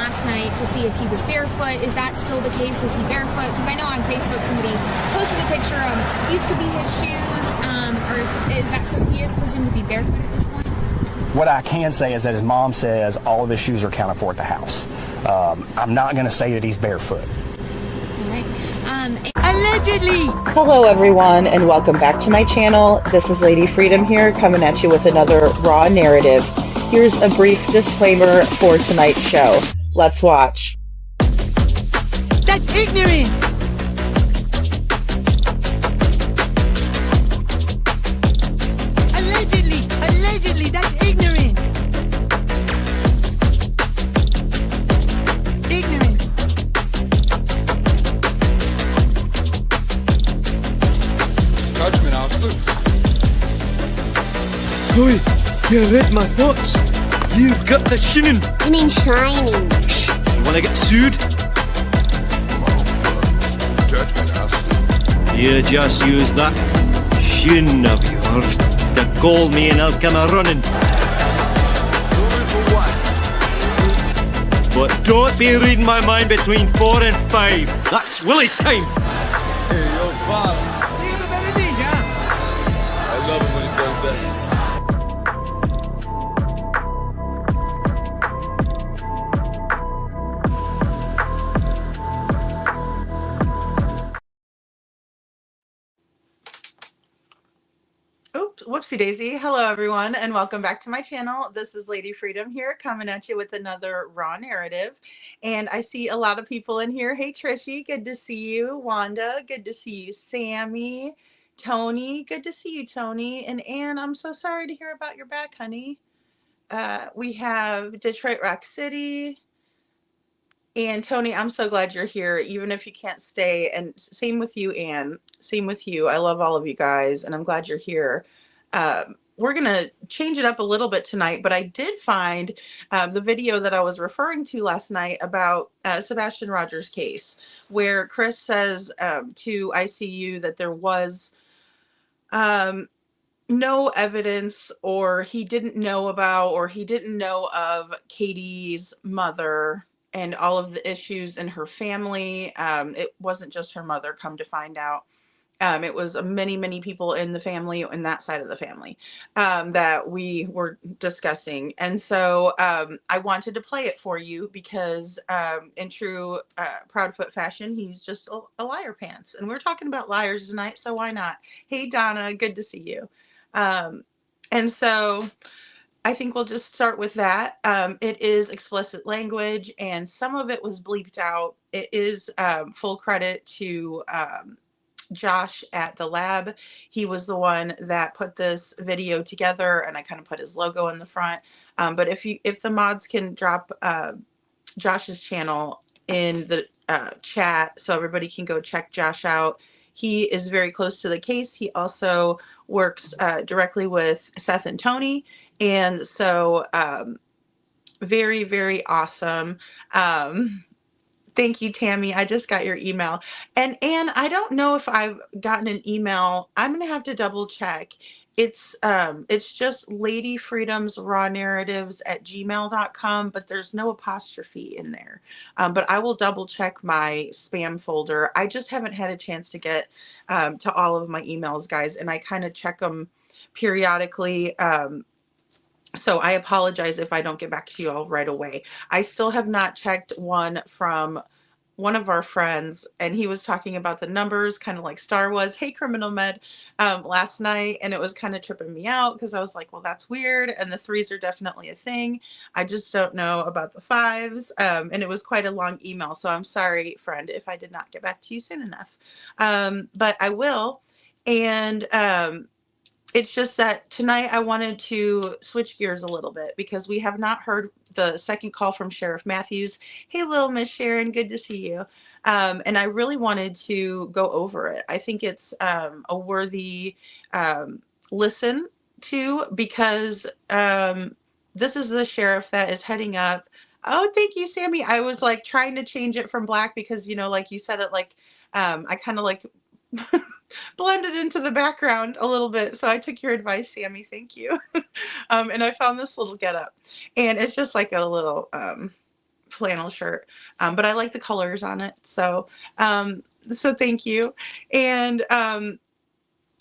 last night to see if he was barefoot. Is that still the case? Is he barefoot? Because I know on Facebook somebody posted a picture of these could be his shoes, or is that so he is presumed to be barefoot at this point? What I can say is that his mom says all of his shoes are accounted for at the house. I'm not going to say that he's barefoot. All right. Allegedly! Hello everyone and welcome back to my channel. This is Lady Freedom here coming at you with another raw narrative. Here's a brief disclaimer for tonight's show. Let's watch. That's ignorant! Allegedly, that's ignorant! Ignorant. Judgment, Arthur. Oi, you read my thoughts. You've got the shinin. You mean shining? Shh, you wanna get sued? Judgment, Arthur. You just use that shin of yours to call me and I'll come a-running. But don't be reading my mind between 4 and 5. That's Willie time. Hey, yo, father. I love it when he does that. Oops, whoopsie daisy. Hello everyone and welcome back to my channel. This is Lady Freedom here coming at you with another raw narrative. And I see a lot of people in here. Hey Trishy, good to see you. Wanda, good to see you. Sammy, Tony, good to see you, Tony. And Ann, I'm so sorry to hear about your back, honey. We have Detroit Rock City. And Tony, I'm so glad you're here, even if you can't stay. And same with you, Ann. Same with you. I love all of you guys, and I'm glad you're here. We're going to change it up a little bit tonight, but I did find the video that I was referring to last night about Sebastian Rogers' case, where Chris says to ICU that there was no evidence, or he didn't know about, or he didn't know of Katie's mother and all of the issues in her family. It wasn't just her mother, come to find out. It was many people in the family, in that side of the family, that we were discussing. And so I wanted to play it for you because in true Proudfoot fashion, he's just a liar pants. And we're talking about liars tonight, so why not? Hey, Donna, good to see you. And so I think we'll just start with that. It is explicit language, and some of it was bleeped out. It is full credit to Josh at the lab. He was the one that put this video together, and I kind of put his logo in the front. But if the mods can drop Josh's channel in the chat so everybody can go check Josh out. He is very close to the case. He also works directly with Seth and Tony. And so very awesome. Thank you, Tammy. I just got your email. And Anne, I don't know if I've gotten an email. I'm going to have to double check. It's just Lady Freedom's raw narratives at gmail.com, but there's no apostrophe in there. But I will double check my spam folder. I just haven't had a chance to get to all of my emails, guys, and I kind of check them periodically. So I apologize if I don't get back to you all right away. I still have not checked one from one of our friends, and he was talking about the numbers, kind of like Star was. Hey, Criminal Med, last night, and it was kind of tripping me out because I was like, well, that's weird, and the 3s are definitely a thing. I just don't know about the 5s, and it was quite a long email, so I'm sorry, friend, if I did not get back to you soon enough. But I will, and it's just that tonight I wanted to switch gears a little bit because we have not heard the second call from Sheriff Matthews. Hey, little Miss Sharon, good to see you. And I really wanted to go over it. I think it's a worthy listen to because this is the sheriff that is heading up. Oh, thank you, Sammy. I was like trying to change it from black because, you know, like you said it, like I kind of like blended into the background a little bit. So I took your advice, Sammy. Thank you. And I found this little getup, and it's just like a little flannel shirt, but I like the colors on it. So so thank you. And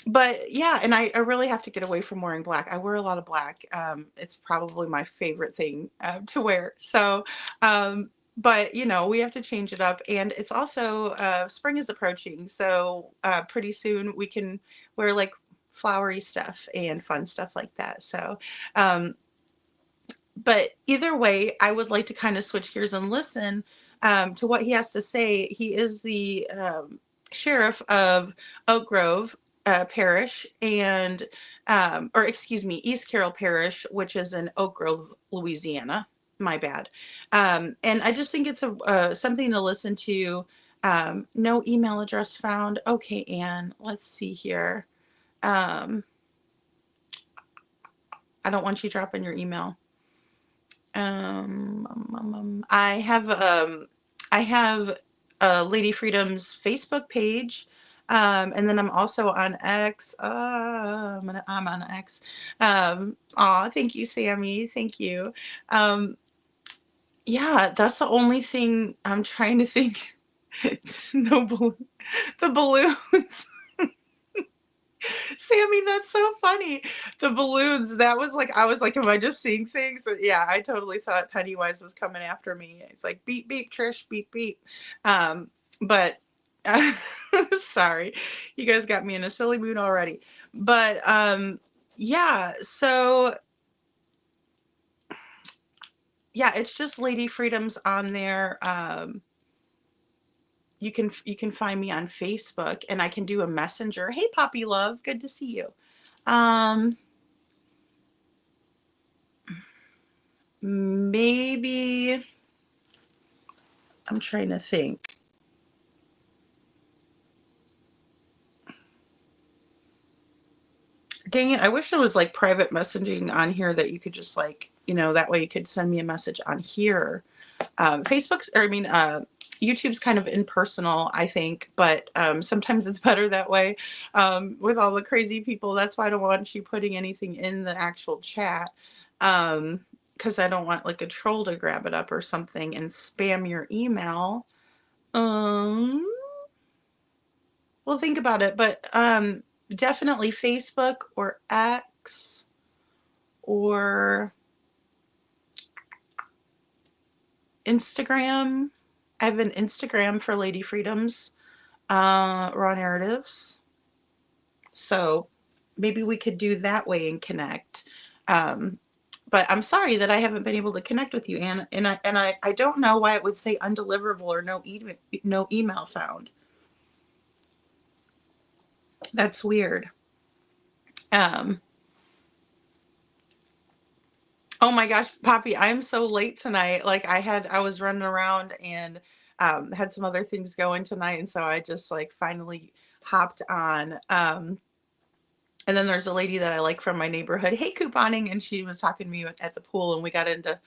but yeah, and I really have to get away from wearing black. I wear a lot of black. It's probably my favorite thing to wear. So but you know, we have to change it up. And it's also spring is approaching, so pretty soon we can wear like flowery stuff and fun stuff like that. So but either way, I would like to kind of switch gears and listen to what he has to say. He is the sheriff of Oak Grove Parish, and or excuse me, East Carroll Parish, which is in Oak Grove, Louisiana. My bad. And I just think it's a something to listen to. No email address found. Okay, Anne, let's see here. I don't want you dropping your email. I have Lady Freedom's Facebook page, and then I'm also on X. I'm on X. Aw, thank you, Sammy. Thank you. Yeah, that's the only thing I'm trying to think. No the balloons. Sammy, that's so funny. The balloons, that was like, I was like, am I just seeing things? Yeah, I totally thought Pennywise was coming after me. It's like, beep, beep, Trish, beep, beep. But sorry, you guys got me in a silly mood already. But yeah, so yeah, it's just Lady Freedom's on there. You can find me on Facebook, and I can do a messenger. Hey, Poppy Love, good to see you. Maybe I'm trying to think. Dang it, I wish there was like private messaging on here that you could just like, you know, that way you could send me a message on here. YouTube's kind of impersonal, I think, but sometimes it's better that way with all the crazy people. That's why I don't want you putting anything in the actual chat, because I don't want like a troll to grab it up or something and spam your email. Well, think about it, but definitely Facebook or X or Instagram. I have an Instagram for Lady Freedom's Raw Narratives. So maybe we could do that way and connect. But I'm sorry that I haven't been able to connect with you, Anne. And I don't know why it would say undeliverable or no email found. That's weird. Oh my gosh, Poppy, I'm so late tonight. Like I was running around and had some other things going tonight, and so I just like finally hopped on. And then there's a lady that I like from my neighborhood. Hey, couponing, and she was talking to me at the pool, and we got into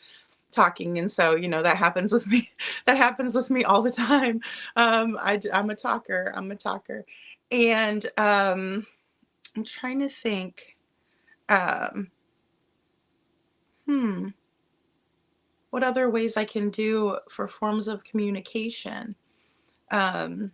talking, and so you know that happens with me. That happens with me all the time. I'm a talker. And I'm trying to think. What other ways I can do for forms of communication? Because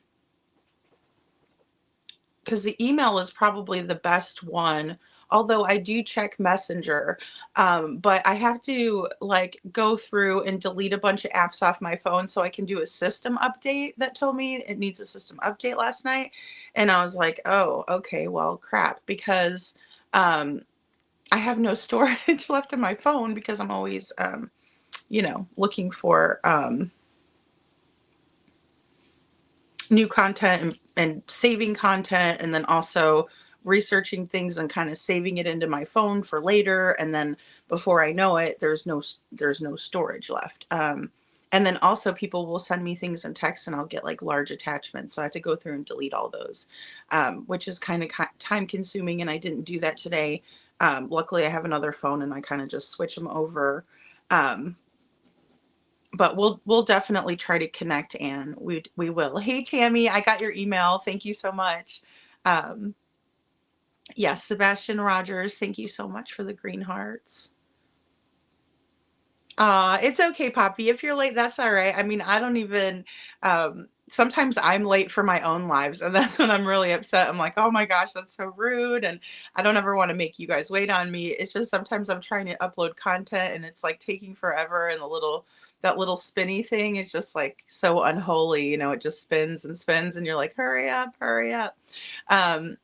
the email is probably the best one, although I do check Messenger, but I have to like go through and delete a bunch of apps off my phone so I can do a system update that told me it needs a system update last night. And I was like, oh, okay, well, crap, because I have no storage left in my phone because I'm always, you know, looking for new content and saving content, and then also researching things and kind of saving it into my phone for later. And then before I know it, there's no storage left. And then also people will send me things in text and I'll get like large attachments. So I have to go through and delete all those, which is kind of time consuming. And I didn't do that today. Luckily I have another phone and I kind of just switch them over. But we'll definitely try to connect, Anne. We will. Hey, Tammy, I got your email. Thank you so much. Yes, Sebastian Rogers, thank you so much for the green hearts. It's okay, Poppy. If you're late, that's all right. I mean, I don't even, sometimes I'm late for my own lives, and that's when I'm really upset. I'm like, oh my gosh, that's so rude. And I don't ever want to make you guys wait on me. It's just sometimes I'm trying to upload content and it's like taking forever, and that little spinny thing is just like so unholy. You know, it just spins and spins, and you're like, hurry up, hurry up. Um,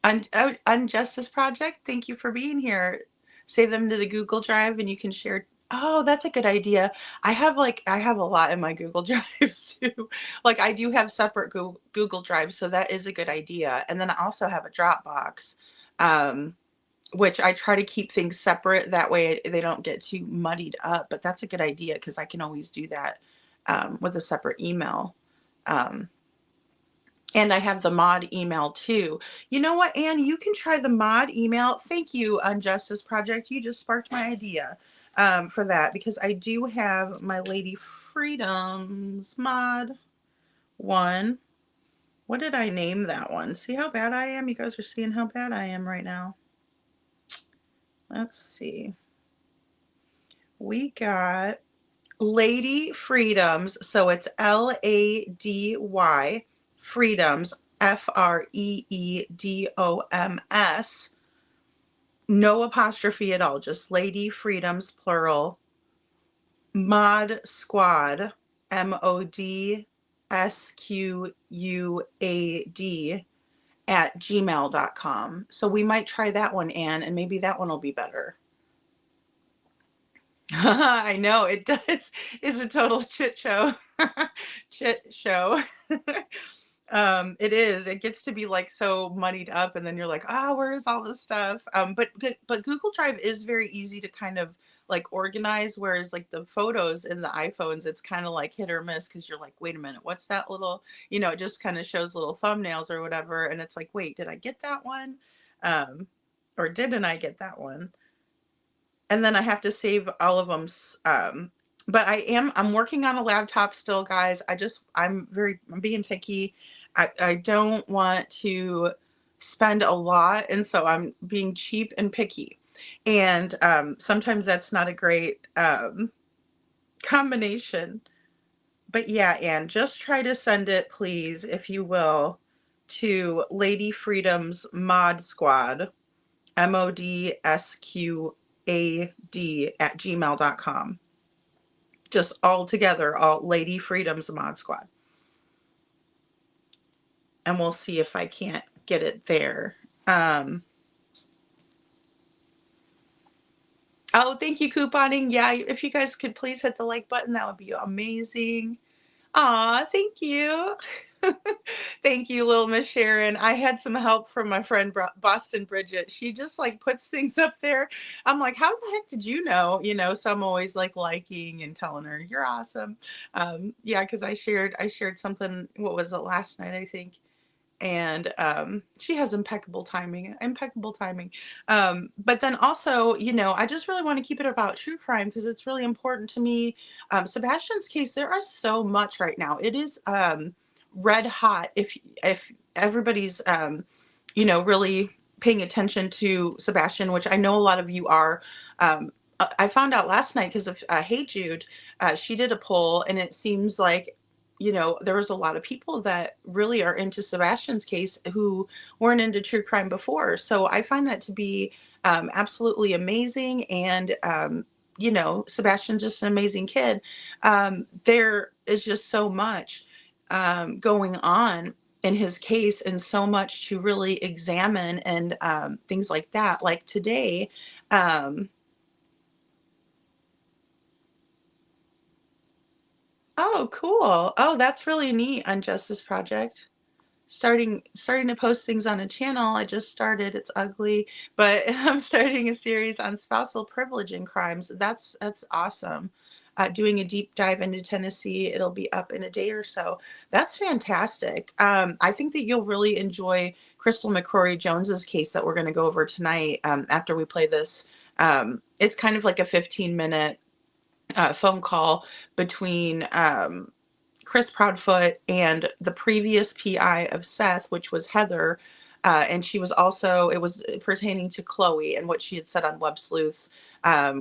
on Justice Project, thank you for being here. Save them to the Google Drive and you can share. Oh, that's a good idea. I have a lot in my Google Drives too. Like I do have separate Google Drives, so that is a good idea. And then I also have a Dropbox, um, which I try to keep things separate. That way they don't get too muddied up. But that's a good idea because I can always do that with a separate email. Um, and I have the mod email too. You know what, Anne? You can try the mod email. Thank you, Unjustice Project. You just sparked my idea for that because I do have my Lady Freedoms mod one. What did I name that one? See how bad I am? You guys are seeing how bad I am right now. Let's see. We got Lady Freedoms. So it's LADY Freedoms, FREEDOMS. No apostrophe at all, just Lady Freedoms, plural. Mod Squad, MODSQUAD at gmail.com. So we might try that one, Anne, and maybe that one will be better. I know it does. It's a total chit show. Chit show. It is. It gets to be like so muddied up, and then you're like, ah, where is all this stuff? But Google Drive is very easy to kind of like organize, whereas like the photos in the iPhones, it's kind of like hit or miss because you're like, wait a minute, what's that little, it just kind of shows little thumbnails or whatever, and it's like, wait, did I get that one? Or didn't I get that one? And then I have to save all of them. But I'm working on a laptop still, guys. I'm being picky. I don't want to spend a lot. And so I'm being cheap and picky. And sometimes that's not a great combination. But yeah, Anne, just try to send it, please, if you will, to Lady Freedom's Mod Squad, MODSQAD at gmail.com. Just all together, all Lady Freedom's Mod Squad. And we'll see if I can't get it there. Oh, thank you, couponing. Yeah, if you guys could please hit the like button, that would be amazing. Aw, thank you. Thank you, little Miss Sharon. I had some help from my friend Boston Bridget. She just like puts things up there. I'm like, how the heck did you know? So I'm always like liking and telling her, you're awesome. Yeah, because I shared something, what was it, last night, I think. And she has impeccable timing. But then also, I just really want to keep it about true crime because it's really important to me. Sebastian's case, there are so much right now. It is red hot. If everybody's really paying attention to Sebastian, which I know a lot of you are. I found out last night because of Hey Jude. She did a poll, and it seems like there was a lot of people that really are into Sebastian's case who weren't into true crime before. So I find that to be absolutely amazing. And, Sebastian's just an amazing kid. There is just so much going on in his case and so much to really examine and things like that. Like today, oh, cool. Oh, that's really neat on Justice Project. Starting to post things on a channel. I just started. It's ugly, but I'm starting a series on spousal privilege and crimes. That's awesome. Doing a deep dive into Tennessee. It'll be up in a day or so. That's fantastic. I think that you'll really enjoy Crystal McCrory Jones's case that we're going to go over tonight after we play this. It's kind of like a 15-minute phone call between Chris Proudfoot and the previous PI of Seth, which was Heather. And she was also, it was pertaining to Chloe and what she had said on Web Sleuths,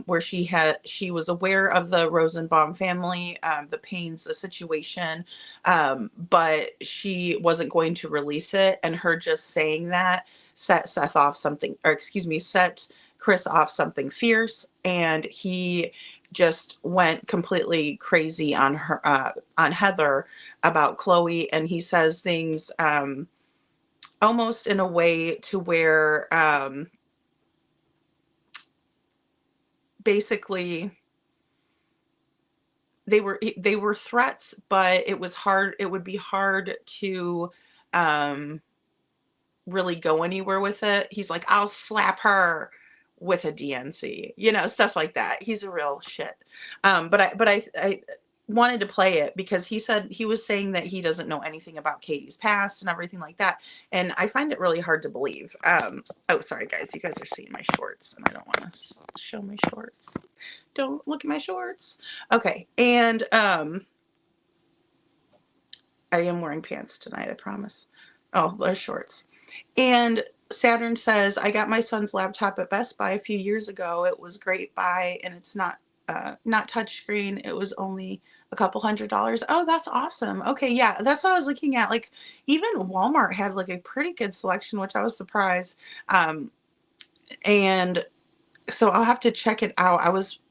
where she was aware of the Rosenbaum family, the Paynes, the situation, but she wasn't going to release it. And her just saying that set Seth off something, or excuse me, set Chris off something fierce, and he just went completely crazy on her, on Heather about Chloe, and he says things almost in a way to where basically they were threats, but it was hard. It would be hard to really go anywhere with it. He's like, I'll slap her with a DNC, stuff like that. He's a real shit. But I wanted to play it because he said, he was saying that he doesn't know anything about Katie's past and everything like that. And I find it really hard to believe. Oh, sorry guys, you guys are seeing my shorts and I don't want to show my shorts. Don't look at my shorts. Okay. And I am wearing pants tonight, I promise. Oh, they're shorts. And Saturn says, I got my son's laptop at Best Buy a few years ago. It was great buy, and it's not touchscreen. It was only a couple $100s. Oh, that's awesome. Okay, yeah, that's what I was looking at. Like, even Walmart had like a pretty good selection, which I was surprised. And so I'll have to check it out. I was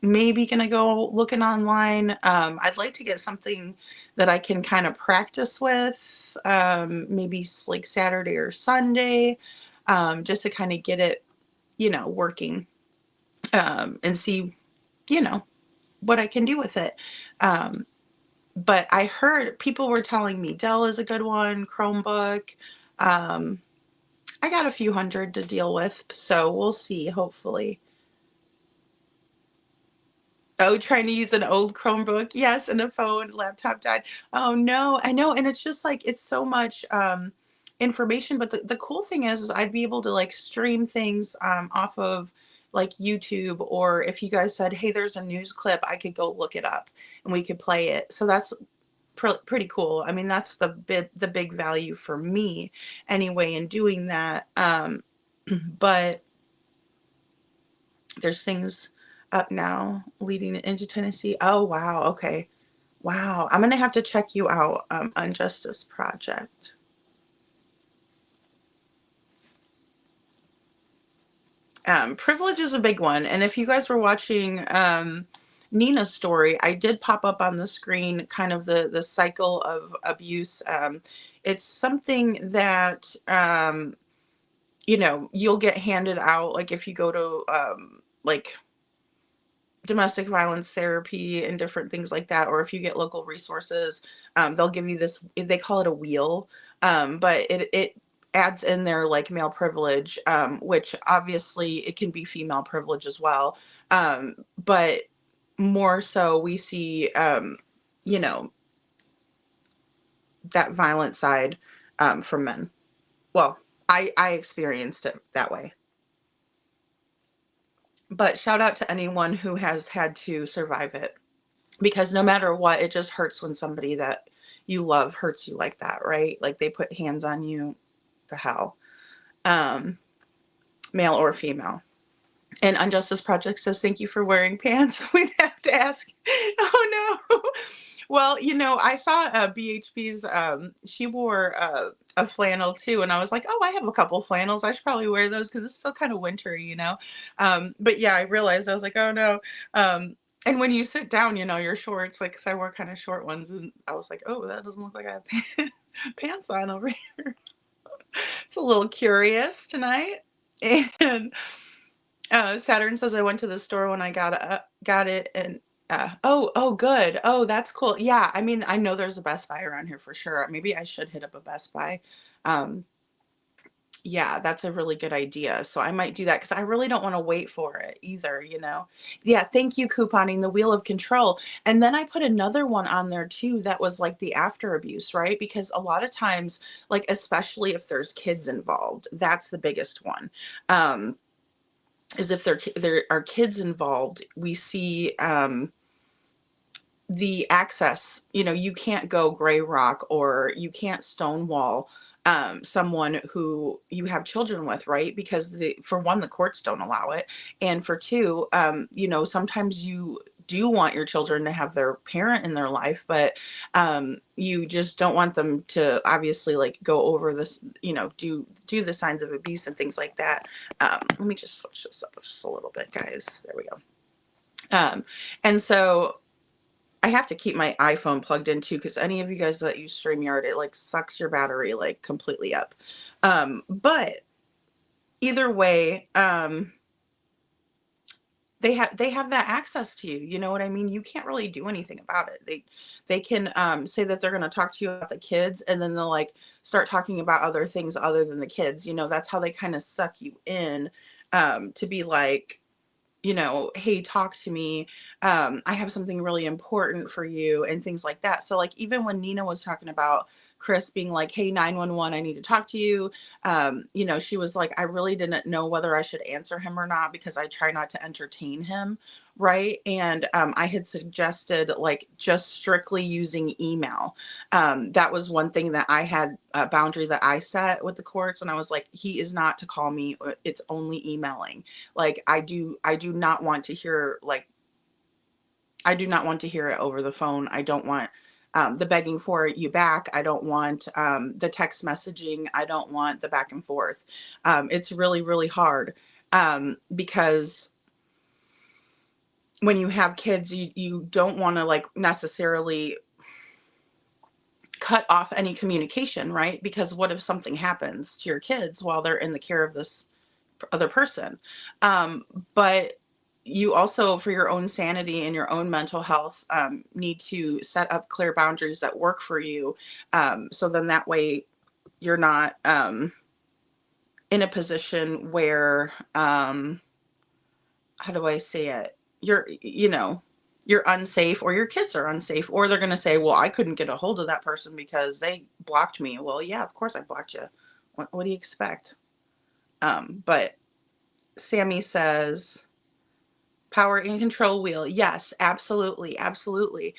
maybe gonna go looking online. I'd like to get something that I can kind of practice with, maybe like Saturday or Sunday, just to kind of get it, working, and see, what I can do with it. But I heard people were telling me Dell is a good one, Chromebook. I got a few hundred to deal with, so we'll see, hopefully. Oh, trying to use an old Chromebook. Yes, and a phone, laptop died. Oh no, I know. And it's just like, it's so much information. But the cool thing is I'd be able to like stream things off of like YouTube, or if you guys said, hey, there's a news clip, I could go look it up and we could play it. So that's pretty cool. I mean, that's the big value for me anyway in doing that. But there's things up now leading into Tennessee. Oh, wow. Okay. Wow. I'm going to have to check you out on Justice Project. Privilege is a big one. And if you guys were watching Nina's story, I did pop up on the screen kind of the cycle of abuse. It's something that, you'll get handed out. Like if you go to like domestic violence therapy and different things like that, or if you get local resources, they'll give you this, they call it a wheel, but it adds in there like male privilege, which obviously it can be female privilege as well, but more so we see that violent side from men. Well, I experienced it that way. But shout out to anyone who has had to survive it, because no matter what, it just hurts when somebody that you love hurts you like that, right? Like they put hands on you, the hell, male or female. And Unjustice Project says, thank you for wearing pants. We'd have to ask. Oh no. Well, I saw BHB's, she wore a flannel too. And I was like, oh, I have a couple flannels. I should probably wear those because it's still kind of wintry, But yeah, I realized, I was like, oh no. And when you sit down, your shorts, like, cause I wore kind of short ones, and I was like, oh, that doesn't look like I have pants on over here. It's a little curious tonight. And Saturn says, I went to the store when I got it, and oh, good. Oh, that's cool. Yeah, I mean, I know there's a Best Buy around here for sure. Maybe I should hit up a Best Buy. Yeah, that's a really good idea. So I might do that because I really don't want to wait for it either, Yeah, thank you, couponing, the wheel of control. And then I put another one on there too that was like the after abuse, right? Because a lot of times, like especially if there's kids involved, that's the biggest one. Is if there are kids involved, we see the access, you can't go Gray Rock or you can't Stonewall someone who you have children with, right? Because for one, the courts don't allow it. And for two, sometimes you do want your children to have their parent in their life, but you just don't want them to obviously like go over this, do the signs of abuse and things like that. Let me just switch this up just a little bit, guys. There we go. And so I have to keep my iPhone plugged in too, because any of you guys that use StreamYard, it like sucks your battery like completely up. But either way, they have that access to you. You know what I mean? You can't really do anything about it. They can say that they're going to talk to you about the kids, and then they'll like start talking about other things other than the kids. That's how they kind of suck you in, to be like, hey, talk to me. I have something really important for you and things like that. So like, even when Nina was talking about Chris being like, hey, 911, I need to talk to you. She was like, I really didn't know whether I should answer him or not because I try not to entertain him. Right. And I had suggested like just strictly using email. That was one thing that I had a boundary that I set with the courts. And I was like, he is not to call me. It's only emailing. Like I do not want to hear I do not want to hear it over the phone. I don't want the begging for you back. I don't want the text messaging. I don't want the back and forth. It's really, really hard because when you have kids, you don't want to like necessarily cut off any communication, right? Because what if something happens to your kids while they're in the care of this other person? But you also, for your own sanity and your own mental health, need to set up clear boundaries that work for you. So then that way you're not in a position where, how do I say it? You're unsafe, or your kids are unsafe, or they're going to say, well, I couldn't get a hold of that person because they blocked me. Well, yeah, of course I blocked you. What do you expect? But Sammy says, power and control wheel. Yes, absolutely. Absolutely.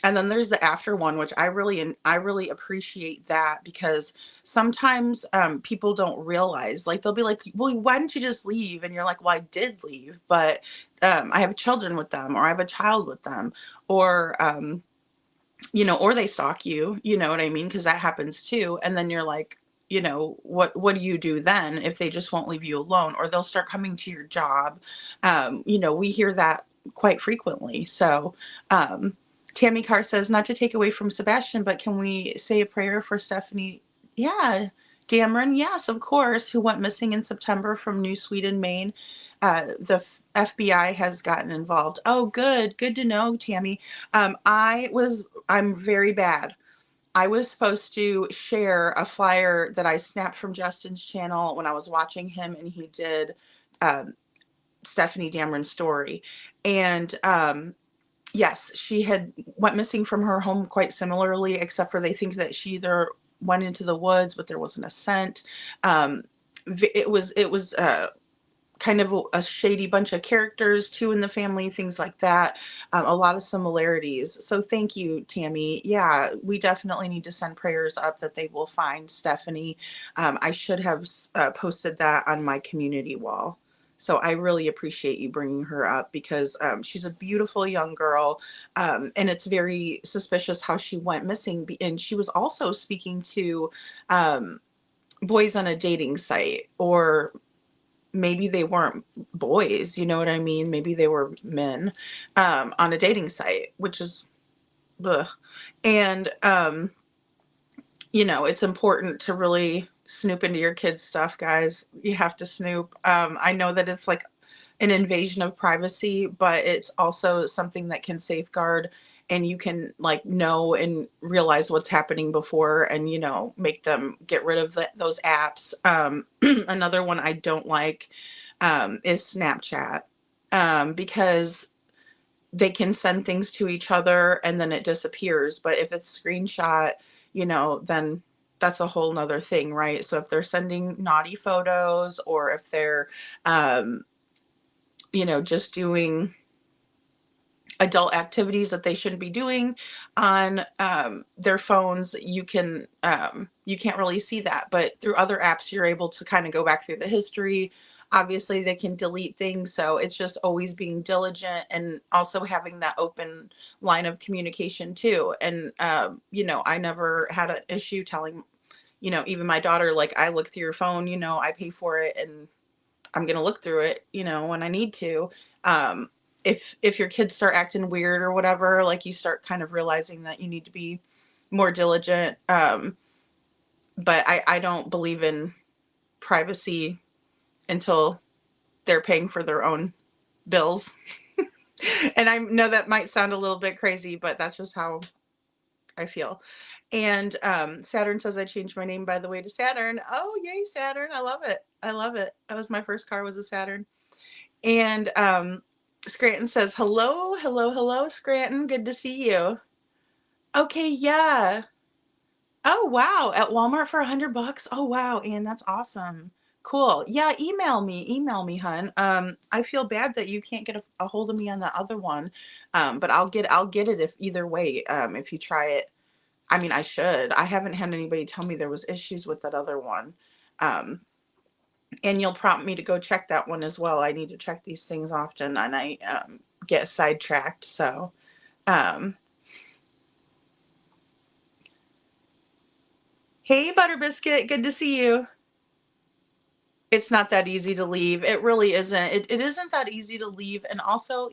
And then there's the after one, which I really appreciate that, because sometimes people don't realize, like they'll be like, well, why didn't you just leave? And you're like, well, I did leave, but I have children with them, or I have a child with them, or, or they stalk you, you know what I mean? Because that happens too. And then you're like, what do you do then if they just won't leave you alone, or they'll start coming to your job? We hear that quite frequently. So, Tammy Carr says, not to take away from Sebastian, but can we say a prayer for Stephanie? Yeah. Dameron, yes, of course, who went missing in September from New Sweden, Maine. The FBI has gotten involved. Oh, good to know, Tammy. I'm very bad. I was supposed to share a flyer that I snapped from Justin's channel when I was watching him, and he did Stephanie Dameron's story. And yes, she had went missing from her home quite similarly, except for they think that she either went into the woods, but there wasn't a scent. It was kind of a shady bunch of characters too in the family, things like that. A lot of similarities. So thank you, Tammy. Yeah, we definitely need to send prayers up that they will find Stephanie. I should have posted that on my community wall. So I really appreciate you bringing her up, because she's a beautiful young girl, and it's very suspicious how she went missing. And she was also speaking to boys on a dating site, or maybe they weren't boys, you know what I mean? Maybe they were men on a dating site, which is, ugh. And, it's important to really snoop into your kids' stuff, guys. You have to snoop. I know that it's like an invasion of privacy, but it's also something that can safeguard, and you can like know and realize what's happening before, and make them get rid of those apps. Another one I don't like is Snapchat, because they can send things to each other and then it disappears. But if it's screenshot, then that's a whole nother thing, right? So if they're sending naughty photos, or if they're just doing adult activities that they shouldn't be doing on their phones, you can't really see that. But through other apps, you're able to kind of go back through the history. Obviously, they can delete things, so it's just always being diligent and also having that open line of communication too. And I never had an issue telling, even my daughter, like, I look through your phone, I pay for it, and I'm gonna look through it, when I need to. If your kids start acting weird or whatever, like, you start kind of realizing that you need to be more diligent. But I don't believe in privacy until they're paying for their own bills. And I know that might sound a little bit crazy, but that's just how I feel. And Saturn says I changed my name, by the way, to Saturn. Oh, yay, Saturn. I love it. I love it. That was my first car, was a Saturn. And Scranton says, hello, Scranton. Good to see you. Okay, yeah. Oh, wow. At Walmart for $100. Oh, wow. And that's awesome. Cool. Yeah, email me, hun. I feel bad that you can't get a hold of me on the other one. But I'll get it if either way, if you try it. I mean, I should. I haven't had anybody tell me there was issues with that other one. And you'll prompt me to go check that one as well. I need to check these things often, and I get sidetracked. So, hey, Butter Biscuit, good to see you. It's not that easy to leave. It really isn't. It isn't that easy to leave. And also,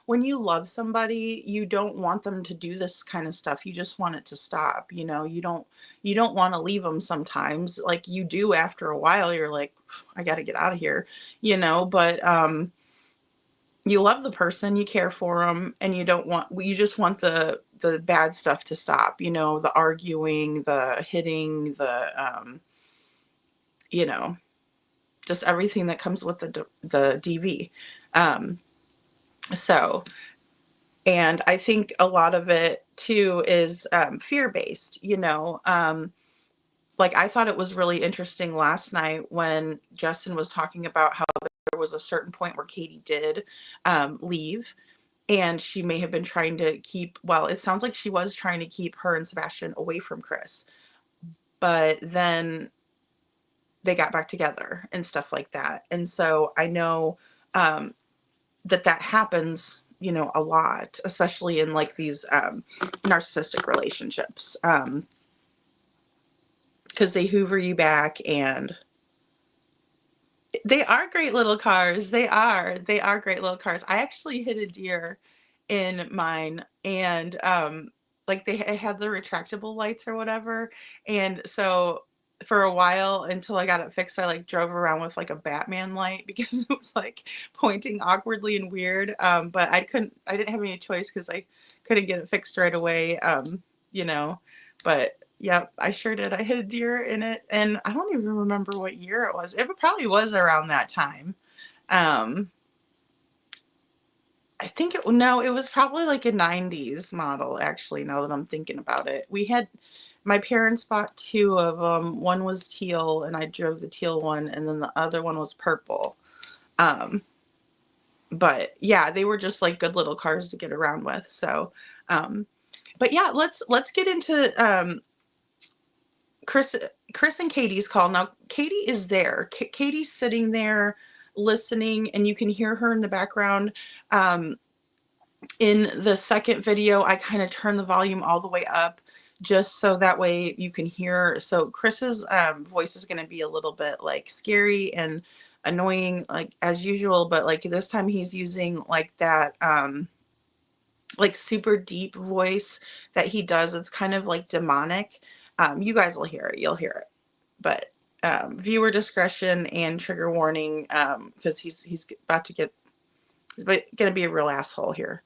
when you love somebody, you don't want them to do this kind of stuff. You just want it to stop. You don't want to leave them sometimes. Like, you do after a while. You're like, I got to get out of here, but you love the person, you care for them, and you just want the bad stuff to stop. The arguing, the hitting, the just everything that comes with the DV. And I think a lot of it too is fear-based, like, I thought it was really interesting last night when Justin was talking about how there was a certain point where Katie did leave, and she may have been trying to it sounds like she was trying to keep her and Sebastian away from Chris, but then they got back together and stuff like that. And so I know that happens, a lot, especially in like these narcissistic relationships, because they hoover you back, and they are great little cars. They are great little cars. I actually hit a deer in mine, and like, they had the retractable lights or whatever. And so for a while, until I got it fixed, I like drove around with like a Batman light because it was like pointing awkwardly and weird. But I didn't have any choice because I couldn't get it fixed right away. But yep, I sure did. I hit a deer in it, and I don't even remember what year it was. It probably was around that time. I think it was probably like a 90s model, actually, now that I'm thinking about it. My parents bought two of them. One was teal, and I drove the teal one, and then the other one was purple. But yeah, they were just like good little cars to get around with. So, but yeah, let's get into Chris and Katie's call. Now, Katie is there. Katie's sitting there listening, and you can hear her in the background. In the second video, I kind of turned the volume all the way up, just so that way you can hear. So Chris's voice is going to be a little bit like scary and annoying, like as usual, but like this time he's using like that like super deep voice that he does. It's kind of like demonic. You guys will hear it. You'll hear it. But viewer discretion and trigger warning, because he's going to be a real asshole here.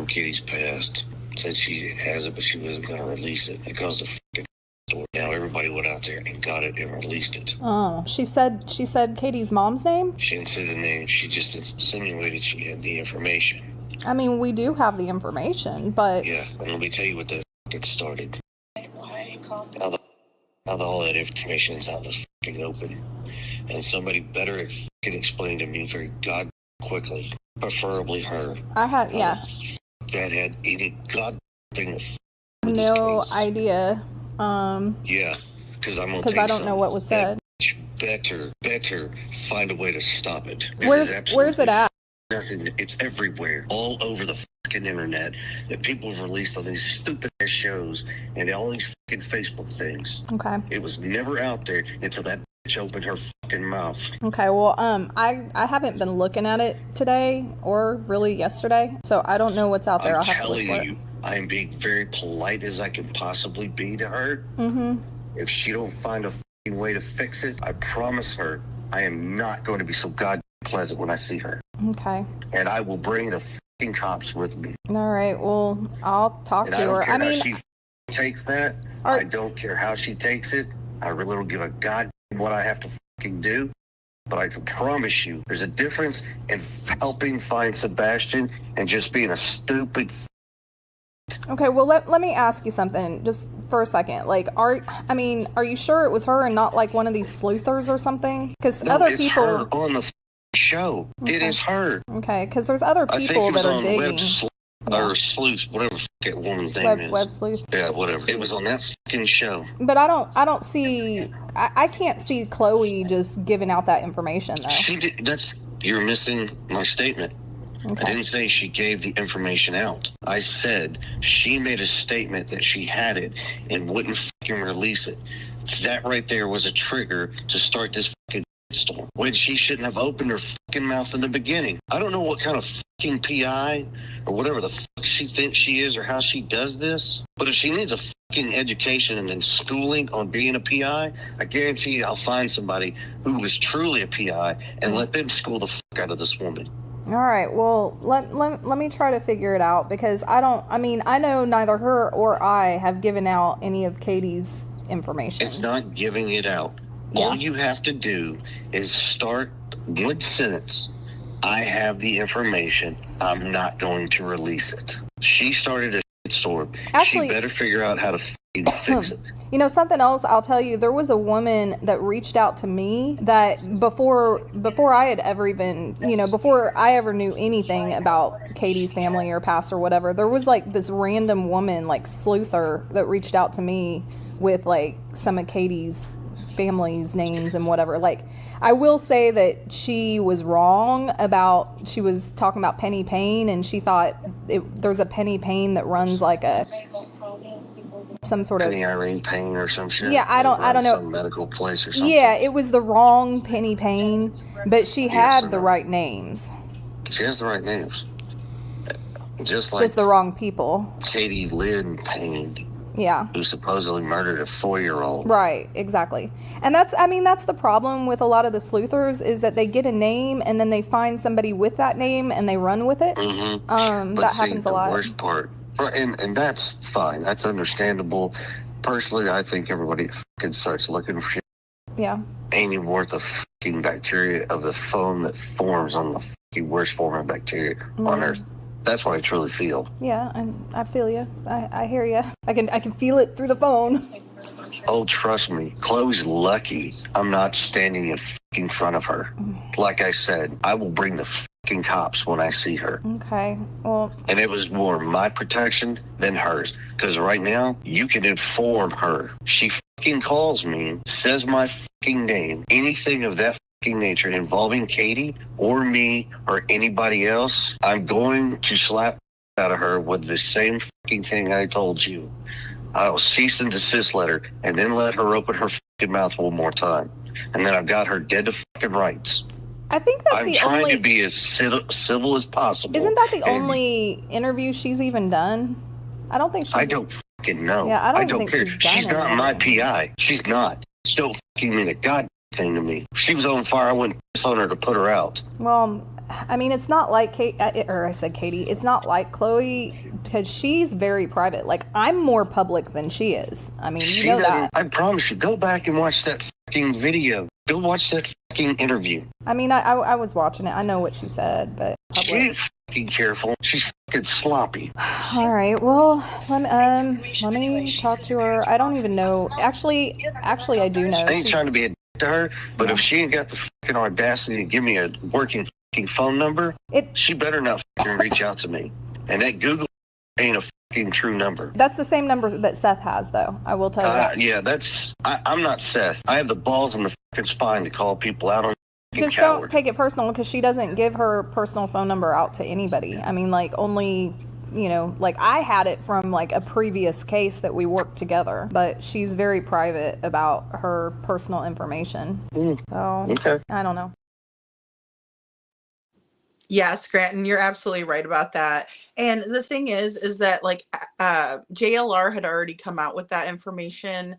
Katie's past. Said she has it, but she wasn't going to release it. It caused a fucking story. Now everybody went out there and got it and released it. Oh, she said Katie's mom's name? She didn't say the name. She just insinuated she had the information. I mean, we do have the information, but... Yeah, let me tell you what the it started. Now all that information is out in the fucking open. And somebody better can explain to me very god quickly, preferably her. Yeah. That had any god thing with No this case. idea. Yeah, because I'm gonna. Because I don't know what was said. Better find a way to stop it. Where's it at? Nothing. It's everywhere, all over the fucking internet. That people have released on these stupid ass shows and all these fucking Facebook things. Okay. It was never out there until that bitch opened her fucking mouth. Okay. Well, I haven't been looking at it today or really yesterday, so I don't know what's out there. I'll have to look for it. I am being very polite as I can possibly be to her. Mm-hmm. If she don't find a fucking way to fix it, I promise her I am not going to be so goddamn pleasant when I see her. Okay. And I will bring the fucking cops with me. All right. Well, I'll talk to her. I mean, how she takes that. I don't care how she takes it. I really don't give a god what I have to fucking do. But I can promise you, there's a difference in helping find Sebastian and just being a stupid. Okay, well, let me ask you something just for a second. Like, are you sure it was her and not like one of these sleuthers or something? Because other people her on the show. Okay. It is her. Okay, because there's other people that are digging. Or sleuth, whatever that woman's name is. Web sleuth. Yeah, whatever. It was on that fucking show. But I don't see. I can't see Chloe just giving out that information though. She did. You're missing my statement. Okay. I didn't say she gave the information out. I said she made a statement that she had it and wouldn't fucking release it. That right there was a trigger to start this fucking storm. When she shouldn't have opened her fucking mouth in the beginning. I don't know what kind of fucking PI or whatever the fuck she thinks she is or how she does this. But if she needs a fucking education and then schooling on being a PI, I guarantee you I'll find somebody who is truly a PI and let them school the fuck out of this woman. All right, well, let me try to figure it out because I know neither her or I have given out any of Katie's information. It's not giving it out. Yeah. All you have to do is start one sentence. I have the information. I'm not going to release it. She started a storm. Actually, she better figure out how to fix it. You know, something else I'll tell you, there was a woman that reached out to me that before I had ever even, before I ever knew anything about Katie's family or past or whatever, there was like this random woman, like sleuther, that reached out to me with like some of Katie's family's names and whatever. Like, I will say that she was wrong about, she was talking about Penny Payne and she thought there's a Penny Payne that runs like some sort of Penny Irene Payne or some shit. Yeah, I don't know. Some medical place or something. Yeah, it was the wrong Penny Payne, but she had the right names. She has the right names. Just like the wrong people. Katie Lynn Payne. Yeah. Who supposedly murdered a 4-year-old. Right, exactly. And that's the problem with a lot of the sleuthers is that they get a name and then they find somebody with that name and they run with it. Mm-hmm. That happens a lot. The worst part, and that's fine. That's understandable. Personally, I think everybody fucking starts looking for shit. Yeah. Ain't even worth the fucking bacteria of the foam that forms on the fucking worst form of bacteria on Earth. That's what I truly feel. Yeah, I feel you. I hear you. I can feel it through the phone. Oh, trust me. Chloe's lucky I'm not standing in fucking front of her. Like I said, I will bring the fucking cops when I see her. Okay, well. And it was more my protection than hers. Because right now, you can inform her. She fucking calls me, says my fucking name, anything of that nature involving Katie or me or anybody else, I'm going to slap out of her with the same fucking thing I told you. I'll cease and desist letter and then let her open her fucking mouth one more time. And then I've got her dead to fucking rights. I think that's I'm trying to be as civil as possible. Isn't that the only interview she's even done? I don't think she's... I don't fucking know. Yeah, I don't think care. She's not my PI. She's not. Still fucking mean a god thing to me. If she was on fire, I wouldn't piss on her to put her out. Well, I mean, it's not like Katie. It's not like Chloe, because she's very private. Like, I'm more public than she is. I mean, you know that. I promise you, go back and watch that fucking video. Go watch that fucking interview. I mean, I was watching it. I know what she said, but she fucking careful. She's fucking sloppy. All right. Well, let me talk to her. I don't even know. Actually, I do know. I ain't trying to be a dick to her, but if she ain't got the fucking audacity to give me a working fucking phone number, she better not fucking reach out to me. And that Google ain't a fucking true number. That's the same number that Seth has, though. I will tell you that. Yeah, I'm not Seth. I have the balls and the fucking spine to call people out on. Just don't take it personal, because she doesn't give her personal phone number out to anybody. I mean, like, only, you know, like, I had it from, like, a previous case that we worked together, but she's very private about her personal information. So, okay. I don't know. Yes, Granton, you're absolutely right about that. And the thing is that, like, JLR had already come out with that information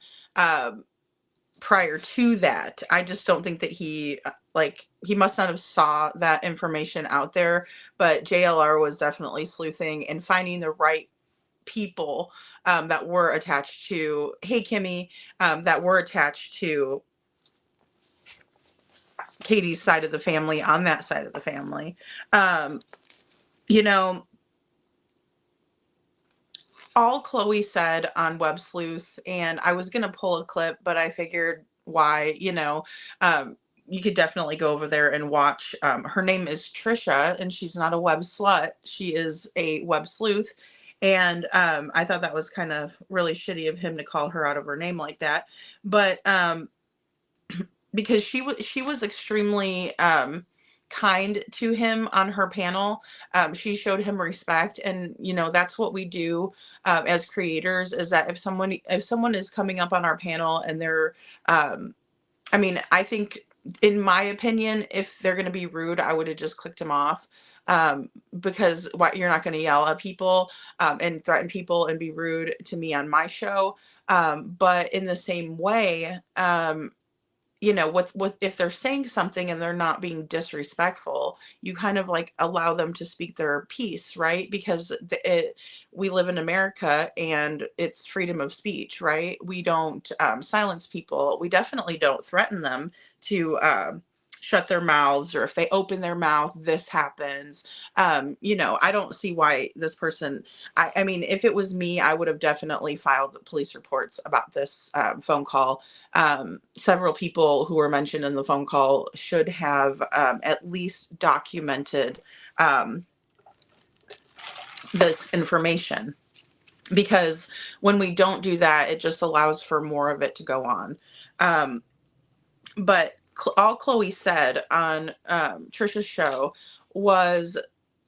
prior to that. I just don't think that he must not have saw that information out there, but JLR was definitely sleuthing and finding the right people that were attached to, hey, Kimmy, that were attached to Katie's side of the family, on that side of the family. You know, all Chloe said on Web Sleuths, and I was going to pull a clip, but I figured why, you know, you could definitely go over there and watch. Her name is Trisha, and she's not a web slut. She is a web sleuth. And I thought that was kind of really shitty of him to call her out of her name like that. But because she was extremely kind to him on her panel. She showed him respect, and you know, that's what we do as creators, is that if someone is coming up on our panel and they're I mean, I think, in my opinion, if they're going to be rude, I would have just clicked them off, because you're not going to yell at people and threaten people and be rude to me on my show. But in the same way, you know, with if they're saying something and they're not being disrespectful, you kind of like allow them to speak their piece, right? Because we live in America and it's freedom of speech, right? We don't silence people. We definitely don't threaten them to shut their mouths, or if they open their mouth, this happens. You know, I don't see why this person, I mean, if it was me, I would have definitely filed police reports about this phone call. Several people who were mentioned in the phone call should have at least documented this information, because when we don't do that, it just allows for more of it to go on. But all Chloe said on Trisha's show was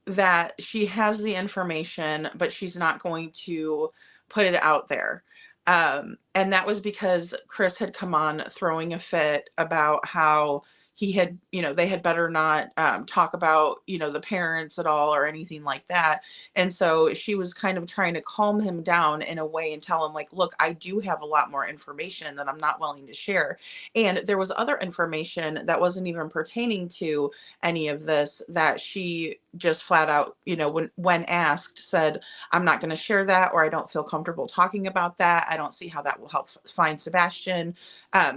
that she has the information, but she's not going to put it out there. And that was because Chris had come on throwing a fit about how he had, you know, they had better not talk about, you know, the parents at all or anything like that. And so she was kind of trying to calm him down in a way and tell him, like, look, I do have a lot more information that I'm not willing to share. And there was other information that wasn't even pertaining to any of this that she just flat out, you know, when asked, said, I'm not going to share that, or I don't feel comfortable talking about that. I don't see how that will help find Sebastian.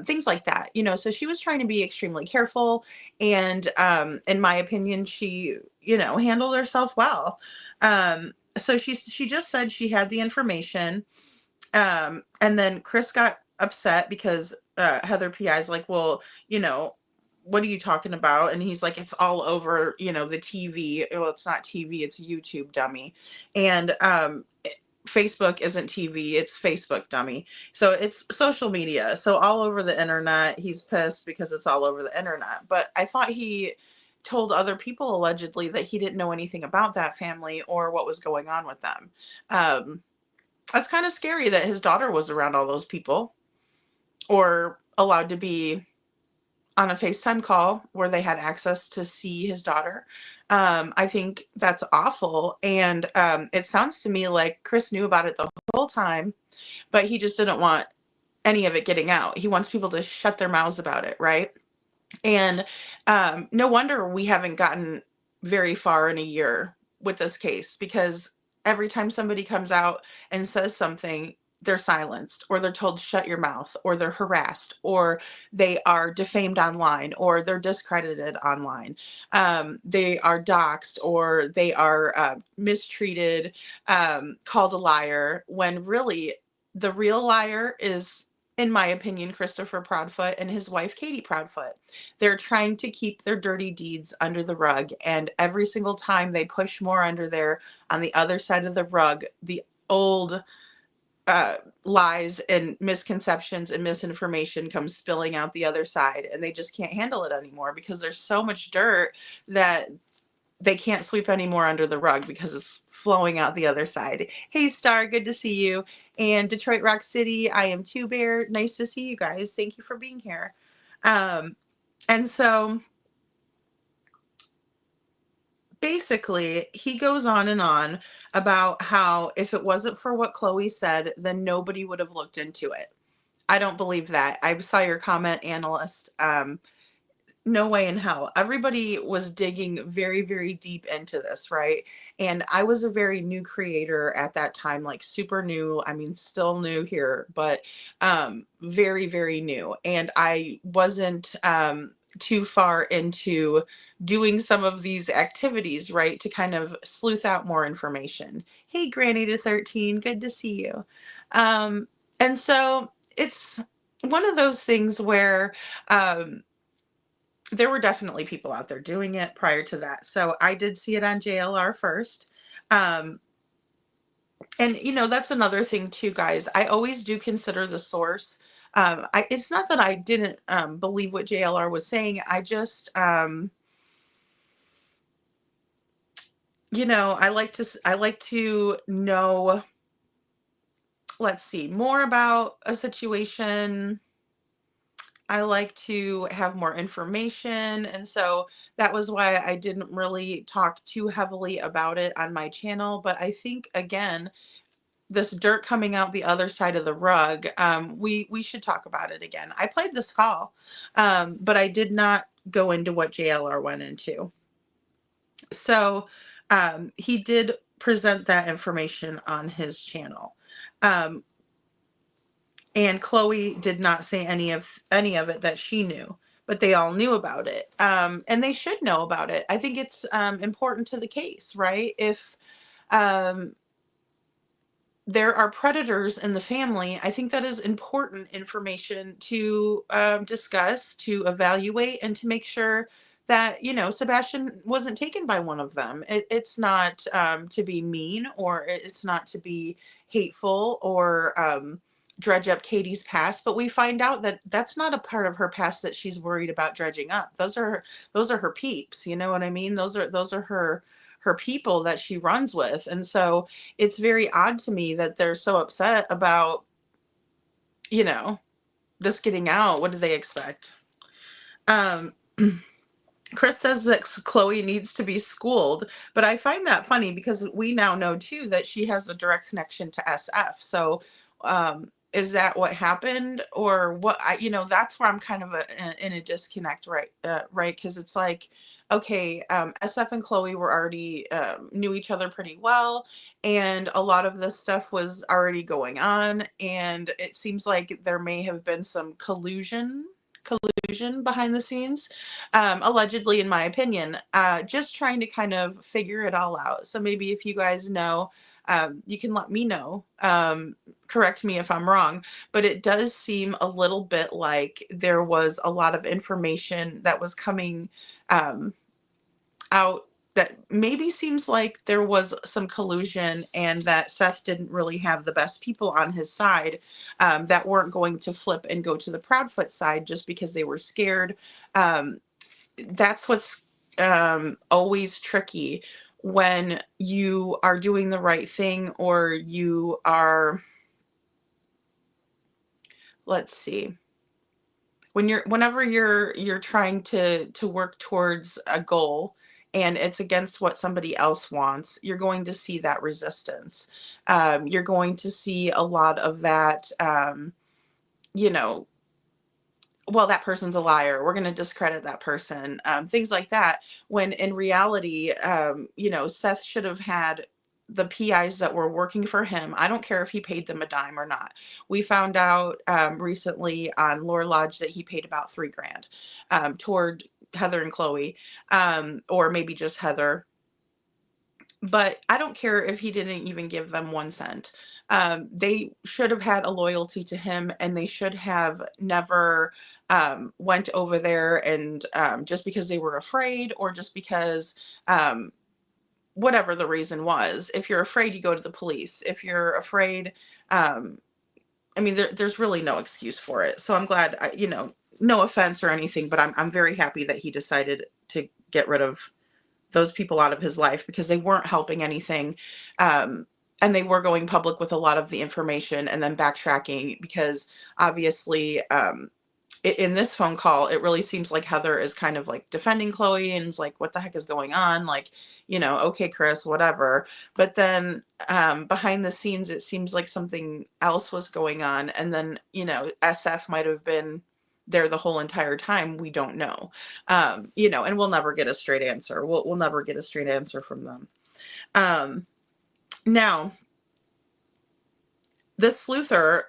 Things like that, you know. So she was trying to be extremely careful, and in my opinion, she, you know, handled herself well. So she just said she had the information, and then Chris got upset because Heather PI is like, well, you know, what are you talking about? And he's like, it's all over, you know, the TV. Well, it's not TV, it's YouTube, dummy. And Facebook isn't TV, it's Facebook, dummy. So it's social media. So all over the internet. He's pissed because it's all over the internet. But I thought he told other people allegedly that he didn't know anything about that family or what was going on with them. That's kind of scary that his daughter was around all those people, or allowed to be on a FaceTime call where they had access to see his daughter. I think that's awful. And it sounds to me like Chris knew about it the whole time, but he just didn't want any of it getting out. He wants people to shut their mouths about it, right? And no wonder we haven't gotten very far in a year with this case, because every time somebody comes out and says something, they're silenced, or they're told to shut your mouth, or they're harassed, or they are defamed online, or they're discredited online. They are doxxed, or they are mistreated, called a liar, when really the real liar is, in my opinion, Christopher Proudfoot and his wife, Katie Proudfoot. They're trying to keep their dirty deeds under the rug. And every single time they push more under there, on the other side of the rug, the old lies and misconceptions and misinformation comes spilling out the other side, and they just can't handle it anymore because there's so much dirt that they can't sweep anymore under the rug because it's flowing out the other side. Hey Star, good to see you. And Detroit Rock City, I am Two Bear. Nice to see you guys. Thank you for being here. And so basically, he goes on and on about how if it wasn't for what Chloe said, then nobody would have looked into it. I don't believe that. I saw your comment, analyst. No way in hell. Everybody was digging very, very deep into this, right? And I was a very new creator at that time, like super new. I mean, still new here, but very, very new. And I wasn't too far into doing some of these activities, right, to kind of sleuth out more information. Hey, Granny to 13, good to see you. And so it's one of those things where there were definitely people out there doing it prior to that. So I did see it on JLR first. And, you know, that's another thing too, guys. I always do consider the source. It's not that I didn't believe what JLR was saying. I just, you know, I like to know, let's see, more about a situation. I like to have more information. And so that was why I didn't really talk too heavily about it on my channel. But I think, again, this dirt coming out the other side of the rug, we should talk about it again. I played this call, but I did not go into what JLR went into. So he did present that information on his channel. And Chloe did not say any of it that she knew, but they all knew about it. And they should know about it. I think it's important to the case, right? If there are predators in the family, I think that is important information to discuss, to evaluate, and to make sure that, you know, Sebastian wasn't taken by one of them. It's not to be mean, or it's not to be hateful, or dredge up Katie's past, but we find out that that's not a part of her past that she's worried about dredging up. Those are her peeps, you know what I mean? Those are her people that she runs with. And so it's very odd to me that they're so upset about, you know, this getting out. What do they expect? Chris says that Chloe needs to be schooled, but I find that funny because we now know too that she has a direct connection to SF. So is that what happened, or what? You know, that's where I'm kind of in a disconnect, right? Right, because it's like, okay, SF and Chloe were already knew each other pretty well, and a lot of this stuff was already going on, and it seems like there may have been some collusion behind the scenes, allegedly, in my opinion, just trying to kind of figure it all out. So maybe if you guys know, you can let me know, correct me if I'm wrong, but it does seem a little bit like there was a lot of information that was coming out that maybe seems like there was some collusion, and that Seth didn't really have the best people on his side, that weren't going to flip and go to the Proudfoot side just because they were scared. That's what's always tricky when you are doing the right thing, or you are, let's see, whenever you're trying to work towards a goal and it's against what somebody else wants, you're going to see that resistance. You're going to see a lot of that, you know, well, that person's a liar, we're going to discredit that person, things like that, when in reality, you know, Seth should have had the PIs that were working for him, I don't care if he paid them a dime or not. We found out recently on Lore Lodge that he paid about $3,000 toward Heather and Chloe, or maybe just Heather. But I don't care if he didn't even give them 1 cent. They should have had a loyalty to him, and they should have never went over there and just because they were afraid, or just because whatever the reason was. If you're afraid, you go to the police. If you're afraid, I mean, there's really no excuse for it. So I'm glad, no offense or anything, but I'm very happy that he decided to get rid of those people out of his life, because they weren't helping anything. And they were going public with a lot of the information and then backtracking, because obviously in this phone call, it really seems like Heather is kind of like defending Chloe and is like, what the heck is going on? Like, okay, Chris, whatever. But then behind the scenes, it seems like something else was going on. And then, SF might have been there the whole entire time. We don't know, and we'll never get a straight answer. We'll never get a straight answer from them. Now, this sleuther,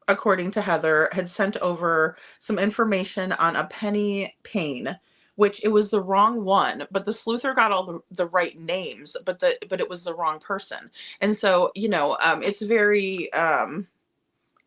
according to Heather, had sent over some information on a Penny Payne, which it was the wrong one, but the sleuther got all the right names, but it was the wrong person. And so, it's very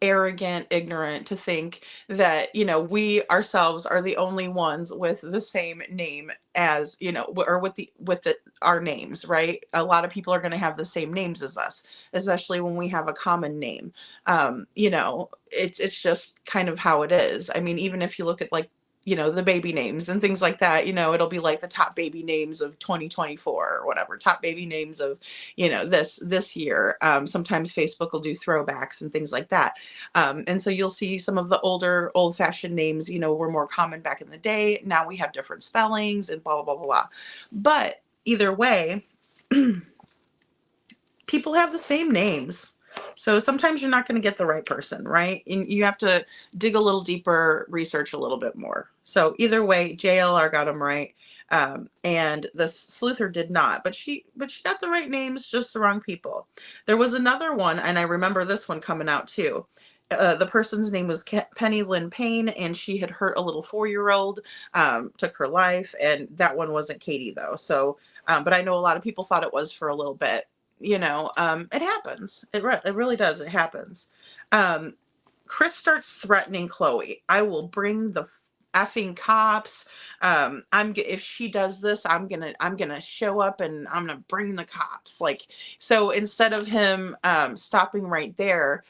arrogant, ignorant to think that, we ourselves are the only ones with the same name as, or with our names, right? A lot of people are going to have the same names as us, especially when we have a common name. It's just kind of how it is. I mean, even if you look at like, the baby names and things like that, it'll be like the top baby names of 2024 or whatever, top baby names of, this year. Sometimes Facebook will do throwbacks and things like that. And so you'll see some of the older, old fashioned names, were more common back in the day. Now we have different spellings and blah, blah, blah, blah. But either way, people have the same names. So sometimes you're not going to get the right person, right? And you have to dig a little deeper, research a little bit more. So either way, JLR got them right. And the sleuther did not, but she got the right names, just the wrong people. There was another one, and I remember this one coming out too. The person's name was Penny Lynn Payne, and she had hurt a little 4-year-old, took her life. And that one wasn't Katie though. So, but I know a lot of people thought it was for a little bit. It happens. It really does. It happens. Chris starts threatening Chloe. I will bring the effing cops. If she does this, I'm gonna show up and I'm gonna bring the cops. Like, so instead of him stopping right there,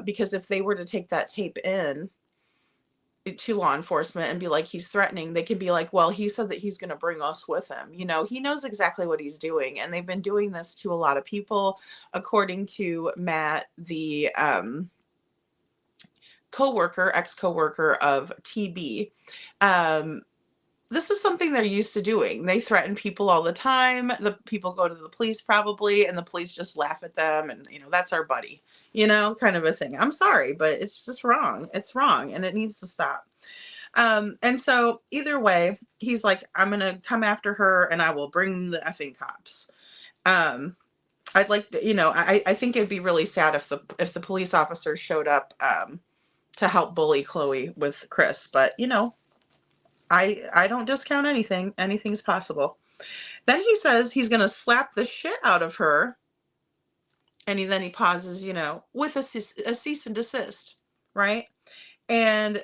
because if they were to take that tape in to law enforcement and be like, he's threatening, they could be like, well, he said that he's going to bring us with him. He knows exactly what he's doing. And they've been doing this to a lot of people, according to Matt, the ex-coworker of TB. This is something they're used to doing. They threaten people all the time. The people go to the police probably, and the police just laugh at them. And, that's our buddy, kind of a thing. I'm sorry, but it's just wrong. It's wrong. And it needs to stop. And so either way, he's like, I'm going to come after her and I will bring the effing cops. I'd like to, I think it'd be really sad if the police officers showed up, to help bully Chloe with Chris, but I don't discount anything. Anything's possible. Then he says he's going to slap the shit out of her. And then he pauses, with a cease and desist. Right. And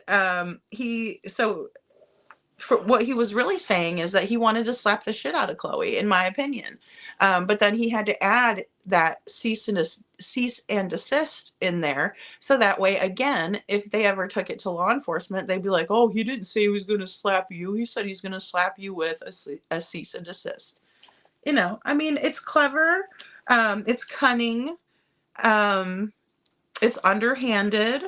what he was really saying is that he wanted to slap the shit out of Chloe, in my opinion. But then he had to add that cease and desist in there. So that way, again, if they ever took it to law enforcement, they'd be like, oh, he didn't say he was going to slap you. He said he's going to slap you with a cease and desist. It's clever. It's cunning. It's underhanded.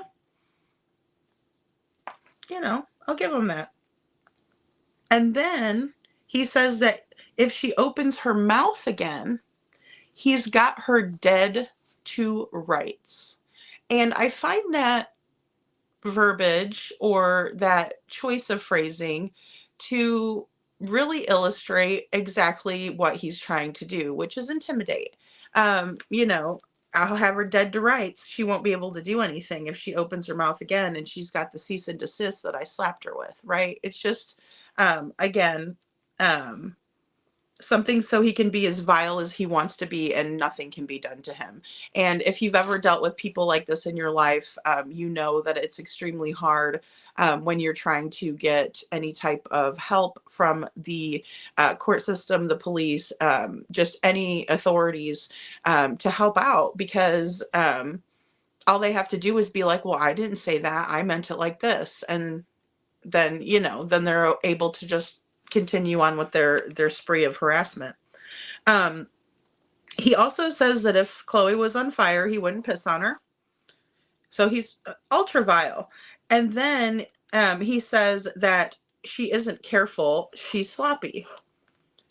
I'll give him that. And then he says that if she opens her mouth again, he's got her dead to rights. And I find that verbiage, or that choice of phrasing, to really illustrate exactly what he's trying to do, which is intimidate. You know, I'll have her dead to rights. She won't be able to do anything if she opens her mouth again, and she's got the cease and desist that I slapped her with, right? It's just, again, something so he can be as vile as he wants to be and nothing can be done to him. And if you've ever dealt with people like this in your life, you know that it's extremely hard when you're trying to get any type of help from the court system, the police, just any authorities to help out, because all they have to do is be like, well, I didn't say that, I meant it like this. And then, you know, then they're able to just continue on with their spree of harassment. He also says that if Chloe was on fire, he wouldn't piss on her. So he's ultra vile. And then he says that she isn't careful, she's sloppy.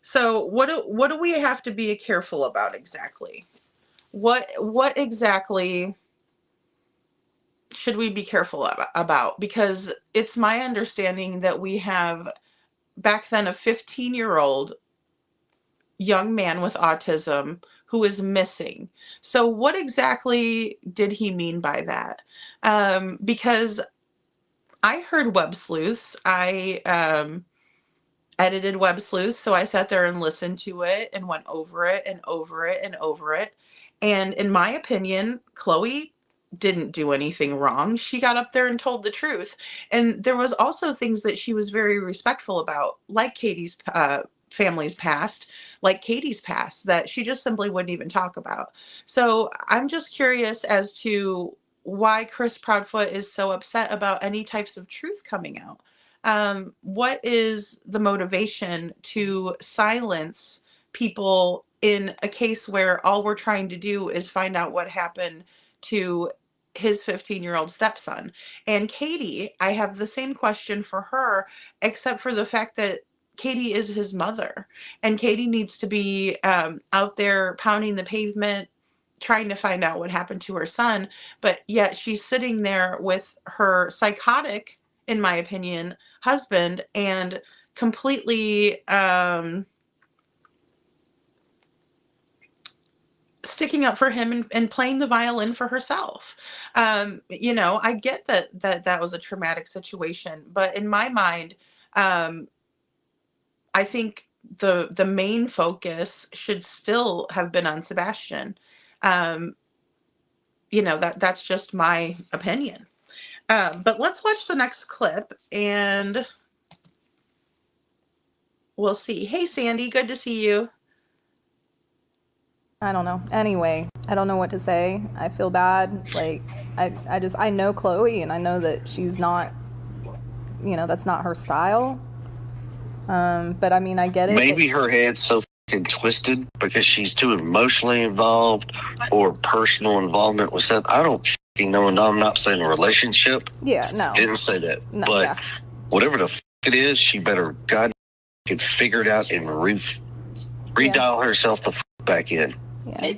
So what do we have to be careful about exactly? What exactly should we be careful about? Because it's my understanding that we have back then a 15-year-old young man with autism who is missing. So what exactly did he mean by that? Because I heard Web Sleuths. I edited Web Sleuths, so I sat there and listened to it and went over it and over it and over it. And in my opinion, Chloe didn't do anything wrong. She got up there and told the truth. And there was also things that she was very respectful about, like Katie's family's past, like Katie's past, that she just simply wouldn't even talk about. So I'm just curious as to why Chris Proudfoot is so upset about any types of truth coming out. What is the motivation to silence people in a case where all we're trying to do is find out what happened to his 15-year-old stepson? And Katie, I have the same question for her, except for the fact that Katie is his mother, and Katie needs to be out there pounding the pavement trying to find out what happened to her son, but yet she's sitting there with her psychotic, in my opinion, husband, and completely sticking up for him and playing the violin for herself. You know, I get that was a traumatic situation, but in my mind, I think the main focus should still have been on Sebastian. You know, that's just my opinion. But let's watch the next clip and we'll see. Hey, Sandy, good to see you. I don't know. Anyway, I don't know what to say. I feel bad. Like, I know Chloe, and I know that she's not, you know, that's not her style. But I mean, I get it. Maybe her head's so fucking twisted because she's too emotionally involved or personal involvement with Seth. I don't fucking know. And I'm not saying a relationship. Yeah, no. Didn't say that. No, but yeah. whatever the fuck it is, she better God can figure it out and redial herself the fuck back in. Yeah.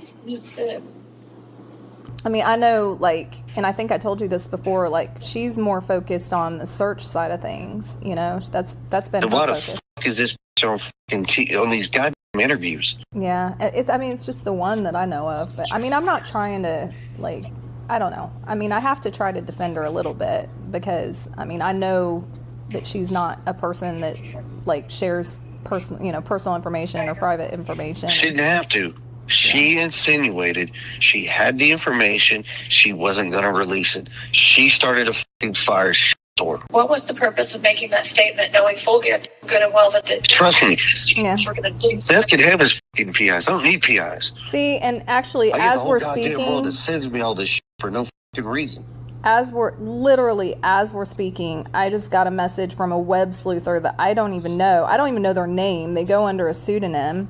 I mean, I know, like, and I think I told you this before, like, she's more focused on the search side of things, you know, that's been And her why the focus. fuck is this on fucking on these goddamn interviews? Yeah, I mean, it's just the one that I know of, but I mean, I'm not trying to, like, I don't know. I mean, I have to try to defend her a little bit because, I mean, I know that she's not a person that, like, shares personal information or private information. She didn't have to. She insinuated she had the information. She wasn't going to release it. She started a fucking firestorm. What was the purpose of making that statement, knowing full good and well that the Trust me. Yeah. were going to dig Seth can have his fucking PIs. I don't need PIs. See, and actually, I get as the whole we're goddamn world speaking, that sends me all this shit for no fucking reason. as we're speaking, I just got a message from a web sleuther that I don't even know. I don't even know their name. They go under a pseudonym,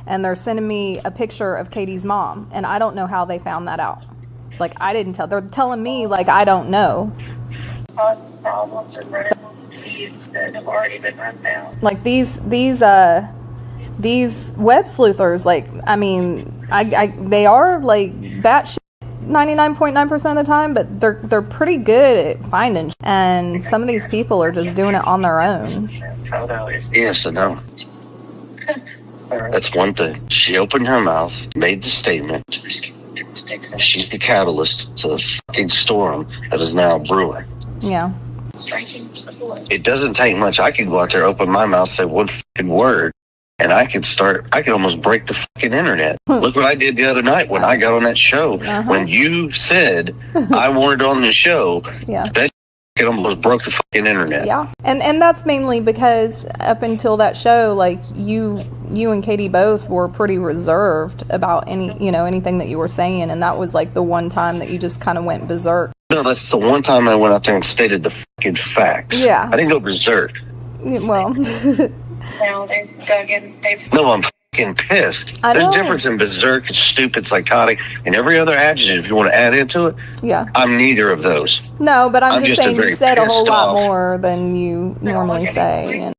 and they're sending me a picture of Katie's mom, and I don't know how they found that out. Like, I didn't tell. They're telling me, like, I don't know. causing problems and needs that have already been run down. Like, these web sleuthers, like, I mean, they are, like, batshit 99.9% of the time, but they're pretty good at finding shit. And some of these people are just doing it on their own. Yes, I know. That's one thing. She opened her mouth, made the statement. She's the catalyst to the fucking storm that is now brewing. Yeah. It doesn't take much. I can go out there, open my mouth, say one fucking word, and I could almost break the fucking internet. Look what I did the other night when I got on that show. When you said I wanted on the show, that it almost broke the fucking internet. Yeah. And that's mainly because up until that show, like you and Katie both were pretty reserved about anything that you were saying, and that was like the one time that you just kind of went berserk. No, that's the one time I went out there and stated the fucking facts. Yeah. I didn't go berserk. Well. Now they've dug in. No, I'm fucking pissed. There's a difference in berserk, stupid, psychotic, and every other adjective you want to add into it. Yeah. I'm neither of those. No, but I'm just saying you said a whole lot off. more than you normally say.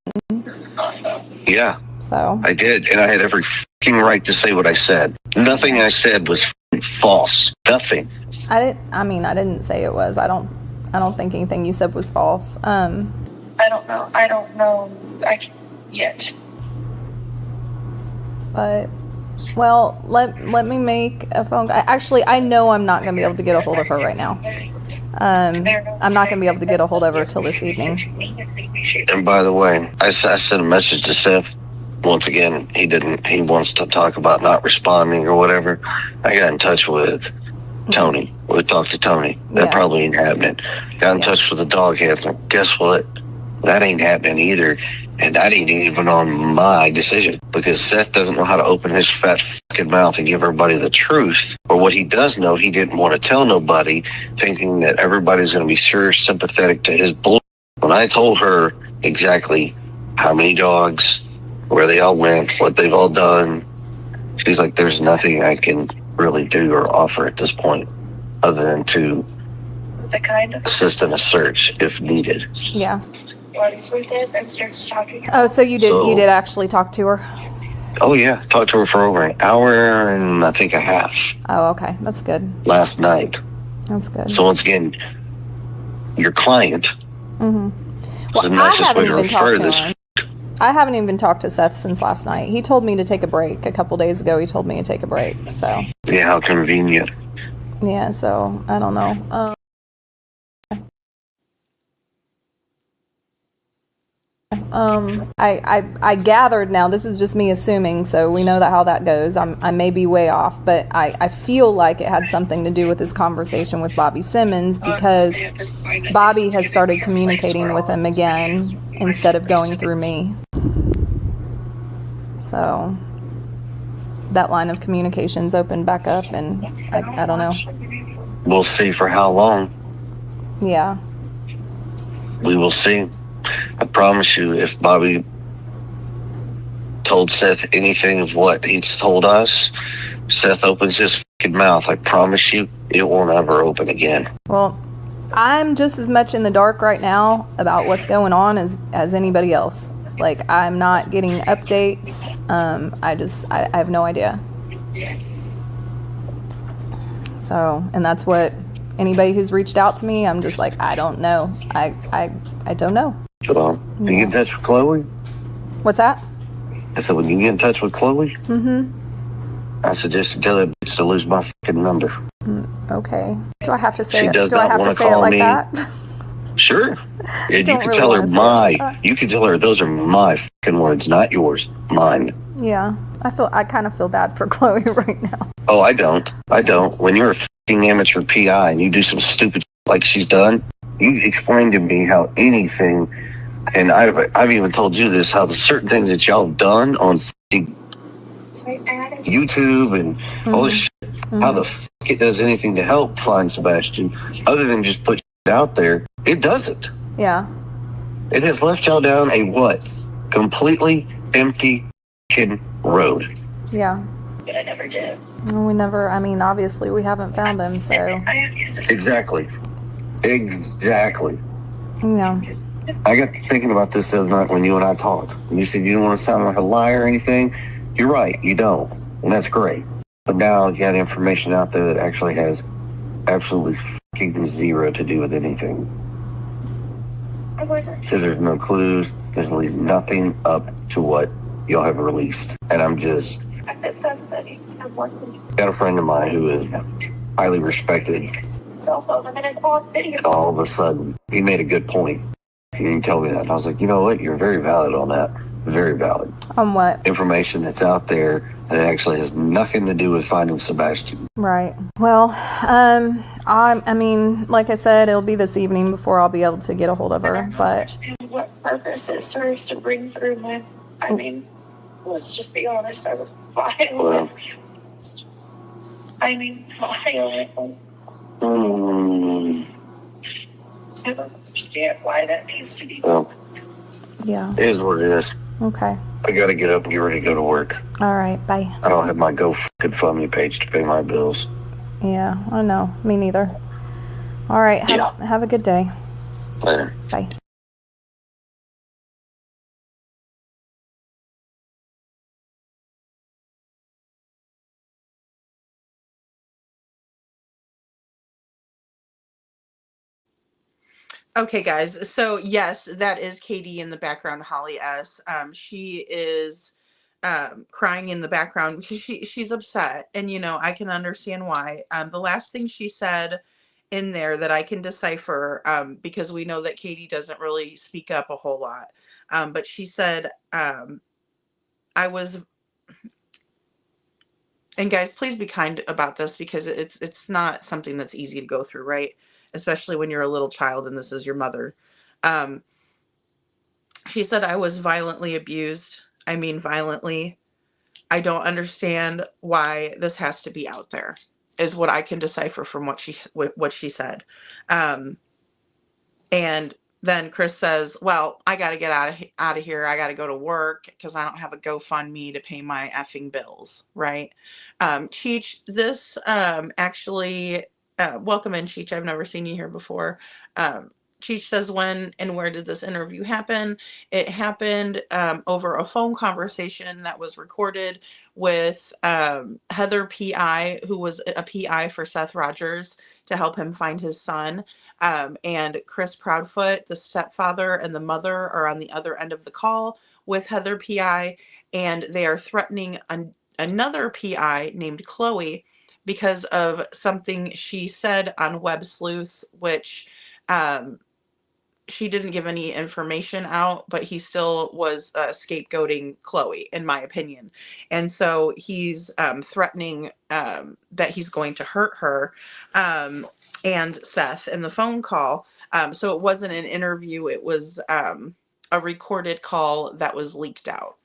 Yeah. So. I did, and I had every fucking right to say what I said. Nothing I said was false. Nothing. I didn't say it was. I don't think anything you said was false. I don't know. Yet. But, well, let me make a phone. Actually, I know I'm not going to be able to get a hold of her right now. I'm not going to be able to get a hold of her till this evening. And by the way, I sent a message to Seth. Once again, he wants to talk about not responding or whatever. I got in touch with Tony. We talked to Tony. That probably ain't happening. Got in touch with the dog handler. Guess what? That ain't happening either. And that ain't even on my decision, because Seth doesn't know how to open his fat fucking mouth and give everybody the truth. Or what he does know, he didn't want to tell nobody, thinking that everybody's going to be sure sympathetic to his bull. When I told her exactly how many dogs, where they all went, what they've all done, she's like, there's nothing I can really do or offer at this point other than to assist in a search if needed. Yeah. We did and starts talking. Oh, so you did actually talk to her? Oh yeah, talked to her for over an hour and I think a half. Oh, okay, that's good. Last night. That's good. So once again, your client was the nicest way to refer to this. I haven't even talked to Seth since last night. He told me to take a break a couple days ago. He told me to take a break. So. Yeah, how convenient. Yeah, so I don't know. I gathered now, this is just me assuming, so we know how that goes. I may be way off, but I feel like it had something to do with his conversation with Bobby Simmons, because Bobby has started communicating with him again instead of going through me. So that line of communication's opened back up, and I don't know. We'll see for how long. Yeah. We will see. I promise you, if Bobby told Seth anything of what he's told us, Seth opens his fucking mouth, I promise you, it won't ever open again. Well, I'm just as much in the dark right now about what's going on as anybody else. Like, I'm not getting updates. I have no idea. So, and that's what anybody who's reached out to me, I'm just like, I don't know. I don't know. Well, you get in touch with Chloe? What's that? I said, when you get in touch with Chloe, I suggest you tell that bitch to lose my fucking number. Okay. Do I have to say She it? does Do I not have want to to say it call like me. that? Sure. And you Don't can really tell her wanna say it like that. you can tell her those are my fucking words, not yours, mine. Yeah. I kind of feel bad for Chloe right now. Oh, I don't. When you're a fucking amateur PI and you do some stupid like she's done, you explain to me how anything, and I've even told you this, how the certain things that y'all have done on YouTube and all this shit, how the fuck it does anything to help find Sebastian other than just put shit out there. It doesn't. Yeah. It has left y'all down a what? Completely empty fucking road. Yeah. But I never did. Obviously we haven't found him, so. Exactly. Yeah. I got thinking about this the other night when you and I talked. And you said you don't want to sound like a liar or anything. You're right, you don't. And that's great. But now you got information out there that actually has absolutely fucking zero to do with anything. I wasn't. Because there's no clues. There's nothing up to what you'll have it released. And I'm just... got a friend of mine who is highly respected. Cell phone, and then it's on video. All of a sudden, he made a good point. He didn't tell me that. And I was like, you know what? You're very valid on that. Very valid. On what? Information that's out there that actually has nothing to do with finding Sebastian. Right. Well, I mean, like I said, it'll be this evening before I'll be able to get a hold of her. I don't But understand what purpose it serves to bring through my. I mean, let's just be honest. I was violent. Well, Violent. I don't understand why that needs to be. Well, yeah. it is what it is. Okay. I gotta get up and get ready to go to work. All right. Bye. I don't have my GoFundMe page to pay my bills. Yeah, I know. Me neither. All right. Have a good day. Later. Bye. Okay, guys. So yes, that is Katie in the background, Holly S. She is crying in the background because she's upset, and I can understand why. The last thing she said in there that I can decipher, because we know that Katie doesn't really speak up a whole lot, but she said, "I was." And guys, please be kind about this because it's not something that's easy to go through, right? Especially when you're a little child and this is your mother. She said, I was violently abused. I mean, violently. I don't understand why this has to be out there, is what I can decipher from what she said. And then Chris says, well, I got to get out of here. I got to go to work because I don't have a GoFundMe to pay my effing bills. Right. Cheech, this actually, welcome in, Cheech. I've never seen you here before. Cheech says, when and where did this interview happen? It happened over a phone conversation that was recorded with Heather PI, who was a PI for Seth Rogers to help him find his son. And Chris Proudfoot, the stepfather, and the mother are on the other end of the call with Heather PI, and they are threatening another PI named Chloe because of something she said on Web Sleuths, which she didn't give any information out, but he still was scapegoating Chloe, in my opinion. And so he's threatening that he's going to hurt her and Seth in the phone call. So it wasn't an interview. It was a recorded call that was leaked out.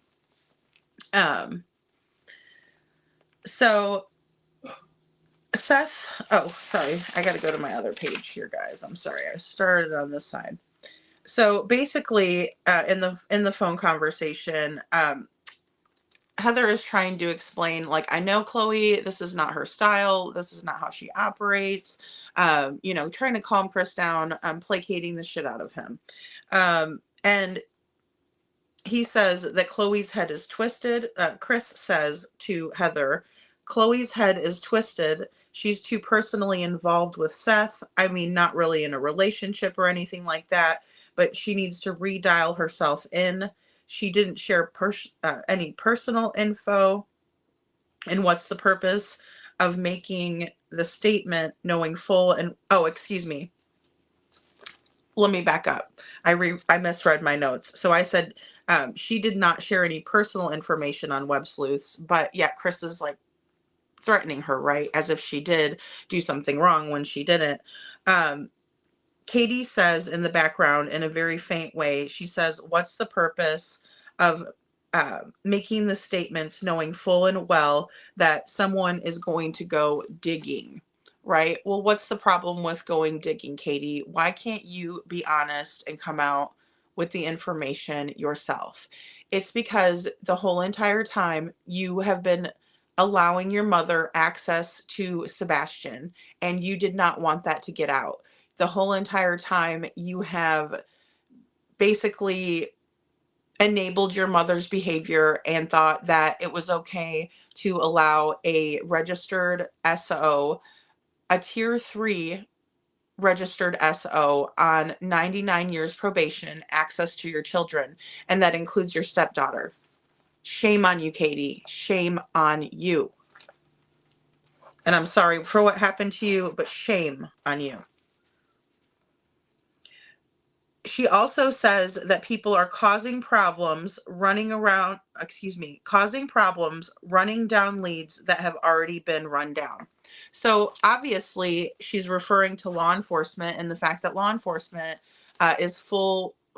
So Seth, oh, sorry. I got to go to my other page here, guys. I'm sorry. I started on this side. So basically, in the phone conversation, Heather is trying to explain, like, I know Chloe, this is not her style. This is not how she operates. Trying to calm Chris down, placating the shit out of him. And he says that Chloe's head is twisted. Chris says to Heather, Chloe's head is twisted. She's too personally involved with Seth. I mean, not really in a relationship or anything like that, but she needs to redial herself in. She didn't share any personal info. And what's the purpose of making the statement knowing full and, oh, excuse me. Let me back up. I misread my notes. So I said she did not share any personal information on Web Sleuths, but yet Chris is like threatening her, right? As if she did do something wrong when she didn't. Katie says in the background in a very faint way, she says, what's the purpose of making the statements knowing full and well that someone is going to go digging? Right? Well, what's the problem with going digging, Katie? Why can't you be honest and come out with the information yourself? It's because the whole entire time you have been allowing your mother access to Sebastian, and you did not want that to get out. The whole entire time you have basically enabled your mother's behavior and thought that it was okay to allow a registered SO, a tier 3 registered SO on 99 years probation access to your children, and that includes your stepdaughter. Shame on you, Katie. Shame on you. And I'm sorry for what happened to you, but shame on you. She also says that people are causing problems running down leads that have already been run down. So obviously she's referring to law enforcement and the fact that law enforcement is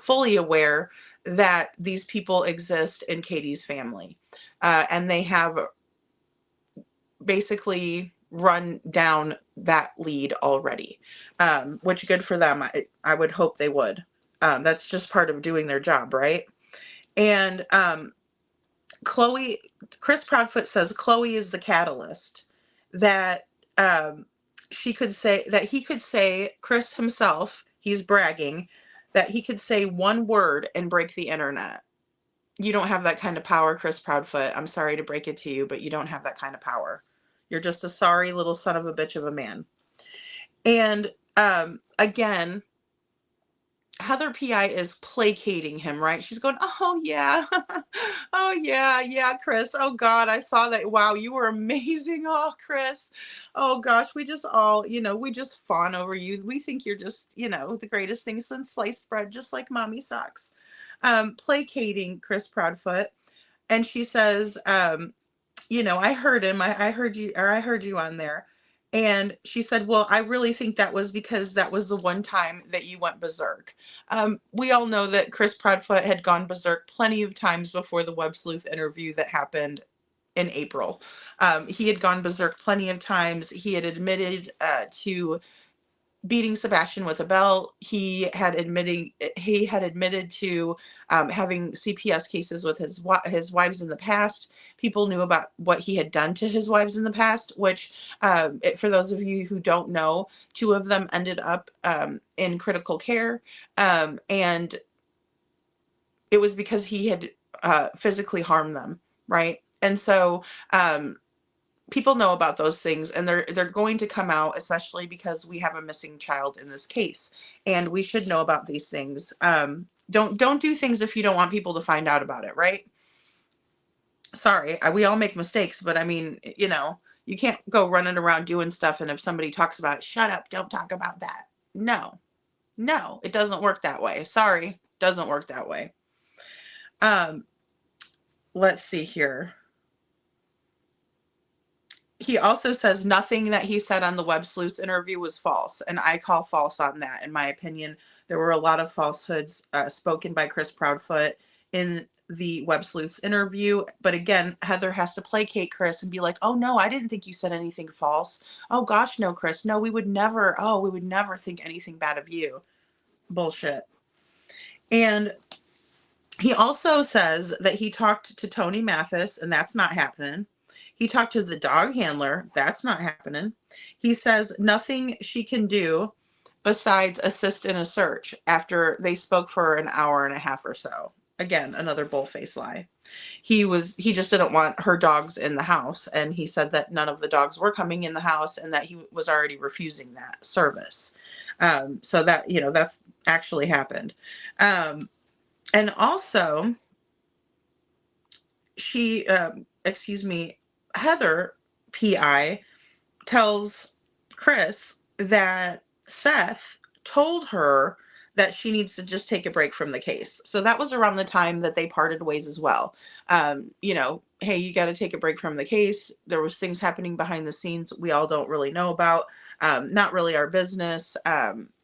fully aware that these people exist in Katie's family. And they have basically run down that lead already, which good for them. I would hope they would. That's just part of doing their job, right? And Chris Proudfoot says Chloe is the catalyst, that he could say, Chris himself, he's bragging, that he could say one word and break the internet. You don't have that kind of power, Chris Proudfoot. I'm sorry to break it to you, but you don't have that kind of power. You're just a sorry little son of a bitch of a man. And again, Heather PI is placating him, right? She's going, oh yeah, oh yeah, Chris. Oh God, I saw that. Wow, you were amazing. Oh, Chris. Oh gosh, we just all, we just fawn over you. We think you're just, the greatest thing since sliced bread, just like mommy sucks. Placating Chris Proudfoot. And she says, I heard him. I heard you on there. And she said, well, I really think that was because that was the one time that you went berserk. We all know that Chris Proudfoot had gone berserk plenty of times before the Web Sleuth interview that happened in April. He had gone berserk plenty of times. He had admitted to beating Sebastian with a belt. He had admitted to having CPS cases with his wives in the past. People knew about what he had done to his wives in the past, which for those of you who don't know, 2 of them ended up in critical care. And it was because he had physically harmed them, right? And so people know about those things, and they're going to come out, especially because we have a missing child in this case, and we should know about these things. Don't do things if you don't want people to find out about it, right? Sorry, we all make mistakes, but I mean, you can't go running around doing stuff, and if somebody talks about it, shut up, don't talk about that. No, it doesn't work that way. Sorry, doesn't work that way. Let's see here. He also says nothing that he said on the Web Sleuth interview was false, and I call false on that. In my opinion, there were a lot of falsehoods spoken by Chris Proudfoot in the Web Sleuth's interview. But again, Heather has to placate Chris and be like, oh no, I didn't think you said anything false. Oh gosh, no, Chris. No, we would never think anything bad of you. Bullshit. And he also says that he talked to Tony Mathis, and that's not happening. He talked to the dog handler. That's not happening. He says nothing she can do besides assist in a search after they spoke for an hour and a half or so. Again, another bullface lie. He just didn't want her dogs in the house. And he said that none of the dogs were coming in the house and that he was already refusing that service. So that, that's actually happened. And also Heather PI tells Chris that Seth told her that she needs to just take a break from the case. So that was around the time that they parted ways as well. Hey, you got to take a break from the case. There was things happening behind the scenes we all don't really know about. Not really our business.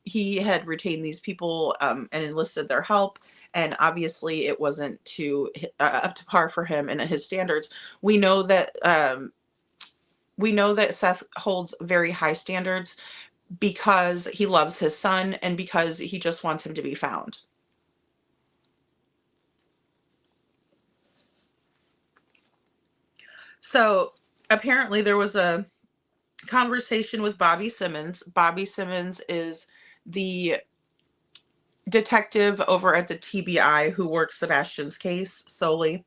He had retained these people and enlisted their help. And obviously it wasn't up to par for him and his standards. We know that Seth holds very high standards because he loves his son and because he just wants him to be found. So apparently there was a conversation with Bobby Simmons. Bobby Simmons is the detective over at the TBI who works Sebastian's case solely.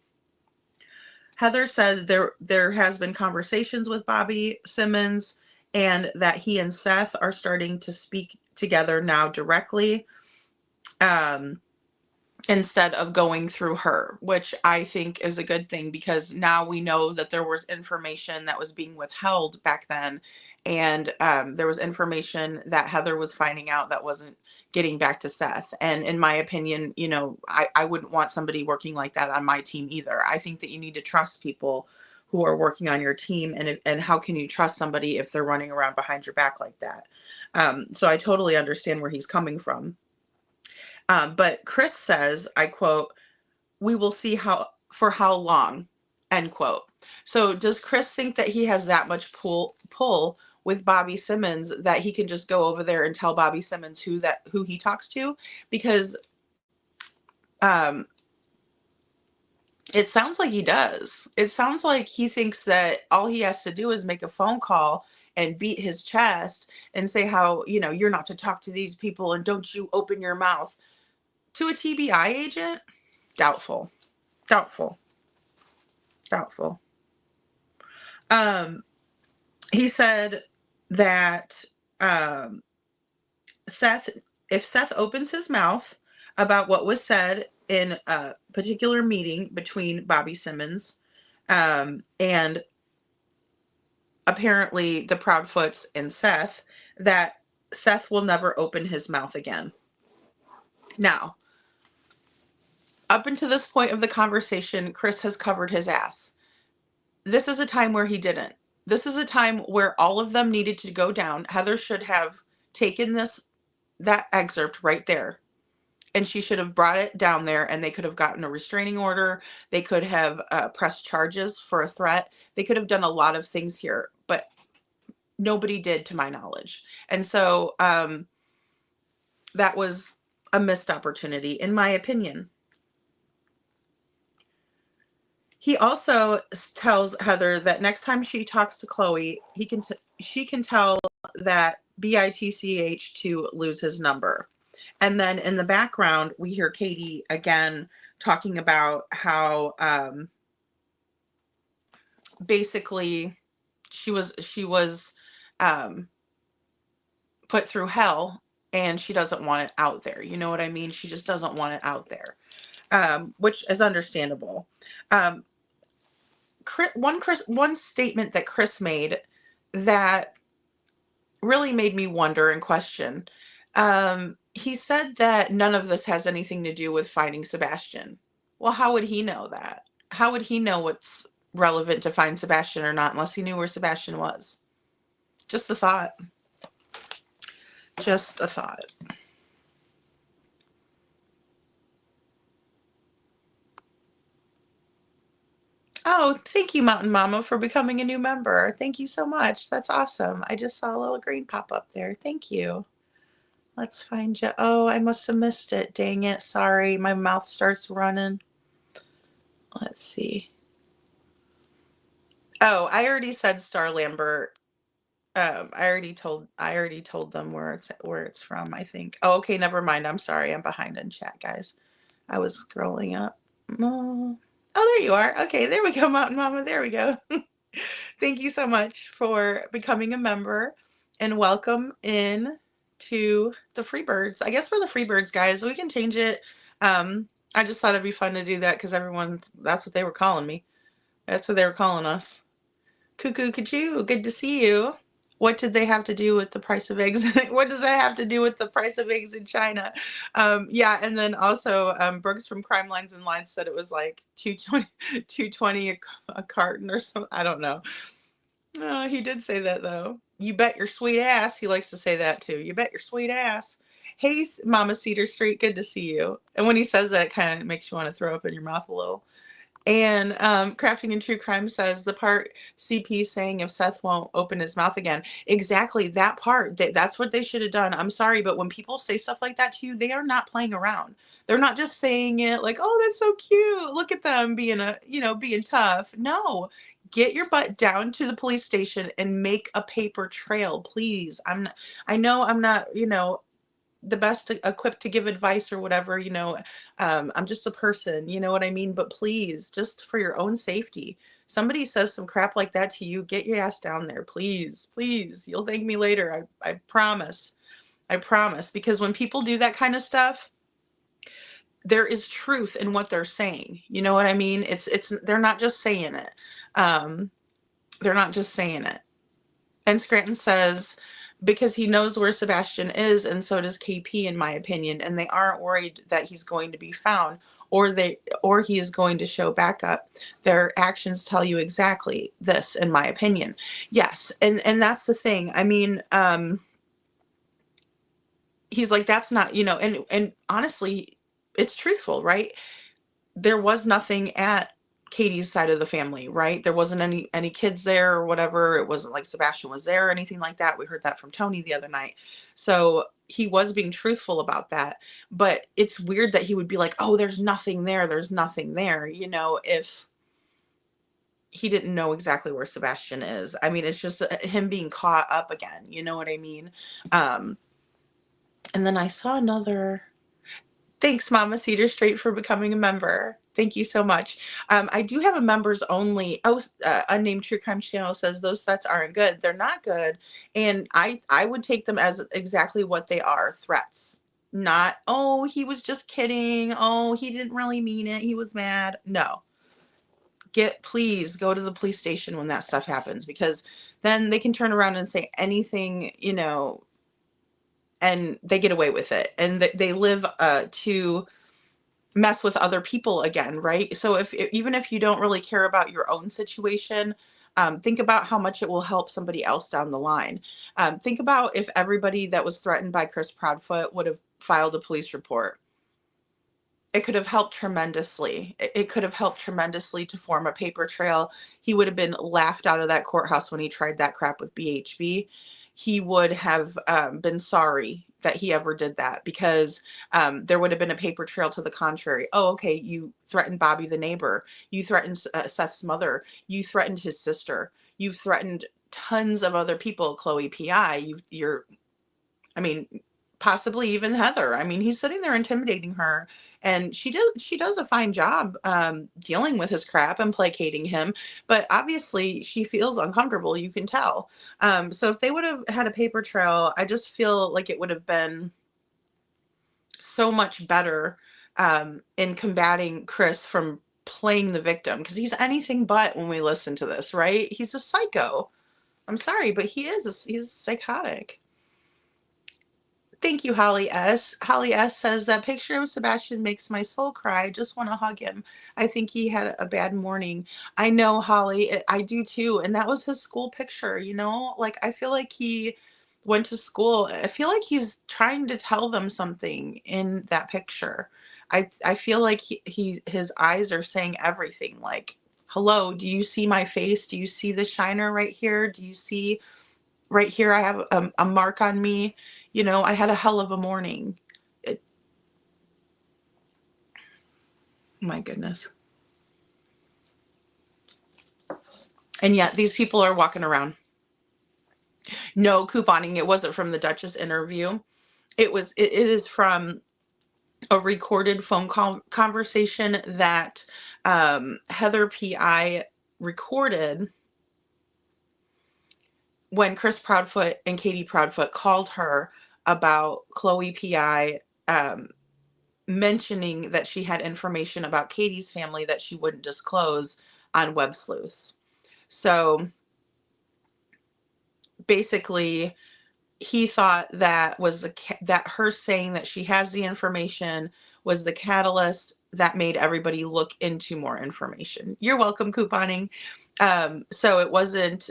Heather said there has been conversations with Bobby Simmons and that he and Seth are starting to speak together now directly. instead of going through her, which I think is a good thing, because now we know that there was information that was being withheld back then. And there was information that Heather was finding out that wasn't getting back to Seth. And in my opinion, you know, I wouldn't want somebody working like that on my team either. I think that you need to trust people who are working on your team. And how can you trust somebody if they're running around behind your back like that? So I totally understand where he's coming from. But Chris says, I quote, "We will see for how long," end quote. So does Chris think that he has that much pull with Bobby Simmons that he can just go over there and tell Bobby Simmons who he talks to? Because it sounds like he does. It sounds like he thinks that all he has to do is make a phone call and beat his chest and say how, you know, you're not to talk to these people and don't you open your mouth. To a TBI agent? Doubtful. Doubtful. Doubtful. He said that if Seth opens his mouth about what was said in a particular meeting between Bobby Simmons and apparently the Proudfoots and Seth, that Seth will never open his mouth again. Now, up until this point of the conversation, Chris has covered his ass. This is a time where he didn't. This is a time where all of them needed to go down. Heather should have taken that excerpt right there, and she should have brought it down there, and they could have gotten a restraining order. They could have pressed charges for a threat. They could have done a lot of things here, but nobody did, to my knowledge. And so that was a missed opportunity, in my opinion. He also tells Heather that next time she talks to Chloe, she can tell that BITCH to lose his number. And then in the background, we hear Katie again talking about how basically she was put through hell and she doesn't want it out there. You know what I mean? She just doesn't want it out there, which is understandable. One statement that Chris made that really made me wonder and question. He said that none of this has anything to do with finding Sebastian. Well, how would he know that? How would he know what's relevant to find Sebastian or not unless he knew where Sebastian was? Just a thought. Just a thought. Oh, thank you, Mountain Mama, for becoming a new member. Thank you so much. That's awesome. I just saw a little green pop up there. Thank you. Let's find you. Oh, I must have missed it. Dang it. Sorry. My mouth starts running. Let's see. Oh, I already said Star Lambert. I already told them where it's from, I think. Oh, okay, never mind. I'm sorry. I'm behind in chat, guys. I was scrolling up. Oh, there you are. Okay, there we go, Mountain Mama. There we go. Thank you so much for becoming a member, and welcome in to the Freebirds. I guess we're the Freebirds, guys. We can change it. I just thought it'd be fun to do that because that's what they were calling me. That's what they were calling us. Cuckoo Cuckoo, good to see you. What did they have to do with the price of eggs? What does that have to do with the price of eggs in China? Yeah, and then also Brooks from Crime Lines and Lines said it was like $2.20 a carton or something. I don't know. He did say that though. You bet your sweet ass. He likes to say that too. You bet your sweet ass. Hey, Mama Cedar Street, good to see you. And when he says that, it kind of makes you want to throw up in your mouth a little. And Crafting in True Crime says the part CP saying if Seth won't open his mouth again. Exactly, that part. That's what they should have done. I'm sorry, but when people say stuff like that to you, they are not playing around. They're not just saying it like, oh, that's so cute. Look at them being being tough. No, get your butt down to the police station and make a paper trail, please. I know I'm not, the best equipped to give advice or whatever, I'm just a person, you know what I mean? But please, just for your own safety, somebody says some crap like that to you, get your ass down there, please, please. You'll thank me later. I promise. I promise. Because when people do that kind of stuff, there is truth in what they're saying. You know what I mean? They're not just saying it. They're not just saying it. And Scranton says, because he knows where Sebastian is, and so does KP, in my opinion, and they aren't worried that he's going to be found or he is going to show back up. Their actions tell you exactly this, in my opinion. Yes, and that's the thing. I mean, he's like, that's not, and honestly, it's truthful, right? There was nothing at Katie's side of the family, right? There wasn't any kids there or whatever. It wasn't like Sebastian was there or anything like that. We heard that from Tony the other night. So he was being truthful about that. But it's weird that he would be like, oh, there's nothing there. There's nothing there. If he didn't know exactly where Sebastian is. I mean, it's just him being caught up again. You know what I mean? And then I saw another... Thanks, Mama Cedar Straight, for becoming a member. Thank you so much. I do have a members only. Unnamed True Crime Channel says those threats aren't good. They're not good. And I would take them as exactly what they are, threats. Not, oh, he was just kidding. Oh, he didn't really mean it. He was mad. No. Please go to the police station when that stuff happens, because then they can turn around and say anything, and they get away with it, and they live to mess with other people again, right? So even if you don't really care about your own situation, think about how much it will help somebody else down the line. Think about if everybody that was threatened by Chris Proudfoot would have filed a police report. It could have helped tremendously. It could have helped tremendously to form a paper trail. He would have been laughed out of that courthouse when he tried that crap with BHB. He would have been sorry that he ever did that, because there would have been a paper trail to the contrary. Oh, okay, you threatened Bobby the neighbor. You threatened Seth's mother. You threatened his sister. You've threatened tons of other people, Chloe P.I. Possibly even Heather. I mean, he's sitting there intimidating her, and she does a fine job dealing with his crap and placating him, but obviously she feels uncomfortable, you can tell. So if they would have had a paper trail, I just feel like it would have been so much better in combating Chris from playing the victim, because he's anything but when we listen to this, right? He's a psycho. I'm sorry, but he's psychotic. Thank you, Holly S. Holly S says, that picture of Sebastian makes my soul cry. I just want to hug him. I think he had a bad morning. I know, Holly. I do too. And that was his school picture, Like, I feel like he went to school. I feel like he's trying to tell them something in that picture. I feel like his eyes are saying everything. Like, hello, do you see my face? Do you see the shiner right here? Do you see right here? I have a mark on me. I had a hell of a morning. My goodness. And yet these people are walking around. No couponing. It wasn't from the Duchess interview. It is from a recorded phone call conversation that Heather P.I. recorded when Chris Proudfoot and Katie Proudfoot called her about Chloe P.I. Mentioning that she had information about Katie's family that she wouldn't disclose on Web Sleuths. So basically, he thought that was that her saying that she has the information was the catalyst that made everybody look into more information. You're welcome, couponing. So it wasn't...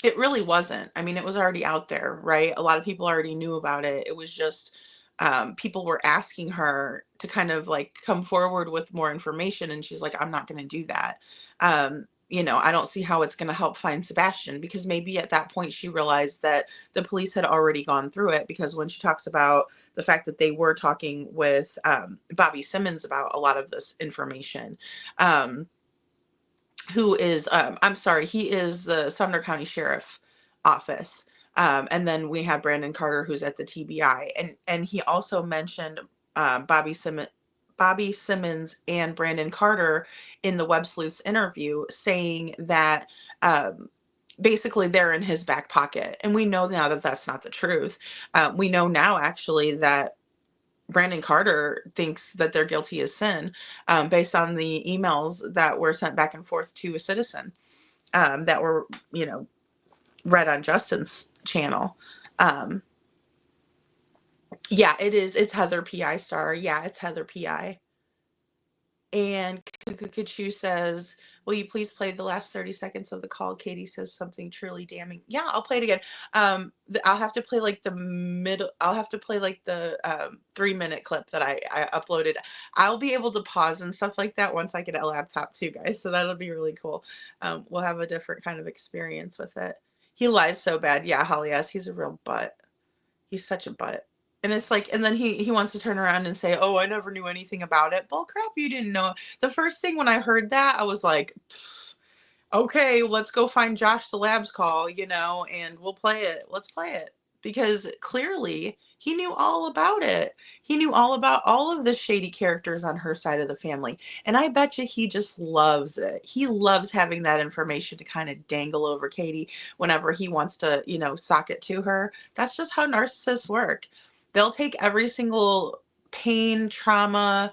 It really wasn't. I mean, it was already out there, right? A lot of people already knew about it. It was just people were asking her to kind of like come forward with more information. And she's like, I'm not going to do that. I don't see how it's going to help find Sebastian, because maybe at that point she realized that the police had already gone through it, because when she talks about the fact that they were talking with Bobby Simmons about a lot of this information, who is, he is the Sumner County Sheriff Office. And then we have Brandon Carter, who's at the TBI. And he also mentioned Bobby Simmons and Brandon Carter in the Web Sleuths interview, saying that basically they're in his back pocket. And we know now that that's not the truth. We know now actually that Brandon Carter thinks that they're guilty as sin, based on the emails that were sent back and forth to a citizen, that were, read on Justin's channel. Yeah, it is. It's Heather P.I. Star. Yeah, it's Heather P.I. And Kukukachu says, will you please play the last 30 seconds of the call? Katie says something truly damning. Yeah, I'll play it again. I'll have to play like the 3-minute clip that I uploaded. I'll be able to pause and stuff like that once I get a laptop too, guys. So that'll be really cool. We'll have a different kind of experience with it. He lies so bad. Yeah, Holly, yes, he's a real butt. He's such a butt. And it's like, and then he wants to turn around and say, oh, I never knew anything about it. Bull crap, you didn't know. The first thing when I heard that, I was like, okay, let's go find Josh the Labs call, and we'll play it. Let's play it. Because clearly he knew all about it. He knew all about all of the shady characters on her side of the family. And I bet you he just loves it. He loves having that information to kind of dangle over Katie whenever he wants to, sock it to her. That's just how narcissists work. They'll take every single pain, trauma,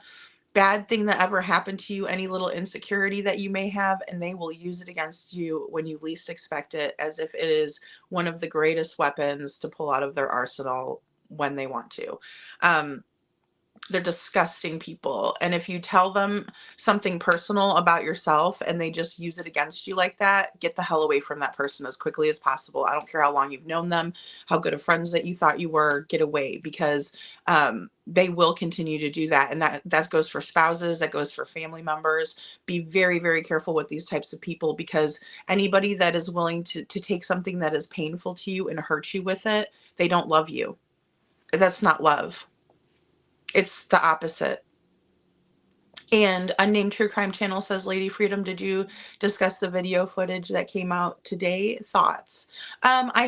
bad thing that ever happened to you, any little insecurity that you may have, and they will use it against you when you least expect it, as if it is one of the greatest weapons to pull out of their arsenal when they want to. They're disgusting people. And if you tell them something personal about yourself and they just use it against you like that, get the hell away from that person as quickly as possible. I don't care how long you've known them, how good of friends that you thought you were, get away, because they will continue to do that. And that goes for spouses, that goes for family members. Be very, very careful with these types of people, because anybody that is willing to take something that is painful to you and hurt you with it, they don't love you. That's not love. It's the opposite. And Unnamed True Crime Channel says, Lady Freedom, did you discuss the video footage that came out today? Thoughts? I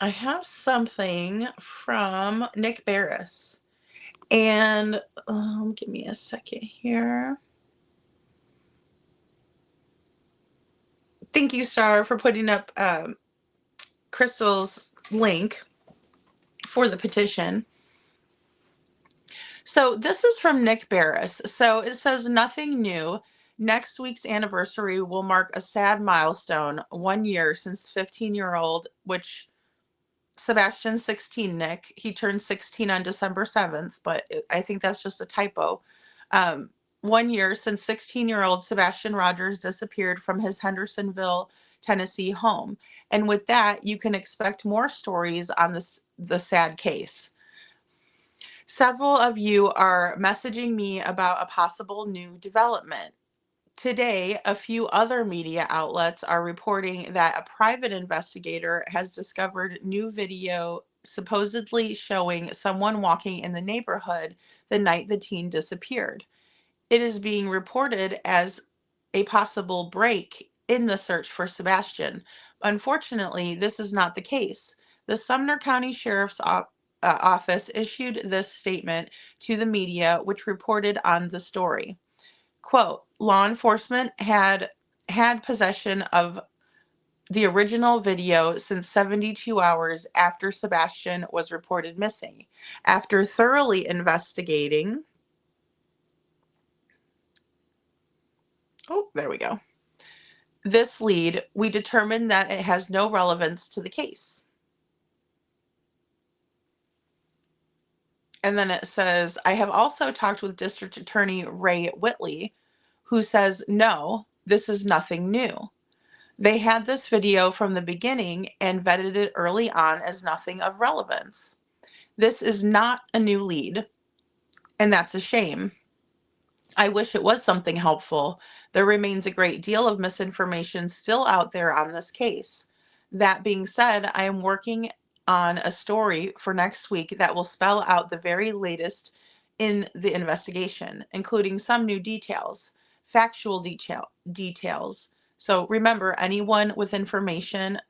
have something from Nick Barris. And give me a second here. Thank you, Star, for putting up Crystal's link for the petition. So this is from Nick Barris. So it says, nothing new. Next week's anniversary will mark a sad milestone, 1 year since 15-year-old, which Sebastian's 16, Nick. He turned 16 on December 7th, but I think that's just a typo. 1 year since 16-year-old Sebastian Rogers disappeared from his Hendersonville, Tennessee home. And with that, you can expect more stories on the sad case. Several of you are messaging me about a possible new development. Today, a few other media outlets are reporting that a private investigator has discovered new video supposedly showing someone walking in the neighborhood the night the teen disappeared. It is being reported as a possible break in the search for Sebastian. Unfortunately, this is not the case. The Sumner County Sheriff's Office issued this statement to the media, which reported on the story. Quote, law enforcement had possession of the original video since 72 hours after Sebastian was reported missing. After thoroughly investigating, there we go, this lead, we determined that it has no relevance to the case. And then it says, I have also talked with District Attorney Ray Whitley, who says, no, this is nothing new. They had this video from the beginning and vetted it early on as nothing of relevance. This is not a new lead, and that's a shame. I wish it was something helpful. There remains a great deal of misinformation still out there on this case. That being said, I am working on a story for next week that will spell out the very latest in the investigation, including some new details, factual details. So remember, anyone with information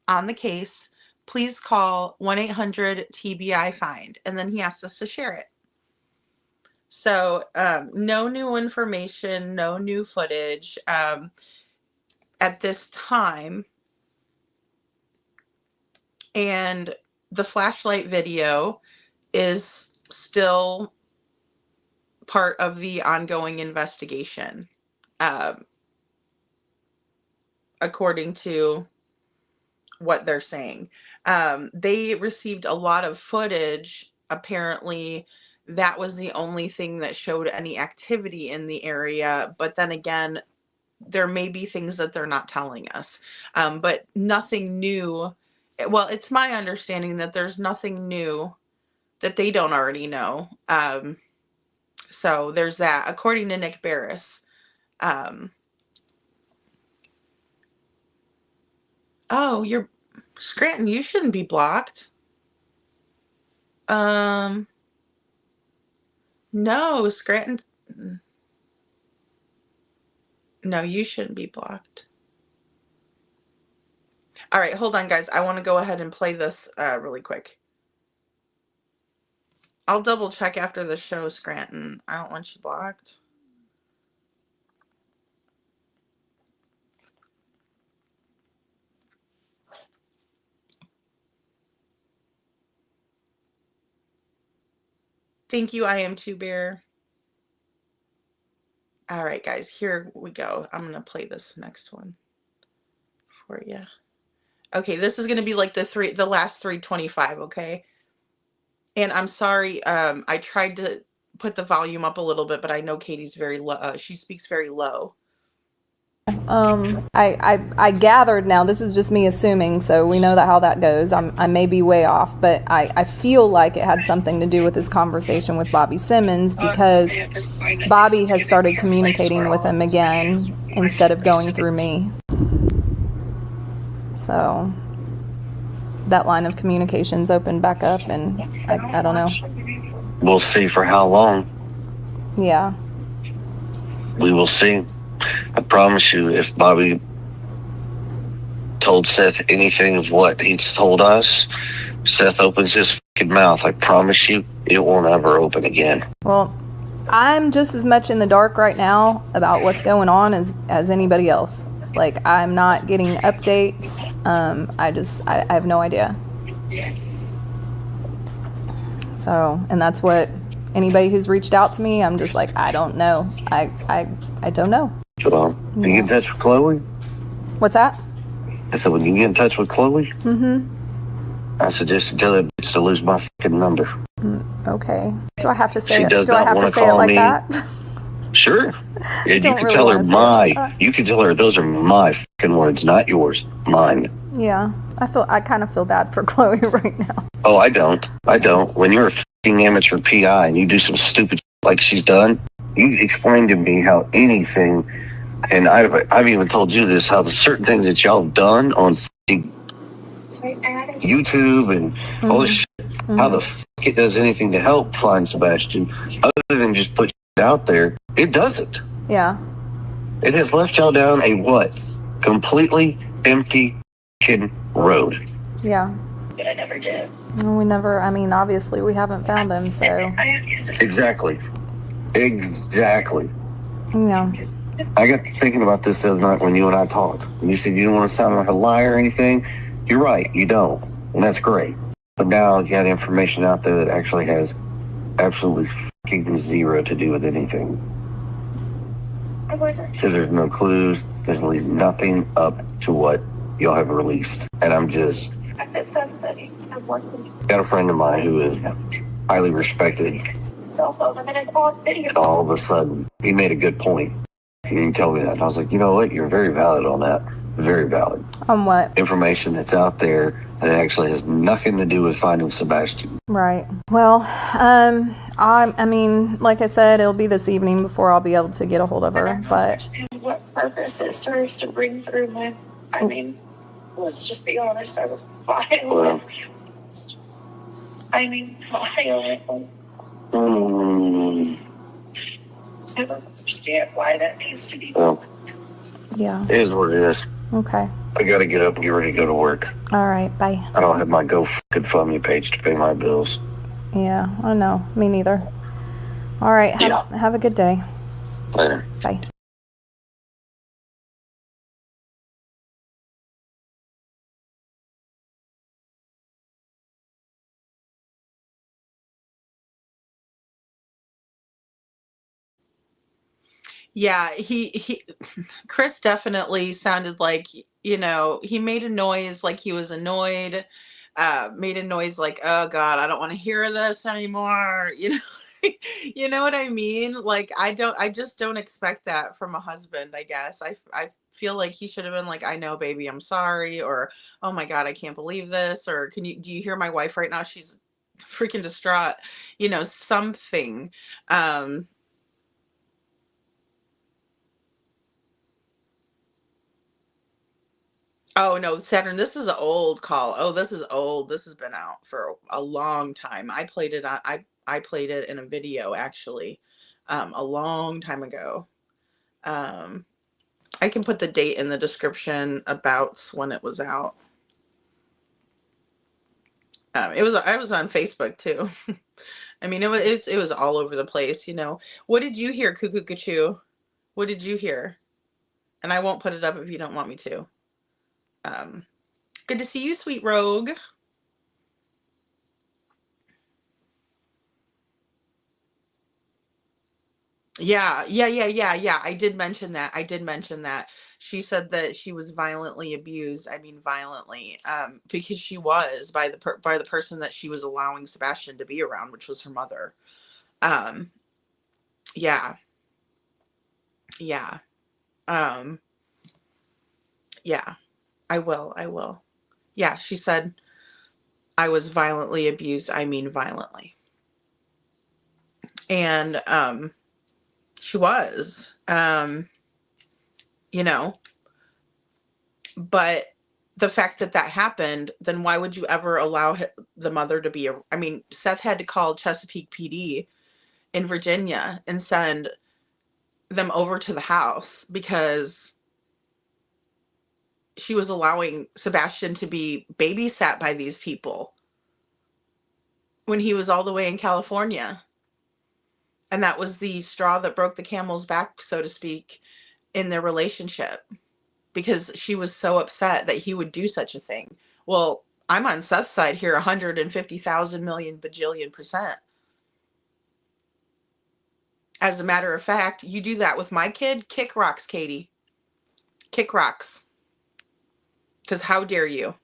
on the case, please call 1-800-TBI-FIND, and then he asked us to share it. So, no new information, no new footage at this time. And the flashlight video is still part of the ongoing investigation, according to what they're saying. They received a lot of footage. Apparently, that was the only thing that showed any activity in the area. But then again, there may be things that they're not telling us. But nothing new. Well, it's my understanding that there's nothing new that they don't already know. So there's that, according to Nick Barris. Oh, you're Scranton, you shouldn't be blocked. No, Scranton. No, you shouldn't be blocked. All right, hold on, guys. I want to go ahead and play this really quick. I'll double check after the show, Scranton. I don't want you blocked. Thank you, I Am Too Bear. All right, guys, here we go. I'm going to play this next one for you. Okay, this is going to be like the last 325, okay? And I'm sorry, I tried to put the volume up a little bit, but I know Katie's very low. She speaks very low. I gathered, now this is just me assuming, so we know that how that goes. I may be way off, but I feel like it had something to do with his conversation with Bobby Simmons, because Bobby has started communicating with him again instead of going through me. So that line of communication's opened back up, and I don't know. We'll see for how long. Yeah. We will see. I promise you, if Bobby told Seth anything of what he's told us, Seth opens his fucking mouth, I promise you, it won't ever open again. Well, I'm just as much in the dark right now about what's going on as anybody else. Like, I'm not getting updates. I have no idea. So, and that's what anybody who's reached out to me, I'm just like, I don't know. I don't know. Well, you get in touch with Chloe? What's that? I said, when you get in touch with Chloe, I suggest you tell that bitch to lose my fucking number. Okay. Do I have to say She it? does Do I not have want to to say it call like me. that? Sure. And you Don't can really tell her wanna say it like my, that. you can tell her those are my fucking words, not yours, mine. Yeah. I kind of feel bad for Chloe right now. Oh, I don't. When you're a fucking amateur PI and you do some stupid shit like she's done, you explain to me how anything, and I've even told you this, how the certain things that y'all have done on YouTube and all this shit, how the fuck it does anything to help find Sebastian, other than just put shit out there. It doesn't. Yeah. It has left y'all down a what? Completely empty fucking road. Yeah. But I never did. We never, I mean, obviously we haven't found him, so. Exactly. Yeah. I got thinking about this the other night when you and I talked. And you said you don't want to sound like a liar or anything. You're right, you don't. And that's great. But now you got information out there that actually has absolutely fucking zero to do with anything. I wasn't. Because there's no clues. There's nothing up to what y'all have released. And I'm just... got a friend of mine who is highly respected. Cell phone, and then it's on video. All of a sudden, he made a good point. He didn't tell me that. And I was like, you know what? You're very valid on that. Very valid. On what? Information that's out there that actually has nothing to do with finding Sebastian. Right. Well, I mean, like I said, it'll be this evening before I'll be able to get a hold of her, but... What purpose it serves to bring through my... I mean, let's just be honest, I was violent. Well. I mean, violent. I don't understand why that needs to be. Well, Yeah. it is what it is. Okay. I gotta get up and get ready to go to work. All right. Bye. I don't have my GoFundMe page to pay my bills. Yeah, I know. Me neither. All right. Yeah. Have a good day. Later. Bye. Yeah, he Chris definitely sounded like, he made a noise like he was annoyed, made a noise like, "Oh God, I don't want to hear this anymore." You know what I mean? Like, I just don't expect that from a husband, I guess. I feel like he should have been like, "I know, baby, I'm sorry," or, "Oh my God, I can't believe this," or, do you hear my wife right now? She's freaking distraught," something. Um, Oh no, Saturn, this is an old call. Oh, this is old. This has been out for a long time. I played it in a video actually, a long time ago. Um, I can put the date in the description about when it was out. I was on Facebook too. I mean, it was all over the place, What did you hear, Cuckoo Cuckoo? What did you hear? And I won't put it up if you don't want me to. Um, Good to see you, sweet rogue. Yeah. I did mention that. She said that she was violently abused. I mean, violently, because she was by by the person that she was allowing Sebastian to be around, which was her mother. Um, yeah, yeah, um, yeah. I will. Yeah, she said I was violently abused. I mean, violently, and she was. You know, But the fact that that happened, then why would you ever allow the mother to be I mean, Seth had to call Chesapeake PD in Virginia and send them over to the house because she was allowing Sebastian to be babysat by these people when he was all the way in California. And that was the straw that broke the camel's back, so to speak, in their relationship, because she was so upset that he would do such a thing. Well, I'm on Seth's side here, 150,000 million bajillion percent. As a matter of fact, you do that with my kid, kick rocks, Katie. Kick rocks. Because how dare you?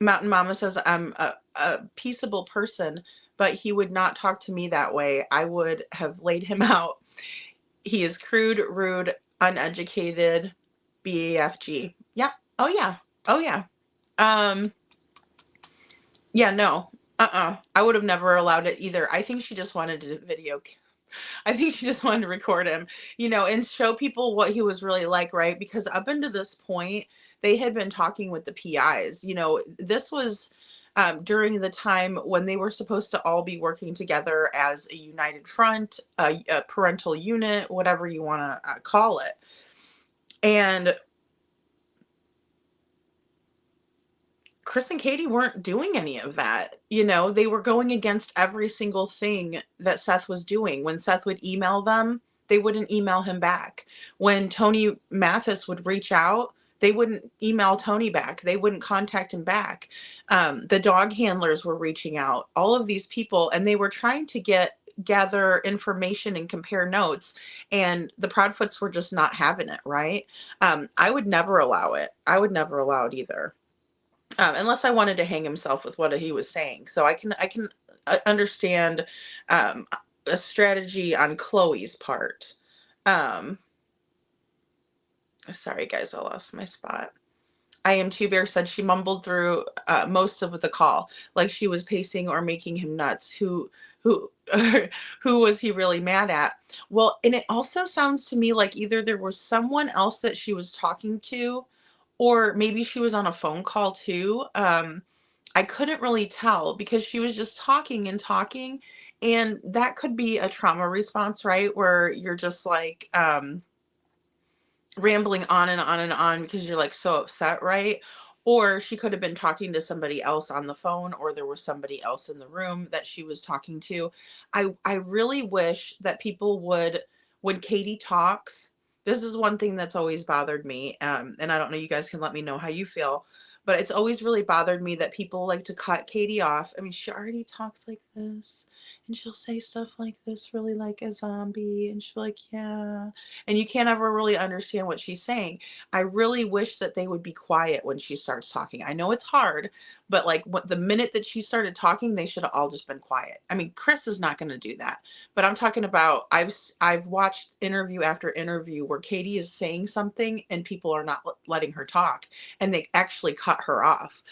Mountain Mama says I'm a peaceable person, but he would not talk to me that way. I would have laid him out. He is crude, rude, uneducated, BAFG. Yeah. Oh, yeah. Oh, yeah. Yeah, no. I would have never allowed it either. I think she just wanted to video. I think she just wanted to record him, and show people what he was really like, right? Because up until this point, they had been talking with the PIs. This was during the time when they were supposed to all be working together as a united front, a parental unit, whatever you want to call it. And Chris and Katie weren't doing any of that. They were going against every single thing that Seth was doing. When Seth would email them, they wouldn't email him back. When Tony Mathis would reach out, they wouldn't email Tony back. They wouldn't contact him back. The dog handlers were reaching out, all of these people, and they were trying to gather information and compare notes. And the Proudfoots were just not having it, right? I would never allow it. I would never allow it either. Unless I wanted to hang himself with what he was saying. So I can understand a strategy on Chloe's part. Sorry guys, I lost my spot. I am Two Bear said she mumbled through most of the call, like she was pacing or making him nuts. Who who was he really mad at? Well, and it also sounds to me like either there was someone else that she was talking to, or maybe she was on a phone call too. I couldn't really tell because she was just talking and talking, and that could be a trauma response, right? Where you're just like rambling on and on and on because you're like so upset, right? Or she could have been talking to somebody else on the phone, or there was somebody else in the room that she was talking to. I really wish that people would, when Katie talks, this is one thing that's always bothered me. And I don't know, you guys can let me know how you feel, but it's always really bothered me that people like to cut Katie off. I mean, she already talks like this, and she'll say stuff like this, really like a zombie, and she'll be like, yeah. And you can't ever really understand what she's saying. I really wish that they would be quiet when she starts talking. I know it's hard, but like the minute that she started talking, they should have all just been quiet. I mean, Chris is not going to do that, but I'm talking about, I've watched interview after interview where Katie is saying something and people are not letting her talk, and they actually cut her off.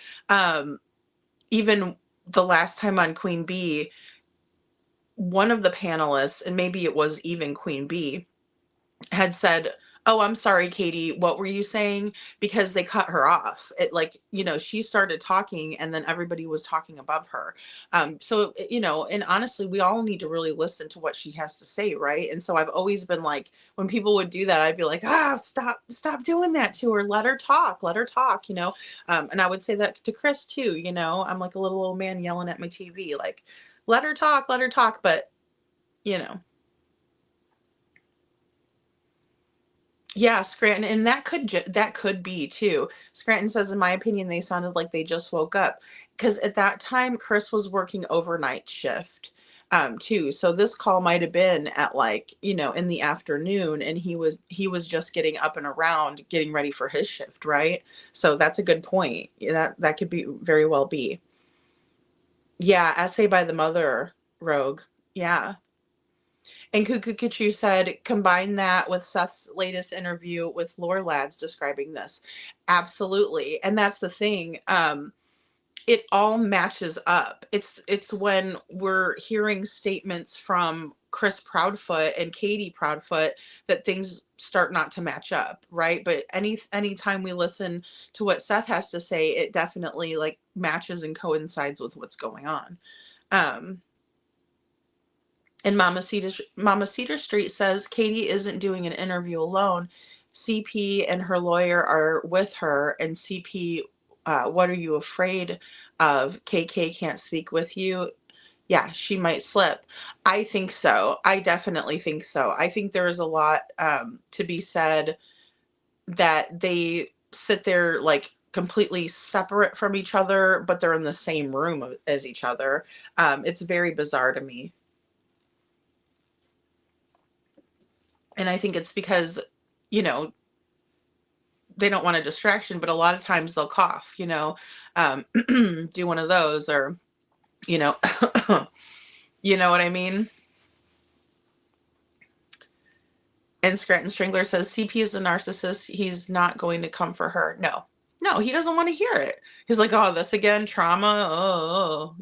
Even the last time on Queen Bee, one of the panelists, and maybe it was even Queen Bee, had said, "Oh, I'm sorry, Katie, what were you saying?" Because they cut her off. It, like, she started talking and then everybody was talking above her. So, and honestly, we all need to really listen to what she has to say, right? And so I've always been like, when people would do that, I'd be like, stop doing that to her. Let her talk, and I would say that to Chris too. I'm like a little old man yelling at my TV, like, let her talk, but, yeah, Scranton, and that could be too. Scranton says, in my opinion, they sounded like they just woke up, because at that time Chris was working overnight shift, too. So this call might have been at, like, in the afternoon, and he was just getting up and around, getting ready for his shift, right? So that's a good point. That could be very well be. Yeah, essay by the mother, Rogue. Yeah. And Cuckoo Kachu said, combine that with Seth's latest interview with Lore Lads describing this. Absolutely. And that's the thing. It all matches up. It's when we're hearing statements from Chris Proudfoot and Katie Proudfoot that things start not to match up, right? But anytime we listen to what Seth has to say, it definitely like matches and coincides with what's going on. And Mama Cedar Street says Katie isn't doing an interview alone. CP and her lawyer are with her. And CP, what are you afraid of? KK can't speak with you. Yeah, she might slip. I think so. I definitely think so. I think there is a lot to be said that they sit there like completely separate from each other, but they're in the same room as each other. It's very bizarre to me. And I think it's because, they don't want a distraction, but a lot of times they'll cough, do one of those, or, you know what I mean? And Scranton Strangler says, CP is a narcissist. He's not going to come for her. No, he doesn't want to hear it. He's like, oh, this again, trauma. Oh,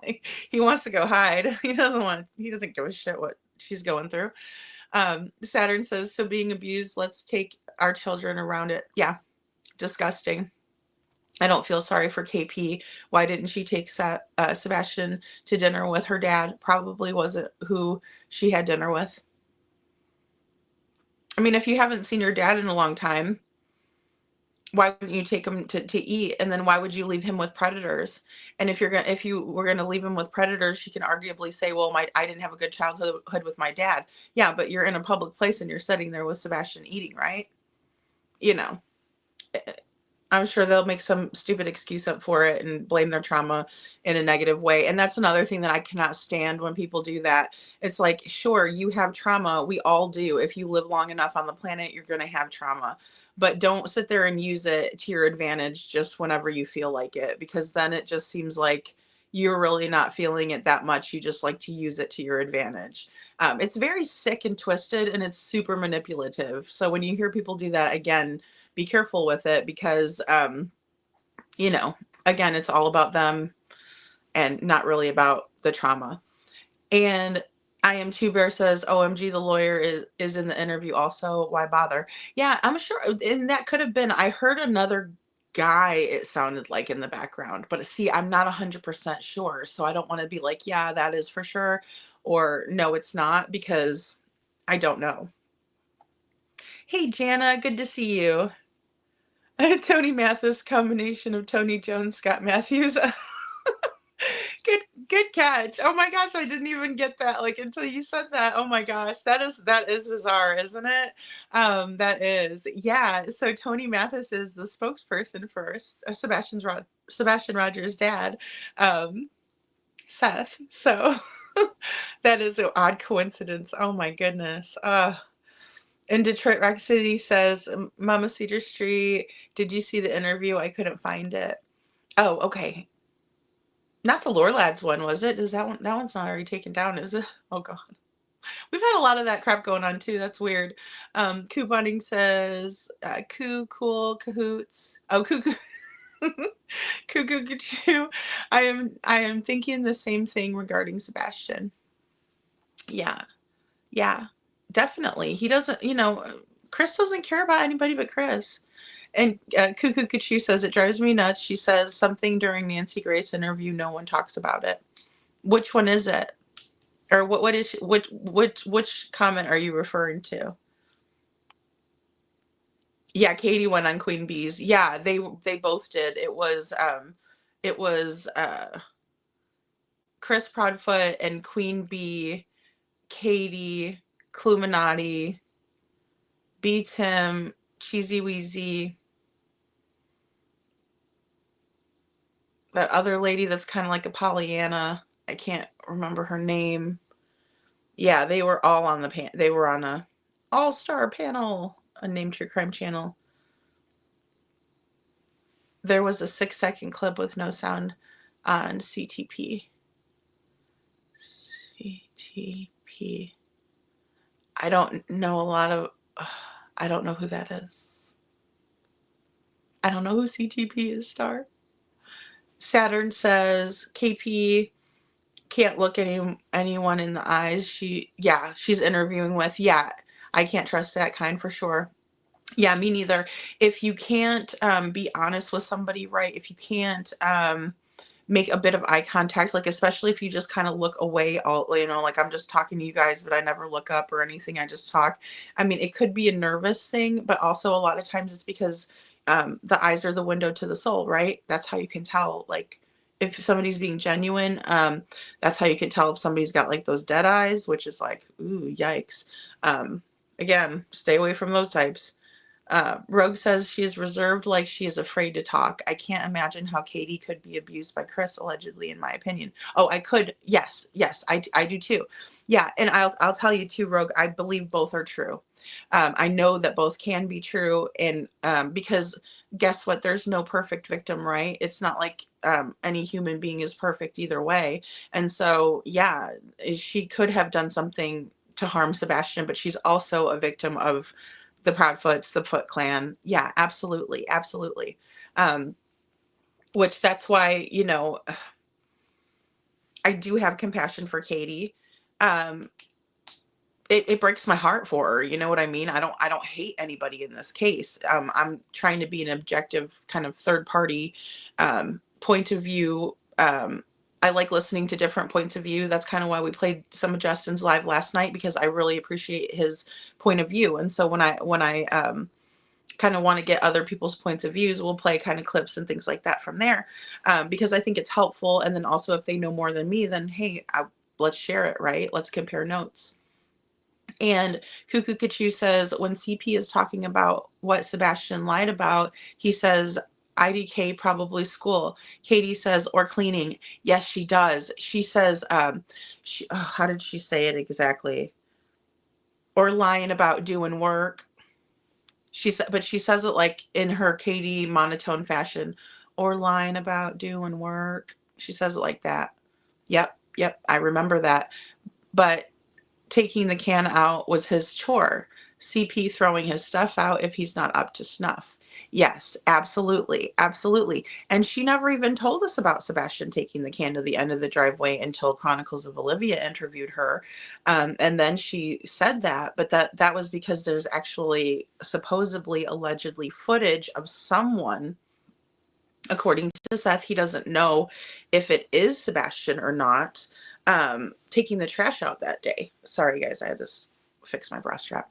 like, he wants to go hide. He doesn't give a shit what she's going through. Saturn says, so being abused, let's take our children around it. Yeah, disgusting. I don't feel sorry for KP. Why didn't she take Sebastian to dinner with her dad? Probably wasn't who she had dinner with. I mean, if you haven't seen your dad in a long time, why wouldn't you take him to eat? And then why would you leave him with predators? And if you were gonna leave him with predators, she can arguably say, well, I didn't have a good childhood with my dad. Yeah, but you're in a public place and you're sitting there with Sebastian eating, right? I'm sure they'll make some stupid excuse up for it and blame their trauma in a negative way. And that's another thing that I cannot stand when people do that. It's like, sure, you have trauma. We all do. If you live long enough on the planet, you're going to have trauma. But don't sit there and use it to your advantage just whenever you feel like it, because then it just seems like you're really not feeling it that much. You just like to use it to your advantage. It's very sick and twisted, and it's super manipulative. So when you hear people do that, again, be careful with it, because, again, it's all about them and not really about the trauma. And I Am Two Bear says, OMG, the lawyer is in the interview also. Why bother? Yeah, I'm sure. And that could have been, I heard another guy, it sounded like, in the background, but see, I'm not 100% sure. So I don't want to be like, yeah, that is for sure, or no, it's not, because I don't know. Hey, Jana, good to see you. Tony Mathis combination of Tony Jones, Scott Matthews. Good catch. Oh my gosh, I didn't even get that like until you said that. Oh my gosh, that is bizarre, isn't it? That is. Yeah. So Tony Mathis is the spokesperson for Sebastian Rogers' dad, Seth. So that is an odd coincidence. Oh my goodness. In Detroit, Rock City says, Mama Cedar Street, did you see the interview? I couldn't find it. Oh, okay. Not the Lore Lads one, was it? Is that one? That one's not already taken down, is it? Oh God. We've had a lot of that crap going on too. That's weird. Coo Bunning says, cool, cahoots. Oh, cuckoo. Cuckoo Choo. I am thinking the same thing regarding Sebastian. Yeah. Yeah. Definitely. He doesn't, Chris doesn't care about anybody but Chris. And Cuckoo Kachu says, it drives me nuts. She says something during Nancy Grace interview. No one talks about it. Which one is it? Or what is, which comment are you referring to? Yeah, Katie went on Queen Bee's. Yeah, they both did. It was Chris Proudfoot and Queen Bee, Katie, Cluminati, B Tim, Cheesy Weezy, that other lady that's kind of like a Pollyanna. I can't remember her name. Yeah, they were all on they were on a all-star panel, a Name True Crime channel. There was a 6-second clip with no sound on CTP. CTP. I don't know a lot of, I don't know who that is. I don't know who CTP is, Star. Saturn says, KP can't look anyone in the eyes. She's interviewing with. Yeah, I can't trust that kind for sure. Yeah, me neither. If you can't be honest with somebody, right? If you can't make a bit of eye contact, like especially if you just kind of look away, like I'm just talking to you guys, but I never look up or anything. I just talk. I mean, it could be a nervous thing, but also a lot of times it's because the eyes are the window to the soul, right? That's how you can tell, like, if somebody's being genuine. That's how you can tell if somebody's got like those dead eyes, which is like, ooh, yikes. Again, stay away from those types. Rogue says she is reserved, like she is afraid to talk. I can't imagine how Katie could be abused by Chris, allegedly, in my opinion. Oh, I could. Yes, I do too. Yeah, and I'll tell you too, Rogue, I believe both are true. I know that both can be true, and because guess what? There's no perfect victim, right? It's not like any human being is perfect either way. And so, yeah, she could have done something to harm Sebastian, but she's also a victim of the Proudfoots, the Foot Clan. Yeah, absolutely. Which that's why, I do have compassion for Katie. It breaks my heart for her. You know what I mean? I don't hate anybody in this case. I'm trying to be an objective kind of third party point of view. I like listening to different points of view. That's kind of why we played some of Justin's live last night, because I really appreciate his point of view. And so when I kind of want to get other people's points of views, we'll play kind of clips and things like that from there, because I think it's helpful. And then also, if they know more than me, then hey, let's share it, right? Let's compare notes. And Cuckoo Kachu says, when CP is talking about what Sebastian lied about, he says, IDK, probably school. Katie says, or cleaning. Yes, she does. She says, how did she say it exactly? Or lying about doing work. But she says it like in her Katie monotone fashion. Or lying about doing work. She says it like that. Yep. I remember that. But taking the can out was his chore. CP throwing his stuff out if he's not up to snuff. Yes, absolutely. And she never even told us about Sebastian taking the can to the end of the driveway until Chronicles of Olivia interviewed her. And then she said that, but that was because there's actually supposedly, allegedly footage of someone, according to Seth, he doesn't know if it is Sebastian or not, taking the trash out that day. Sorry, guys, I had to fix my bra strap.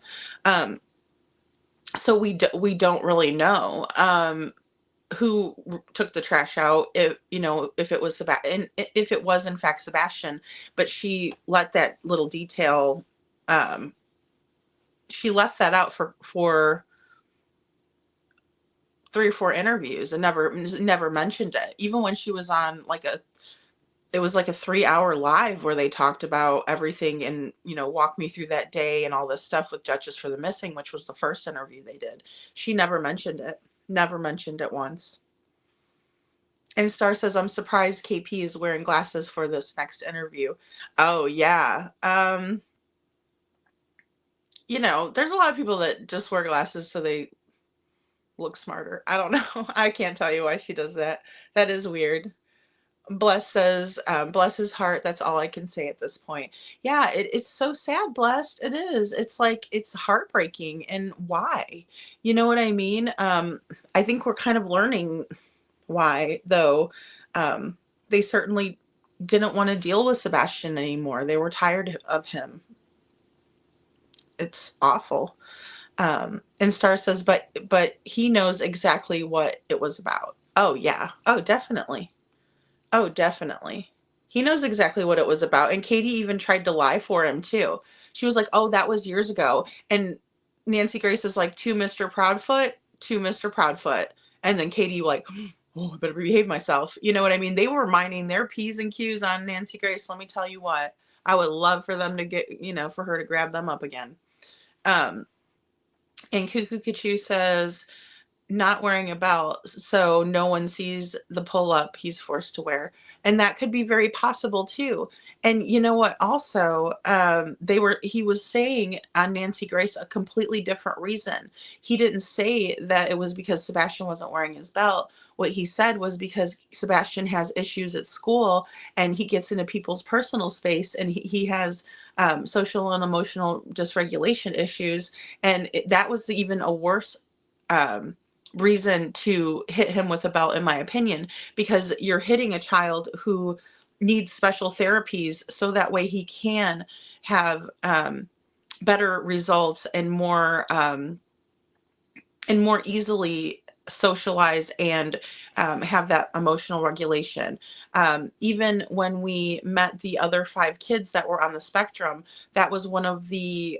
So we don't really know who took the trash out, if if it was Sebastian, if it was in fact Sebastian. But she let that little detail, she left that out for 3 or 4 interviews and never mentioned it. Even when she was on it was like a 3-hour live where they talked about everything and, walked me through that day and all this stuff with Judges for the Missing, which was the first interview they did. She never mentioned it. Never mentioned it once. And Star says, I'm surprised KP is wearing glasses for this next interview. Oh, yeah. There's a lot of people that just wear glasses so they look smarter. I don't know. I can't tell you why she does that. That is weird. Bless says, bless his heart. That's all I can say at this point. Yeah, it's so sad, Blessed. It is. It's like, it's heartbreaking. And why? You know what I mean? I think we're kind of learning why, though. They certainly didn't want to deal with Sebastian anymore. They were tired of him. It's awful. And Star says, but he knows exactly what it was about. Oh, yeah. Oh, definitely. Oh, definitely. He knows exactly what it was about. And Katie even tried to lie for him, too. She was like, oh, that was years ago. And Nancy Grace is like, to Mr. Proudfoot, to Mr. Proudfoot. And then Katie like, oh, I better behave myself. You know what I mean? They were minding their P's and Q's on Nancy Grace. Let me tell you what. I would love for them to get, for her to grab them up again. And Cuckoo Kachu says, not wearing a belt, so no one sees the pull-up he's forced to wear. And that could be very possible too. And you know what, also, he was saying on Nancy Grace a completely different reason. He didn't say that it was because Sebastian wasn't wearing his belt. What he said was because Sebastian has issues at school and he gets into people's personal space, and he has social and emotional dysregulation issues. And that was even a worse reason to hit him with a belt, in my opinion, because you're hitting a child who needs special therapies so that way he can have better results and more easily socialize and have that emotional regulation. Even when we met the other 5 kids that were on the spectrum, that was one of the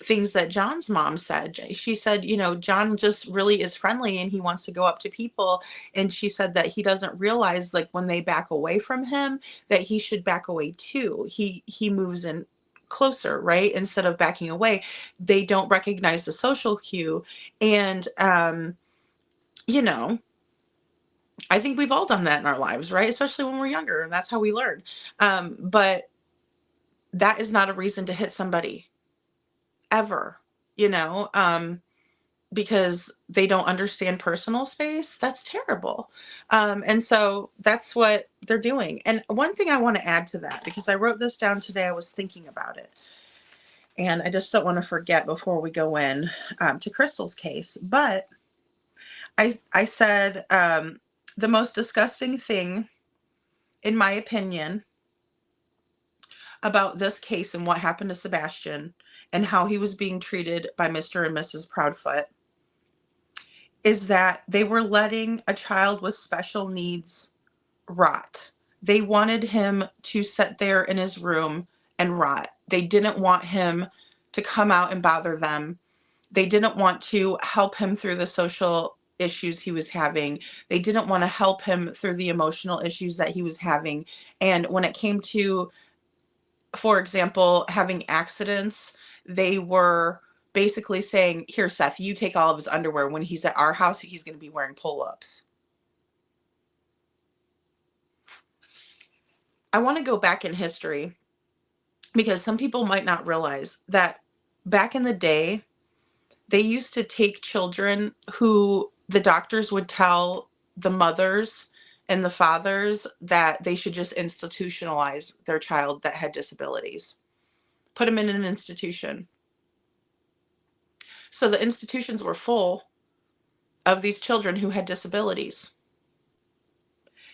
things that John's mom said. She said, John just really is friendly and he wants to go up to people. And she said that he doesn't realize, like, when they back away from him, that he should back away too. He moves in closer, right? Instead of backing away. They don't recognize the social cue. And, I think we've all done that in our lives, right? Especially when we're younger, and that's how we learn. But that is not a reason to hit somebody. Ever, because they don't understand personal space. That's terrible. And so that's what they're doing. And one thing I want to add to that, because I wrote this down today, I was thinking about it, and I just don't want to forget before we go in to Crystal's case. But I said the most disgusting thing, in my opinion, about this case and what happened to Sebastian and how he was being treated by Mr. and Mrs. Proudfoot is that they were letting a child with special needs rot. They wanted him to sit there in his room and rot. They didn't want him to come out and bother them. They didn't want to help him through the social issues he was having. They didn't want to help him through the emotional issues that he was having. And when it came to, for example, having accidents, they were basically saying, here, Seth, you take all of his underwear. When he's at our house, he's going to be wearing pull-ups. I want to go back in history because some people might not realize that back in the day, they used to take children who the doctors would tell the mothers and the fathers that they should just institutionalize their child that had disabilities. Put them in an institution. So the institutions were full of these children who had disabilities.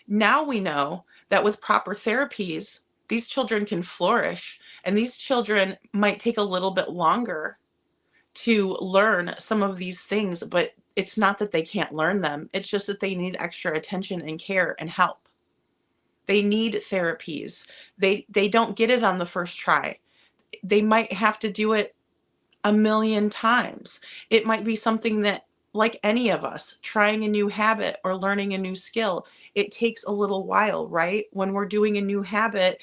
Now we know that with proper therapies, these children can flourish, and these children might take a little bit longer to learn some of these things, but it's not that they can't learn them. It's just that they need extra attention and care and help. They need therapies. They don't get it on the first try. They might have to do it a million times. It might be something that, like any of us, trying a new habit or learning a new skill, it takes a little while, right? When we're doing a new habit,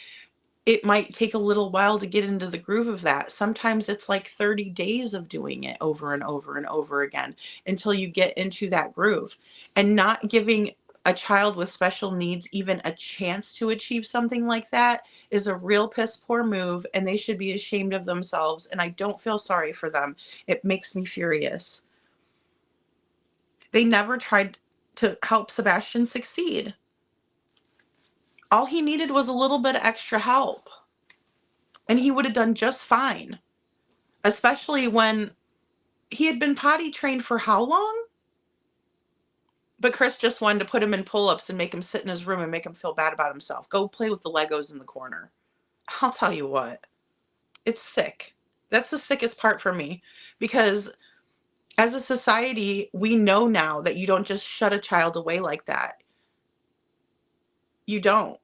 it might take a little while to get into the groove of that. Sometimes it's like 30 days of doing it over and over and over again until you get into that groove. And not giving a child with special needs even a chance to achieve something like that is a real piss poor move, and they should be ashamed of themselves. And I don't feel sorry for them. It makes me furious. They never tried to help Sebastian succeed. All he needed was a little bit of extra help, and he would have done just fine, especially when he had been potty trained for how long? But Chris just wanted to put him in pull-ups and make him sit in his room and make him feel bad about himself. Go play with the Legos in the corner. I'll tell you what, it's sick. That's the sickest part for me, because as a society, we know now that you don't just shut a child away like that. You don't,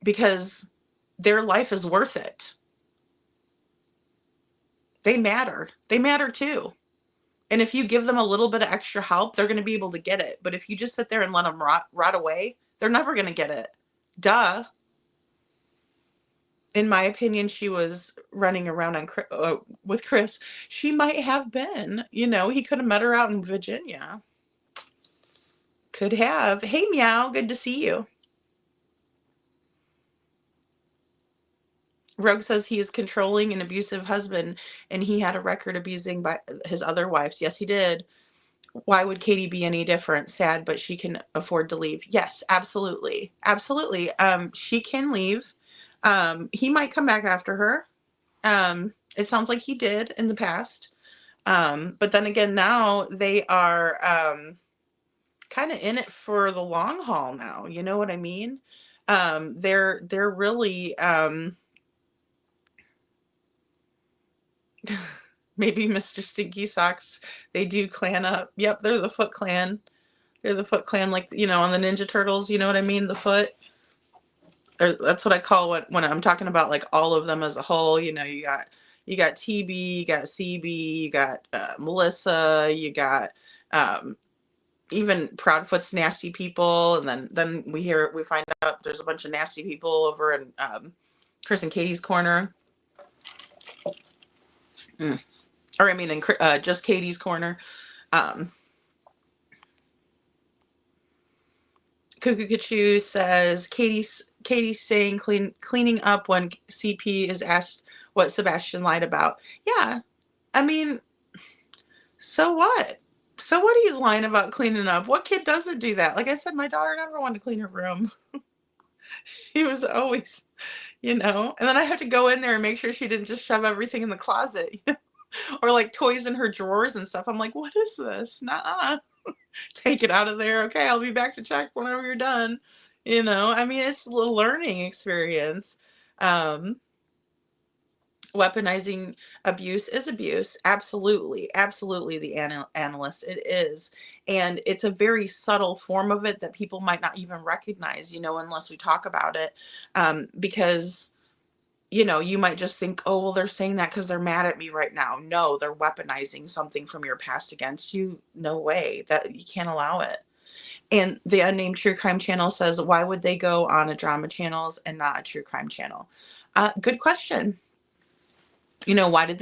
because their life is worth it. They matter. They matter too. And if you give them a little bit of extra help, they're going to be able to get it. But if you just sit there and let them rot away, they're never going to get it. Duh. In my opinion, she was running around with Chris. She might have been. You know, he could have met her out in Virginia. Could have. Hey, Meow. Good to see you. Rogue says he is controlling and abusive husband, and he had a record abusing by his other wives. Yes, he did. Why would Katie be any different? Sad, but she can afford to leave. Yes, absolutely. Absolutely. She can leave. He might come back after her. It sounds like he did in the past. But then again, now they are kind of in it for the long haul now. You know what I mean? They're really maybe Mr. Stinky Socks. They do clan up. Yep, they're the Foot Clan. They're the Foot Clan, like, you know, on the Ninja Turtles. You know what I mean? The Foot. Or that's what I call it when I'm talking about like all of them as a whole. You know, you got TB, you got CB, you got Melissa, you got even Proudfoot's nasty people, and then we find out there's a bunch of nasty people over in Chris and Katie's corner. Or I mean, in just Katie's corner. Cuckoo Kachu says Katie's saying cleaning up when CP is asked what Sebastian lied about. Yeah, I mean, so what? So what he's lying about cleaning up? What kid doesn't do that? Like I said, my daughter never wanted to clean her room. She was always, you know, and then I have to go in there and make sure she didn't just shove everything in the closet, or like toys in her drawers and stuff. I'm like, what is this? Nuh-uh. Take it out of there. Okay, I'll be back to check whenever you're done. You know, I mean, it's a learning experience. Weaponizing abuse is abuse. Absolutely. Absolutely, the analyst. It is. And it's a very subtle form of it that people might not even recognize, you know, unless we talk about it. Because, you know, you might just think, oh, well, they're saying that because they're mad at me right now. No, they're weaponizing something from your past against you. No way. That you can't allow it. And the Unnamed True Crime Channel says, why would they go on a drama channels and not a true crime channel? Good question. You know, why are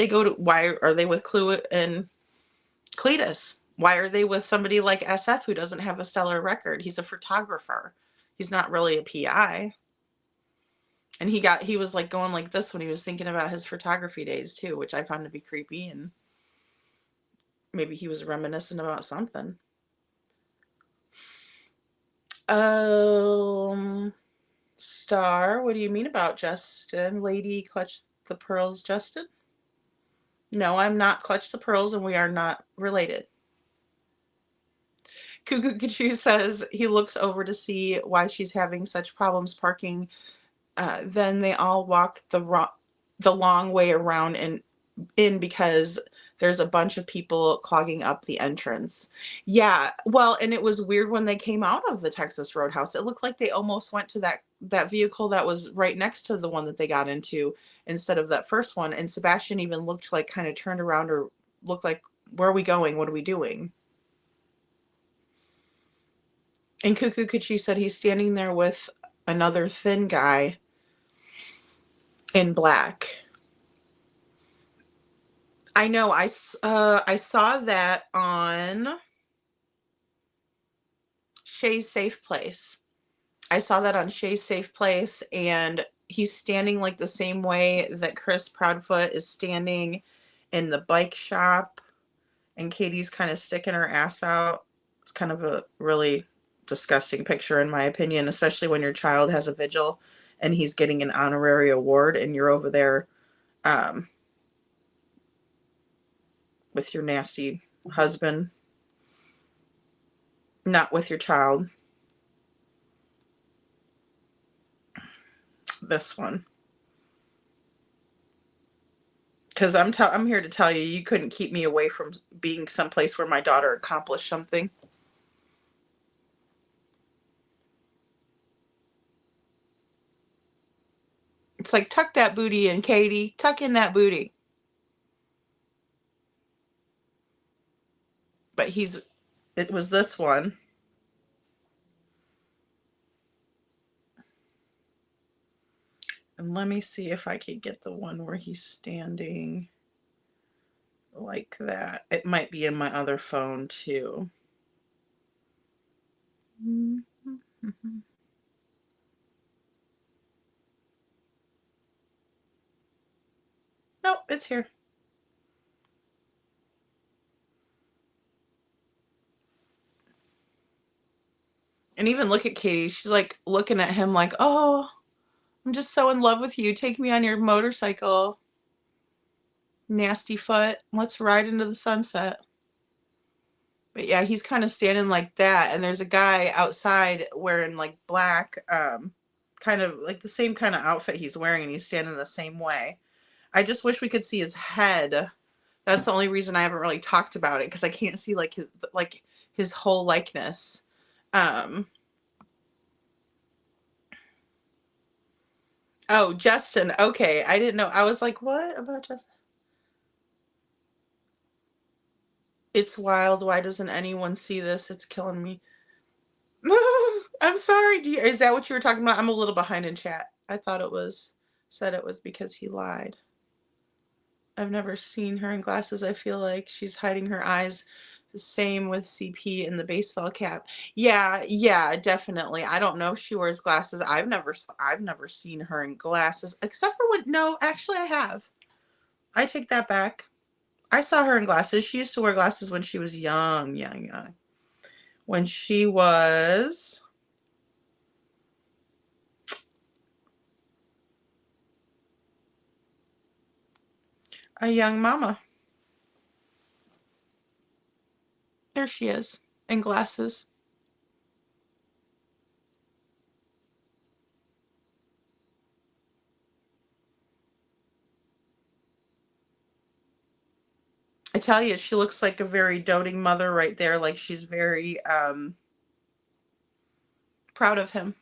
they with Clue and Cletus? Why are they with somebody like SF who doesn't have a stellar record? He's a photographer. He's not really a PI. And he was like going like this when he was thinking about his photography days too, which I found to be creepy, and maybe he was reminiscent about something. Star, what do you mean about Justin? Lady Clutch the Pearls, Justin? No, I'm not Clutch the Pearls, and we are not related. Cuckoo Kachu says he looks over to see why she's having such problems parking. Then they all walk the long way around and in because there's a bunch of people clogging up the entrance. Yeah, well, and it was weird when they came out of the Texas Roadhouse. It looked like they almost went to that vehicle that was right next to the one that they got into instead of that first one. And Sebastian even looked like kind of turned around or looked like, where are we going? What are we doing? And Cuckoo Kachi said he's standing there with another thin guy in black. I know. I saw that on Shay's Safe Place. I saw that on Shay's Safe Place, and he's standing like the same way that Chris Proudfoot is standing in the bike shop, and Katie's kind of sticking her ass out. It's kind of a really disgusting picture, in my opinion, especially when your child has a vigil and he's getting an honorary award and you're over there with your nasty husband, not with your child. This one. Because I'm here to tell you, you couldn't keep me away from being someplace where my daughter accomplished something. It's like, tuck that booty in, Katie. Tuck in that booty. But it was this one. And let me see if I could get the one where he's standing like that. It might be in my other phone too. Nope, it's here. And even look at Katie. She's like looking at him like, oh, I'm just so in love with you. Take me on your motorcycle. Nasty foot. Let's ride into the sunset. But yeah, he's kind of standing like that. And there's a guy outside wearing like black, kind of like the same kind of outfit he's wearing. And he's standing the same way. I just wish we could see his head. That's the only reason I haven't really talked about it. Because I can't see like his whole likeness. Oh, Justin. Okay. I didn't know. I was like, what about Justin? It's wild. Why doesn't anyone see this? It's killing me. I'm sorry. Is that what you were talking about? I'm a little behind in chat. I thought said it was because he lied. I've never seen her in glasses. I feel like she's hiding her eyes. The same with CP and the baseball cap. Yeah, definitely. I don't know if she wears glasses. I've never seen her in glasses, except for no, actually I have. I take that back. I saw her in glasses. She used to wear glasses when she was young. When she was a young mama. There she is, in glasses. I tell you, she looks like a very doting mother right there. Like she's very proud of him.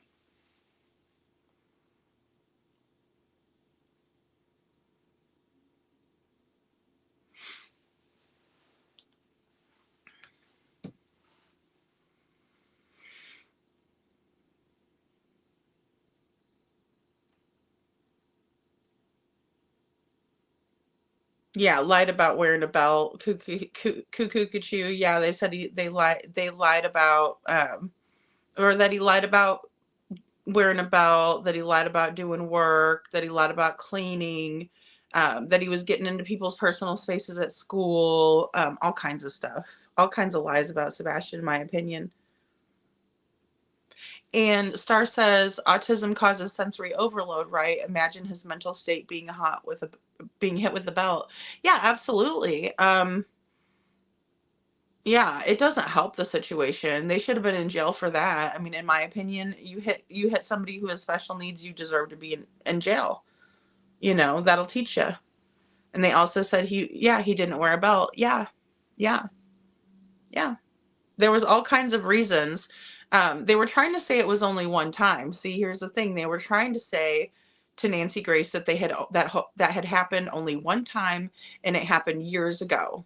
Yeah, lied about wearing a belt. Cuckoo Kachu. Yeah, they said they lied about or that he lied about wearing a belt, that he lied about doing work, that he lied about cleaning, that he was getting into people's personal spaces at school, all kinds of stuff. All kinds of lies about Sebastian, in my opinion. And Star says autism causes sensory overload, right? Imagine his mental state being hit with the belt. Yeah, absolutely. Yeah, it doesn't help the situation. They should have been in jail for that. I mean, in my opinion, you hit somebody who has special needs, you deserve to be in jail. That'll teach you. And they also said he didn't wear a belt. Yeah. There was all kinds of reasons. They were trying to say it was only one time. See, here's the thing. They were trying to say to Nancy Grace that that had happened only one time, and it happened years ago.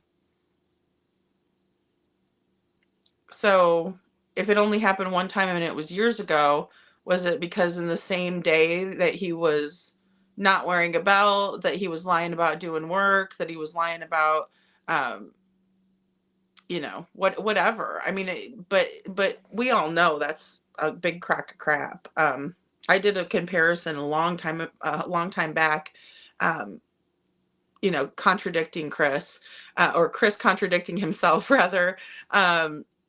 So if it only happened one time and it was years ago, was it because in the same day that he was not wearing a belt, that he was lying about doing work, that he was lying about, whatever. I mean, but we all know that's a big crock of crap. I did a comparison a long time back, contradicting Chris, or Chris contradicting himself rather,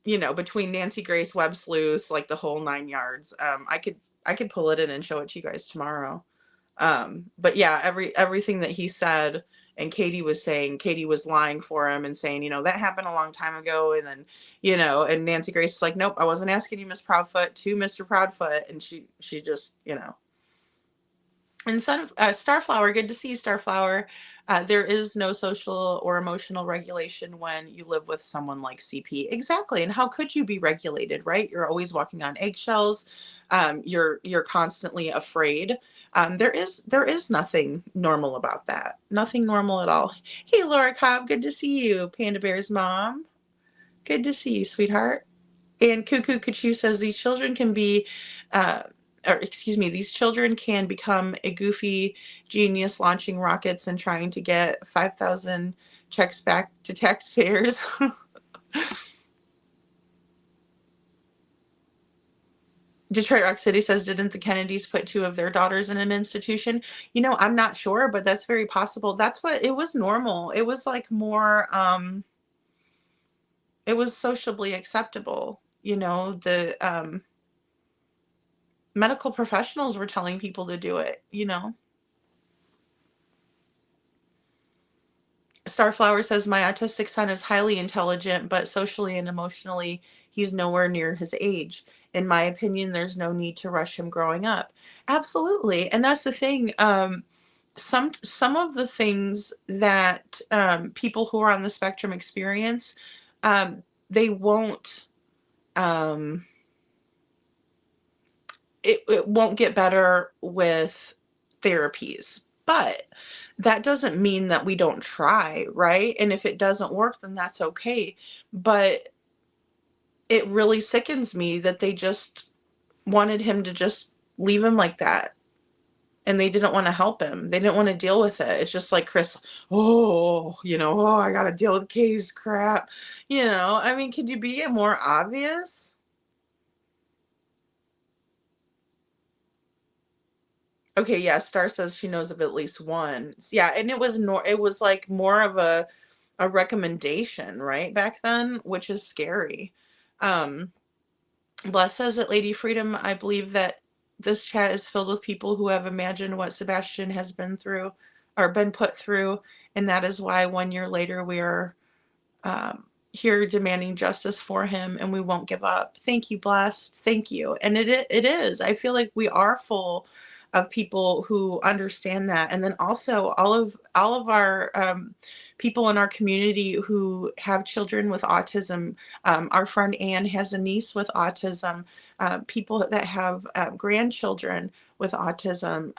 between Nancy Grace, Web Sleuth, like the whole 9 yards. I could pull it in and show it to you guys tomorrow. But yeah, everything that he said and Katie was saying, Katie was lying for him and saying, that happened a long time ago. And then, and Nancy Grace is like, nope, I wasn't asking you, Miss Proudfoot, to Mr. Proudfoot. And she just, and Starflower, good to see you, Starflower. There is no social or emotional regulation when you live with someone like CP. Exactly. And how could you be regulated, right? You're always walking on eggshells. You're constantly afraid. There is nothing normal about that. Nothing normal at all. Hey, Laura Cobb, good to see you. Panda Bear's mom. Good to see you, sweetheart. And Cuckoo Kachu says these children can be, these children can become a goofy genius launching rockets and trying to get 5,000 checks back to taxpayers. Detroit Rock City says, didn't the Kennedys put 2 of their daughters in an institution? I'm not sure, but that's very possible. That's what it was normal. It was like more, it was sociably acceptable. The medical professionals were telling people to do it, Starflower says, my autistic son is highly intelligent, but socially and emotionally, he's nowhere near his age. In my opinion, there's no need to rush him growing up. Absolutely. And that's the thing. Some of the things that people who are on the spectrum experience, they won't, it won't get better with therapies. But that doesn't mean that we don't try, right? And if it doesn't work, then that's okay. But it really sickens me that they just wanted him to just leave him like that. And they didn't want to help him. They didn't want to deal with it. It's just like Chris, I got to deal with Katie's crap. I mean, could you be more obvious? Okay, yeah, Star says she knows of at least one. Yeah, and it was like more of a recommendation, right, back then, which is scary. Bless says that Lady Freedom, I believe that this chat is filled with people who have imagined what Sebastian has been through or been put through, and that is why 1 year later we are here demanding justice for him, and we won't give up. Thank you, Blessed. Thank you. And it is. I feel like we are full of people who understand that, and then also all of our people in our community who have children with autism. Our friend Anne has a niece with autism. People that have grandchildren with autism,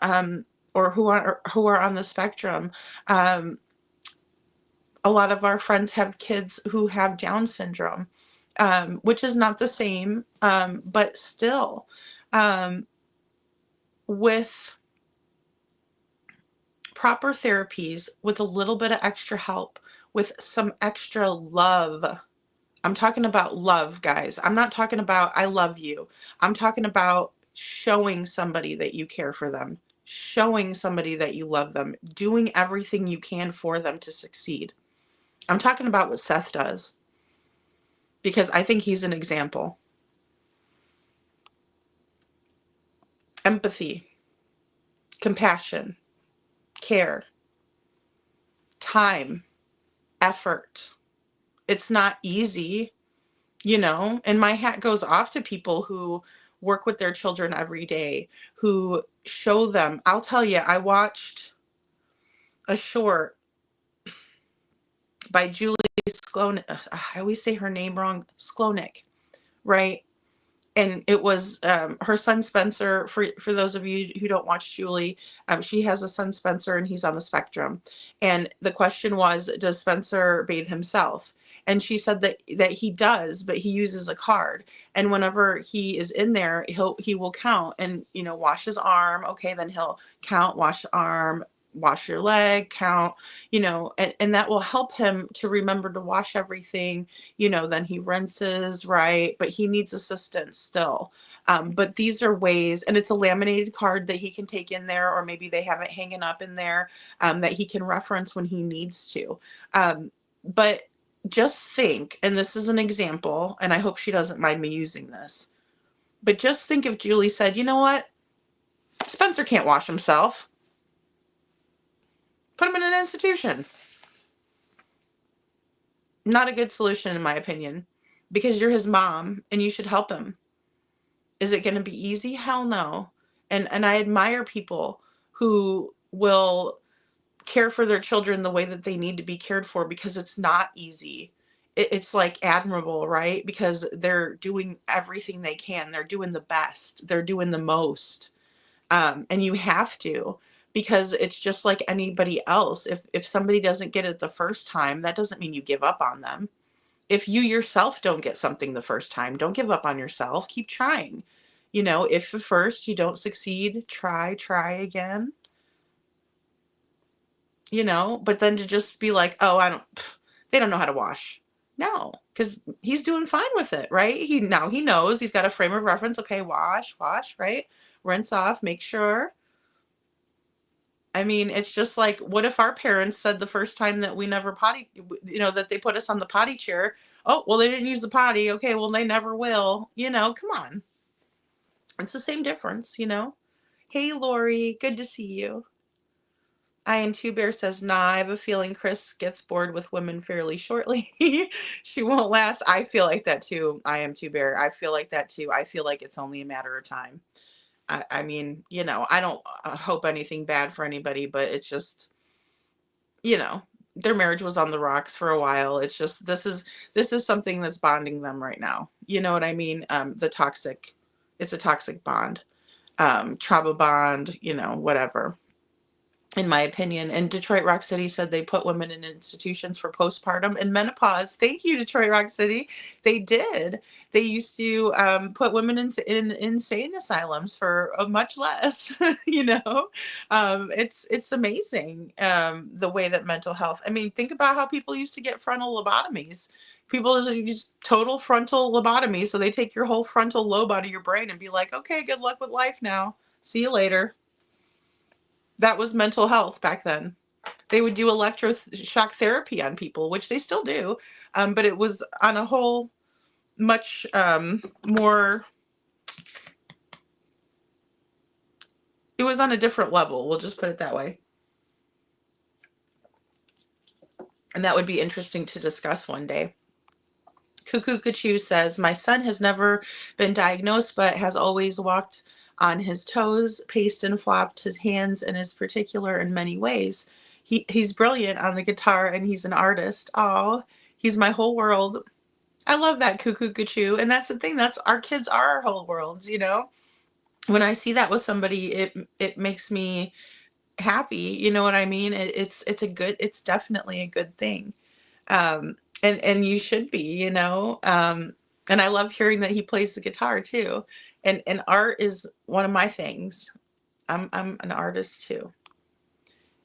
or who are on the spectrum. A lot of our friends have kids who have Down syndrome, which is not the same, but still. With proper therapies, with a little bit of extra help, with some extra love. I'm talking about love, guys. I'm not talking about I love you. I'm talking about showing somebody that you care for them, showing somebody that you love them, doing everything you can for them to succeed. I'm talking about what Seth does, because I think he's an example. Empathy, compassion, care, time, effort. It's not easy, and my hat goes off to people who work with their children every day, who show them. I'll tell you, I watched a short by Julie Sklonik. I always say her name wrong. Sklonik, right? And it was her son Spencer. For those of you who don't watch Julie, she has a son Spencer, and he's on the spectrum. And the question was, does Spencer bathe himself? And she said that he does, but he uses a card. And whenever he is in there, he will count and, you know, wash his arm. Okay, then he'll count, wash the arm, wash your leg, count, you know, and that will help him to remember to wash everything. You know, then he rinses, right? But he needs assistance still. But these are ways, and it's a laminated card that he can take in there, or maybe they have it hanging up in there that he can reference when he needs to. But just think, and this is an example, and I hope she doesn't mind me using this, but just think if Julie said, you know what, Spencer can't wash himself. Put him in an institution. Not a good solution, in my opinion, because you're his mom and you should help him. Is it going to be easy? Hell no. And I admire people who will care for their children the way that they need to be cared for, because it's not easy. It's like admirable, right? Because they're doing everything they can. They're doing the best. They're doing the most. And you have to, because it's just like anybody else. If somebody doesn't get it the first time, that doesn't mean you give up on them. If you yourself don't get something the first time, don't give up on yourself. Keep trying. You know, if at first you don't succeed, try again. You know, but then to just be like, oh, they don't know how to wash. No, because he's doing fine with it, right? He knows, he's got a frame of reference. Okay, wash, right? Rinse off, make sure. I mean, it's just like, what if our parents said the first time that we never potty, you know, that they put us on the potty chair? Oh, well, they didn't use the potty. Okay, well, they never will. You know, come on. It's the same difference, you know. Hey, Lori, good to see you. I Am Two Bear says, nah, I have a feeling Chris gets bored with women fairly shortly. She won't last. I feel like that too. I Am Two Bear. I feel like that too. I feel like it's only a matter of time. I mean, you know, I don't hope anything bad for anybody, but it's just, you know, their marriage was on the rocks for a while. It's just, this is something that's bonding them right now. You know what I mean? It's a toxic bond, trauma bond, you know, whatever, in my opinion. And Detroit Rock City said they put women in institutions for postpartum and menopause. Thank you, Detroit Rock City. They did. They used to put women in insane asylums for much less. You know, it's amazing the way that mental health. I mean, think about how people used to get frontal lobotomies. People use total frontal lobotomy, so they take your whole frontal lobe out of your brain and be like, okay, good luck with life now. See you later. That was mental health back then. They would do electroshock therapy on people, which they still do, but it was on a whole much more, it was on a different level, we'll just put it that way. And that would be interesting to discuss one day. Cuckoo Kachoo says, my son has never been diagnosed, but has always walked on his toes, paced and flopped his hands, and is particular in many ways. He's brilliant on the guitar, and he's an artist. Oh, he's my whole world. I love that, Cuckoo Kachoo. And that's the thing, that's our kids are our whole worlds, you know? When I see that with somebody, it makes me happy. You know what I mean? It's definitely a good thing. And you should be, you know. And I love hearing that he plays the guitar too. And art is one of my things. I'm an artist too.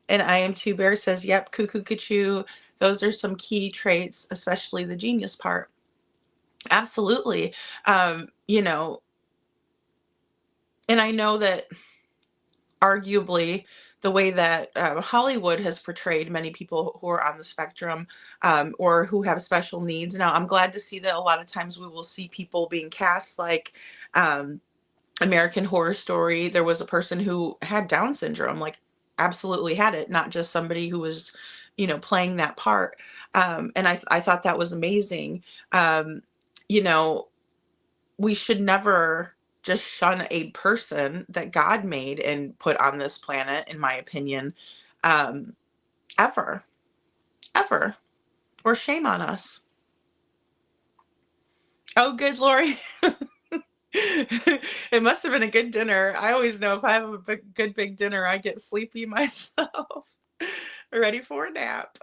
And I Am Two Bear says, yep, Cuckoo Kachoo, those are some key traits, especially the genius part. Absolutely. You know, and I know that arguably the way that Hollywood has portrayed many people who are on the spectrum or who have special needs. Now, I'm glad to see that a lot of times we will see people being cast like American Horror Story. There was a person who had Down syndrome, like absolutely had it, not just somebody who was, you know, playing that part. And I thought that was amazing. You know, we should never just shun a person that God made and put on this planet, in my opinion, ever. Or shame on us. Oh, good, Lori. It must have been a good dinner. I always know if I have a good big dinner, I get sleepy myself. Ready for a nap.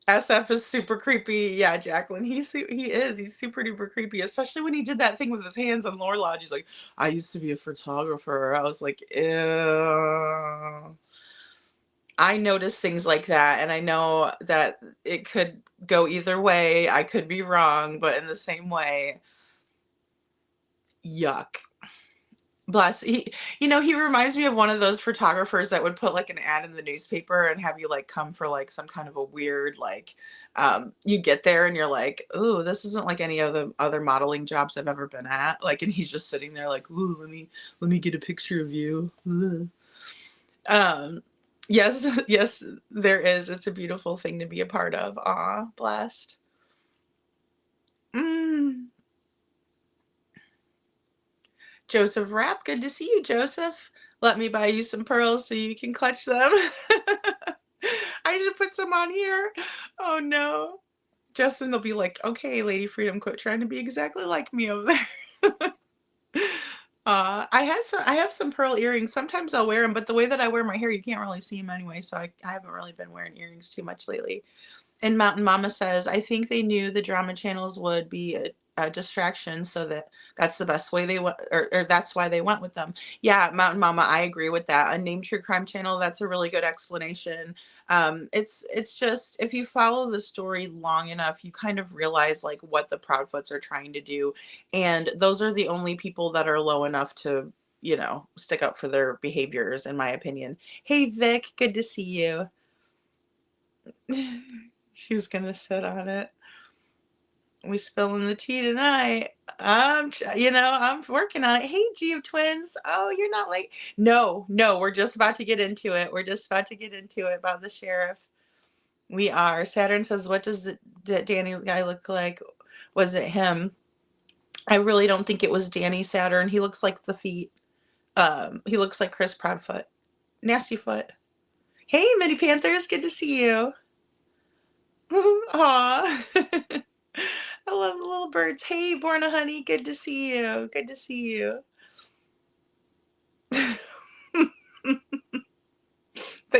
SF is super creepy. Yeah, Jacqueline, he is. He's super duper creepy, especially when he did that thing with his hands on Lore Lodge. He's like, I used to be a photographer. I was like, ew. I notice things like that, and I know that it could go either way. I could be wrong, but in the same way, yuck. Bless. He reminds me of one of those photographers that would put like an ad in the newspaper and have you like come for like some kind of a weird like you get there and you're like, "Ooh, this isn't like any of the other modeling jobs I've ever been at." Like, and he's just sitting there like, "Ooh, let me get a picture of you." Ugh. Yes, yes, there is. It's a beautiful thing to be a part of. Aw, blessed. Mm. Joseph Rapp, good to see you, Joseph. Let me buy you some pearls so you can clutch them. I should put some on here. Oh no. Justin will be like, okay, Lady Freedom, quit trying to be exactly like me over there. I have some pearl earrings. Sometimes I'll wear them, but the way that I wear my hair, you can't really see them anyway, so I haven't really been wearing earrings too much lately. And Mountain Mama says, I think they knew the drama channels would be a distraction, so that's the best way they went, or that's why they went with them. Yeah, Mountain Mama, I agree with that. Unnamed True Crime Channel, that's a really good explanation. It's just, if you follow the story long enough, you kind of realize like what the Proudfoots are trying to do, and those are the only people that are low enough to, stick up for their behaviors, in my opinion. Hey Vic, good to see you. She was gonna sit on it. We spilling the tea tonight. I'm working on it. Hey, Geo twins. Oh, you're not late. No, we're just about to get into it. We're just about to get into it about the sheriff. We are. Saturn says, what does the Danny guy look like? Was it him? I really don't think it was Danny Saturn. He looks like the feet. He looks like Chris Proudfoot. Nasty foot. Hey, Mini Panthers. Good to see you. Aw. I love the little birds. Hey, Borna Honey, good to see you. Good to see you. The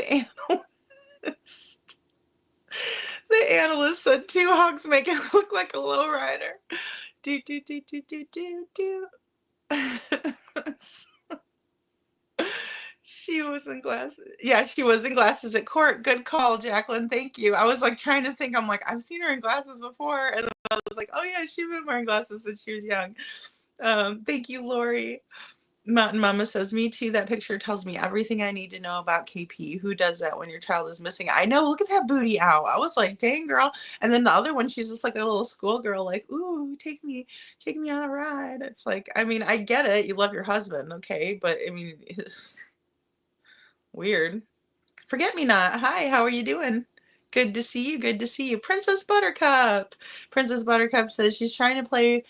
analyst. The analyst said 2 hogs make it look like a lowrider. Do. She was in glasses. Yeah, she was in glasses at court. Good call, Jacqueline. Thank you. I was like trying to think. I'm like, I've seen her in glasses before. And then I was like, oh yeah, she's been wearing glasses since she was young. Thank you, Lori. Mountain Mama says, me too. That picture tells me everything I need to know about KP. Who does that when your child is missing? I know. Look at that booty out. I was like, dang, girl. And then the other one, she's just like a little schoolgirl, like, ooh, take me on a ride. It's like, I mean, I get it. You love your husband, okay? But I mean, weird. Forget me not. Hi, how are you doing? Good to see you. Good to see you. Princess Buttercup. Princess Buttercup says she's trying to play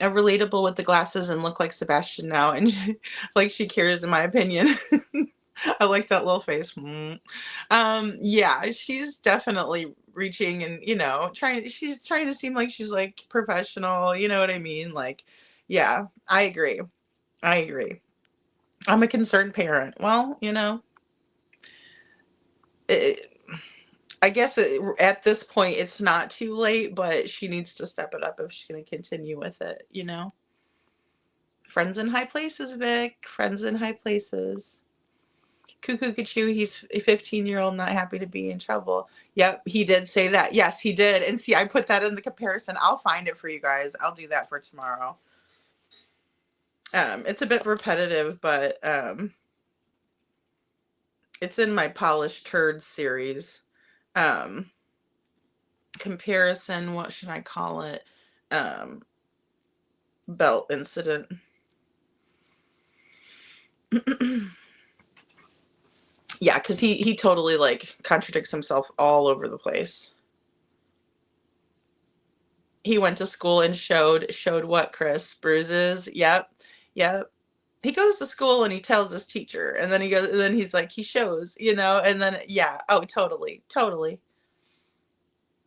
a relatable with the glasses and look like Sebastian now, and like she cares, in my opinion. I like that little face. Yeah, she's definitely reaching and she's trying to seem like she's like professional. You know what I mean? Like, yeah, I agree. I'm a concerned parent. Well, I guess at this point it's not too late, but she needs to step it up if she's going to continue with it, Friends in high places, Vic. Friends in high places. Cuckoo Kachoo, he's a 15-year-old not happy to be in trouble. Yep, he did say that. Yes, he did. And see, I put that in the comparison. I'll find it for you guys. I'll do that for tomorrow. It's a bit repetitive, but it's in my Polished Turds series. Comparison, what should I call it? Belt incident. Yeah, because he totally like contradicts himself all over the place. He went to school and showed what, Chris? Bruises. Yep. He goes to school and he tells his teacher, and then he's like, he shows, and then yeah, oh, totally.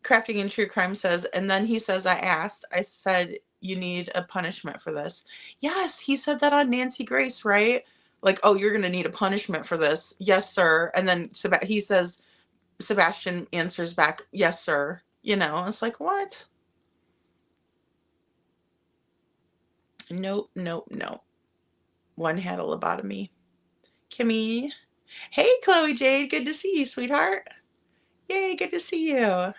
Crafting in True Crime says, and then he says, I said, you need a punishment for this. Yes, he said that on Nancy Grace, right? Like, oh, you're going to need a punishment for this. Yes, sir. And then he says, Sebastian answers back, yes, sir. You know, it's like, what? Nope, nope, nope. One had a lobotomy. Kimmy. Hey, Chloe Jade. Good to see you, sweetheart. Yay, good to see you.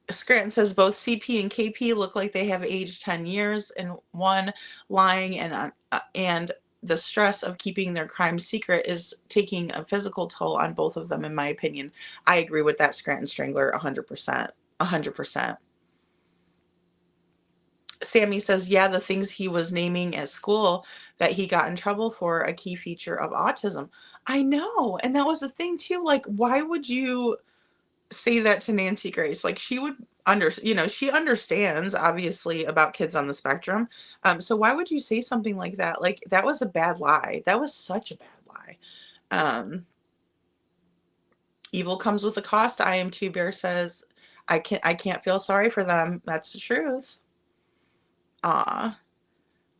Scranton says both CP and KP look like they have aged 10 years, and one lying and the stress of keeping their crime secret is taking a physical toll on both of them, in my opinion. I agree with that, Scranton Strangler, 100%. 100%. Sammy says, yeah, the things he was naming at school that he got in trouble for, a key feature of autism. I know. And that was the thing too. Like, why would you say that to Nancy Grace? Like, she would she understands obviously about kids on the spectrum. So why would you say something like that? Like, that was a bad lie. That was such a bad lie. Evil comes with a cost. I am too. Bear says, I can't feel sorry for them. That's the truth.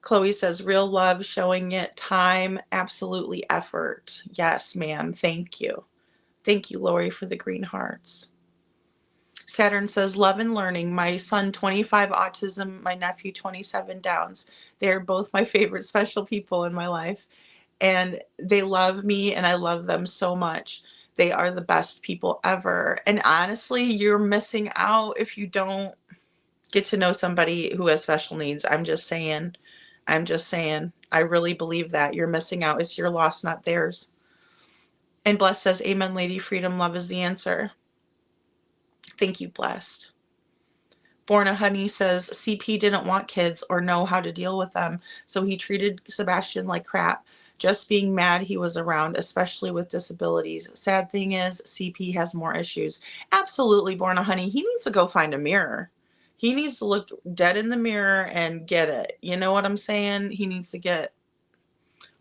Chloe says, real love, showing it, time, absolutely effort. Yes, ma'am. Thank you. Thank you, Lori, for the green hearts. Saturn says, love and learning. My son, 25 autism, my nephew, 27 Downs. They're both my favorite special people in my life. And they love me, and I love them so much. They are the best people ever. And honestly, you're missing out if you don't get to know somebody who has special needs. I'm just saying. I really believe that. You're missing out. It's your loss, not theirs. And Blessed says, amen, Lady Freedom. Love is the answer. Thank you, Blessed. Born a Honey says, CP didn't want kids or know how to deal with them, so he treated Sebastian like crap. Just being mad he was around, especially with disabilities. Sad thing is, CP has more issues. Absolutely, Born a Honey. He needs to go find a mirror. He needs to look dead in the mirror and get it. You know what I'm saying? He needs to get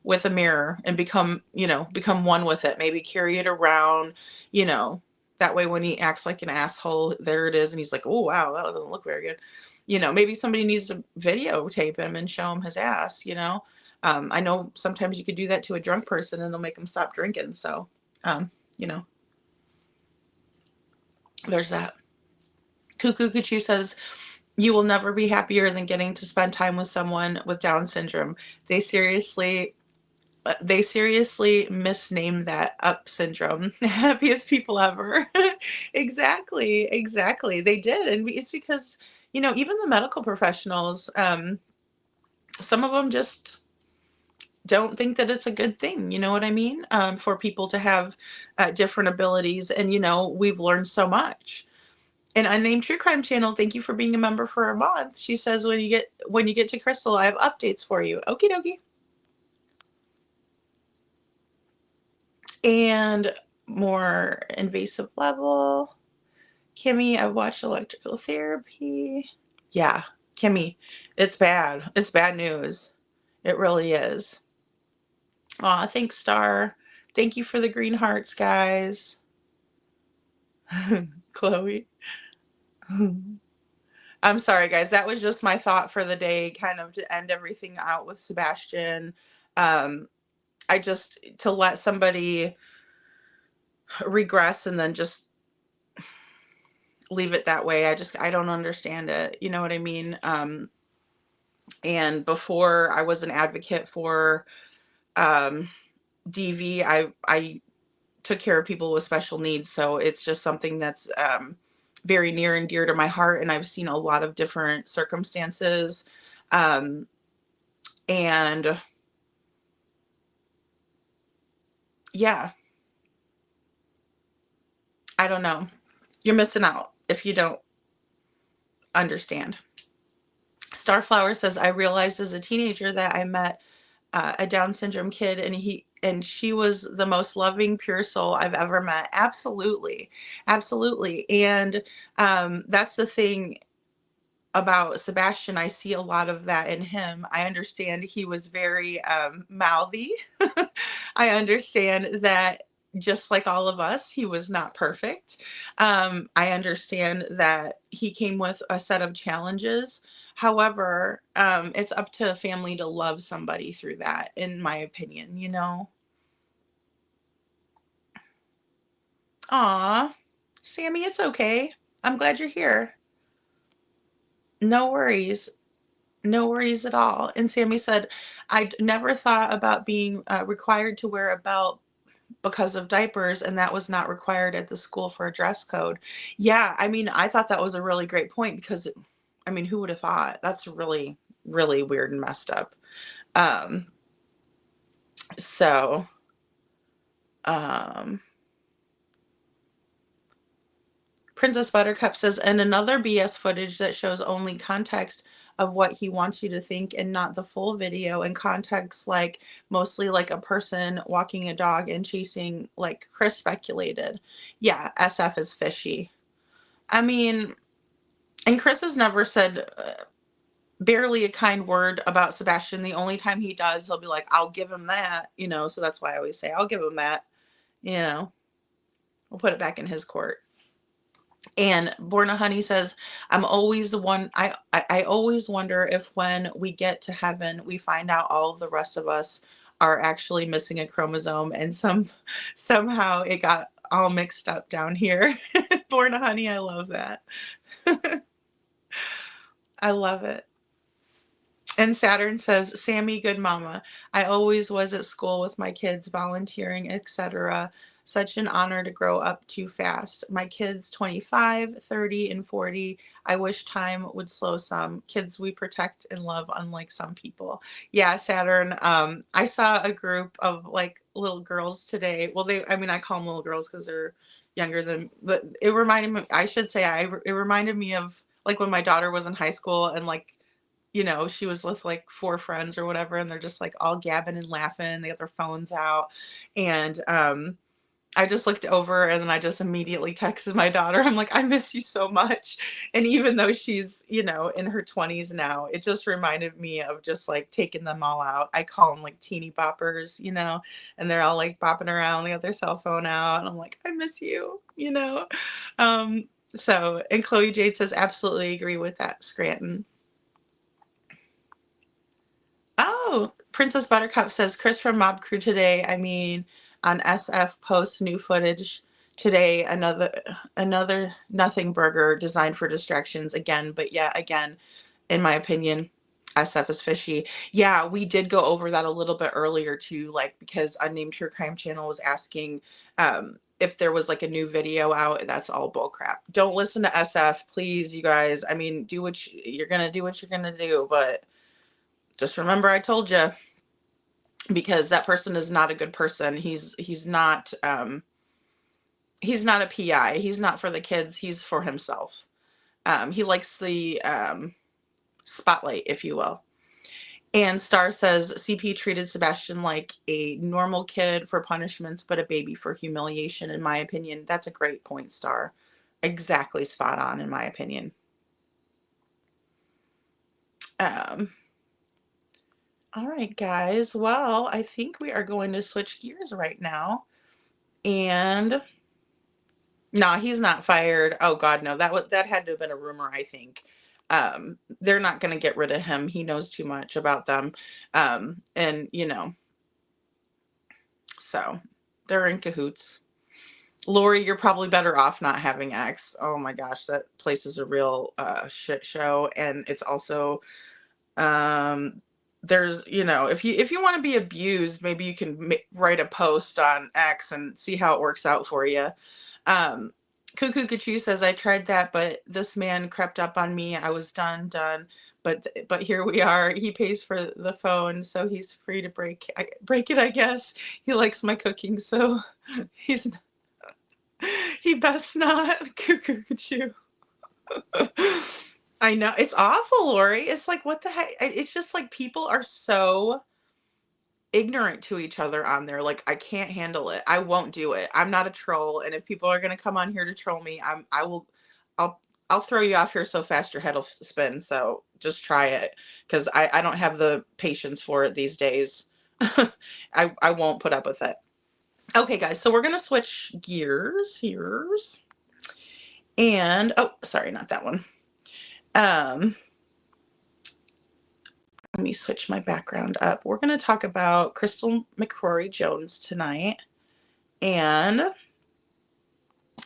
with a mirror and become one with it. Maybe carry it around, that way when he acts like an asshole, there it is. And he's like, oh, wow, that doesn't look very good. Maybe somebody needs to videotape him and show him his ass, I know sometimes you could do that to a drunk person and it'll make them stop drinking. So, there's that. Cuckoo Cuckoo says, you will never be happier than getting to spend time with someone with Down syndrome. They seriously misnamed that up syndrome. Happiest people ever. Exactly. They did. And it's because, even the medical professionals, some of them just don't think that it's a good thing. You know what I mean? For people to have different abilities. And, we've learned so much. And Unnamed True Crime Channel, thank you for being a member for a month. She says, when you get to Crystal, I have updates for you. Okie dokie. And more invasive level. Kimmy, I watched electrical therapy. Yeah, Kimmy, it's bad. It's bad news. It really is. Aw, thanks, Star. Thank you for the green hearts, guys. Chloe. I'm sorry, guys. That was just my thought for the day, kind of to end everything out with Sebastian. To let somebody regress and then just leave it that way. I don't understand it. You know what I mean? And before I was an advocate for DV, I took care of people with special needs. So it's just something that's very near and dear to my heart. And I've seen a lot of different circumstances. And yeah, I don't know. You're missing out if you don't understand. Starflower says, I realized as a teenager that I met a Down syndrome kid and she was the most loving, pure soul I've ever met. Absolutely. And that's the thing about Sebastian. I see a lot of that in him. I understand he was very mouthy. I understand that just like all of us, he was not perfect. I understand that he came with a set of challenges. However, it's up to a family to love somebody through that, in my opinion, you know? Aw, Sammy, it's okay. I'm glad you're here. No worries. No worries at all. And Sammy said, I never thought about being required to wear a belt because of diapers, and that was not required at the school for a dress code. Yeah, I mean, I thought that was a really great point because, I mean, who would have thought? That's really, really weird and messed up. Um, so, um, Princess Buttercup says, and another BS footage that shows only context of what he wants you to think and not the full video, and context like mostly like a person walking a dog and chasing, like Chris speculated. Yeah, SF is fishy. I mean, and Chris has never said barely a kind word about Sebastian. The only time he does, he'll be like, I'll give him that, you know, so that's why I always say, I'll give him that, you know, we'll put it back in his court. And Borna Honey says, I'm always the one, I always wonder if when we get to heaven, we find out all of the rest of us are actually missing a chromosome, and somehow it got all mixed up down here. Borna Honey, I love that. I love it. And Saturn says, Sammy, good mama. I always was at school with my kids, volunteering, etc. Such an honor to grow up too fast. My kids 25, 30, and 40. I wish time would slow some. Kids we protect and love, unlike some people. Yeah, Saturn. I saw a group of like little girls today. Well, I mean, I call them little girls because they're younger than, but it reminded me, I should say, it reminded me of like when my daughter was in high school, and like, you know, she was with like 4 friends or whatever, and they're just like all gabbing and laughing. They got their phones out. And I just looked over, and then I just immediately texted my daughter. I'm like, I miss you so much. And even though she's, you know, in her 20s now, it just reminded me of just like taking them all out. I call them like teeny boppers, you know, and they're all like bopping around. They got their cell phone out. And I'm like, I miss you, you know. So, and Chloe Jade says, absolutely agree with that, Scranton. Oh, Princess Buttercup says, Chris from Mob Crew today. I mean, on SF posts new footage today. Another nothing burger designed for distractions again. But yeah, again, in my opinion, SF is fishy. Yeah, we did go over that a little bit earlier too, like because Unnamed True Crime Channel was asking if there was like a new video out. That's all bullcrap. Don't listen to SF, please, you guys. I mean, do what you're gonna do, what you're gonna do, but just remember I told you, because that person is not a good person. He's not a PI. He's not for the kids. He's for himself. He likes the spotlight, if you will. And Star says, CP treated Sebastian like a normal kid for punishments, but a baby for humiliation, in my opinion. That's a great point, Star. Exactly spot on, in my opinion. All right, guys. Well, I think we are going to switch gears right now. And no, he's not fired. Oh God, no. That had to have been a rumor, I think. They're not going to get rid of him. He knows too much about them. And you know, so they're in cahoots. Lori, you're probably better off not having X. Oh my gosh, that place is a real shit show. And it's also there's, you know, if you want to be abused, maybe you can write a post on X and see how it works out for you. Cuckoo Kachu says, I tried that, but this man crept up on me. I was done. But here we are. He pays for the phone, so he's free to break it, I guess. He likes my cooking, so he best not. Cuckoo Kachu. I know, it's awful, Lori. It's like, what the heck? It's just like people are so ignorant to each other on there. Like, I can't handle it. I won't do it. I'm not a troll, and if people are gonna come on here to troll me, I'll throw you off here so fast your head will spin. So just try it, because I don't have the patience for it these days. I won't put up with it. Okay, guys, so we're going to switch gears here. And, oh, sorry, not that one. Let me switch my background up. We're going to talk about Crystal McCrory Jones tonight. And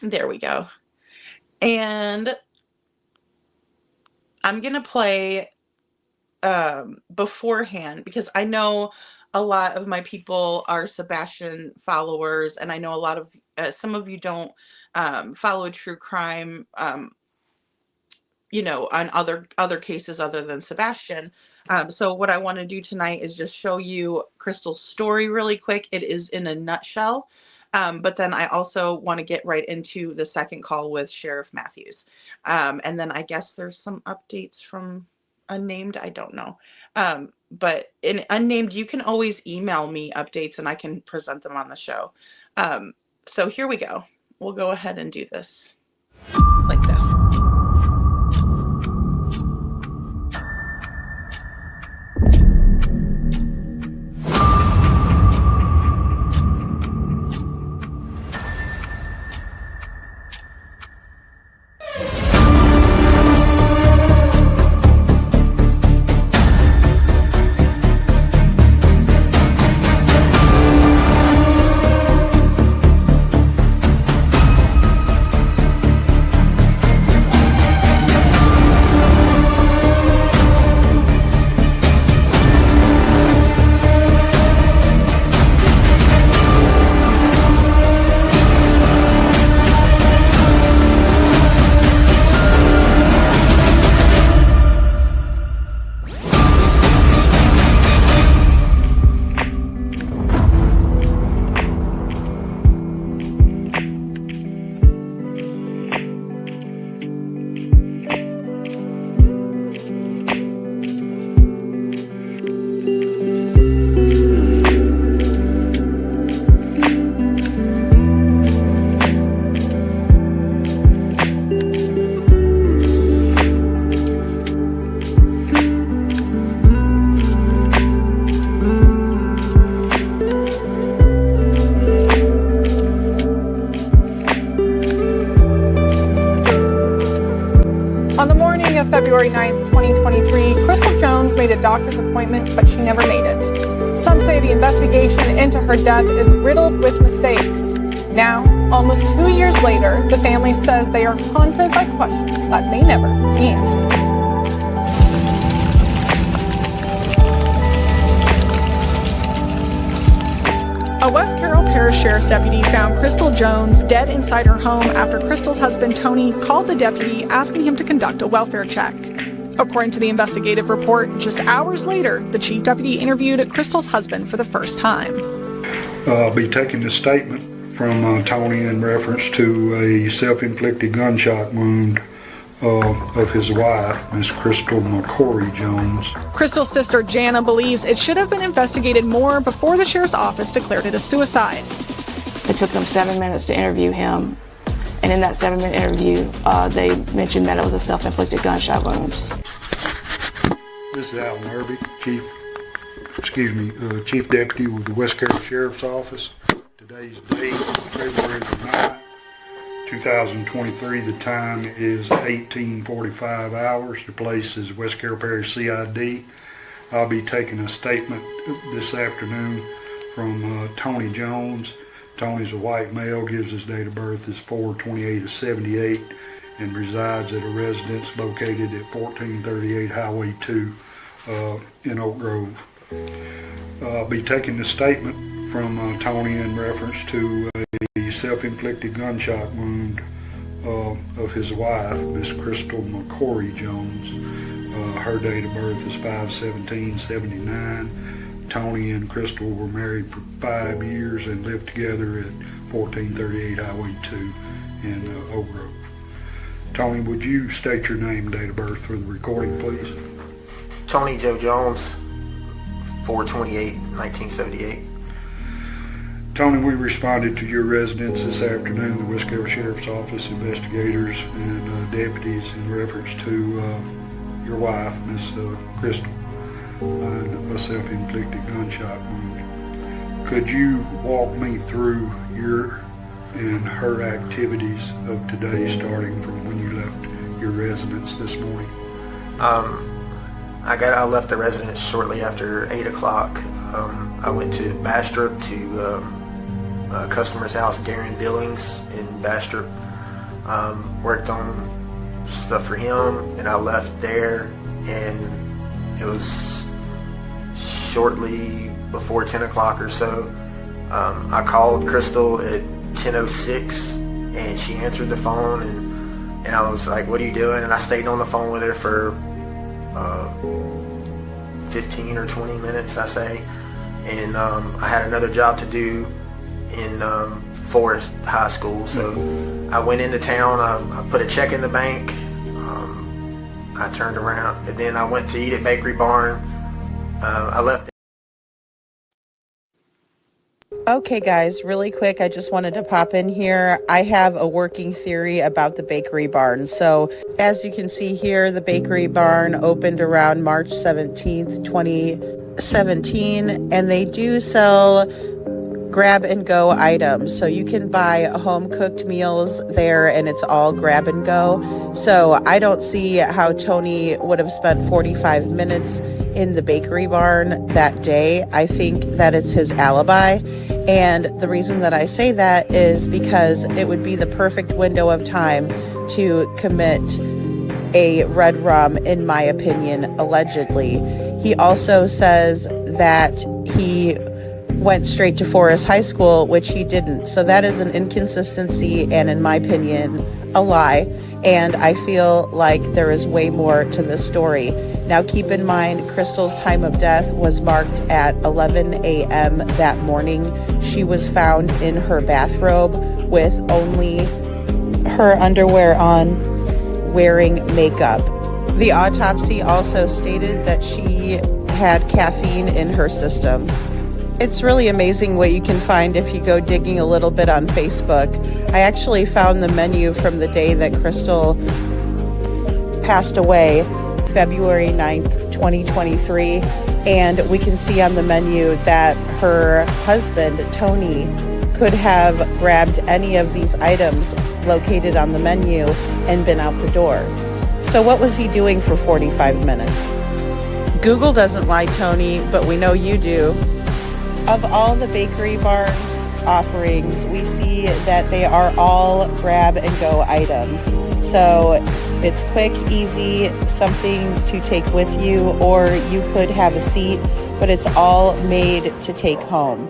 there we go. And I'm going to play beforehand, because I know a lot of my people are Sebastian followers, and I know a lot of some of you don't follow true crime, you know, on other cases other than Sebastian. So what I want to do tonight is just show you Crystal's story really quick. It is in a nutshell. But then I also want to get right into the second call with Sheriff Matthews. And then I guess there's some updates from Unnamed. I don't know. But in Unnamed, you can always email me updates and I can present them on the show. So here we go. We'll go ahead and do this like this. February 9th, 2023, Crystal Jones made a doctor's appointment, but she never made it. Some say the investigation into her death is riddled with mistakes. Now, almost 2 years later, the family says they are haunted by questions that may never be answered. A West Carroll Parish Sheriff's deputy found Crystal Jones dead inside her home after Crystal's husband, Tony, called the deputy asking him to conduct a welfare check. According to the investigative report, just hours later, the chief deputy interviewed Crystal's husband for the first time. I'll be taking the statement from Tony in reference to a self-inflicted gunshot wound of his wife, Miss Crystal McCrory Jones. Crystal's sister Jana believes it should have been investigated more before the sheriff's office declared it a suicide. It took them 7 minutes to interview him, and in that 7-minute interview, they mentioned that it was a self-inflicted gunshot wound. This is Alan Irby, Chief Deputy with the West Carroll Sheriff's Office. Today's date, February 9th, 2023. The time is 18:45 hours. The place is West Carroll Parish CID. I'll be taking a statement this afternoon from Tony Jones. Tony's a white male, gives his date of birth is 4/28/78, and resides at a residence located at 1438 Highway 2 in Oak Grove. I'll be taking the statement from Tony in reference to a self-inflicted gunshot wound of his wife, Miss Crystal McCrory Jones. Her date of birth is 5/17/79. Tony and Crystal were married for 5 years and lived together at 1438 Highway 2 in Oak Grove. Tony, would you state your name and date of birth for the recording, please? Tony Joe Jones, 4/28/1978. Tony, we responded to your residence this afternoon, the West Carroll Sheriff's Office investigators and deputies in reference to your wife, Miss Crystal, and a self-inflicted gunshot wound. Could you walk me through your and her activities of today, starting from when you left your residence this morning? I left the residence shortly after 8 o'clock. I went to Bastrop to a customer's house, Darren Billings in Bastrop. Worked on stuff for him, and I left there, and it was shortly before 10 o'clock or so. I called Crystal at 10:06, and she answered the phone, and I was like, "What are you doing?" And I stayed on the phone with her for 15 or 20 minutes, I say. And I had another job to do in Forest High School, so I went into town. I put a check in the bank. I turned around, and then I went to eat at Bakery Barn. I left. Okay guys, really quick, I just wanted to pop in here. I have a working theory about the Bakery Barn. So as you can see here, the Bakery Barn opened around March 17th, 2017, and they do sell grab and go items. So you can buy home cooked meals there, and it's all grab and go. So I don't see how Tony would have spent 45 minutes in the Bakery Barn that day. I think that it's his alibi. And the reason that I say that is because it would be the perfect window of time to commit a red rum, in my opinion, allegedly. He also says that he went straight to Forest High School, which he didn't. So that is an inconsistency and, in my opinion, a lie. And I feel like there is way more to this story. Now keep in mind, Crystal's time of death was marked at 11 a.m. that morning. She was found in her bathrobe with only her underwear on, wearing makeup. The autopsy also stated that she had caffeine in her system. It's really amazing what you can find if you go digging a little bit on Facebook. I actually found the menu from the day that Crystal passed away, February 9th, 2023, and we can see on the menu that her husband, Tony, could have grabbed any of these items located on the menu and been out the door. So what was he doing for 45 minutes? Google doesn't lie, Tony, but we know you do. Of all the Bakery Barn's offerings, we see that they are all grab and go items. So it's quick, easy, something to take with you, or you could have a seat, but it's all made to take home.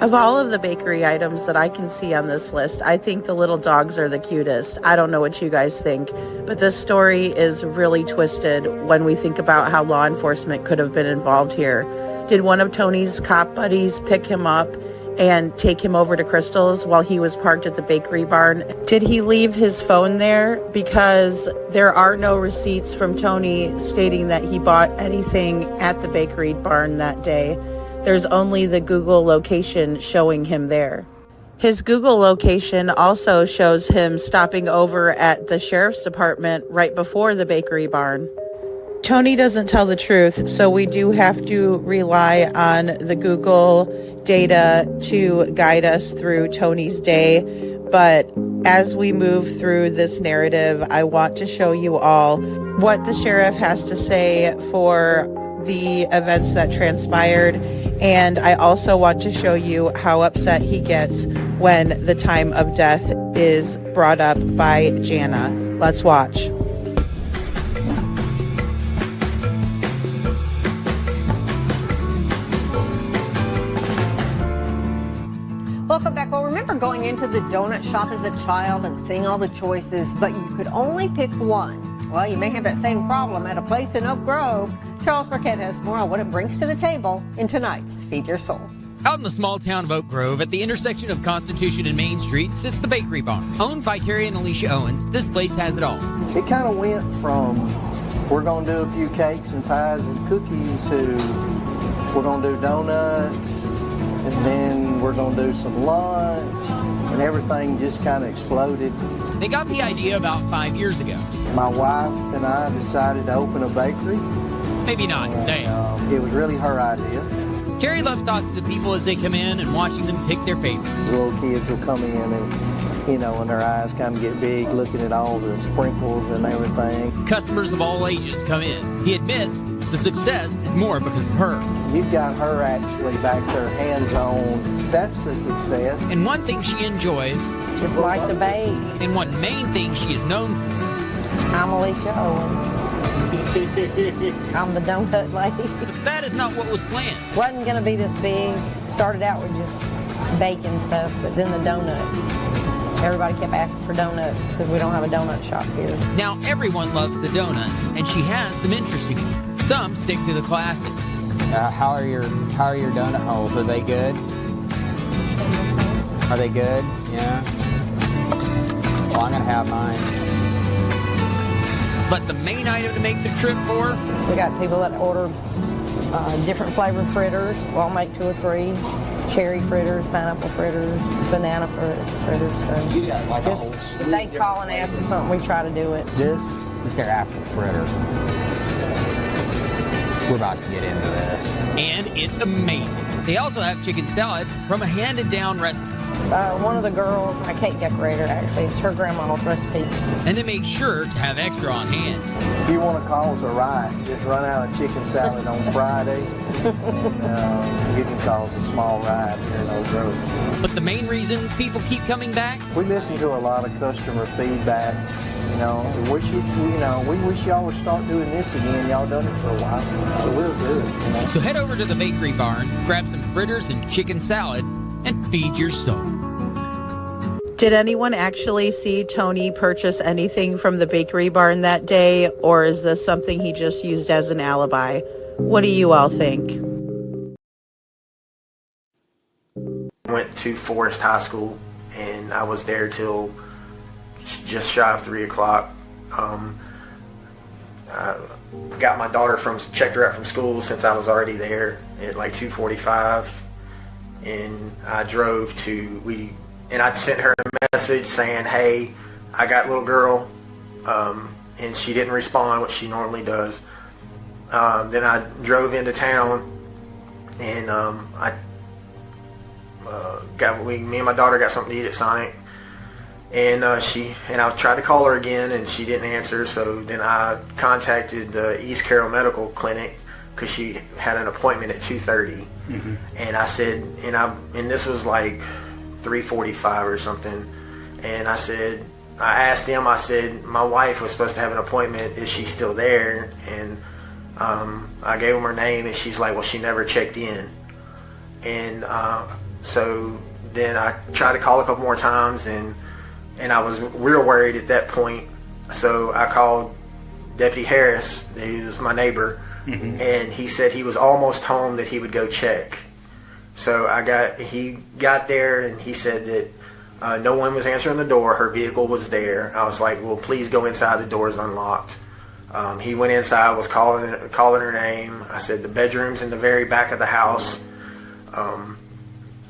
Of all of the bakery items that I can see on this list, I think the little dogs are the cutest. I don't know what you guys think, but this story is really twisted when we think about how law enforcement could have been involved here. Did one of Tony's cop buddies pick him up and take him over to Crystal's while he was parked at the Bakery Barn? Did he leave his phone there? Because there are no receipts from Tony stating that he bought anything at the Bakery Barn that day. There's only the Google location showing him there. His Google location also shows him stopping over at the sheriff's department right before the Bakery Barn. Tony doesn't tell the truth, so we do have to rely on the Google data to guide us through Tony's day. But as we move through this narrative, I want to show you all what the sheriff has to say for the events that transpired. And I also want to show you how upset he gets when the time of death is brought up by Jana. Let's watch. Welcome back. Well, remember going into the donut shop as a child and seeing all the choices, but you could only pick one? Well, you may have that same problem at a place in Oak Grove. Charles Burkett has more on what it brings to the table in tonight's Feed Your Soul. Out in the small town of Oak Grove, at the intersection of Constitution and Main Street, sits the Bakery Barn. Owned by Terry and Alicia Owens, this place has it all. It kind of went from, we're going to do a few cakes and pies and cookies, to we're going to do donuts, and then we're going to do some lunch, and everything just kind of exploded. They got the idea about 5 years ago. My wife and I decided to open a bakery. Maybe not today. It was really her idea. Terry loves talking to the people as they come in and watching them pick their favorites. The little kids will come in and, you know, and their eyes kind of get big looking at all the sprinkles and everything. Customers of all ages come in. He admits the success is more because of her. You've got her actually back there hands-on. That's the success. And one thing she enjoys, just like the babe. And one main thing she is known for. I'm Alicia Owens. I'm the donut lady. But that is not what was planned. Wasn't going to be this big. Started out with just baking stuff, but then the donuts. Everybody kept asking for donuts because we don't have a donut shop here. Now everyone loves the donuts, and she has some interesting ones. Some stick to the classics. How are your donut holes? Are they good? Are they good? Yeah. Well, I'm gonna have mine. But the main item to make the trip for? We got people that order different flavored fritters. Well, I'll make 2 or 3. Cherry fritters, pineapple fritters, banana fritters. So you got like just, if they call and ask for something, we try to do it. This is their apple fritter. We're about to get into this. And it's amazing. They also have chicken salad from a handed-down recipe. One of the girls, my cake decorator actually, it's her grandma's recipe. And they make sure to have extra on hand. If you want to cause a riot, just run out of chicken salad on Friday. You can cause a small riot here in Oak Grove. But the main reason people keep coming back? We listen to a lot of customer feedback. You know, so we wish y'all would start doing this again. Y'all done it for a while, so we'll do it. You know? So head over to the bakery barn, grab some fritters and chicken salad, and feed your soul. Did anyone actually see Tony purchase anything from the bakery barn that day, or is this something he just used as an alibi? What do you all think? Went to Forest High School, and I was there till just shy of 3 o'clock. I got my daughter checked her out from school since I was already there at like 2:45, and I drove and I sent her a message saying, hey, I got little girl, and she didn't respond, what she normally does. Then I drove into town, and me and my daughter got something to eat at Sonic, and I tried to call her again, and she didn't answer. So then I contacted the East Carroll Medical Clinic because she had an appointment at 2:30, and I said, and this was like 3:45 or something, and I asked them, I said, my wife was supposed to have an appointment, is she still there? And I gave them her name, and she's like, well, she never checked in. And so then I tried to call a couple more times, and I was real worried at that point. So I called Deputy Harris, he was my neighbor, and he said he was almost home, that he would go check. So he got there, and he said that no one was answering the door. Her vehicle was there. I was like, well, please go inside. The door is unlocked. He went inside, was calling her name. I said, the bedroom's in the very back of the house.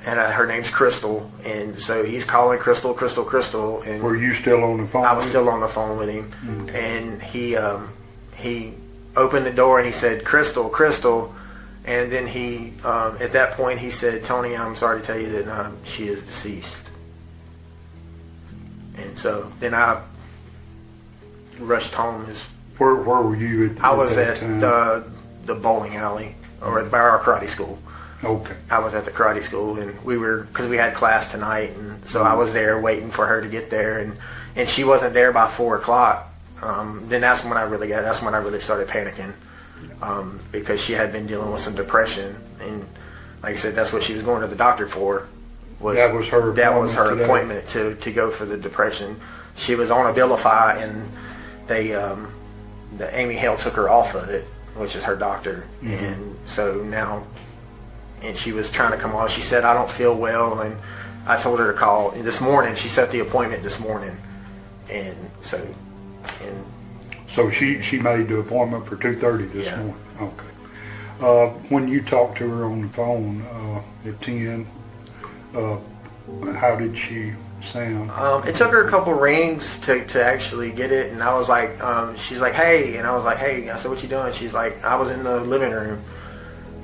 And her name's Crystal. And so he's calling Crystal. And were you still on the phone? I was still on the phone with him. And he opened the door, and he said, Crystal. And then he, at that point, he said, Tony, I'm sorry to tell you that she is deceased. And so then I rushed home. Where were you I was at the bowling alley, or by our karate school. Okay. I was at the karate school, and because we had class tonight, and so I was there waiting for her to get there, and she wasn't there by 4 o'clock. Then that's when I really started panicking. Because she had been dealing with some depression, and like I said, that's what she was going to the doctor for. That was her appointment to go for the depression. She was on Abilify, and the Amy Hale took her off of it, which is her doctor, and so now, and she was trying to come on. She said, I don't feel well, and I told her to call this morning. She set the appointment this morning, and so. So she made the appointment for 2:30 this morning. Okay. When you talked to her on the phone at 10, how did she sound? It took her a couple rings to actually get it, and I was like, she's like, hey, and I was like, hey. I said, what you doing? She's like, I was in the living room,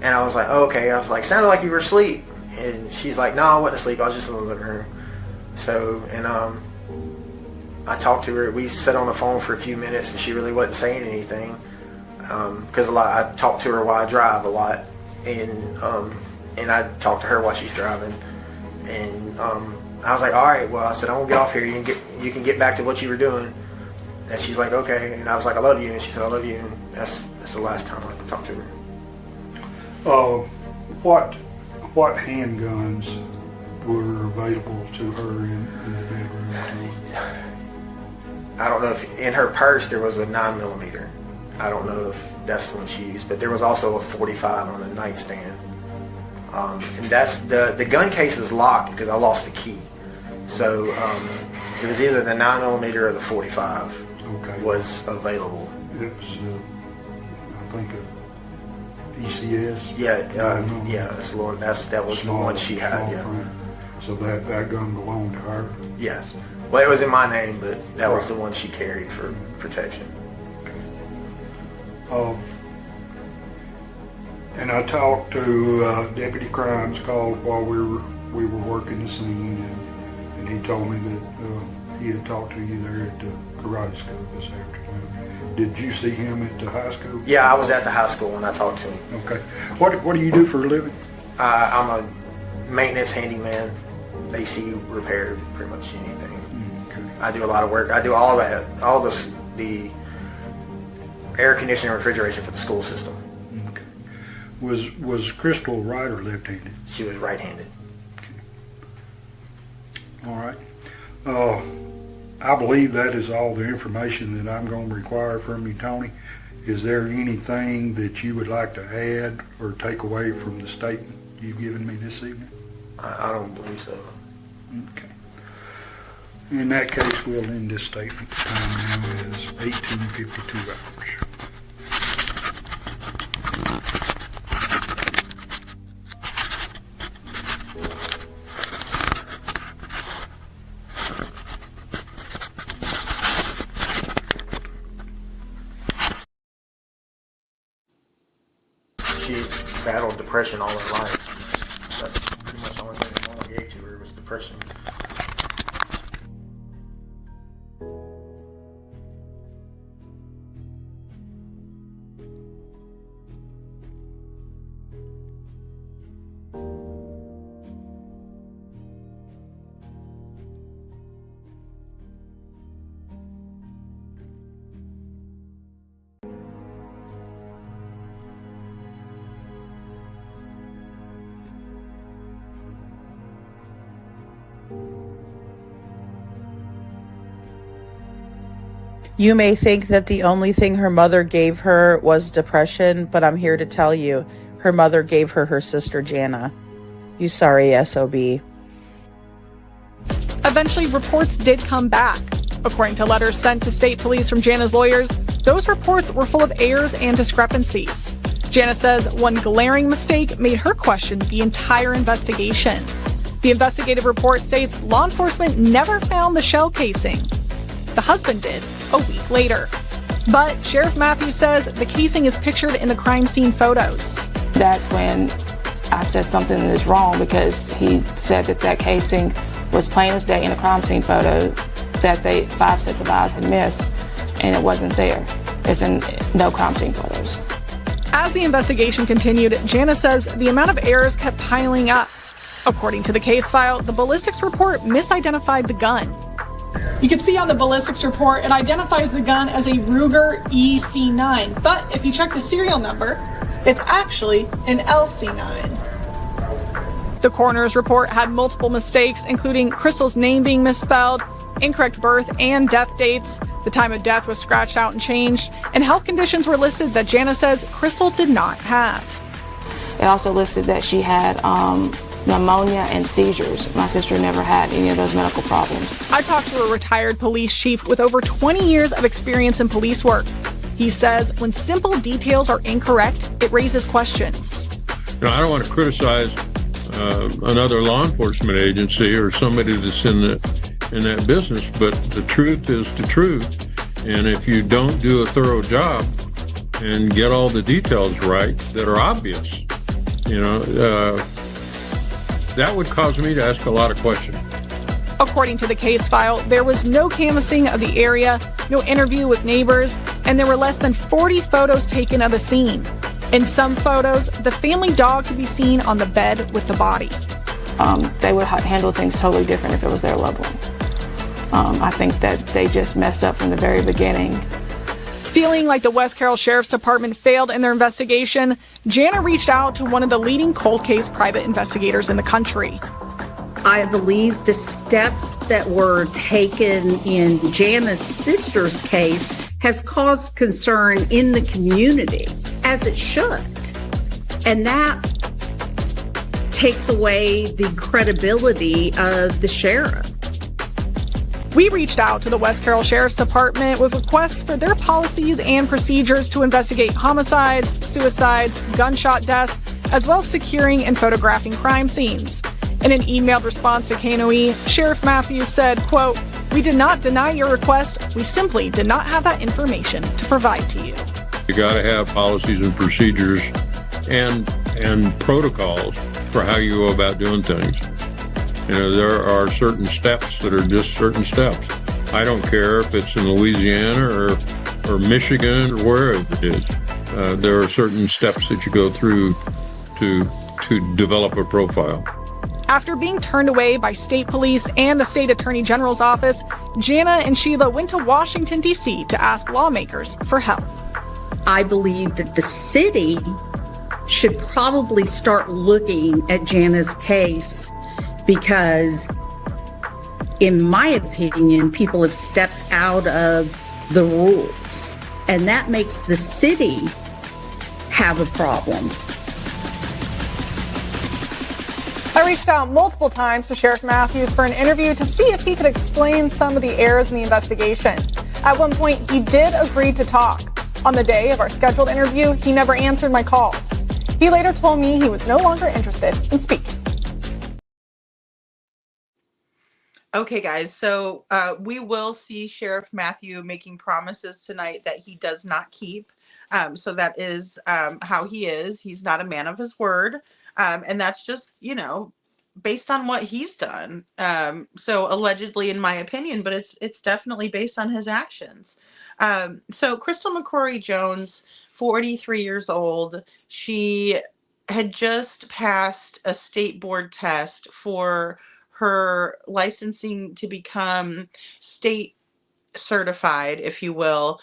And I was like, oh, okay. I was like, sounded like you were asleep. And she's like, no, I wasn't asleep. I was just in the living room. So, and I talked to her. We sat on the phone for a few minutes, and she really wasn't saying anything. Because I talk to her while I drive a lot. And I talk to her while she's driving. And I was like, all right, well, I said, I won't get off here. You can get back to what you were doing. And she's like, okay. And I was like, I love you. And she said, I love you. And that's the last time I talked to her. What handguns were available to her in the bedroom? I don't know if in her purse there was a 9mm. I don't know if that's the one she used, but there was also a .45 on the nightstand. And that's the gun case was locked because I lost the key. So it was either the 9mm or the .45 was available. It was, I think, ECS. Yeah, that's the one. That was Small, the one she had. Yeah. Frame. So that gun belonged to her. Yes. Well, it was in my name, but that was the one she carried for protection. And I talked to Deputy Crimes called while we were working the scene, and he told me that he had talked to you there at the karate school this afternoon. Did you see him at the high school? Yeah, I was at the high school when I talked to him. Okay. What do you do for a living? I'm a maintenance handyman. AC repair, pretty much anything. Okay. I do a lot of work. I do all that, all the air conditioning and refrigeration for the school system. Okay. Was Crystal right or left-handed? She was right-handed. Okay. All right. I believe that is all the information that I'm going to require from you, Tony. Is there anything that you would like to add or take away from the statement you've given me this evening? I don't believe so. Okay. In that case, we'll end this statement. The time now is 18:52 hours. She battled depression all her life. That's pretty much the only thing I gave to her was depression. You may think that the only thing her mother gave her was depression, but I'm here to tell you, her mother gave her her sister Jana. You sorry SOB. Eventually, reports did come back. According to letters sent to state police from Jana's lawyers, those reports were full of errors and discrepancies. Jana says one glaring mistake made her question the entire investigation. The investigative report states law enforcement never found the shell casing. The husband did a week later. But Sheriff Matthews says the casing is pictured in the crime scene photos. That's when I said something is wrong, because he said that casing was plain as day in a crime scene photo that 5 sets of eyes had missed, and it wasn't there. It's in no crime scene photos. As the investigation continued, Jana says the amount of errors kept piling up. According to the case file, the ballistics report misidentified the gun. You can see on the ballistics report, it identifies the gun as a Ruger EC9, but if you check the serial number, it's actually an LC9. The coroner's report had multiple mistakes, including Crystal's name being misspelled, incorrect birth and death dates, the time of death was scratched out and changed, and health conditions were listed that Jana says Crystal did not have. It also listed that she had pneumonia and seizures. My sister never had any of those medical problems. I talked to a retired police chief with over 20 years of experience in police work. He says when simple details are incorrect, it raises questions. I don't want to criticize another law enforcement agency or somebody that's in that business, but the truth is the truth. And if you don't do a thorough job and get all the details right that are obvious, That would cause me to ask a lot of questions. According to the case file, there was no canvassing of the area, no interview with neighbors, and there were less than 40 photos taken of the scene. In some photos, the family dog could be seen on the bed with the body. They would handle things totally different if it was their loved one. I think that they just messed up from the very beginning. Feeling like the West Carroll Sheriff's Department failed in their investigation, Jana reached out to one of the leading cold case private investigators in the country. I believe the steps that were taken in Jana's sister's case has caused concern in the community, as it should. And that takes away the credibility of the sheriff. We reached out to the West Carroll Sheriff's Department with requests for their policies and procedures to investigate homicides, suicides, gunshot deaths, as well as securing and photographing crime scenes. In an emailed response to KNOE, Sheriff Matthews said, quote, "We did not deny your request. We simply did not have that information to provide to you." You got to have policies and procedures and protocols for how you go about doing things. There are certain steps that are just certain steps. I don't care if it's in Louisiana or Michigan or wherever it is. There are certain steps that you go through to develop a profile. After being turned away by state police and the state attorney general's office, Jana and Sheila went to Washington, D.C. to ask lawmakers for help. I believe that the city should probably start looking at Jana's case because, in my opinion, people have stepped out of the rules, and that makes the city have a problem. I reached out multiple times to Sheriff Matthews for an interview to see if he could explain some of the errors in the investigation. At one point, he did agree to talk. On the day of our scheduled interview, he never answered my calls. He later told me he was no longer interested in speaking. Okay, guys, so we will see Sheriff Matthew making promises tonight that he does not keep. So that is how he is. He's not a man of his word. And that's just, based on what he's done. So allegedly, in my opinion, but it's definitely based on his actions. So Crystal McCrory Jones, 43 years old, she had just passed a state board test for her licensing to become state certified, if you will,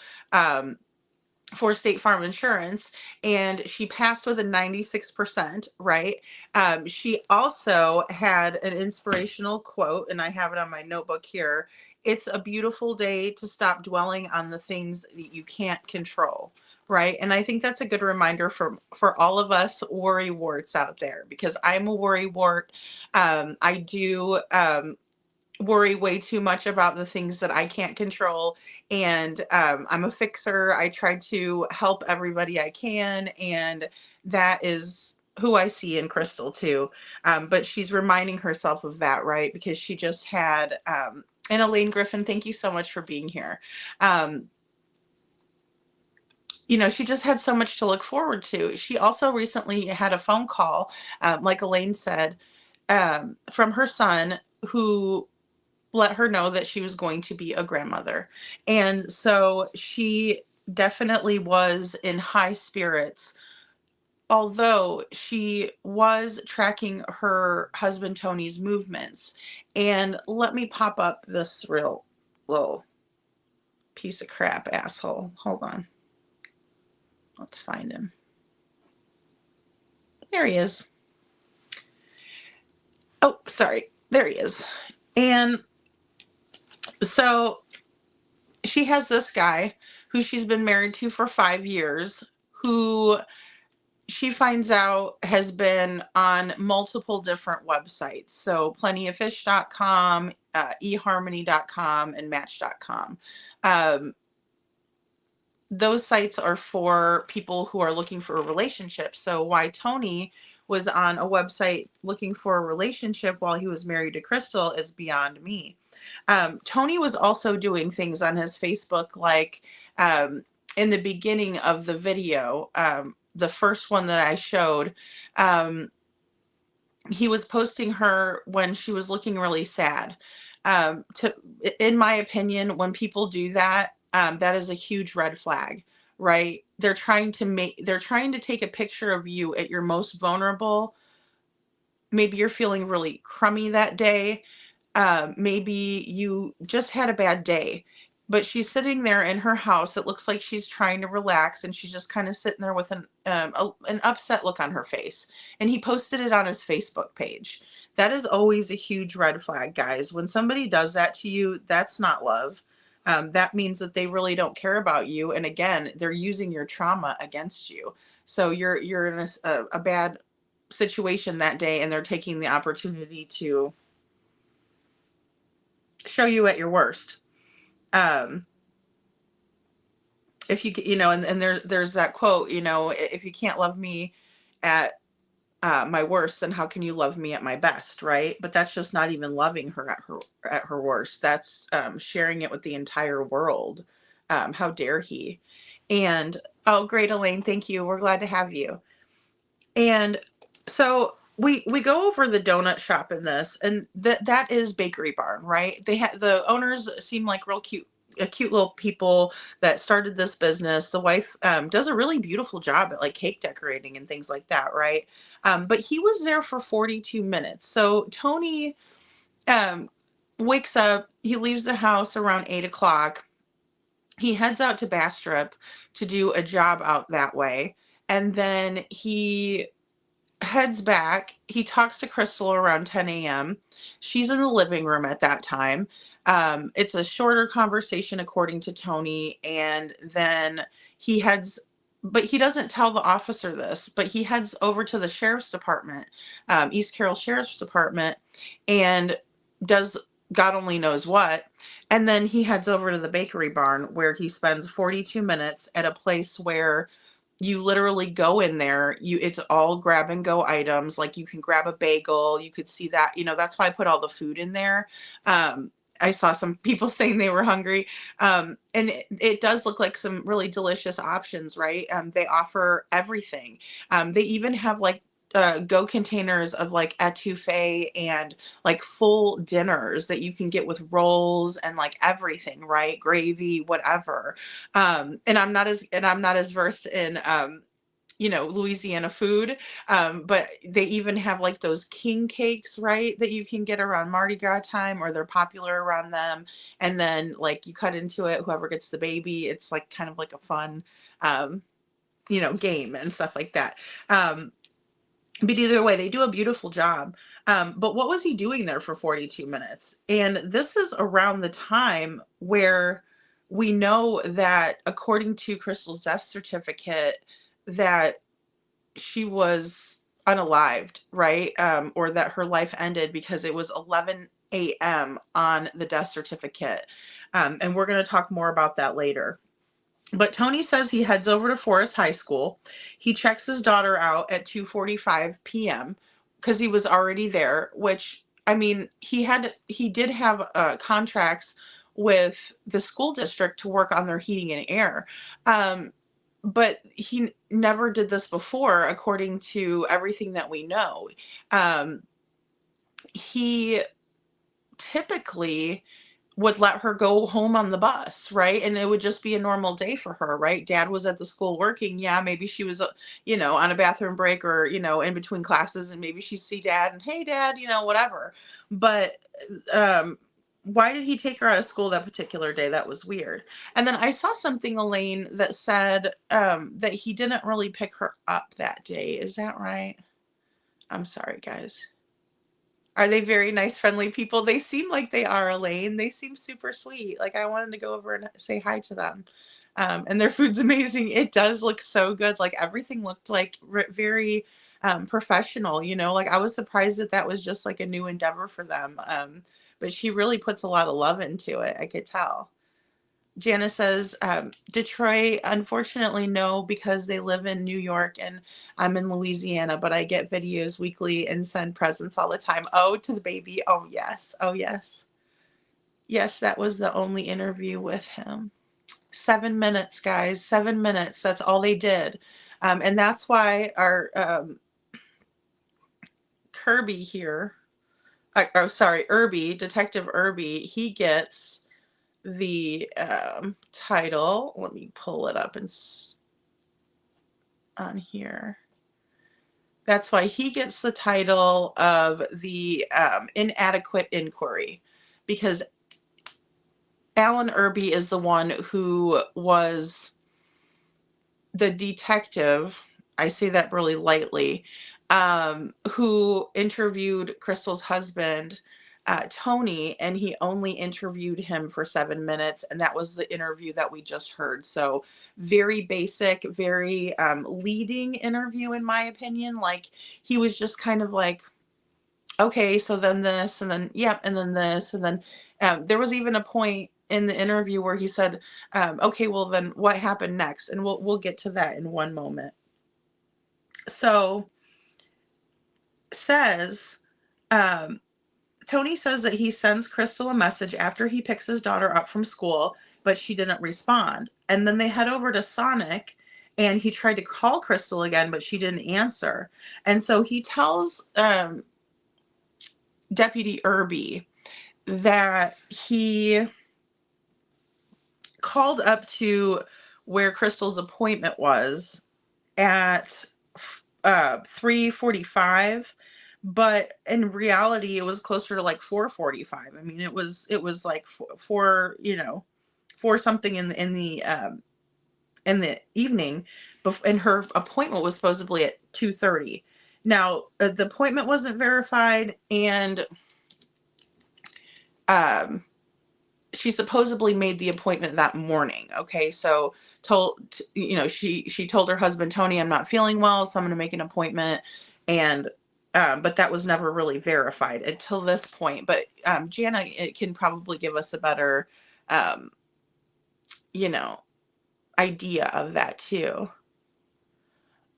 for State Farm Insurance, and she passed with a 96%, right? She also had an inspirational quote, and I have it on my notebook here. "It's a beautiful day to stop dwelling on the things that you can't control," right? And I think that's a good reminder for all of us worry warts out there, because I'm a worry wart. I do worry way too much about the things that I can't control. And I'm a fixer. I try to help everybody I can. And that is who I see in Crystal too. But she's reminding herself of that, right? Because she just had, and Elaine Griffin, thank you so much for being here. She just had so much to look forward to. She also recently had a phone call, like Elaine said, from her son, who let her know that she was going to be a grandmother. And so she definitely was in high spirits, although she was tracking her husband Tony's movements. And let me pop up this real little piece of crap asshole. Hold on. Let's find him. There he is. Oh, sorry. There he is. And so she has this guy who she's been married to for 5 years, who she finds out has been on multiple different websites. So plentyoffish.com, eharmony.com, and match.com. Those sites are for people who are looking for a relationship. So why Tony was on a website looking for a relationship while he was married to Crystal is beyond me. Tony was also doing things on his Facebook, like in the beginning of the video, the first one that I showed, he was posting her when she was looking really sad. In my opinion, when people do that, that is a huge red flag, right? They're trying to take a picture of you at your most vulnerable. Maybe you're feeling really crummy that day. Maybe you just had a bad day, but she's sitting there in her house. It looks like she's trying to relax, and she's just kind of sitting there with an upset look on her face. And he posted it on his Facebook page. That is always a huge red flag, guys. When somebody does that to you, that's not love. That means that they really don't care about you. And again, they're using your trauma against you. So you're in a bad situation that day, and they're taking the opportunity to show you at your worst. If you know, and there's that quote, if you can't love me at my worst, then how can you love me at my best, right? But that's just not even loving her at her worst. That's sharing it with the entire world. How dare he? And oh, great, Elaine, thank you. We're glad to have you. And so we go over the donut shop in this, and that is Bakery Barn, right? The owners seem like real cute little people that started this business. The wife does a really beautiful job at like cake decorating and things like that, right? But he was there for 42 minutes. So Tony wakes up, he leaves the house around 8 o'clock. He heads out to Bastrop to do a job out that way. And then he heads back. He talks to Crystal around 10 a.m. She's in the living room at that time. It's a shorter conversation according to Tony. And then he doesn't tell the officer this, but he heads over to the sheriff's department, East Carroll Sheriff's Department, and does God only knows what. And then he heads over to the Bakery Barn, where he spends 42 minutes at a place where you literally go in there, it's all grab and go items. Like you can grab a bagel, you could see that, that's why I put all the food in there. I saw some people saying they were hungry. And it does look like some really delicious options, right? They offer everything. They even have like go containers of like etouffee and like full dinners that you can get with rolls and like everything, right? Gravy, whatever. And I'm not as versed in Louisiana food, but they even have like those king cakes, right, that you can get around Mardi Gras time, or they're popular around them. And then like you cut into it, whoever gets the baby, it's like kind of like a fun game and stuff like that. But either way, they do a beautiful job. But what was he doing there for 42 minutes? And this is around the time where we know that, according to Crystal's death certificate, that she was unalived, right? Or that her life ended, because it was 11 a.m. on the death certificate. And we're going to talk more about that later. But Tony says he heads over to Forest High School. He checks his daughter out at 2:45 p.m. because he was already there, which, I mean, he did have contracts with the school district to work on their heating and air. But he never did this before, according to everything that we know. He typically would let her go home on the bus, right? And it would just be a normal day for her, right? Dad was at the school working. Yeah, maybe she was, on a bathroom break, or, in between classes, and maybe she'd see Dad and, hey, Dad, whatever. But why did he take her out of school that particular day? That was weird. And then I saw something, Elaine, that said that he didn't really pick her up that day. Is that right? I'm sorry, guys. Are they very nice, friendly people? They seem like they are, Elaine. They seem super sweet. Like, I wanted to go over and say hi to them. And their food's amazing. It does look so good. Like, everything looked like very professional, Like, I was surprised that was just like a new endeavor for them. But she really puts a lot of love into it. I could tell. Janice says, Detroit, unfortunately, no, because they live in New York and I'm in Louisiana, but I get videos weekly and send presents all the time. Oh, to the baby. Oh, yes. Oh, yes. Yes, that was the only interview with him. 7 minutes, guys. 7 minutes. That's all they did. And that's why our Kirby here, Irby, Detective Irby, he gets the title. Let me pull it up and on here. That's why he gets the title of the inadequate inquiry, because Alan Irby is the one who was the detective, I say that really lightly, who interviewed Crystal's husband, Tony, and he only interviewed him for 7 minutes, and that was the interview that we just heard. So very basic, very leading interview, in my opinion. Like, he was just kind of like, okay, so then this, and then, yep, and then this, and then there was even a point in the interview where he said, okay, well then what happened next? And we'll get to that in one moment. So says, Tony says that he sends Crystal a message after he picks his daughter up from school, but she didn't respond. And then they head over to Sonic, and he tried to call Crystal again, but she didn't answer. And so he tells Deputy Irby that he called up to where Crystal's appointment was at 3:45, but in reality it was closer to like 4:45. I mean, it was like four, four something in the evening, and her appointment was supposedly at 2:30. Now the appointment wasn't verified, and she supposedly made the appointment that morning. Okay, so she told her husband Tony, I'm not feeling well, so I'm going to make an appointment, and but that was never really verified until this point. But Jana, it can probably give us a better idea of that too.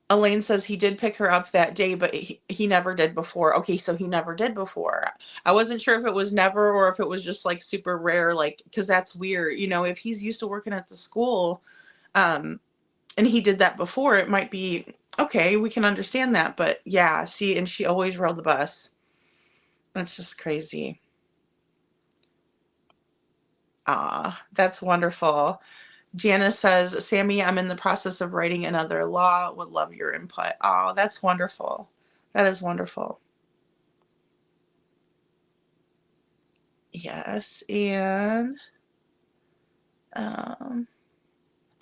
Elaine says he did pick her up that day, but he never did before. Okay, so he never did before. I wasn't sure if it was never or if it was just like super rare, like, because that's weird. If he's used to working at the school, and he did that before, it might be, okay, we can understand that. But yeah, see, and she always rode the bus. That's just crazy. That's wonderful. Janice says, Sammy, I'm in the process of writing another law. Would love your input. Oh, that's wonderful. That is wonderful. Yes. And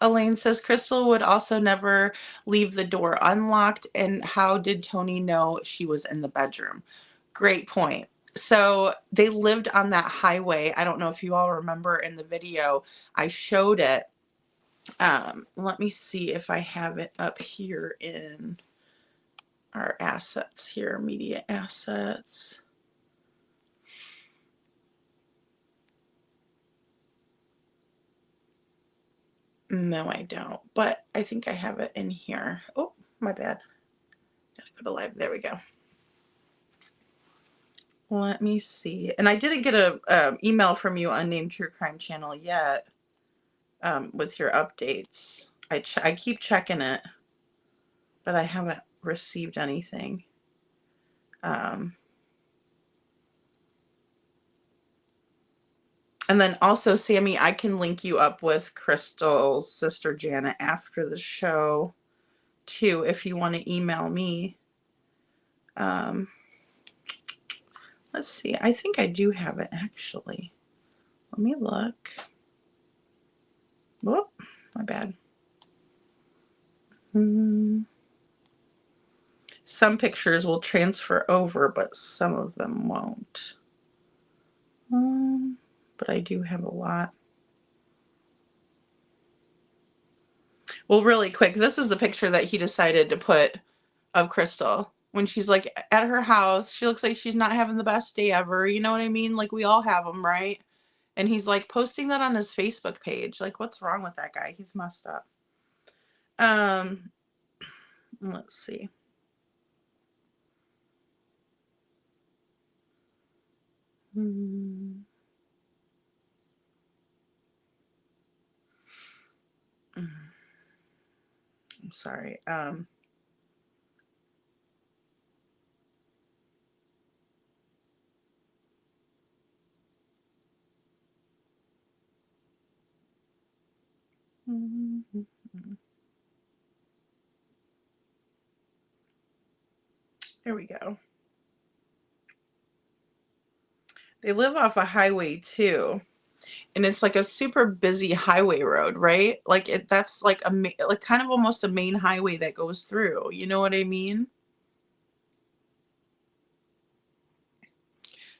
Elaine says, Crystal would also never leave the door unlocked. And how did Tony know she was in the bedroom? Great point. So they lived on that highway. I don't know if you all remember in the video, I showed it. Let me see if I have it up here in our assets here, media assets. No, I don't, but I think I have it in here. Oh, my bad. Gotta go to live. There we go. Let me see. And I didn't get a email from you, Unnamed True Crime Channel, yet with your updates. I keep checking it, but I haven't received anything. And then also, Sammy, I can link you up with Crystal's sister, Jana, after the show, too, if you want to email me. Let's see. I think I do have it, actually. Let me look. Whoop, my bad. Some pictures will transfer over, but some of them won't. But I do have a lot. Well, really quick, this is the picture that he decided to put of Crystal when she's like at her house. She looks like she's not having the best day ever. You know what I mean? Like, we all have them, right? And he's like posting that on his Facebook page. Like, what's wrong with that guy? He's messed up. Let's see. sorry. There we go. They live off a highway too, and it's like a super busy highway road, right? Like that's like like kind of almost a main highway that goes through. You know what I mean?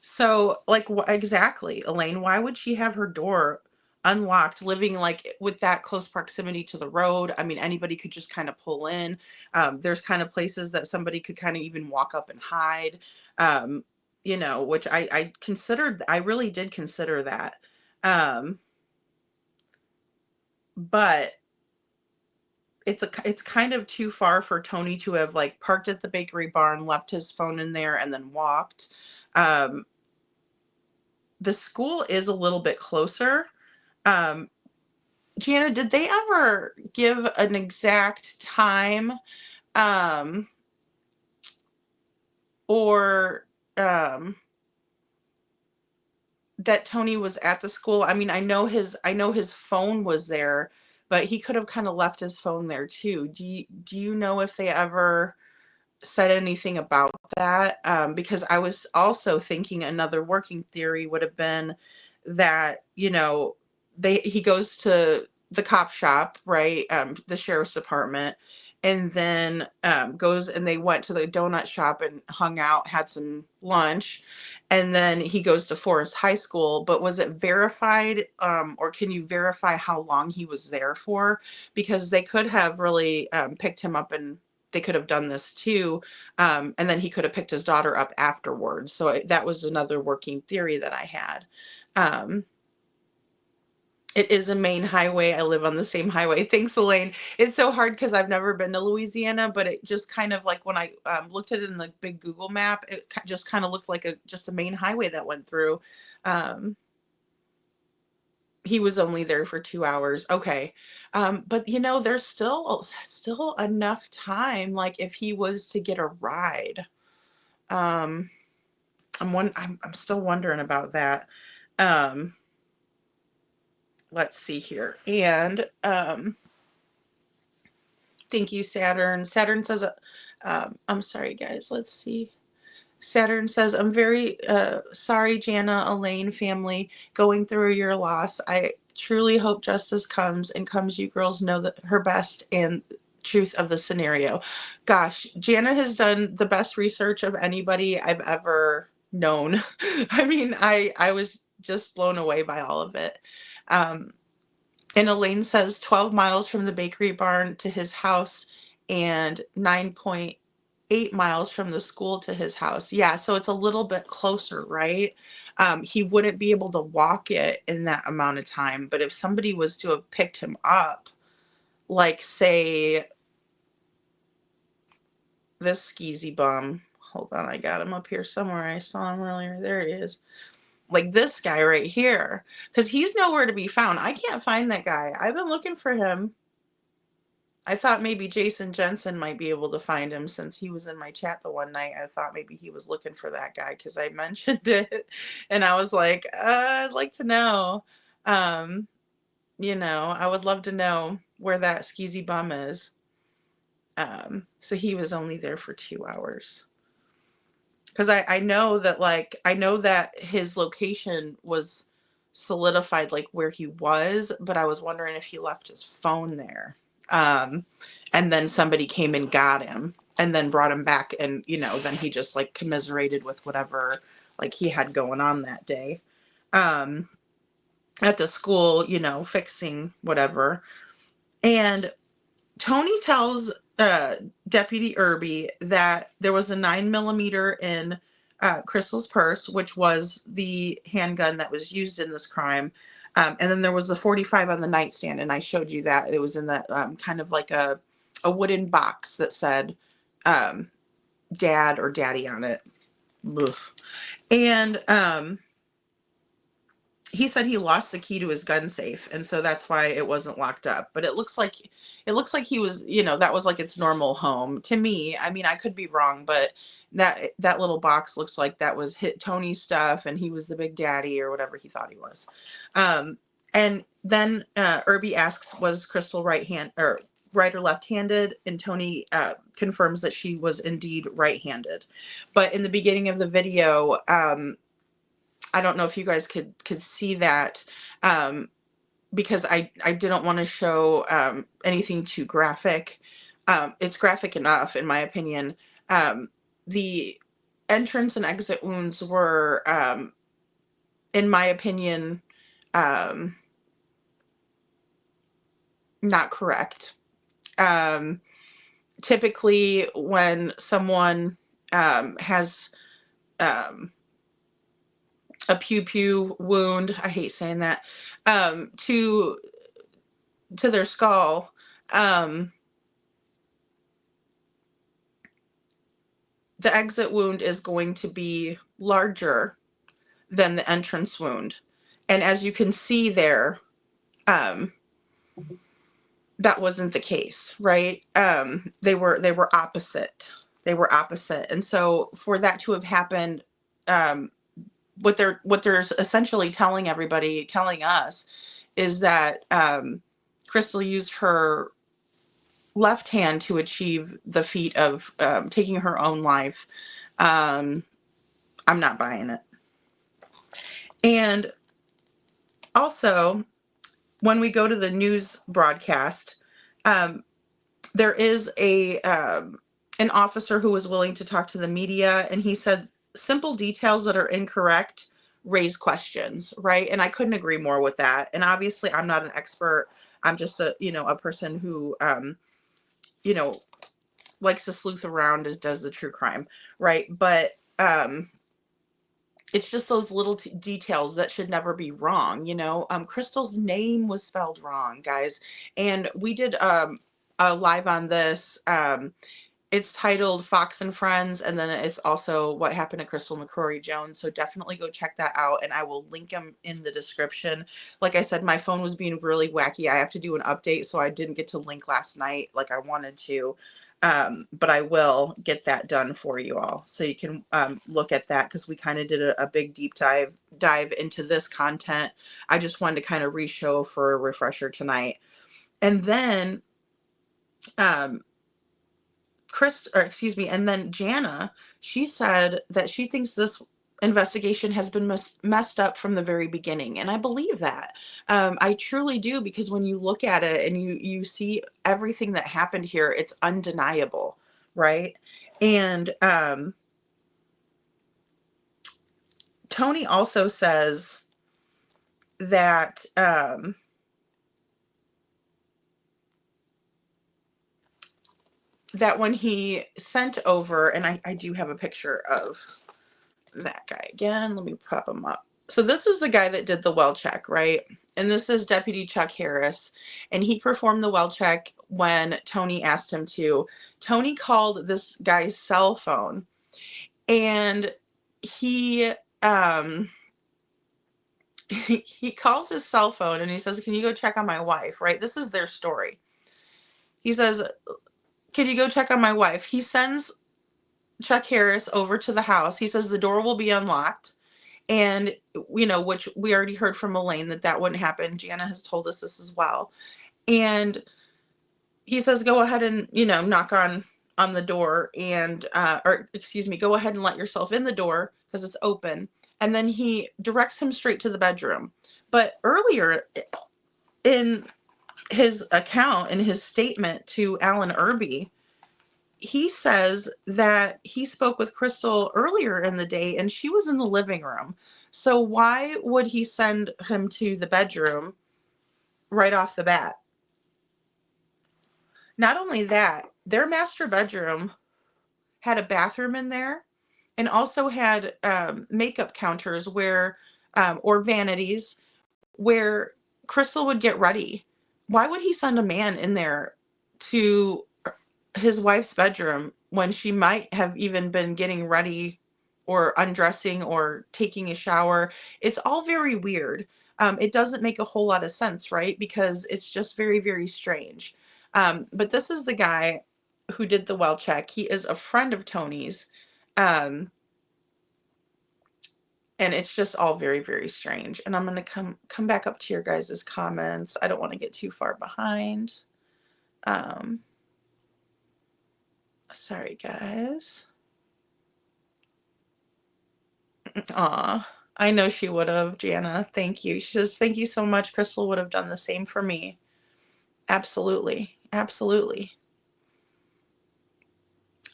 So, like, exactly, Elaine, why would she have her door unlocked, living like with that close proximity to the road? I mean, anybody could just kind of pull in. There's kind of places that somebody could kind of even walk up and hide, you know, which I considered, I really did consider that. Um, but it's kind of too far for Tony to have like parked at the bakery barn, left his phone in there, and then walked. The school is a little bit closer. Jana, did they ever give an exact time, or that Tony was at the school? I mean, I know his phone was there, but he could have kind of left his phone there too. Do you know if they ever said anything about that? Because I was also thinking another working theory would have been that, you know, he goes to the cop shop, right? The sheriff's department, and then goes, and they went to the donut shop and hung out, had some lunch, and then he goes to Forest High School. But was it verified, or can you verify how long he was there for? Because they could have really picked him up, and they could have done this too. And then he could have picked his daughter up afterwards. So that was another working theory that I had. It is a main highway. I live on the same highway. Thanks, Elaine. It's so hard because I've never been to Louisiana, but it just kind of like when I looked at it in the big Google map, it just kind of looked like just a main highway that went through. He was only there for 2 hours. Okay. But you know, there's still enough time. Like if he was to get a ride, I'm still wondering about that. Let's see here. And thank you, Saturn. Saturn says, I'm sorry, guys. Let's see. Saturn says, I'm very sorry, Jana, Elaine family, going through your loss. I truly hope justice comes, and you girls know that her best and truth of the scenario. Gosh, Jana has done the best research of anybody I've ever known. I mean, I was just blown away by all of it. And Elaine says 12 miles from the bakery barn to his house and 9.8 miles from the school to his house. Yeah, so it's a little bit closer, right? He wouldn't be able to walk it in that amount of time. But if somebody was to have picked him up, like say this skeezy bum, hold on, I got him up here somewhere. I saw him earlier. There he is. Like this guy right here, because he's nowhere to be found. I can't find that guy. I've been looking for him. I thought maybe Jason Jensen might be able to find him since he was in my chat the one night. I thought maybe he was looking for that guy because I mentioned it, and I was like, I'd like to know. You know, I would love to know where that skeezy bum is. So he was only there for 2 hours. Because I know that, like, I know that his location was solidified, like where he was, but I was wondering if he left his phone there. And then somebody came and got him and then brought him back, and, you know, then he just like commiserated with whatever like he had going on that day. At the school, you know, fixing whatever. And Tony tells Deputy Irby that there was a 9mm in Crystal's purse, which was the handgun that was used in this crime. And then there was the .45 on the nightstand, and I showed you that. It was in that kind of like a wooden box that said Dad or Daddy on it. Oof. And he said he lost the key to his gun safe, and so that's why it wasn't locked up. But it looks like he was, that was like its normal home to me. I mean, I could be wrong, but that little box looks like that was Tony's stuff, and he was the big daddy or whatever he thought he was. And then Irby asks, was Crystal right or left-handed? And Tony confirms that she was indeed right-handed. But in the beginning of the video, I don't know if you guys could see that, because I didn't want to show anything too graphic. It's graphic enough, in my opinion. The entrance and exit wounds were, in my opinion, not correct. Typically, when someone has a pew wound, I hate saying that, to their skull, the exit wound is going to be larger than the entrance wound. And as you can see there, that wasn't the case, right? They were opposite. They were opposite. And so for that to have happened, what they're essentially telling us is that Crystal used her left hand to achieve the feat of taking her own life. I'm not buying it. And also, when we go to the news broadcast, there is an officer who was willing to talk to the media, and he said simple details that are incorrect raise questions, right? And I couldn't agree more with that. And obviously, I'm not an expert. I'm just a person who likes to sleuth around, does the true crime, right? But it's just those little details that should never be wrong. Crystal's name was spelled wrong, guys. And we did a live on this. It's titled Fox and Friends, and then it's also What Happened to Crystal McCrory Jones. So definitely go check that out, and I will link them in the description. Like I said, my phone was being really wacky. I have to do an update, so I didn't get to link last night like I wanted to. But I will get that done for you all, so you can look at that, because we kind of did a big deep dive into this content. I just wanted to kind of re-show for a refresher tonight. And then and then Jana, she said that she thinks this investigation has been messed up from the very beginning. And I believe that. I truly do, because when you look at it and you see everything that happened here, it's undeniable, right? And Tony also says that that when he sent over, and I do have a picture of that guy again. Let me prop him up. So this is the guy that did the well check, right? And this is Deputy Chuck Harris. And he performed the well check when Tony asked him to. Tony called this guy's cell phone, and he calls his cell phone and he says, "Can you go check on my wife?" Right? This is their story. He says, "Can you go check on my wife?" He sends Chuck Harris over to the house. He says the door will be unlocked. And, which we already heard from Elaine that wouldn't happen. Jana has told us this as well. And he says, go ahead and, knock on the door and, go ahead and let yourself in the door because it's open. And then he directs him straight to the bedroom. But earlier in his account, in his statement to Alan Irby, he says that he spoke with Crystal earlier in the day and she was in the living room. So why would he send him to the bedroom right off the bat? Not only that, their master bedroom had a bathroom in there and also had makeup counters or vanities where Crystal would get ready. Why would he send a man in there to his wife's bedroom when she might have even been getting ready or undressing or taking a shower? It's all very weird. it doesn't make a whole lot of sense, right? Because it's just very, very strange. But this is the guy who did the well check. He is a friend of Tony's. And it's just all very, very strange. And I'm going to come back up to your guys' comments. I don't want to get too far behind. Sorry, guys. Aw, I know she would have, Jana. Thank you. She says, thank you so much. Crystal would have done the same for me. Absolutely. Absolutely.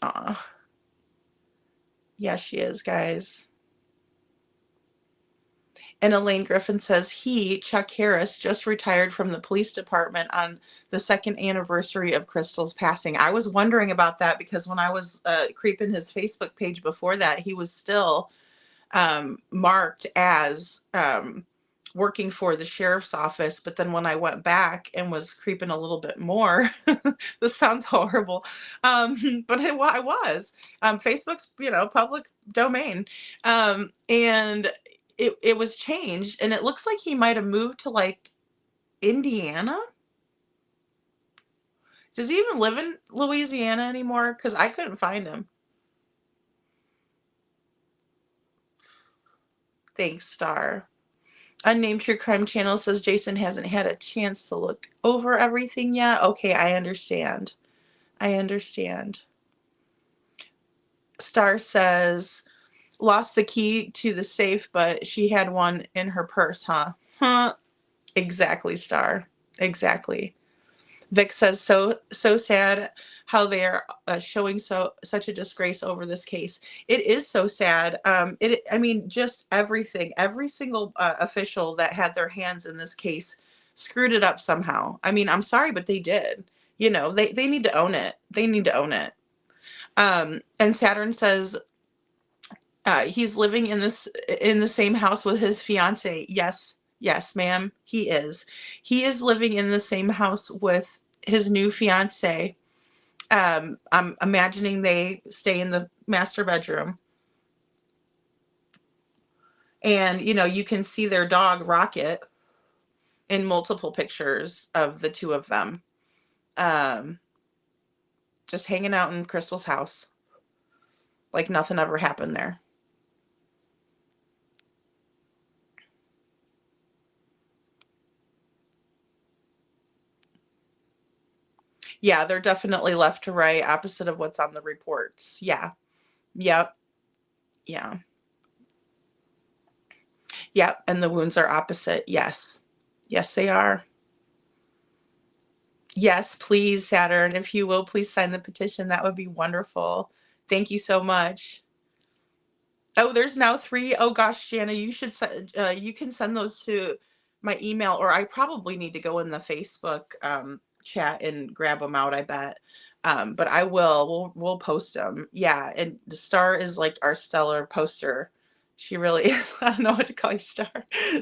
Aw. Yeah, she is, guys. And Elaine Griffin says Chuck Harris, just retired from the police department on the 2nd anniversary of Crystal's passing. I was wondering about that because when I was creeping his Facebook page before that, he was still marked as working for the sheriff's office. But then when I went back and was creeping a little bit more, this sounds horrible, but I was. Facebook's, public domain. And it was changed, and it looks like he might have moved to like Indiana. Does he even live in Louisiana anymore? Because I couldn't find him. Thanks, Star. Unnamed True Crime Channel says Jason hasn't had a chance to look over everything yet. Okay, I understand. Star says lost the key to the safe, but she had one in her purse, huh? Exactly, Star. Exactly. Vic says so sad how they are showing such a disgrace over this case. It is so sad. Just everything, every single official that had their hands in this case screwed it up somehow. I'm sorry, but they did. They need to own it. They need to own it. And Saturn says he's living in the same house with his fiance. Yes, ma'am, he is. He is living in the same house with his new fiance. I'm imagining they stay in the master bedroom. And, you can see their dog Rocket in multiple pictures of the two of them. Just hanging out in Crystal's house. Like nothing ever happened there. Yeah, they're definitely left to right, opposite of what's on the reports. Yeah. Yep. Yeah. Yep. And the wounds are opposite. Yes. Yes, they are. Yes, please, Saturn. If you will, please sign the petition. That would be wonderful. Thank you so much. Oh, there's now 3. Oh gosh, Jana, you should you can send those to my email, or I probably need to go in the Facebook chat and grab them out, I bet. But I will. We'll post them. Yeah, and the Star is like our stellar poster. She really is. I don't know what to call you, Star.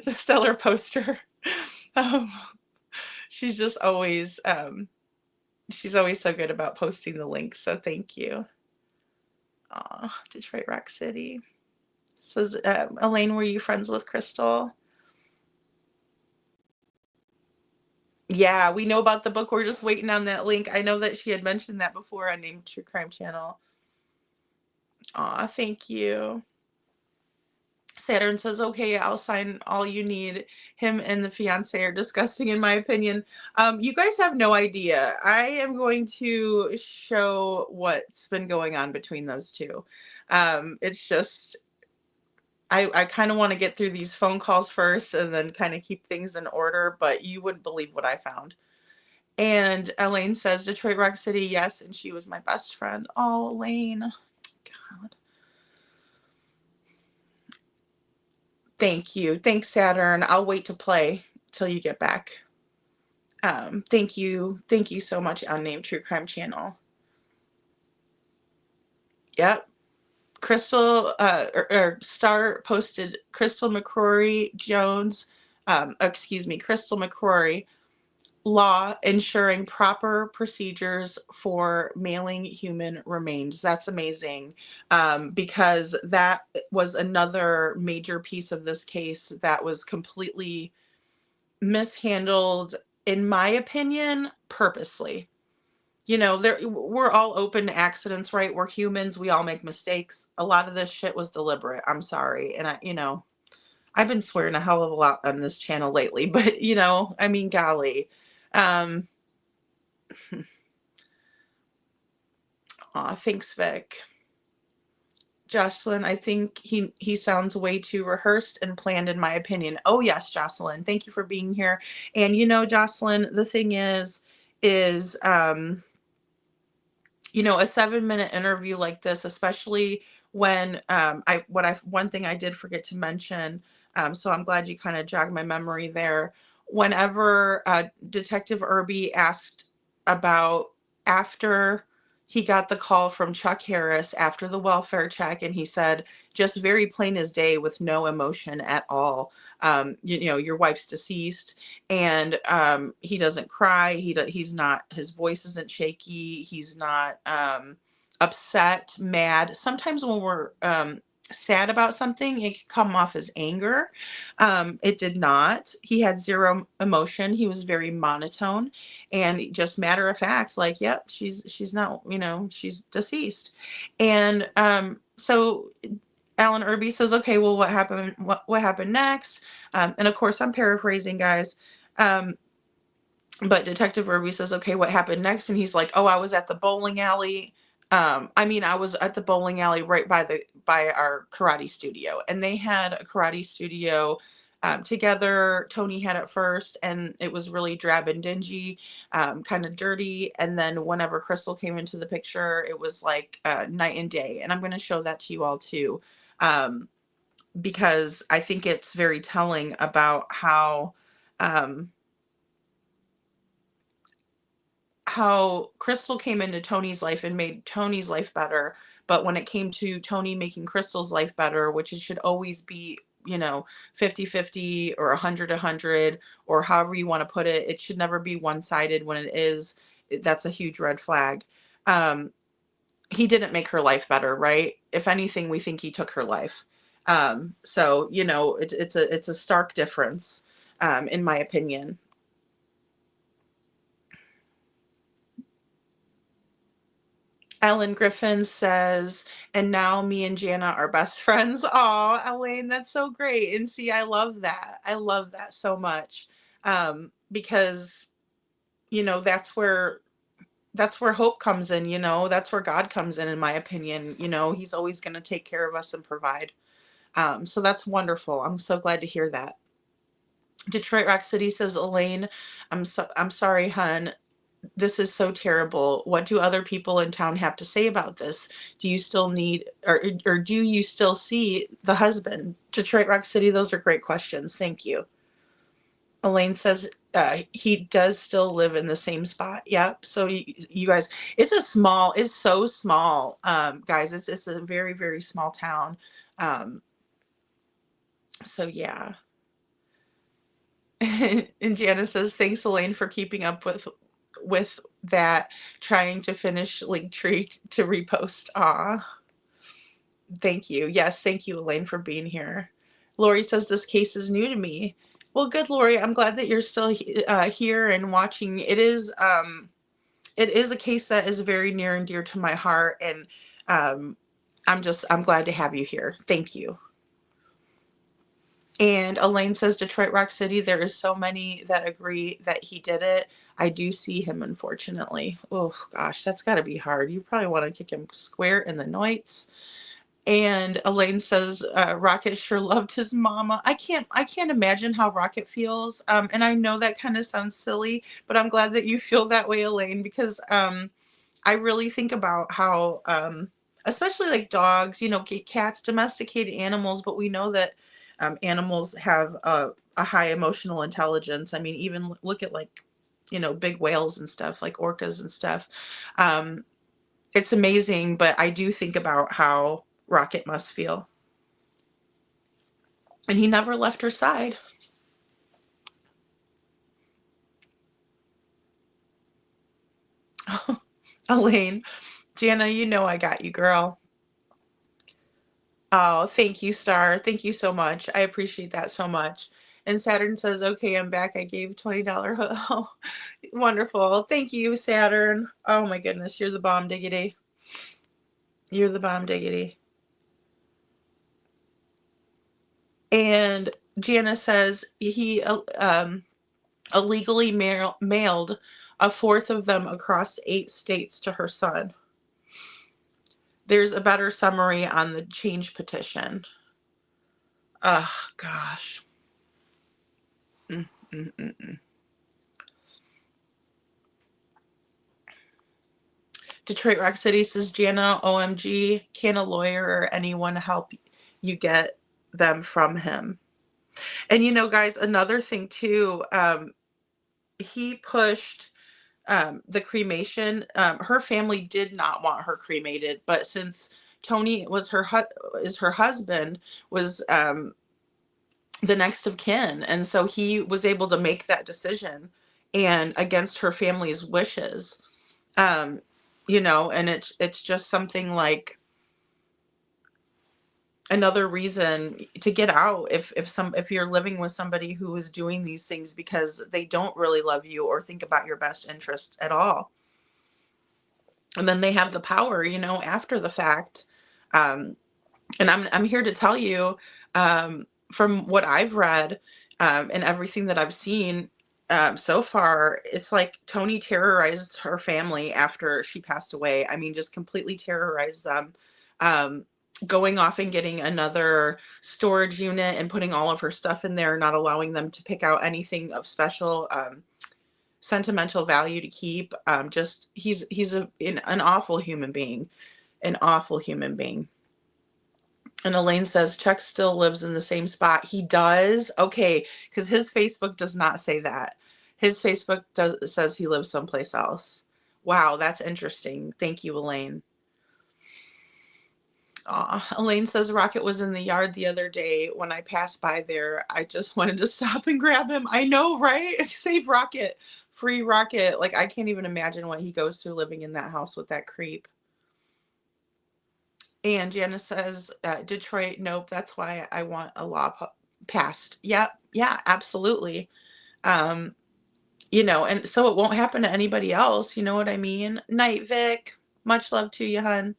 The stellar poster. She's just always she's always so good about posting the links. So thank you. Aw, Detroit Rock City. Says Elaine, were you friends with Crystal? Yeah, we know about the book. We're just waiting on that link. I know that she had mentioned that before on Named True Crime Channel. Aw, thank you. Saturn says, okay, I'll sign all you need. Him and the fiance are disgusting, in my opinion. You guys have no idea. I am going to show what's been going on between those two. It's just, I kind of want to get through these phone calls first and then kind of keep things in order, but you wouldn't believe what I found. And Elaine says, Detroit Rock City, yes, and she was my best friend. Oh, Elaine. God. Thank you. Thanks, Saturn. I'll wait to play till you get back. Thank you. Thank you so much, Unnamed True Crime Channel. Yep. Crystal, Star posted Crystal McCrory Jones, Crystal McCrory, law ensuring proper procedures for mailing human remains. That's amazing, because that was another major piece of this case that was completely mishandled, in my opinion, purposely. We're all open to accidents, right? We're humans. We all make mistakes. A lot of this shit was deliberate. I'm sorry. And I've been swearing a hell of a lot on this channel lately, but I mean, golly. Aw, thanks, Vic. Jocelyn, I think he sounds way too rehearsed and planned, in my opinion. Oh yes, Jocelyn, thank you for being here. And Jocelyn, the thing is a 7-minute interview like this, especially when one thing I did forget to mention, so I'm glad you kind of jogged my memory there. Whenever Detective Irby asked about after he got the call from Chuck Harris after the welfare check, and he said, just very plain as day with no emotion at all, your wife's deceased, and he doesn't cry. He's not, his voice isn't shaky. He's not upset, mad. Sometimes when we're sad about something, it can come off as anger. It did not. He had zero emotion. He was very monotone and just matter of fact, like, yep, she's not, she's deceased. And so Alan Irby says, okay, well, what happened? What happened next? And of course, I'm paraphrasing, guys. But Detective Irby says, okay, what happened next? And he's like, oh, I was at the bowling alley. I was at the bowling alley right by our karate studio, and they had a karate studio together. Tony had it first, and it was really drab and dingy, kind of dirty. And then whenever Crystal came into the picture, it was like night and day. And I'm going to show that to you all too, because I think it's very telling about how Crystal came into Tony's life and made Tony's life better. But when it came to Tony making Crystal's life better, which it should always be, 50-50 or 100-100, or however you want to put it, it should never be one-sided. When it is, that's a huge red flag. He didn't make her life better, right? If anything, we think he took her life. So, it's a stark difference, in my opinion. Ellen Griffin says, and now me and Jana are best friends. Aw, Elaine, that's so great. And see, I love that. I love that so much. Because, that's where hope comes in, that's where God comes in my opinion. He's always going to take care of us and provide. So that's wonderful. I'm so glad to hear that. Detroit Rock City says, Elaine, I'm sorry, hun. This is so terrible. What do other people in town have to say about this? Do you still need, or do you still see the husband? Detroit Rock City, those are great questions. Thank you. Elaine says he does still live in the same spot. Yep. So you guys, it's so small, guys. It's a very, very small town. So yeah. And Jana says, thanks, Elaine, for keeping up with that, trying to finish Linktree to repost. Aw, thank you. Yes, thank you, Elaine, for being here. Lori says, this case is new to me. Well, good, Lori. I'm glad that you're still here and watching. It is a case that is very near and dear to my heart, and I'm glad to have you here. Thank you. And Elaine says, Detroit Rock City, there is so many that agree that he did it. I do see him, unfortunately. Oh, gosh, that's got to be hard. You probably want to kick him square in the nuts. And Elaine says, Rocket sure loved his mama. I can't imagine how Rocket feels. And I know that kind of sounds silly, but I'm glad that you feel that way, Elaine, because I really think about how, especially like dogs, cats, domesticated animals, but we know that animals have a high emotional intelligence. I mean, even look at big whales and stuff, like orcas and stuff. It's amazing, but I do think about how Rocket must feel. And he never left her side. Elaine, Jana, I got you, girl. Oh, thank you, Star. Thank you so much. I appreciate that so much. And Saturn says, okay, I'm back. I gave $20. Oh, wonderful. Thank you, Saturn. Oh my goodness. You're the bomb diggity. You're the bomb diggity. And Jana says he illegally mailed a fourth of them across 8 states to her son. There's a better summary on the change petition. Oh, gosh. Detroit Rock City says, Jana, OMG, can a lawyer or anyone help you get them from him? And you know, guys, another thing too, he pushed the cremation. Her family did not want her cremated, but since Tony was her husband, was the next of kin, and so he was able to make that decision, and against her family's wishes. You know, and it's just something like another reason to get out if you're living with somebody who is doing these things because they don't really love you or think about your best interests at all. And then they have the power, you know, after the fact. And I'm here to tell you, from what I've read, and everything that I've seen, so far, it's like Tony terrorized her family after she passed away. I mean, just completely terrorized them. Going off and getting another storage unit and putting all of her stuff in there, not allowing them to pick out anything of special sentimental value to keep. Just he's an awful human being, an awful human being. And Elaine says Chuck still lives in the same spot. He does? Okay, because his Facebook does not say that. His Facebook says he lives someplace else. Wow, that's interesting. Thank you, Elaine. Elaine says Rocket was in the yard the other day. When I passed by there, I just wanted to stop and grab him. I know, right? Save Rocket. Free Rocket. Like, I can't even imagine what he goes through living in that house with that creep. And Janice says, Detroit, nope, that's why I want a law passed. Yep, yeah, absolutely. You know, and so it won't happen to anybody else. You know what I mean? Night, Vic. Much love to you, hun.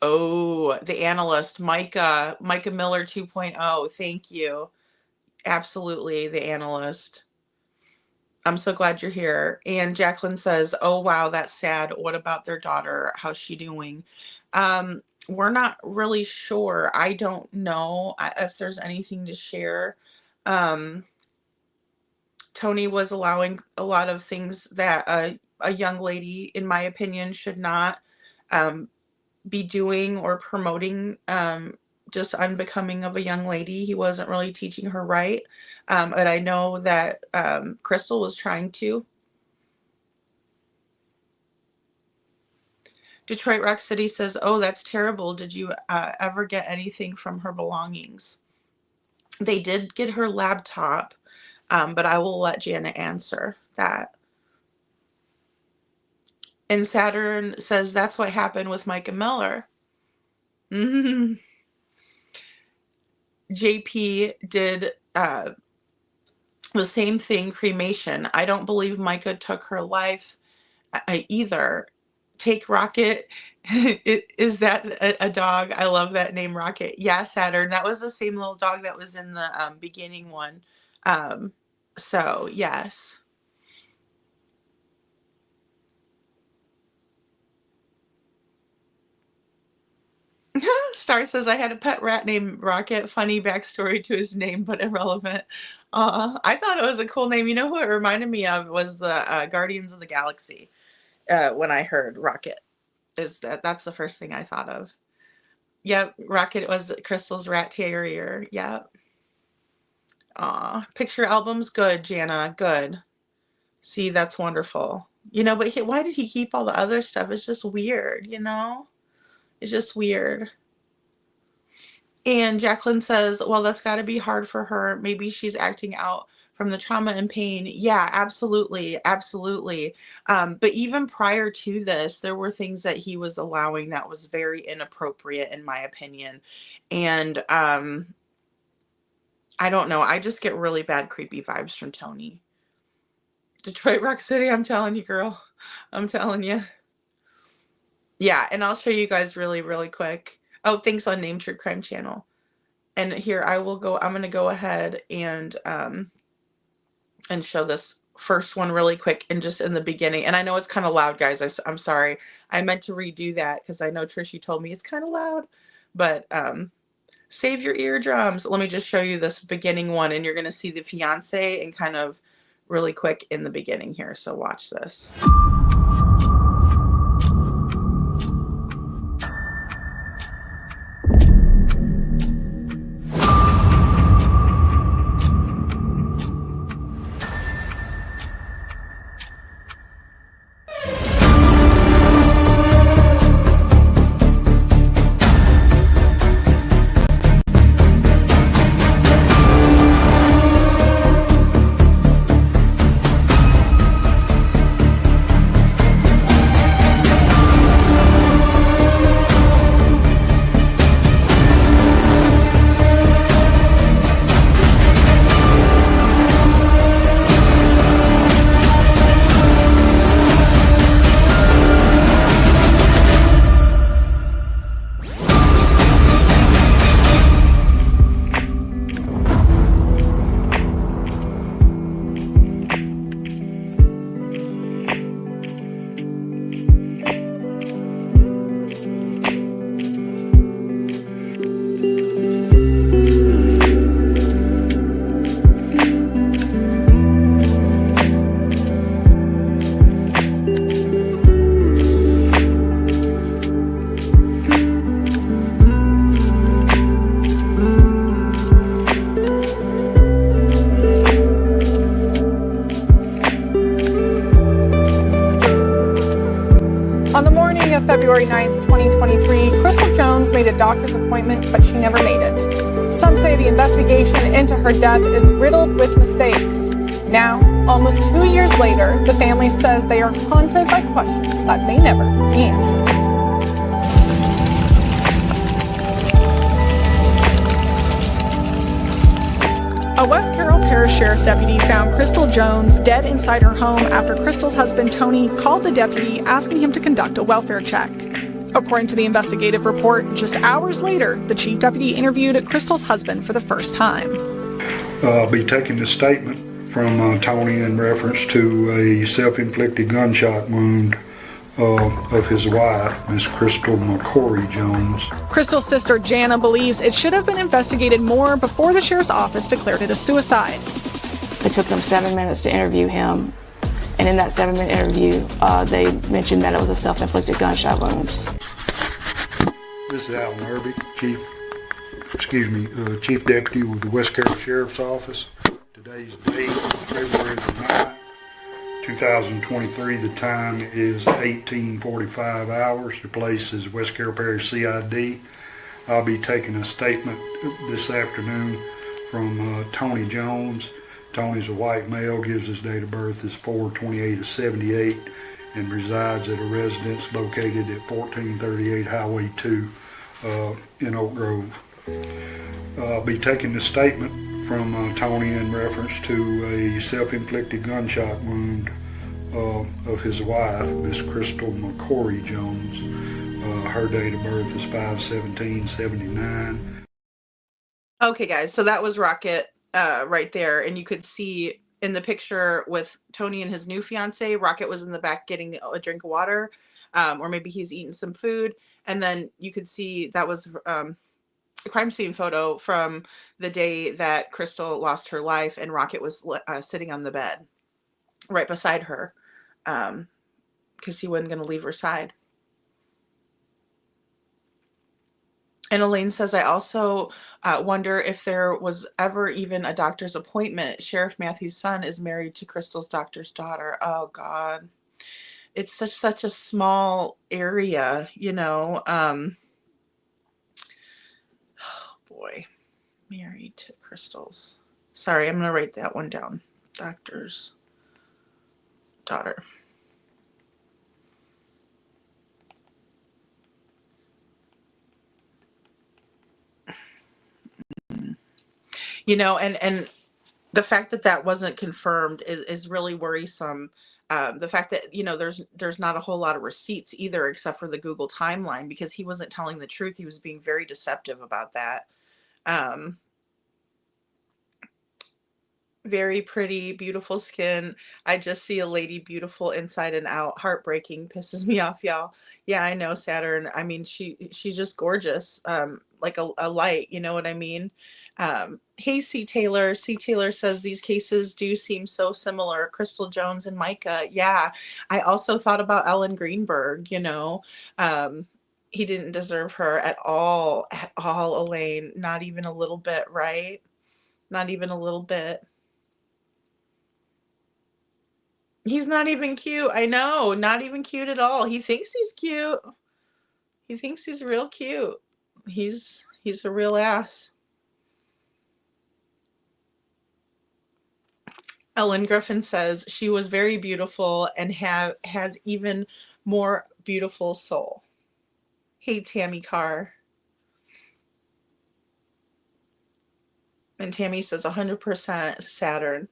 Oh, the analyst, Micah Miller 2.0. Thank you. Absolutely, the analyst. I'm so glad you're here. And Jacqueline says, oh, wow, that's sad. What about their daughter? How's she doing? We're not really sure. I don't know if there's anything to share. Tony was allowing a lot of things that a young lady, in my opinion, should not be doing or promoting, just unbecoming of a young lady. He wasn't really teaching her right. But I know that Crystal was trying to. Detroit Rock City says, oh, that's terrible. Did you ever get anything from her belongings? They did get her laptop, but I will let Jana answer that. And Saturn says, that's what happened with Micah Miller. Mm-hmm. JP did the same thing, cremation. I don't believe Micah took her life either. Take Rocket. Is that a dog? I love that name, Rocket. Yeah, Saturn. That was the same little dog that was in the beginning one. So, yes. Star says, I had a pet rat named Rocket. Funny backstory to his name, but irrelevant. I thought it was a cool name. You know who it reminded me of was the Guardians of the Galaxy. When I heard Rocket. That's the first thing I thought of. Yep, Rocket was Crystal's rat terrier. Yep. Picture albums, good, Jana, good. See, that's wonderful. You know, but why did he keep all the other stuff? It's just weird, you know? It's just weird. And Jacqueline says, well, that's got to be hard for her. Maybe she's acting out from the trauma and pain. Yeah, absolutely. Absolutely. But even prior to this, there were things that he was allowing that was very inappropriate, in my opinion. And I don't know. I just get really bad creepy vibes from Tony. Detroit Rock City, I'm telling you, girl. I'm telling you. Yeah, and I'll show you guys really, really quick. Oh, thanks on Name True Crime Channel. And here I'm going to go ahead and show this first one really quick and just in the beginning. And I know it's kind of loud, guys. I'm sorry. I meant to redo that because I know Trish, you told me it's kind of loud. But save your eardrums. Let me just show you this beginning one, and you're going to see the fiance and kind of really quick in the beginning here. So watch this. February 9th, 2023, Crystal Jones made a doctor's appointment, but she never made it. Some say the investigation into her death is riddled with mistakes. Now, almost 2 years later, the family says they are haunted by questions that may never be answered. A West Carroll Parish Sheriff's deputy found Crystal Jones dead inside her home after Crystal's husband Tony called the deputy asking him to conduct a welfare check. According to the investigative report, just hours later, the chief deputy interviewed Crystal's husband for the first time. I'll be taking the statement from Tony in reference to a self-inflicted gunshot wound of his wife, Miss Crystal McCory Jones. Crystal's sister Jana believes it should have been investigated more before the sheriff's office declared it a suicide. It took them 7 minutes to interview him, and in that 7-minute interview, they mentioned that it was a self-inflicted gunshot wound. This is Alan Irby, Chief Deputy with the West Carroll Sheriff's Office. Today's date, February the 9th. 2023, the time is 18:45 hours. The place is West Carroll Parish CID. I'll be taking a statement this afternoon from Tony Jones. Tony's a white male, gives his date of birth is 4/28/78, and resides at a residence located at 1438 Highway 2 in Oak Grove. I'll be taking the statement from Tony in reference to a self-inflicted gunshot wound of his wife, Miss Crystal McCory Jones. Her date of birth is 5/17/79. Okay, guys, so that was Rocket right there, and you could see in the picture with Tony and his new fiance, Rocket was in the back getting a drink of water, or maybe he's eating some food, and then you could see that was a crime scene photo from the day that Crystal lost her life, and Rocket was sitting on the bed right beside her because he wasn't going to leave her side. And Elaine says, I also wonder if there was ever even a doctor's appointment. Sheriff Matthew's son is married to Crystal's doctor's daughter. Oh, God. It's such a small area, you know. Oh, boy. Married to Crystal's. Sorry, I'm going to write that one down. Doctor's daughter. And the fact that that wasn't confirmed is really worrisome. The fact that, there's not a whole lot of receipts either, except for the Google timeline, because he wasn't telling the truth. He was being very deceptive about that. Very pretty, beautiful skin. I just see a lady beautiful inside and out. Heartbreaking. Pisses me off, y'all. Yeah, I know, Saturn. I mean, she's just gorgeous. Like a light, you know what I mean? Hey, C. Taylor. C. Taylor says these cases do seem so similar. Crystal Jones and Micah. Yeah. I also thought about Ellen Greenberg, he didn't deserve her at all, Elaine. Not even a little bit, right? Not even a little bit. He's not even cute. I know. Not even cute at all. He thinks he's cute. He thinks he's real cute. He's a real ass. Ellen Griffin says she was very beautiful and has even more beautiful soul. Hey, Tammy Carr. And Tammy says 100% Saturn.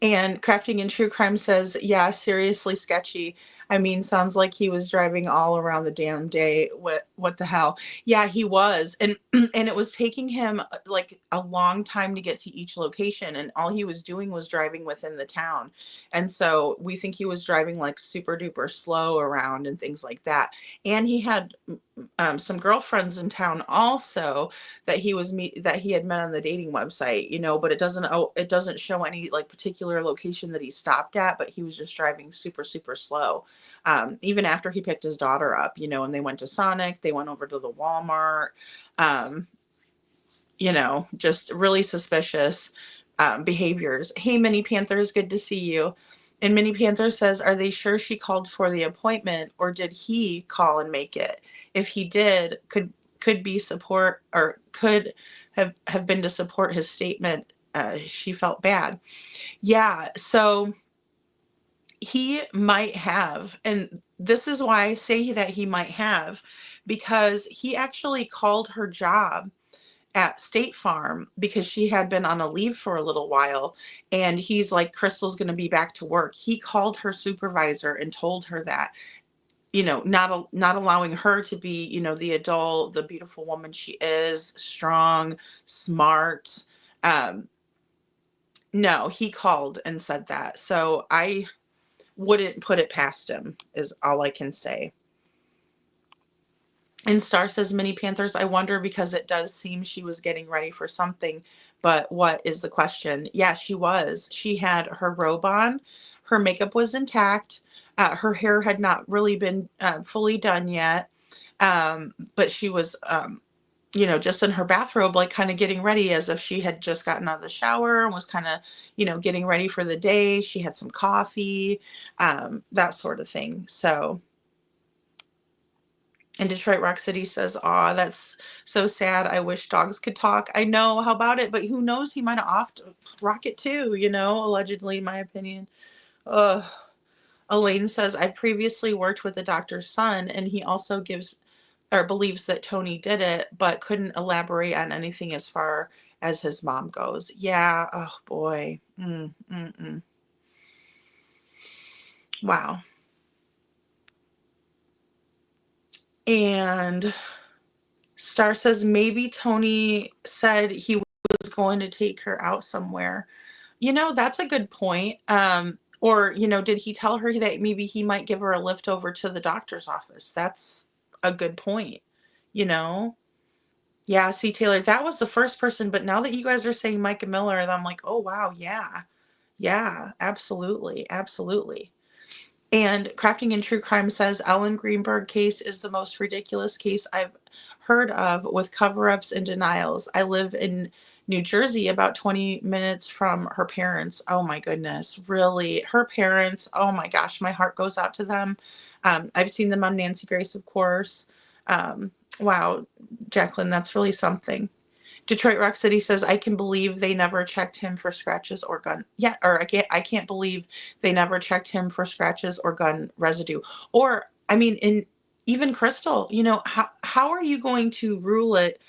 And Crafting in True Crime says, yeah, seriously sketchy. I mean, sounds like he was driving all around the damn day. What the hell? Yeah, he was. And and it was taking him like a long time to get to each location. And all he was doing was driving within the town. And so we think he was driving like super duper slow around and things like that. And he had some girlfriends in town also that he had met on the dating website, but it doesn't show any like particular location that he stopped at, but he was just driving super, super slow. Even after he picked his daughter up, and they went to Sonic, they went over to the Walmart, just really suspicious behaviors. Hey, Minnie Panthers, good to see you. And Minnie Panther says, are they sure she called for the appointment, or did he call and make it? If he did, could be support, or could have been to support his statement. She felt bad. Yeah. So he might have, and this is why I say that he might have, because he actually called her job at State Farm because she had been on a leave for a little while, and he's like, Crystal's going to be back to work. He called her supervisor and told her that, not allowing her to be, the adult, the beautiful woman she is, strong, smart. No, he called and said that. So I wouldn't put it past him, is all I can say. And Star says, Minnie Panthers, I wonder, because it does seem she was getting ready for something, but what is the question? Yeah, she was. She had her robe on. Her makeup was intact. Her hair had not really been fully done yet. But she was, just in her bathrobe, like kind of getting ready as if she had just gotten out of the shower and was kind of, getting ready for the day. She had some coffee, that sort of thing. So... And Detroit Rock City says, aw, that's so sad. I wish dogs could talk. I know. How about it? But who knows? He might have offed Rocket too, allegedly, in my opinion. Ugh. Elaine says, I previously worked with the doctor's son, and he also believes that Tony did it, but couldn't elaborate on anything as far as his mom goes. Yeah. Oh, boy. Wow. And Star says maybe Tony said he was going to take her out somewhere. That's a good point. Or, did he tell her that maybe he might give her a lift over to the doctor's office? That's a good point. Yeah, see, Taylor, that was the first person. But now that you guys are saying Micah Miller, I'm like, oh, wow. Yeah, absolutely. Absolutely. And Crafting in True Crime says Ellen Greenberg case is the most ridiculous case I've heard of, with cover-ups and denials. I live in New Jersey, about 20 minutes from her parents. Oh my goodness, really? Her parents, oh my gosh, my heart goes out to them. I've seen them on Nancy Grace, of course. Wow, Jacqueline, that's really something. Detroit Rock City says, I can believe they never checked him for scratches or gun. Yeah, or I can't believe they never checked him for scratches or gun residue. Or, I mean, even Crystal, how are you going to rule it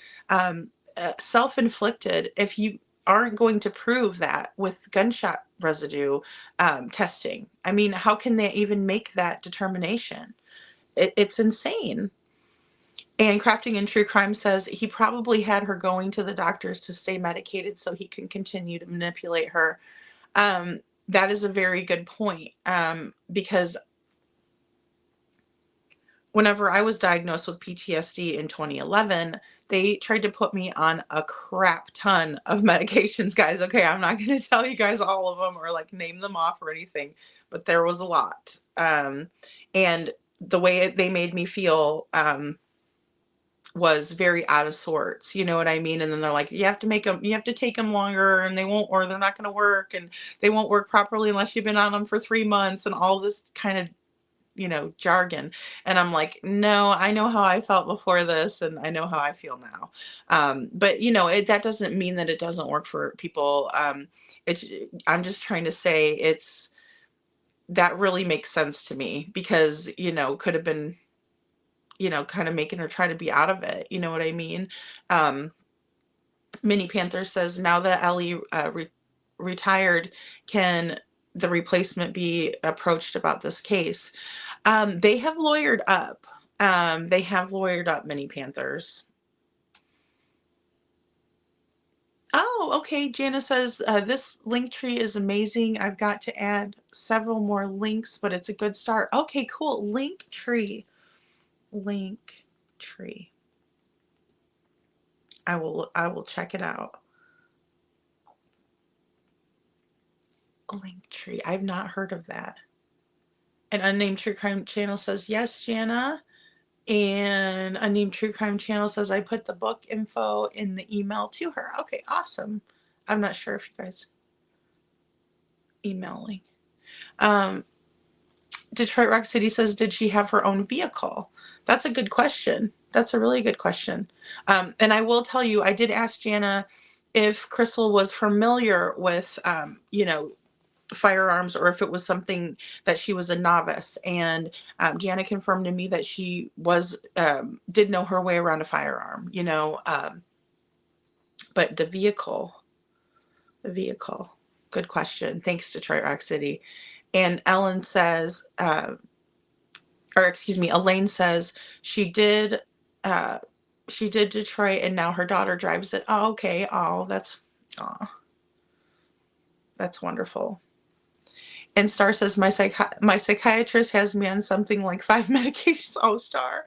self-inflicted if you aren't going to prove that with gunshot residue testing. I mean, how can they even make that determination? It's insane. And Crafting in True Crime says he probably had her going to the doctors to stay medicated so he can continue to manipulate her. That is a very good point, because whenever I was diagnosed with PTSD in 2011, they tried to put me on a crap ton of medications, guys. Okay, I'm not going to tell you guys all of them or like name them off or anything, but there was a lot. And the way they made me feel was very out of sorts. You know what I mean? And then they're like, you have to take them longer, and they won't, or they're not going to work, and they won't work properly unless you've been on them for 3 months, and all this kind of, jargon. And I'm like, no, I know how I felt before this, and I know how I feel now. But that doesn't mean that it doesn't work for people. I'm just trying to say that really makes sense to me, because, could have been, kind of making her try to be out of it. You know what I mean? Minnie Panther says, now that Ellie retired, can the replacement be approached about this case? They have lawyered up. Minnie Panthers. Oh, okay. Jana says, this link tree is amazing. I've got to add several more links, but it's a good start. Okay, cool. Link tree. I will check it out. Link tree. I've not heard of that. An Unnamed True Crime Channel says, yes, Jana. And Unnamed True Crime Channel says, I put the book info in the email to her. Okay, awesome. I'm not sure if you guys emailing. Detroit Rock City says, did she have her own vehicle? That's a good question. That's a really good question. And I will tell you, I did ask Jana if Crystal was familiar with, firearms, or if it was something that she was a novice. And Jana confirmed to me that she did know her way around a firearm, but the vehicle, good question. Thanks, Detroit Rock City. And Elaine says, she did Detroit, and now her daughter drives it. Oh, okay. Oh, that's wonderful. And Star says, my psychiatrist has me on something like 5 medications. Oh, Star.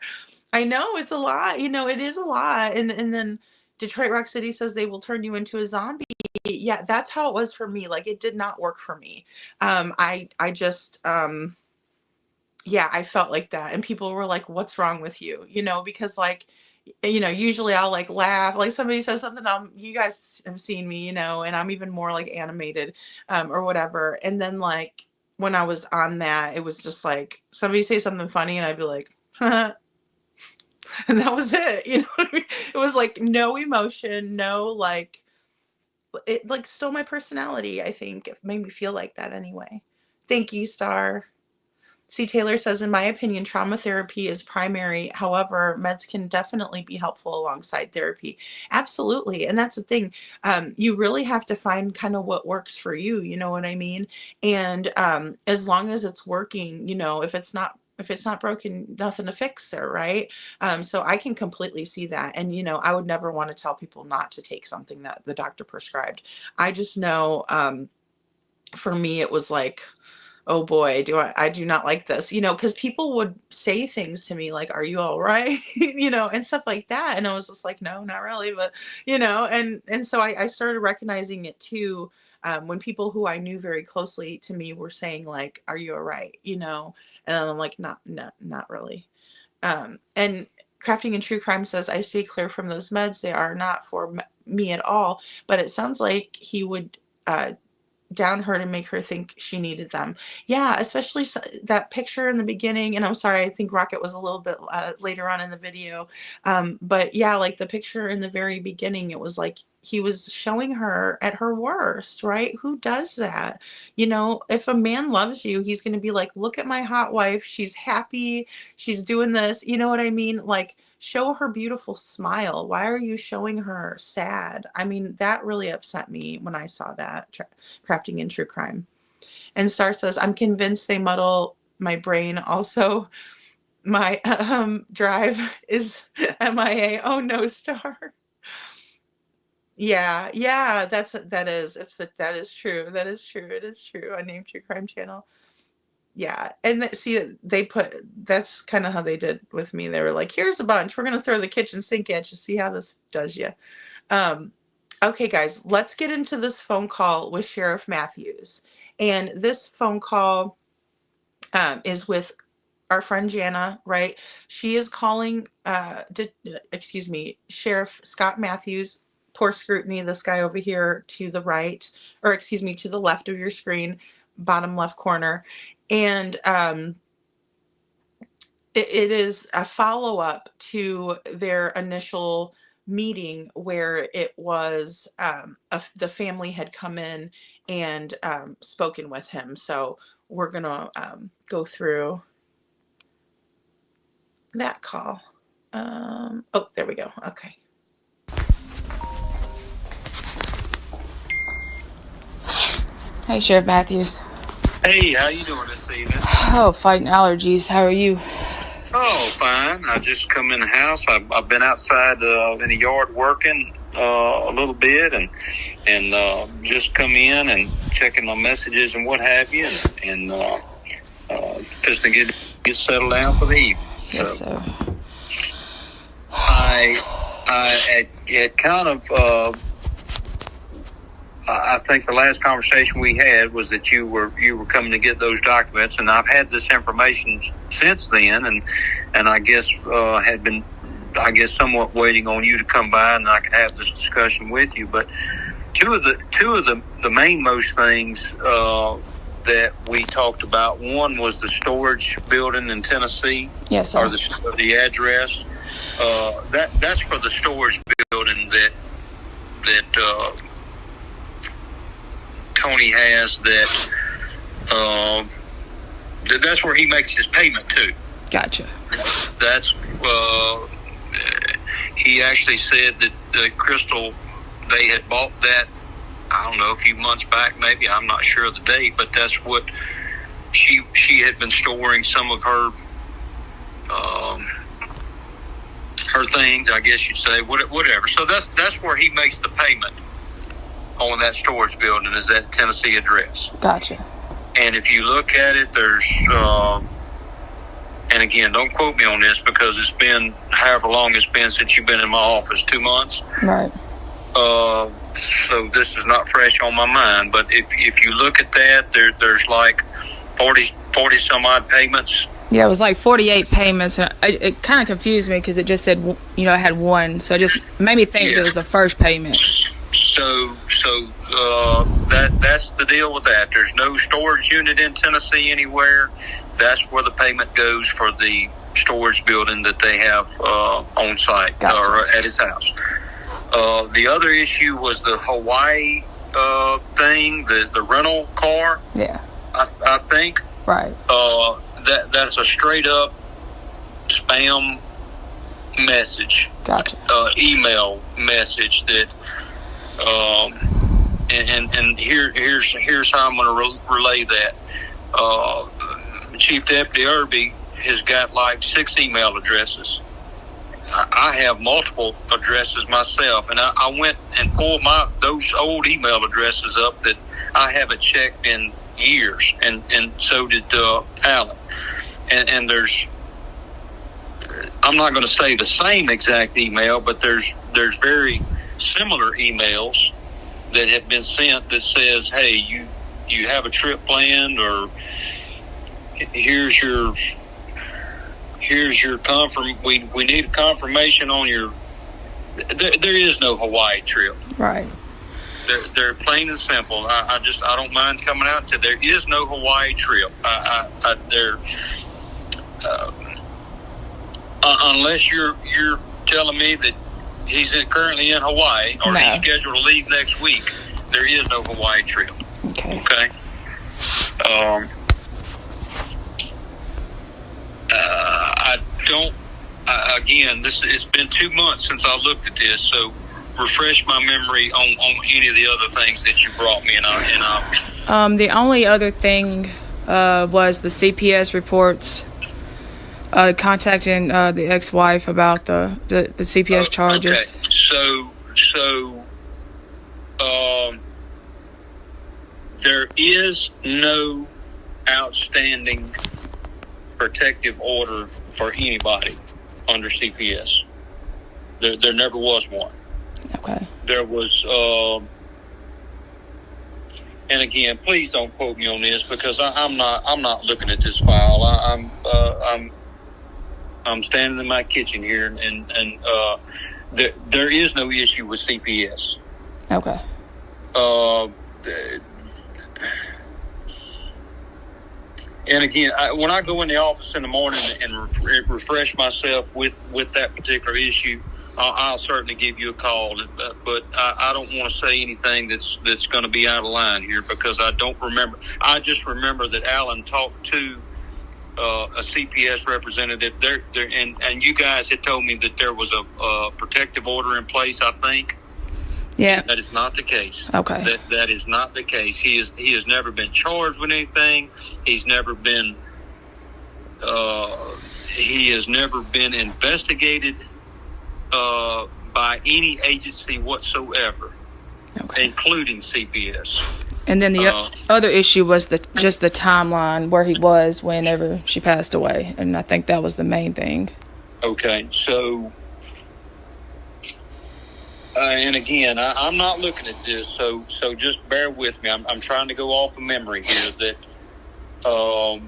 I know, it's a lot. It is a lot. And then Detroit Rock City says they will turn you into a zombie. Yeah, that's how it was for me. Like, it did not work for me. I just, I felt like that. And people were like, what's wrong with you? Because usually I'll like laugh, like somebody says something, you guys have seen me, and I'm even more like animated, or whatever. And then like, when I was on that, it was just like, somebody say something funny and I'd be like, and that was it. You know what I mean? It was like no emotion, no, like, it like stole my personality. I think it made me feel like that anyway. Thank you, Star. C. Taylor says, in my opinion, trauma therapy is primary. However, meds can definitely be helpful alongside therapy. Absolutely. And that's the thing. You really have to find kind of what works for you. You know what I mean? And as long as it's working, if it's not broken, nothing to fix there, right? So I can completely see that. And, I would never want to tell people not to take something that the doctor prescribed. I just know, for me, it was like, oh boy, I do not like this, because people would say things to me like, are you all right? And stuff like that. And I was just like, no, not really. But, and so I started recognizing it too. When people who I knew very closely to me were saying like, are you all right? And I'm like, not really. And Crafting in True Crime says, I stay clear from those meds. They are not for me at all. But it sounds like he would, down her to make her think she needed them. Yeah, especially that picture in the beginning. And I'm sorry, I think Rocket was a little bit later on in the video. But yeah, like the picture in the very beginning, it was like he was showing her at her worst, right? Who does that? You know, if a man loves you, he's going to be like, look at my hot wife. She's happy. She's doing this. You know what I mean? Like, show her beautiful smile. Why are you showing her sad? I mean, that really upset me when I saw that. Crafting in True Crime. And Star says, I'm convinced they muddle my brain. Also, my drive is MIA. Oh no, Star. Yeah, that is true. That is true. It is true. I named True Crime Channel. Yeah, and see, that's kind of how they did with me. They were like, here's a bunch. We're going to throw the kitchen sink at you, see how this does you. Okay, guys, let's get into this phone call with Sheriff Matthews. And this phone call is with our friend Jana, right? She is calling, Sheriff Scott Matthews, poor scrutiny, this guy over here to the right, or to the left of your screen, bottom left corner. And it is a follow-up to their initial meeting where it was the family had come in and spoken with him. So we're going to go through that call. Oh, there we go. Okay. Hey, Sheriff Matthews. Hey, how you doing this evening? Oh, fighting allergies. How are you? Oh, fine. I just come in the house. I've been outside in the yard working a little bit, and just come in and checking my messages and what have you, and just to get settled down for the evening. Yes, sir. I had kind of. I think the last conversation we had was that you were coming to get those documents, and I've had this information since then, and I guess had been somewhat waiting on you to come by and I could have this discussion with you. But two of the mainmost things that we talked about, one was the storage building in Tennessee. Yes, sir. Or the address. That's for the storage building that Tony has, that's where he makes his payment to. Gotcha. That's he actually said that Crystal, they had bought that, I don't know, a few months back maybe, I'm not sure of the date, but that's what she had been storing some of her things, I guess you'd say, whatever. So that's where he makes the payment on that storage building, is that Tennessee address. Gotcha. And if you look at it, there's, and again, don't quote me on this because it's been however long it's been since you've been in my office, 2 months. Right. So this is not fresh on my mind, but if you look at that, there's like 40 some odd payments. Yeah, it was like 48 payments, and it kind of confused me because it just said, I had one, so it just made me think it was the first payment. So that's the deal with that. There's no storage unit in Tennessee anywhere. That's where the payment goes for the storage building that they have on site. Gotcha. Or at his house. The other issue was the Hawaii thing, the rental car. Yeah. I think. Right. That's a straight up spam message. Gotcha. Email message that. And here's how I'm going to relay that. Chief Deputy Irby has got like 6 email addresses. I have multiple addresses myself, and I went and pulled those old email addresses up that I haven't checked in years, and so did Alan. And there's, I'm not going to say the same exact email, but there's very similar emails that have been sent that says, hey, you have a trip planned, or here's your we need a confirmation on your, there is no Hawaii trip. Right. They're plain and simple. I don't mind coming out to, there is no Hawaii trip. Unless you're telling me that he's currently in Hawaii, or No. he's scheduled to leave next week. There is no Hawaii trip. Okay. Okay. I don't. Again, it's been 2 months since I looked at this, so refresh my memory on any of the other things that you brought me, and I'll The only other thing was the CPS reports, contacting the ex-wife about the CPS charges. Okay. So, there is no outstanding protective order for anybody under CPS. There never was one. Okay. There was, and again, please don't quote me on this because I'm not looking at this file. I'm standing in my kitchen here, and there is no issue with CPS. Okay. And again, when I go in the office in the morning and refresh myself with that particular issue, I'll certainly give you a call. But I don't want to say anything that's going to be out of line here because I don't remember. I just remember that Alan talked to a CPS representative there, and you guys had told me that there was a protective order in place, I think. Yeah. That is not the case. Okay. That is not the case. He has never been charged with anything. He's never been investigated by any agency whatsoever, including CPS. And then the other issue was just the timeline where he was whenever she passed away, and I think that was the main thing. Okay, so and again, I'm not looking at this, so just bear with me. I'm trying to go off of memory here that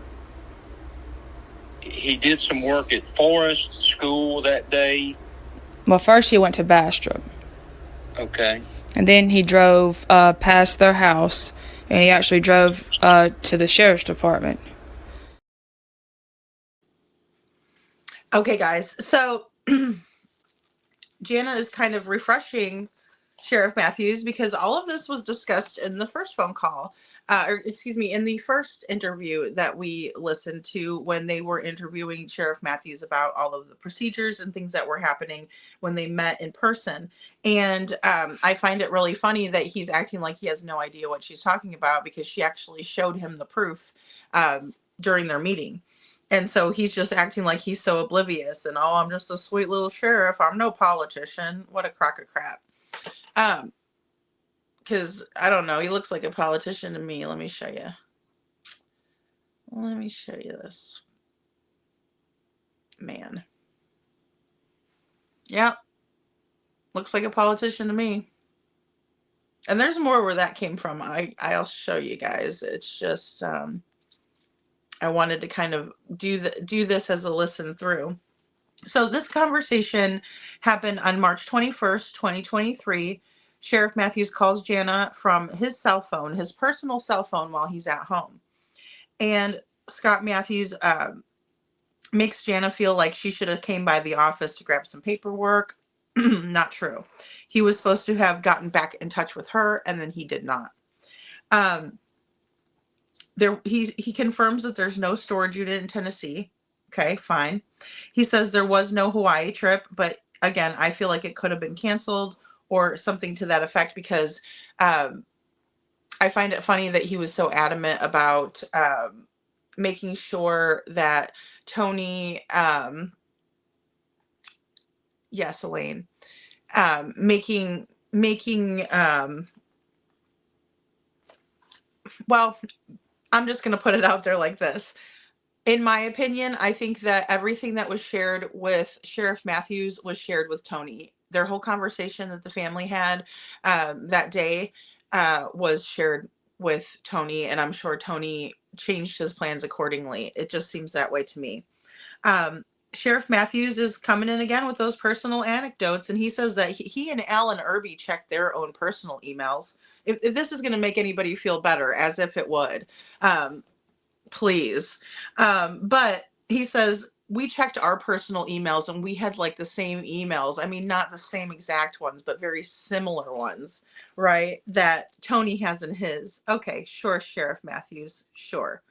he did some work at Forest School that day. Well, first he went to Bastrop. Okay. And then he drove past their house, and he actually drove to the sheriff's department. Okay, guys. So Jana is kind of refreshing Sheriff Matthews because all of this was discussed in the first phone call, in the first interview that we listened to when they were interviewing Sheriff Matthews about all of the procedures and things that were happening when they met in person. And I find it really funny that he's acting like he has no idea what she's talking about because she actually showed him the proof during their meeting. And so he's just acting like he's so oblivious and, oh, I'm just a sweet little sheriff. I'm no politician. What a crock of crap. Because, I don't know, he looks like a politician to me. Let me show you. Let me show you this. Man. Yep. Looks like a politician to me. And there's more where that came from. I'll show you guys. It's just... I wanted to kind of do this as a listen through. So this conversation happened on March 21st, 2023. Sheriff Matthews calls Jana from his cell phone, his personal cell phone, while he's at home. And Scott Matthews makes Jana feel like she should have came by the office to grab some paperwork. Not true. He was supposed to have gotten back in touch with her, and then he did not. He confirms that there's no storage unit in Tennessee. Okay, fine. He says there was no Hawaii trip, but again, I feel like it could have been canceled or something to that effect because I find it funny that he was so adamant about making sure that Tony, yes, Elaine, well, I'm just going to put it out there like this. In my opinion, I think that everything that was shared with Sheriff Matthews was shared with Tony. Their whole conversation that the family had that day was shared with Tony, and I'm sure Tony changed his plans accordingly. It just seems that way to me. Sheriff Matthews is coming in again with those personal anecdotes, and he says that he and Alan Irby checked their own personal emails. If this is going to make anybody feel better, as if it would, please. But he says we checked our personal emails and we had like the same emails. I mean, not the same exact ones, but very similar ones, right? That Tony has in his. Okay, sure, Sheriff Matthews, sure.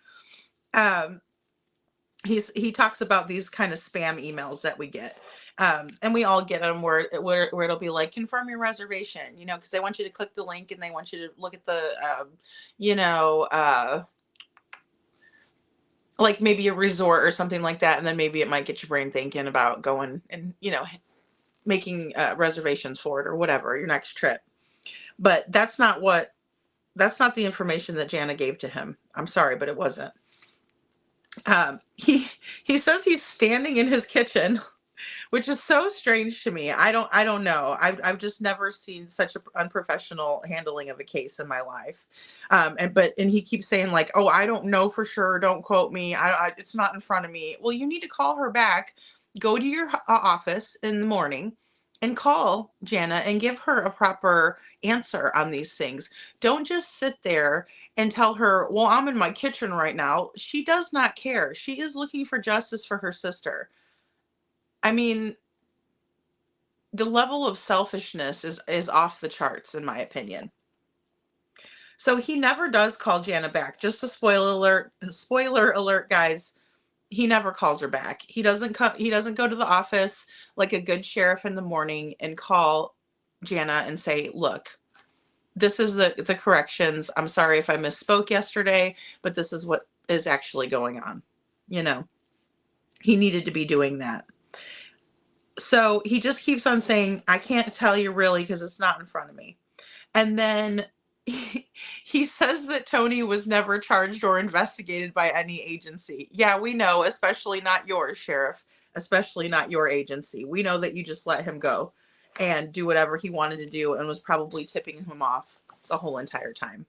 He talks about these kind of spam emails that we get. And we all get them where it'll be like, confirm your reservation, you know, because they want you to click the link and they want you to look at the, like maybe a resort or something like that. And then maybe it might get your brain thinking about going and, making reservations for it or whatever, your next trip. But that's not the information that Jana gave to him. I'm sorry, but it wasn't. He says he's standing in his kitchen, which is so strange to me. I don't know. I've just never seen such an unprofessional handling of a case in my life. And he keeps saying like, oh, I don't know for sure. Don't quote me. It's not in front of me. Well, you need to call her back, go to your office in the morning and call Jana and give her a proper answer on these things. Don't just sit there and tell her, well, I'm in my kitchen right now. She does not care. She is looking for justice for her sister. I mean, the level of selfishness is off the charts, in my opinion. So he never does call Jana back. Just a spoiler alert, guys. He never calls her back. He doesn't go to the office like a good sheriff in the morning and call Jana and say, look, this is the corrections. I'm sorry if I misspoke yesterday, but this is what is actually going on. He needed to be doing that. So he just keeps on saying, I can't tell you really because it's not in front of me. And then he says that Tony was never charged or investigated by any agency. Yeah, we know, especially not yours, Sheriff, especially not your agency. We know that you just let him go and do whatever he wanted to do and was probably tipping him off the whole entire time.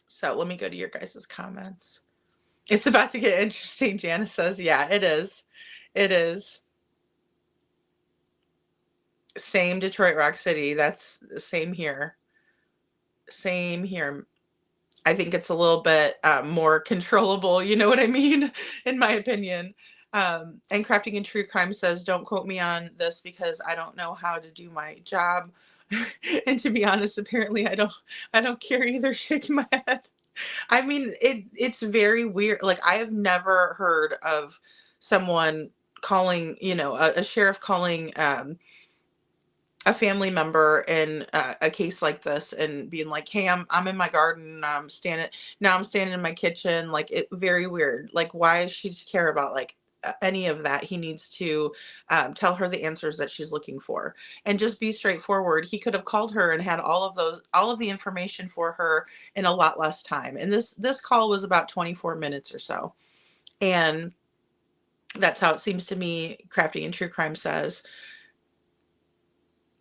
So let me go to your guys' comments. It's about to get interesting, Janice says. Yeah, it is. It is. Same Detroit Rock City. That's the same here. Same here. I think it's a little bit more controllable. You know what I mean? In my opinion. And Crafting in True Crime says, don't quote me on this because I don't know how to do my job. And to be honest, apparently I don't care either. Shaking my head. I mean, it's very weird. Like, I have never heard of someone calling, a sheriff calling a family member in a case like this and being like, hey, I'm in my garden. I'm standing in my kitchen. Like, it very weird. Like, why does she care about like any of that? He needs to tell her the answers that she's looking for and just be straightforward. He could have called her and had all of the information for her in a lot less time. And this call was about 24 minutes or so. And that's how it seems to me, Crafting in True Crime says.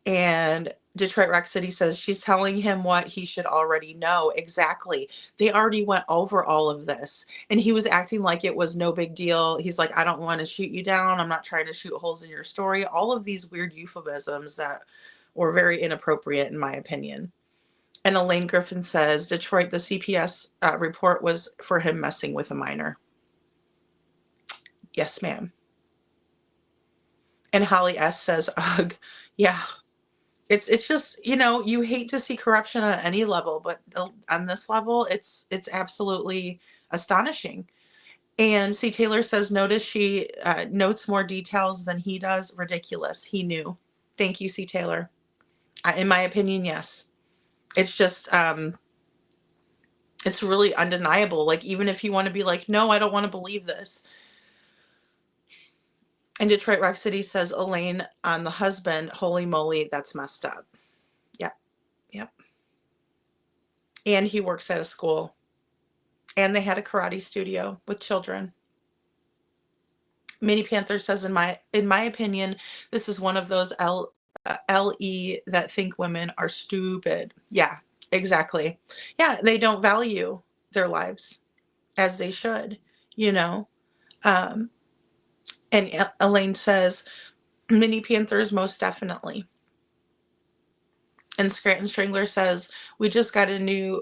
And Detroit Rock City says she's telling him what he should already know. Exactly. They already went over all of this. And he was acting like it was no big deal. He's like, I don't want to shoot you down. I'm not trying to shoot holes in your story. All of these weird euphemisms that were very inappropriate, in my opinion. And Elaine Griffin says, Detroit, the CPS report was for him messing with a minor. Yes, ma'am. And Holly S says, ugh, yeah. It's just, you hate to see corruption on any level, but on this level, it's absolutely astonishing. And C. Taylor says, notice she notes more details than he does. Ridiculous. He knew. Thank you, C. Taylor. In my opinion, yes. It's just, it's really undeniable. Like, even if you want to be like, no, I don't want to believe this. And Detroit Rock City says, Elaine on the husband, holy moly, that's messed up. Yep. And he works at a school. And they had a karate studio with children. Minnie Panther says, in my opinion, this is one of those LE that think women are stupid. Yeah, exactly. Yeah, they don't value their lives as they should, And Elaine says, Mini Panthers, most definitely. And Scranton Strangler says, we just got a new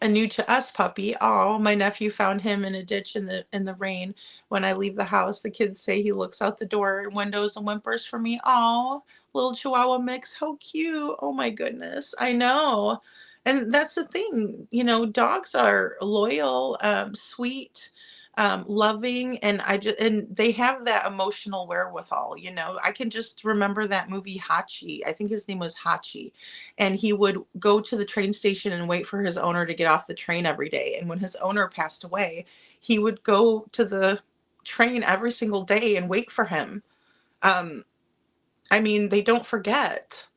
A new to us puppy. Oh, my nephew found him in a ditch in the rain. When I leave the house, the kids say he looks out the door windows and whimpers for me. Oh, little Chihuahua mix. How cute. Oh my goodness. I know. And that's the thing, dogs are loyal, sweet, loving, and they have that emotional wherewithal. I can just remember that movie Hachi. I think his name was Hachi, and he would go to the train station and wait for his owner to get off the train every day. And when his owner passed away, he would go to the train every single day and wait for him. They don't forget.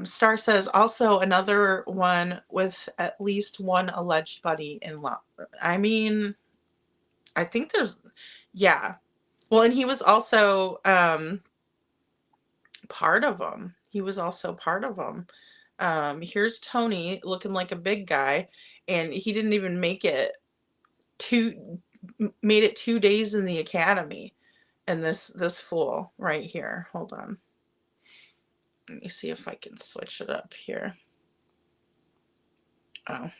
Star says also another one with at least one alleged buddy in law. I think yeah. Well, and he was also part of them. Here's Tony looking like a big guy, and he didn't even made it 2 days in the academy. And this fool right here. Hold on. Let me see if I can switch it up here. Oh,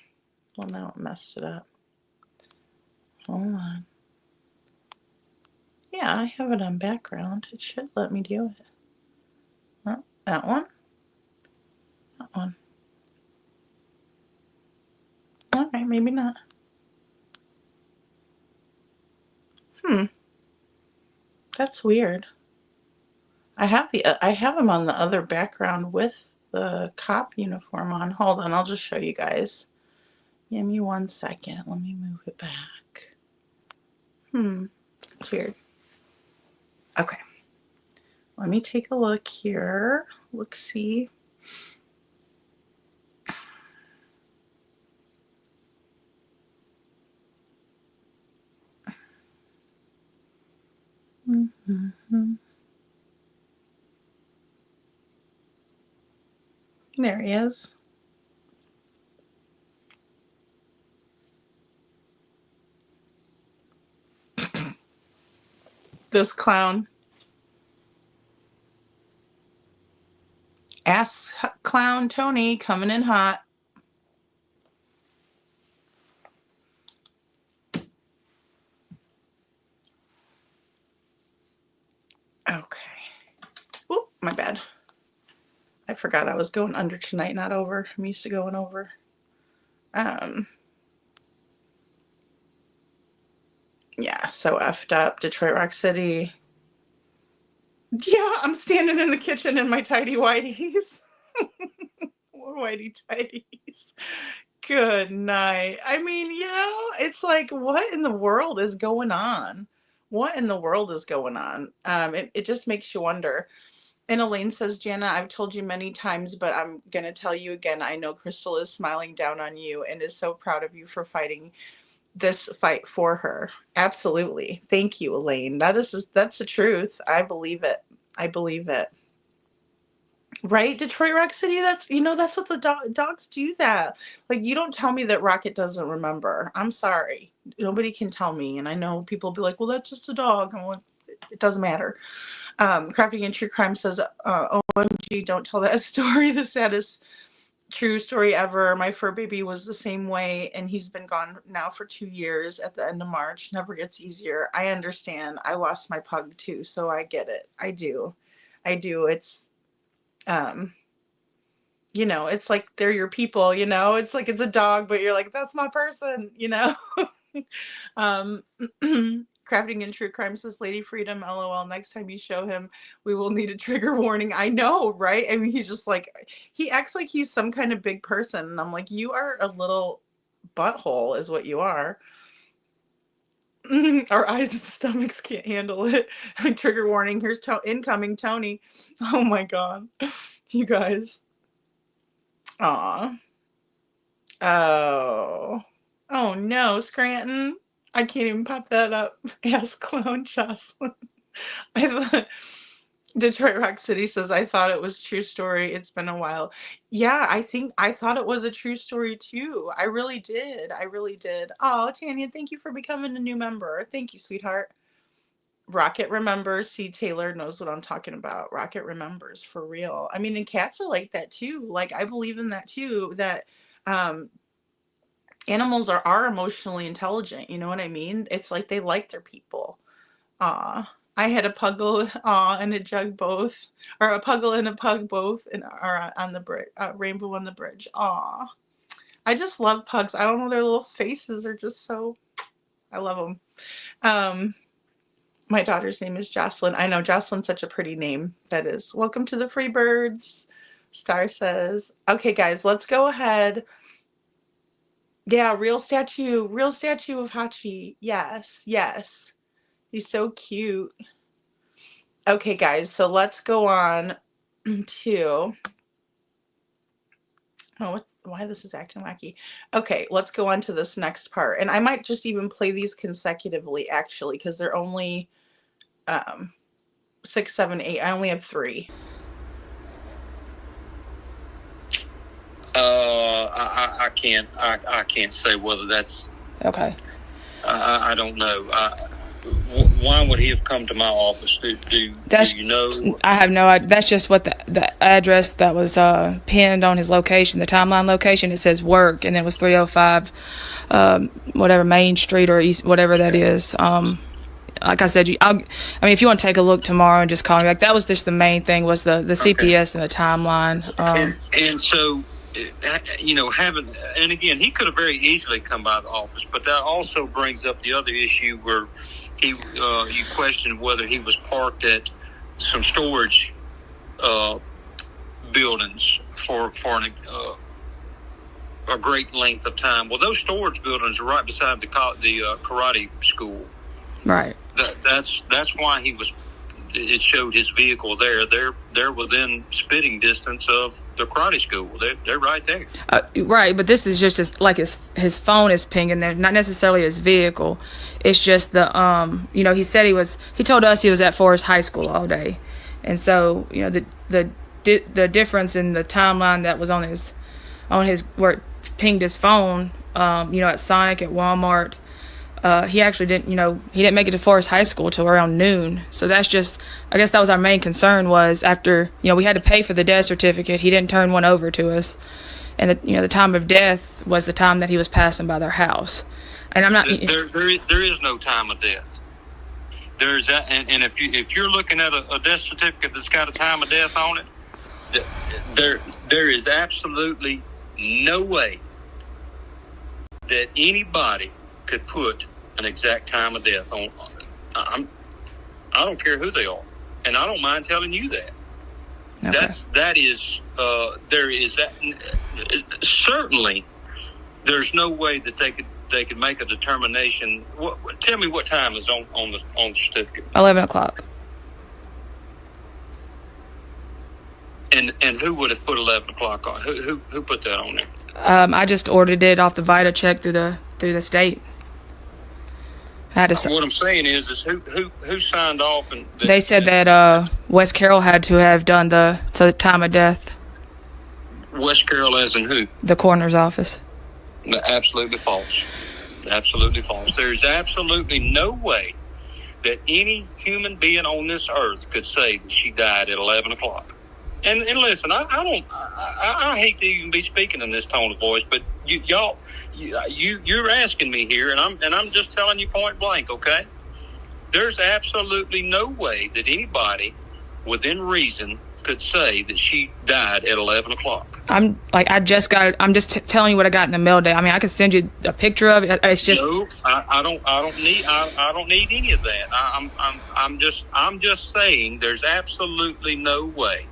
well, now it messed it up. Hold on. Yeah, I have it on background. It should let me do it. Oh, that one. That one. All right, maybe not. That's weird. I have him on the other background with the cop uniform on. Hold on, I'll just show you guys. Give me 1 second. Let me move it back. It's weird. Okay. Let me take a look here. See. There he is. This clown. Ass clown Tony coming in hot. Okay. Oh, my bad. I forgot I was going under tonight, not over. I'm used to going over. Yeah, so effed up. Detroit Rock City. Yeah, I'm standing in the kitchen in my tidy whities. Whitey tidies. Good night. It's like, what in the world is going on? It just makes you wonder. And Elaine says, Jana, I've told you many times, but I'm going to tell you again. I know Crystal is smiling down on you and is so proud of you for fighting this fight for her. Absolutely. Thank you, Elaine. That's the truth. I believe it. Right? Detroit Rock City, that's what the dogs do that. Like, you don't tell me that Rocket doesn't remember. I'm sorry. Nobody can tell me. And I know people be like, well, that's just a dog. I'm like, it doesn't matter. Crafting and True Crime says, OMG, don't tell that story. The saddest true story ever. My fur baby was the same way, and he's been gone now for 2 years at the end of March. Never gets easier. I understand. I lost my pug too, so I get it. I do. It's it's like they're your people, it's like it's a dog, but you're like, that's my person. Crafting in True Crime says, Lady Freedom, LOL, next time you show him, we will need a trigger warning. I know, right? He's just like, he acts like he's some kind of big person, and I'm like, you are a little butthole is what you are. Our eyes and stomachs can't handle it. Trigger warning, here's incoming Tony. Oh my god. You guys. Aw. Oh no, Scranton. I can't even pop that up. Ask Clown Jocelyn. Detroit Rock City says, I thought it was a true story. It's been a while. Yeah, I thought it was a true story too. I really did. Oh, Tanya, thank you for becoming a new member. Thank you, sweetheart. Rocket remembers. See, Taylor knows what I'm talking about. Rocket remembers, for real. And cats are like that too. Like, I believe in that too, that animals are emotionally intelligent. You know what I mean? It's like they like their people. I had a puggle and a jug both, or a puggle and a pug both, and are on the bridge, rainbow on the bridge. I just love pugs. I don't know, their little faces are just so. I love them. My daughter's name is Jocelyn. I know, Jocelyn's such a pretty name. That is. Welcome to the Free Birds. Star says. Okay, guys, let's go ahead. Yeah, real statue of Hachi. Yes, yes. He's so cute. Okay, guys, so let's go on to. Oh, why this is acting wacky. Okay, let's go on to this next part. And I might just even play these consecutively, actually, because they're only 6, 7, 8. I only have 3. I can't say whether that's okay. I don't know. Why would he have come to my office? Do you know? I have no idea. That's just what the address that was pinned on his location, the timeline location. It says work, and it was 305 whatever Main Street or East, whatever that is. Like I said, if you want to take a look tomorrow and just call me back. That was just the main thing, was the CPS and the timeline. And so, and again, he could have very easily come by the office, but that also brings up the other issue where you questioned whether he was parked at some storage buildings for a great length of time. Well, those storage buildings are right beside the karate school. Right. That's why it showed his vehicle there. They're within spitting distance of the karate school. They're right there. Right, but this is just his phone is pinging there, not necessarily his vehicle. It's just the he said he told us he was at Forest High School all day, and so the difference in the timeline that was on his where it pinged his phone, at Sonic, at Walmart. He actually didn't make it to Forest High School till around noon. So that's just, I guess that was our main concern, was after, we had to pay for the death certificate. He didn't turn one over to us. And the time of death was the time that he was passing by their house. And I'm not. There is no time of death. There's that. And if you're looking at a death certificate that's got a time of death on it, there is absolutely no way that anybody could put an exact time of death on. I don't care who they are, and I don't mind telling you that. Okay. There is that. Certainly, there's no way that they could make a determination. Tell me what time is on the certificate. 11 o'clock. And who would have put 11 o'clock on? Who put that on there? I just ordered it off the Vita check through the state. What I'm saying is who signed off? And they said that West Carroll had to have done the time of death. West Carroll, as in who? The coroner's office. Absolutely false. Absolutely false. There's absolutely no way that any human being on this earth could say that she died at 11 o'clock. And listen, I hate to even be speaking in this tone of voice, but you're asking me here, and I'm just telling you point blank, okay? There's absolutely no way that anybody within reason could say that she died at 11 o'clock. I'm just telling you what I got in the mail today. I mean, I could send you a picture of it. It's just no. I don't need any of that. I'm just saying there's absolutely no way.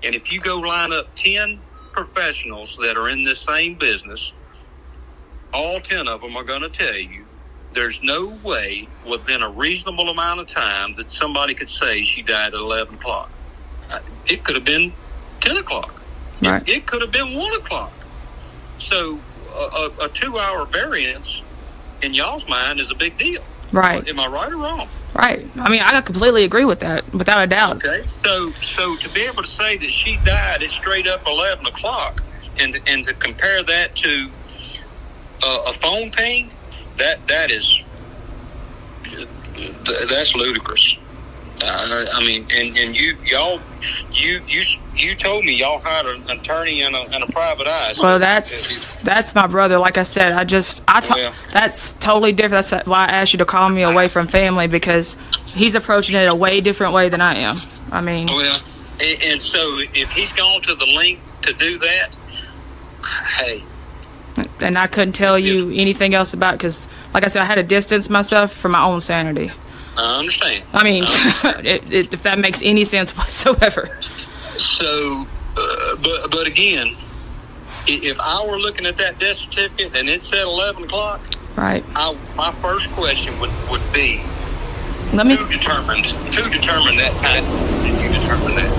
And if you go line up 10 professionals that are in this same business, all 10 of them are going to tell you there's no way within a reasonable amount of time that somebody could say she died at 11 o'clock. It could have been 10 o'clock. Right. It could have been 1 o'clock. So a 2-hour variance in y'all's mind is a big deal. Right. Am I right or wrong? Right. I mean, I completely agree with that, without a doubt. Okay. So to be able to say that she died at straight up 11 o'clock and to compare that to a phone ping, that's ludicrous. I mean, and you told me y'all hired an attorney and a private eye. So Well, that's my brother. Like I said, that's totally different. That's why I asked you to call me away from family, because he's approaching it a way different way than I am. I mean, well, and so if he's gone to the length to do that, hey. And I couldn't tell you anything else about, because, like I said, I had to distance myself for my own sanity. I understand. I mean, if that makes any sense whatsoever. So, but again, if I were looking at that death certificate and it said 11 o'clock, right? My first question would be, who determined that time? Did you determine that?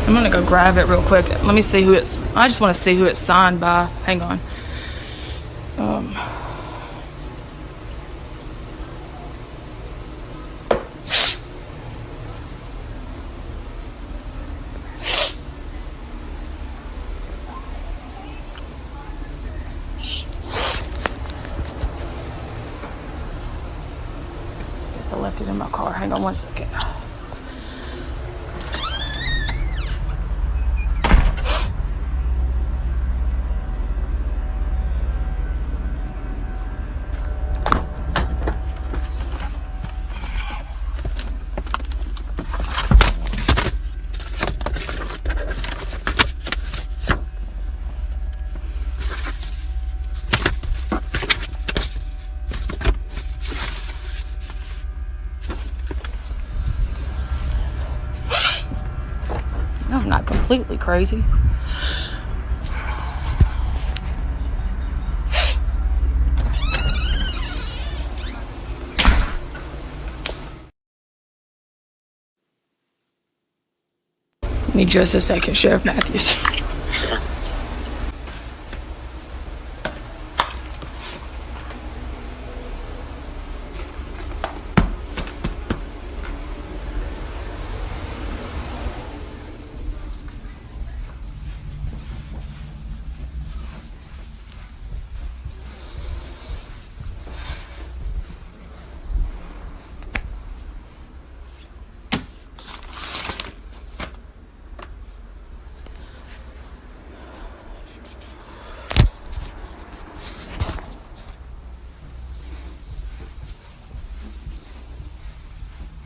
I'm gonna go grab it real quick. Let me see who it's. I just want to see who it's signed by. Hang on. I left it in my car. Hang on one second. I'm not completely crazy. Give me just a second, Sheriff Matthews.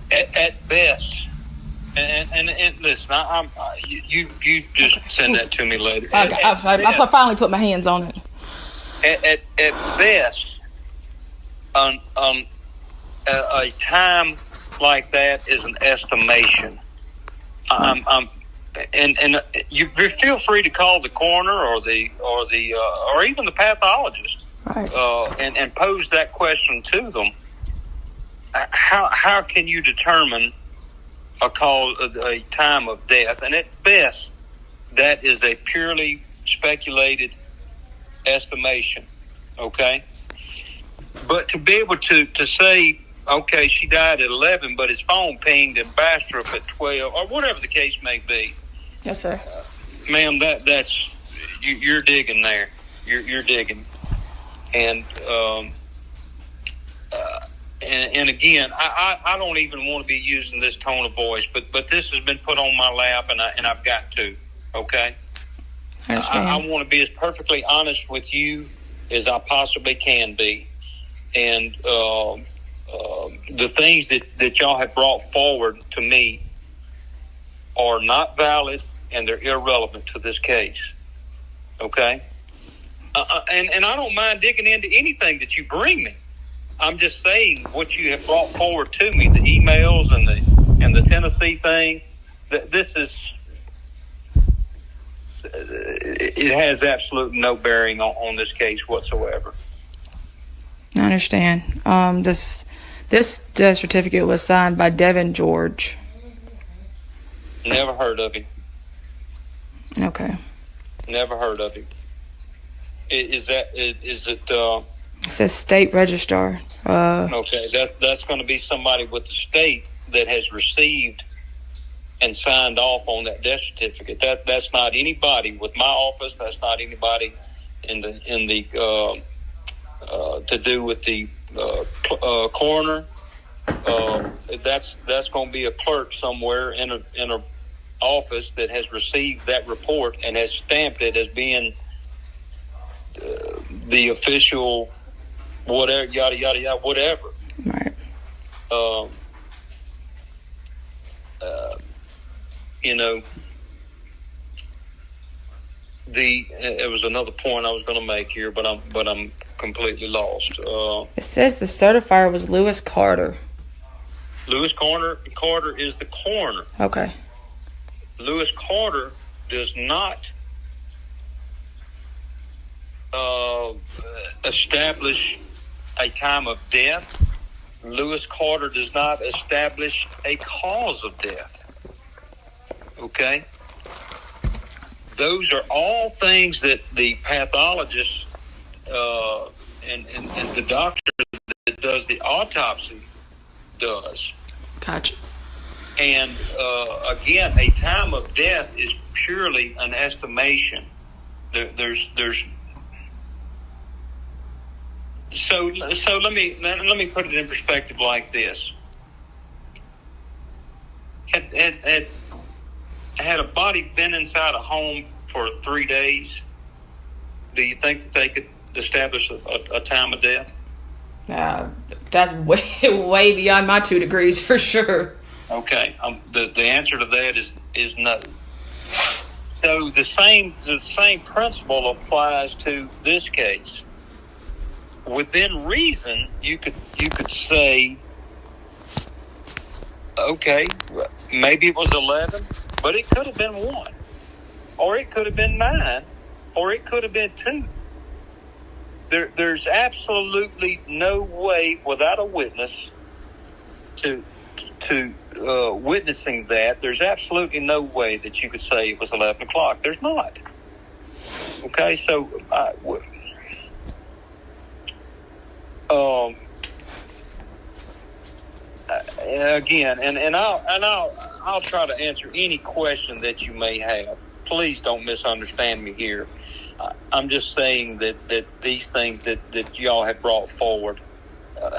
At best, and listen, you just send that to me later. I finally put my hands on it. At best, a time like that is an estimation. And you feel free to call the coroner or even the pathologist, right? And pose that question to them. How can you determine a time of death? And at best, that is a purely speculated estimation. Okay, but to be able to say, okay, she died at 11, but his phone pinged in Bastrop at 12, or whatever the case may be. Yes, sir. Ma'am, that's you're digging there. You're digging, and again, I don't even want to be using this tone of voice, but this has been put on my lap, and I've got to. Okay, I understand. I want to be as perfectly honest with you as I possibly can be, and the things that y'all have brought forward to me are not valid and they're irrelevant to this case. Okay, and I don't mind digging into anything that you bring me. I'm just saying what you have brought forward to me, the emails and the Tennessee thing. This is, it has absolutely no bearing on this case whatsoever. I understand. This death certificate was signed by Devin George. Never heard of him. Okay. Never heard of him. Is it? It says state registrar. Okay, that's going to be somebody with the state that has received and signed off on that death certificate. That's not anybody with my office. That's not anybody in the to do with the coroner that's going to be a clerk somewhere in a office that has received that report and has stamped it as being the official whatever, yada yada yada, whatever. Right. You know, it was another point I was going to make here, but I'm completely lost. It says the certifier was Lewis Carter. Lewis Carter is the coroner. Okay. Lewis Carter does not establish a time of death. Lewis Carter does not establish a cause of death. Okay? Those are all things that the pathologist and the doctor that does the autopsy does. Gotcha. And again, a time of death is purely an estimation. There's so let me put it in perspective like this. Had a body been inside a home for 3 days, do you think that they could establish a time of death? That's way beyond my 2 degrees for sure. Okay, the answer to that is no. So the same principle applies to this case. Within reason, you could say, okay, maybe it was 11, but it could have been 1, or it could have been 9, or it could have been 2. There's absolutely no way without a witness to witnessing that. There's absolutely no way that you could say it was 11 o'clock. There's not. Okay, so again, and I'll try to answer any question that you may have. Please don't misunderstand me here. I'm just saying that these things that y'all have brought forward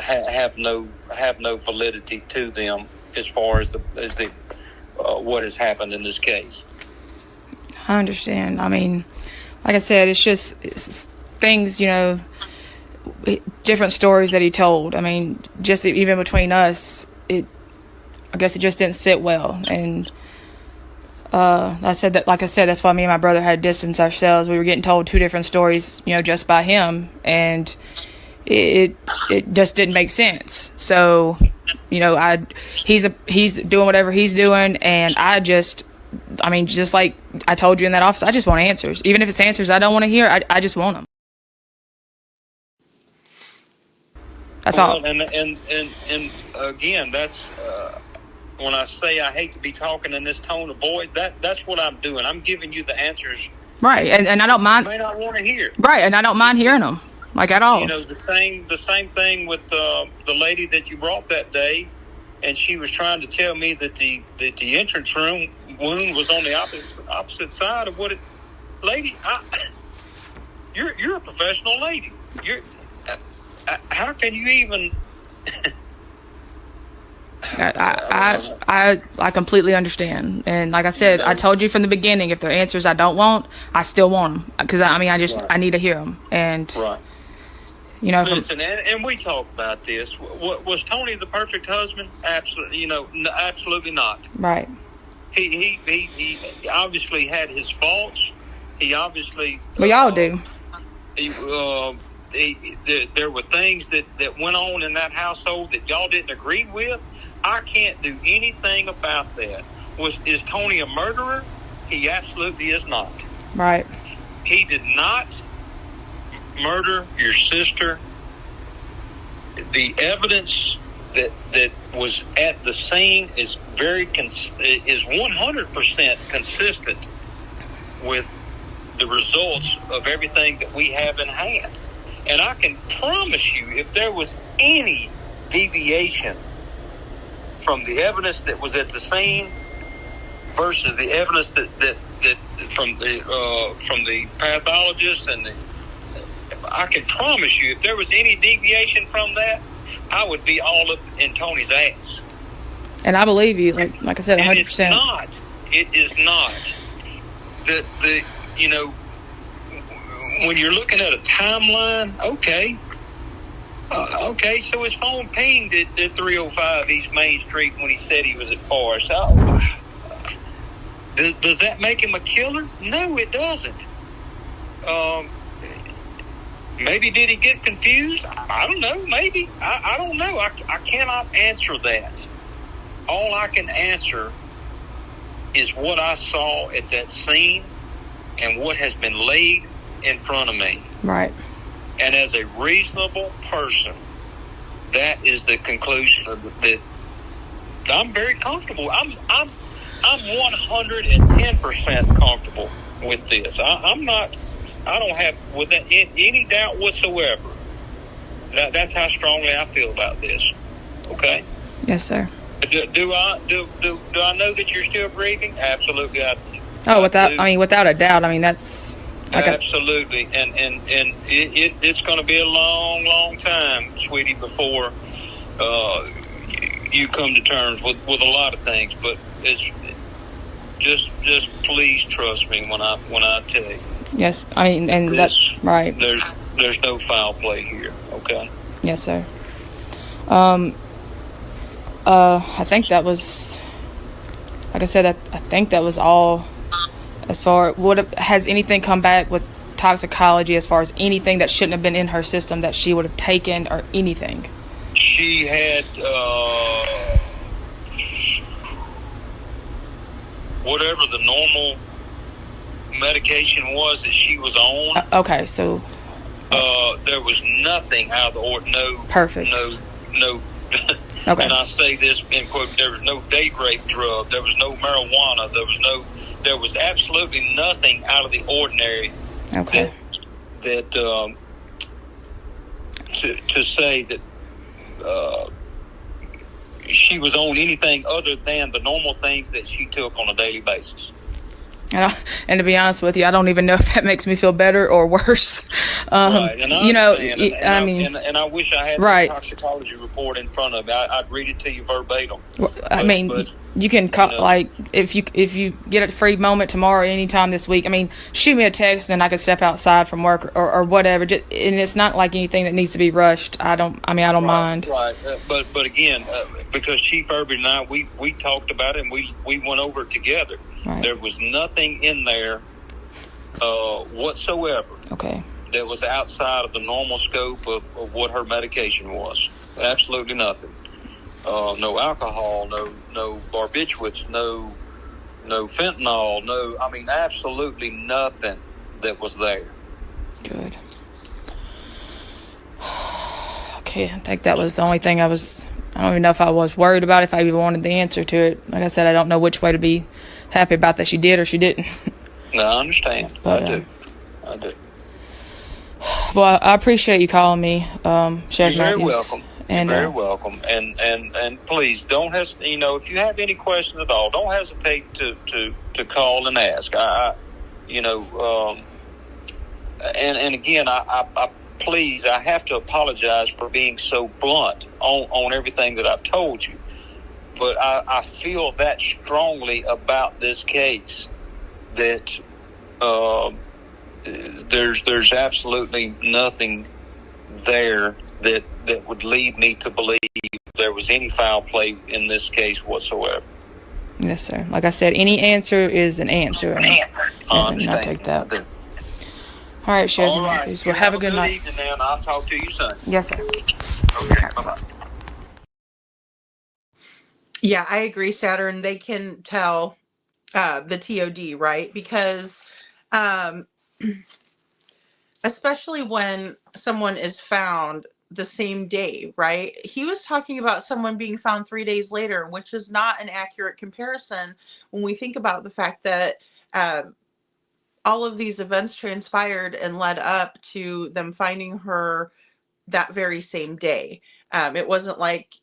have no validity to them as far as the what has happened in this case. I understand. I mean, like I said, it's things, different stories that he told. I mean, just even between us, I guess it just didn't sit well. And like I said, that's why me and my brother had to distance ourselves. We were getting told 2 different stories, just by him, and it just didn't make sense. So, he's doing whatever he's doing, and just like I told you in that office, I just want answers. Even if it's answers I don't want to hear, I just want them. That's all. And again, that's when I say I hate to be talking in this tone of voice. That's what I'm doing. I'm giving you the answers. Right, and I don't mind. You may not want to hear. Right, and I don't mind hearing them, like at all. The same thing with the lady that you brought that day, and she was trying to tell me that the entrance room wound was on the opposite side of what it. Lady, you're a professional lady. How can you even? I completely understand, and like I said, I told you from the beginning, if they're answers I don't want, I still want them, because I need to hear them, and right. Listen, and we talked about this. Was Tony the perfect husband? Absolutely, absolutely not. Right. He obviously had his faults. He obviously. We all do. There were things that went on in that household that y'all didn't agree with. I can't do anything about that. Is Tony a murderer? He absolutely is not. Right. He did not murder your sister. The evidence that was at the scene is 100% consistent with the results of everything that we have in hand. And I can promise you, if there was any deviation from the evidence that was at the scene versus the evidence that from the pathologist, I can promise you, if there was any deviation from that, I would be all up in Tony's ass. And I believe you, like I said, 100%. It's not. It is not. The you know, when you're looking at a timeline, okay, so his phone pinged at 305 East Main Street when he said he was at Forest. Does that make him a killer? No, it doesn't. Maybe did he get confused? I don't know. Maybe. I don't know. I cannot answer that. All I can answer is what I saw at that scene and what has been laid in front of me. Right. And as a reasonable person, that is the conclusion that I'm very comfortable. I'm 110% comfortable with this. I'm not. I don't have with that any doubt whatsoever. That's how strongly I feel about this. Okay. Yes, sir. Do I know that you're still grieving? Absolutely, I do. Oh, without a doubt. I mean, that's absolutely, and it's going to be a long, long time, sweetie, before you come to terms with a lot of things. But it's just please trust me when I tell you. Yes, I mean, and that's right. There's no foul play here. Okay. Yes, sir. I think that was, like I said, I think that was all. As far has anything come back with toxicology as far as anything that shouldn't have been in her system that she would have taken or anything? She had whatever the normal medication was that she was on. Okay, so there was nothing out of the ordinary. No. Perfect. No. Okay. And I say this in quote, there was no date rape drug, there was no marijuana, there was absolutely nothing out of the ordinary. Okay. That to say that she was on anything other than the normal things that she took on a daily basis. And to be honest with you, I don't even know if that makes me feel better or worse. Right. And I mean, I wish I had right. the toxicology report in front of me. I'd read it to you verbatim. But you can call, like if you get a free moment tomorrow, anytime this week. I mean, shoot me a text, and I can step outside from work or whatever. And it's not like anything that needs to be rushed. I don't mind. Right. But again, because Chief Irby and I, we talked about it and we went over it together. Right. There was nothing in there whatsoever. Okay. That was outside of the normal scope of what her medication was. Absolutely nothing. No alcohol, no barbiturates, no fentanyl, absolutely nothing that was there. Good. Okay, I think that was the only thing I don't even know if I was worried about, if I even wanted the answer to it. Like I said, I don't know which way to be happy about that she did or she didn't. No, I understand. But, I do. Well, I appreciate you calling me, Sheriff You're Matthews. Very welcome. And, You're very welcome. And please don't hesitate. If you have any questions at all, don't hesitate to call and ask. And again, I please, I have to apologize for being so blunt on everything that I've told you. But I feel that strongly about this case that there's absolutely nothing there that would lead me to believe there was any foul play in this case whatsoever. Yes, sir. Like I said, any answer is an answer. And I'll take that. All right, Sheriff Matthews. Well, have a good night. Evening, man. I'll talk to you soon. Yes, sir. Okay, bye-bye. Yeah, I agree, Saturn. They can tell the TOD, right? Because especially when someone is found the same day, right? He was talking about someone being found 3 days later, which is not an accurate comparison when we think about the fact that all of these events transpired and led up to them finding her that very same day. It wasn't like,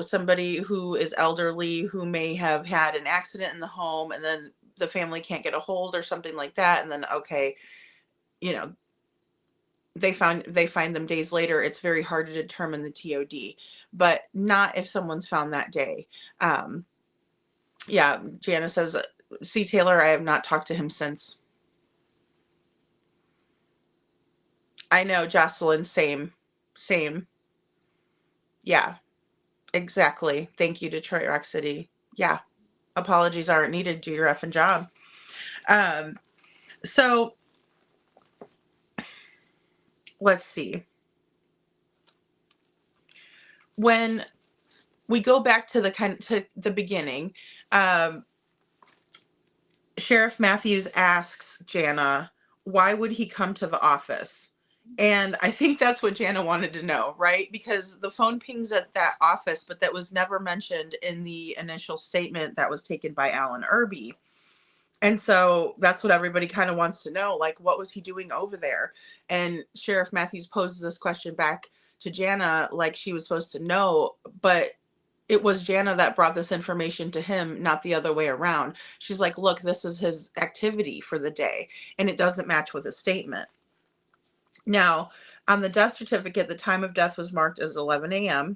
somebody who is elderly who may have had an accident in the home and then the family can't get a hold or something like that. And then, okay, they find them days later, it's very hard to determine the TOD, but not if someone's found that day. Yeah, Jana says, see Taylor, I have not talked to him since. I know, Jocelyn, same. Yeah, exactly. Thank you, Detroit Rock City. Yeah, apologies aren't needed. Do your effing job. So let's see. When we go back to the beginning, Sheriff Matthews asks Jana, why would he come to the office? And I think that's what Jana wanted to know, right? Because the phone pings at that office, but that was never mentioned in the initial statement that was taken by Alan Irby. And so that's what everybody kind of wants to know, like, what was he doing over there? And Sheriff Matthews poses this question back to Jana like she was supposed to know, but it was Jana that brought this information to him, not the other way around. She's like, look, this is his activity for the day, and it doesn't match with his statement. Now, on the death certificate, the time of death was marked as 11 a.m.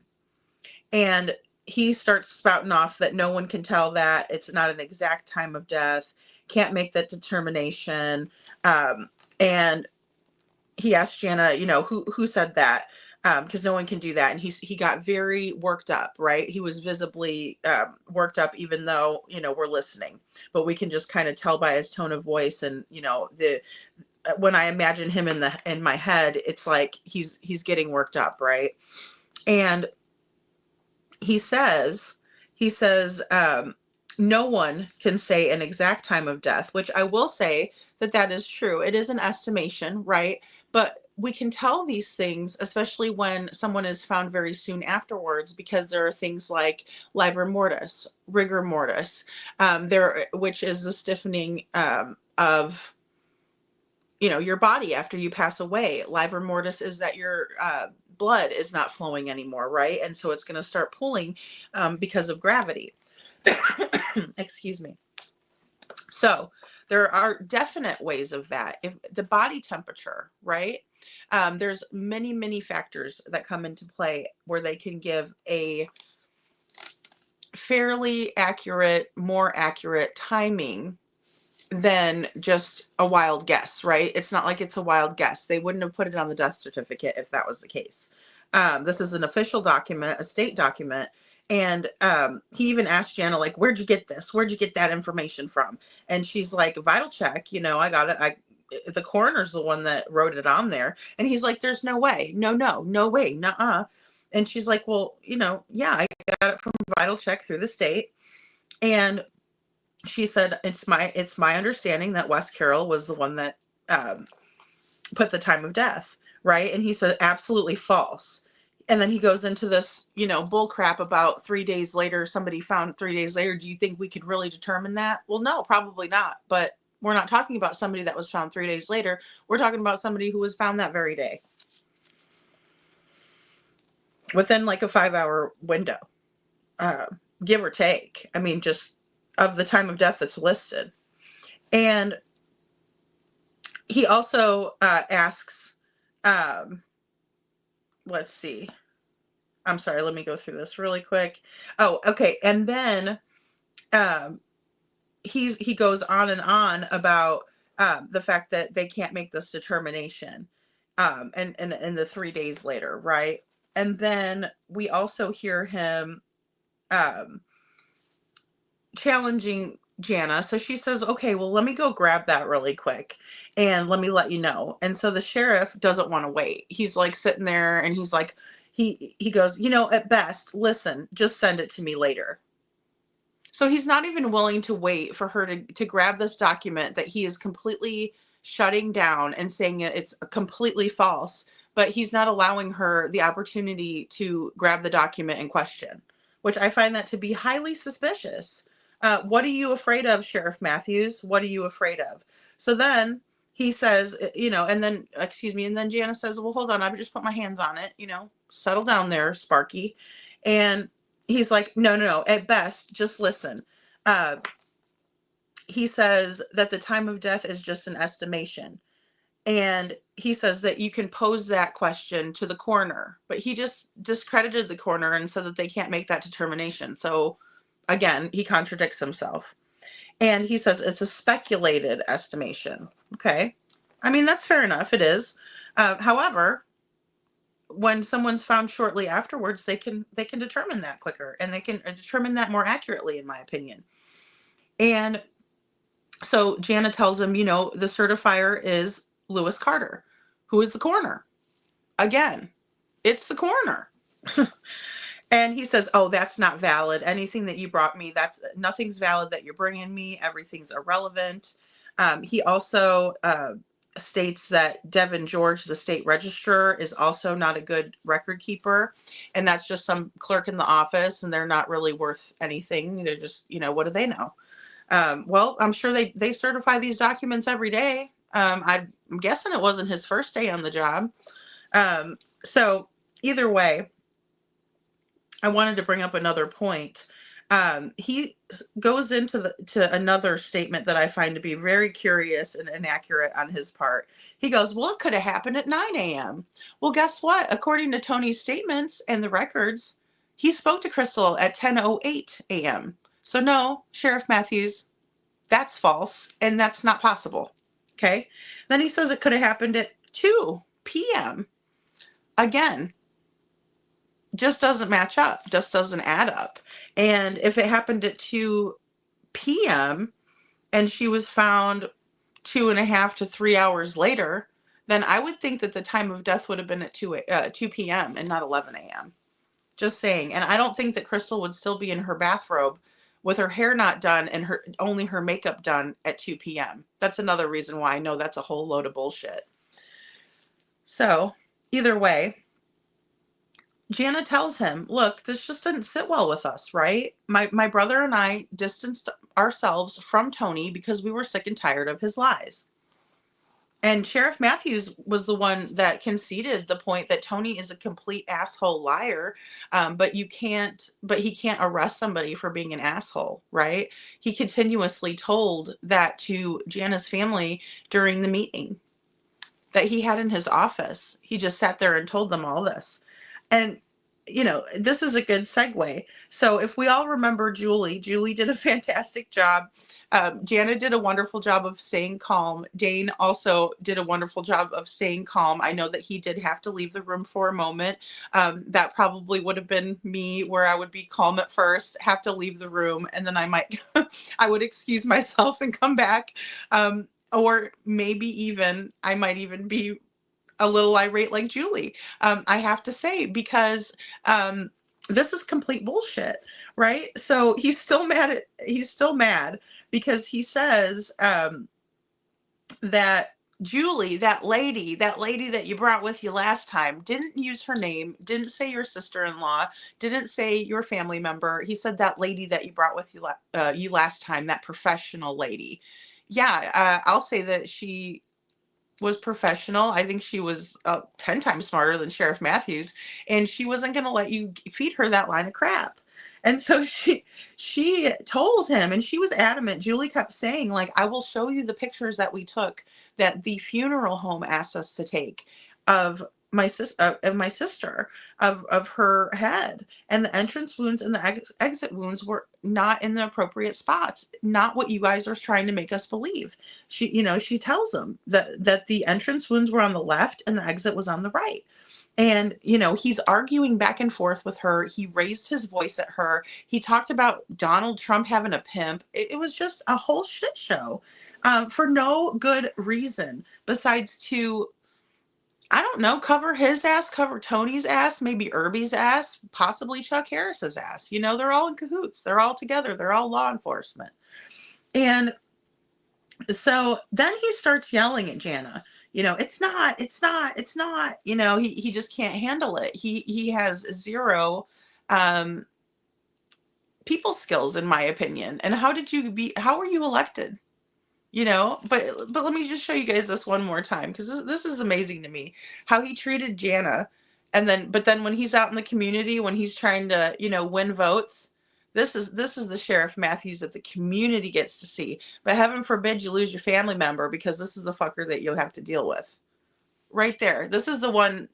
And he starts spouting off that no one can tell that. It's not an exact time of death. Can't make that determination. And he asked Jana, you know, who said that? Because no one can do that. And he got very worked up, right? He was visibly worked up, even though, you know, we're listening. But we can just kind of tell by his tone of voice and, you know, when I imagine him in my head, it's like he's getting worked up, right? And he says, no one can say an exact time of death, which I will say that is true. It is an estimation, right? But we can tell these things, especially when someone is found very soon afterwards, because there are things like livor mortis, rigor mortis, which is the stiffening of, you know, your body after you pass away. Livor mortis is that your blood is not flowing anymore, right? And so it's going to start pulling because of gravity. Excuse me. So there are definite ways of that. If the body temperature, right? There's many factors that come into play where they can give a fairly accurate, more accurate timing than just a wild guess, right? It's not like it's a wild guess. They wouldn't have put it on the death certificate if that was the case. This is an official document, a state document. And he even asked Jana, like, where'd you get this? Where'd you get that information from? And she's like, vital check, you know, I got it. The coroner's the one that wrote it on there. And he's like, there's no way. No way. Nuh-uh. And she's like, well, you know, yeah, I got it from vital check through the state. And she said, it's my understanding that Wes Carroll was the one that put the time of death, right? And he said, absolutely false. And then he goes into this, you know, bull crap about 3 days later, somebody found 3 days later. Do you think we could really determine that? Well, no, probably not. But we're not talking about somebody that was found 3 days later. We're talking about somebody who was found that very day, within like a 5-hour window, give or take. I mean, just of the time of death that's listed. And he also asks, let's see. I'm sorry, let me go through this really quick. Oh, okay. And then he goes on and on about the fact that they can't make this determination and the 3 days later, right? And then we also hear him challenging Jana. So she says, okay, well, let me go grab that really quick and let me let you know. And so the sheriff doesn't want to wait. He's like sitting there and he's like, he goes, you know, at best, listen, just send it to me later. So he's not even willing to wait for her to grab this document that he is completely shutting down and saying it's completely false, but he's not allowing her the opportunity to grab the document in question, which I find that to be highly suspicious. What are you afraid of, Sheriff Matthews? What are you afraid of? So then he says, you know, and then Jana says, well, hold on, I've just put my hands on it, you know, settle down there, Sparky. And he's like, no, at best, just listen. He says that the time of death is just an estimation. And he says that you can pose that question to the coroner, but he just discredited the coroner and said that they can't make that determination. So again, he contradicts himself. And he says it's a speculated estimation. Okay. I mean, that's fair enough. It is. However, when someone's found shortly afterwards, they can determine that quicker, and they can determine that more accurately, in my opinion. And so Jana tells him, the certifier is Lewis Carter, who is the coroner. Again, it's the coroner. And he says, oh, that's not valid. Anything that you brought me, nothing's valid that you're bringing me. Everything's irrelevant. He also states that Devin George, the state registrar, is also not a good record keeper. And that's just some clerk in the office, and they're not really worth anything. They're just, what do they know? Well, I'm sure they certify these documents every day. I'm guessing it wasn't his first day on the job. So either way, I wanted to bring up another point. He goes into another statement that I find to be very curious and inaccurate on his part. He goes, well, it could have happened at 9 a.m. Well, guess what? According to Tony's statements and the records, he spoke to Crystal at 10:08 a.m. So no, Sheriff Matthews, that's false, and that's not possible. Okay? Then he says it could have happened at 2 p.m. Again, just doesn't match up, just doesn't add up. And if it happened at 2 p.m. and she was found 2.5 to 3 hours later, then I would think that the time of death would have been at 2 p.m. and not 11 a.m. Just saying. And I don't think that Crystal would still be in her bathrobe with her hair not done and only her makeup done at 2 p.m. That's another reason why I know that's a whole load of bullshit. So either way, Jana tells him, look, this just didn't sit well with us, right? My brother and I distanced ourselves from Tony because we were sick and tired of his lies. And Sheriff Matthews was the one that conceded the point that Tony is a complete asshole liar, but he can't arrest somebody for being an asshole, right? He continuously told that to Jana's family during the meeting that he had in his office. He just sat there and told them all this. And, this is a good segue. So if we all remember Julie did a fantastic job. Jana did a wonderful job of staying calm. Dane also did a wonderful job of staying calm. I know that he did have to leave the room for a moment. That probably would have been me, where I would be calm at first, have to leave the room, and then I would excuse myself and come back. Or maybe I might even be a little irate like Julie, I have to say, because this is complete bullshit, right? So he's still mad because he says that Julie, that lady that you brought with you last time, didn't use her name, didn't say your sister-in-law, didn't say your family member. He said that lady that you brought with you last time, that professional lady. Yeah, I'll say that she was professional. I think she was 10 times smarter than Sheriff Matthews, and she wasn't going to let you feed her that line of crap. And so she told him, and she was adamant. Julie kept saying, I will show you the pictures that we took, that the funeral home asked us to take of my sister, of her head, and the entrance wounds and the exit wounds were not in the appropriate spots, not what you guys are trying to make us believe. She tells them that the entrance wounds were on the left and the exit was on the right. And, he's arguing back and forth with her. He raised his voice at her. He talked about Donald Trump having a pimp. It was just a whole shit show for no good reason besides to, I don't know, cover his ass, cover Tony's ass, maybe Irby's ass, possibly Chuck Harris's ass. They're all in cahoots. They're all together. They're all law enforcement. And so then he starts yelling at Jana. It's not. He just can't handle it. He has zero people skills, in my opinion. And how are you elected? But let me just show you guys this one more time, because this is amazing to me, how he treated Jana. But then when he's out in the community, when he's trying to, win votes, This is the Sheriff Matthews that the community gets to see. But heaven forbid you lose your family member, because this is the fucker that you'll have to deal with. Right there. This is the one,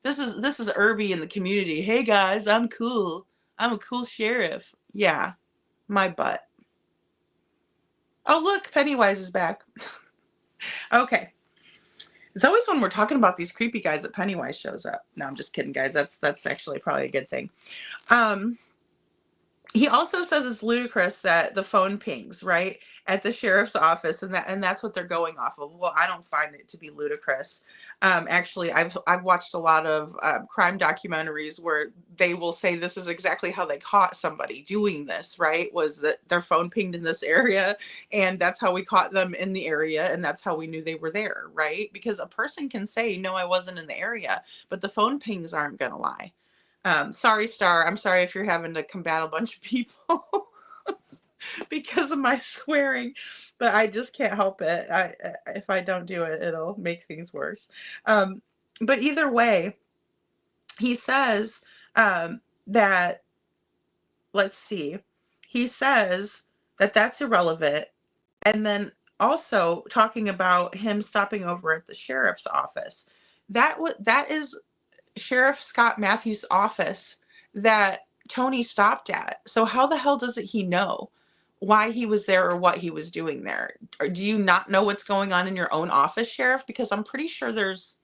this is Irby in the community. Hey guys, I'm cool. I'm a cool sheriff. Yeah. My butt. Oh, look, Pennywise is back. Okay. It's always when we're talking about these creepy guys that Pennywise shows up. No, I'm just kidding, guys. That's actually probably a good thing. He also says it's ludicrous that the phone pings, right, at the sheriff's office, and that's what they're going off of. Well, I don't find it to be ludicrous. Actually, I've watched a lot of crime documentaries where they will say this is exactly how they caught somebody doing this, right? Was that their phone pinged in this area, and that's how we caught them in the area, and that's how we knew they were there, right? Because a person can say, no, I wasn't in the area, but the phone pings aren't going to lie. Sorry, Star. I'm sorry if you're having to combat a bunch of people because of my swearing, but I just can't help it. If I don't do it, it'll make things worse. But either way, he says that, let's see, he says that that's irrelevant. And then also talking about him stopping over at the sheriff's office. That is Sheriff Scott Matthews' office that Tony stopped at. So how the hell doesn't he know why he was there or what he was doing there? Or do you not know what's going on in your own office, Sheriff? Because I'm pretty sure there's,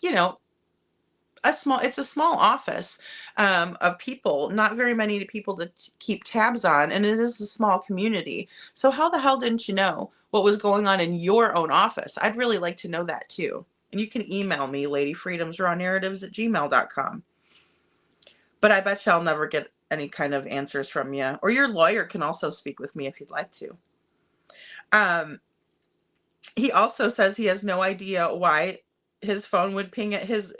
it's a small office of people, not very many people to keep tabs on, and it is a small community. So how the hell didn't you know what was going on in your own office? I'd really like to know that too. And you can email me, ladyfreedomsrawnarratives@gmail.com. But I bet you I'll never get any kind of answers from you. Or your lawyer can also speak with me if you'd like to. He also says he has no idea why his phone would ping at his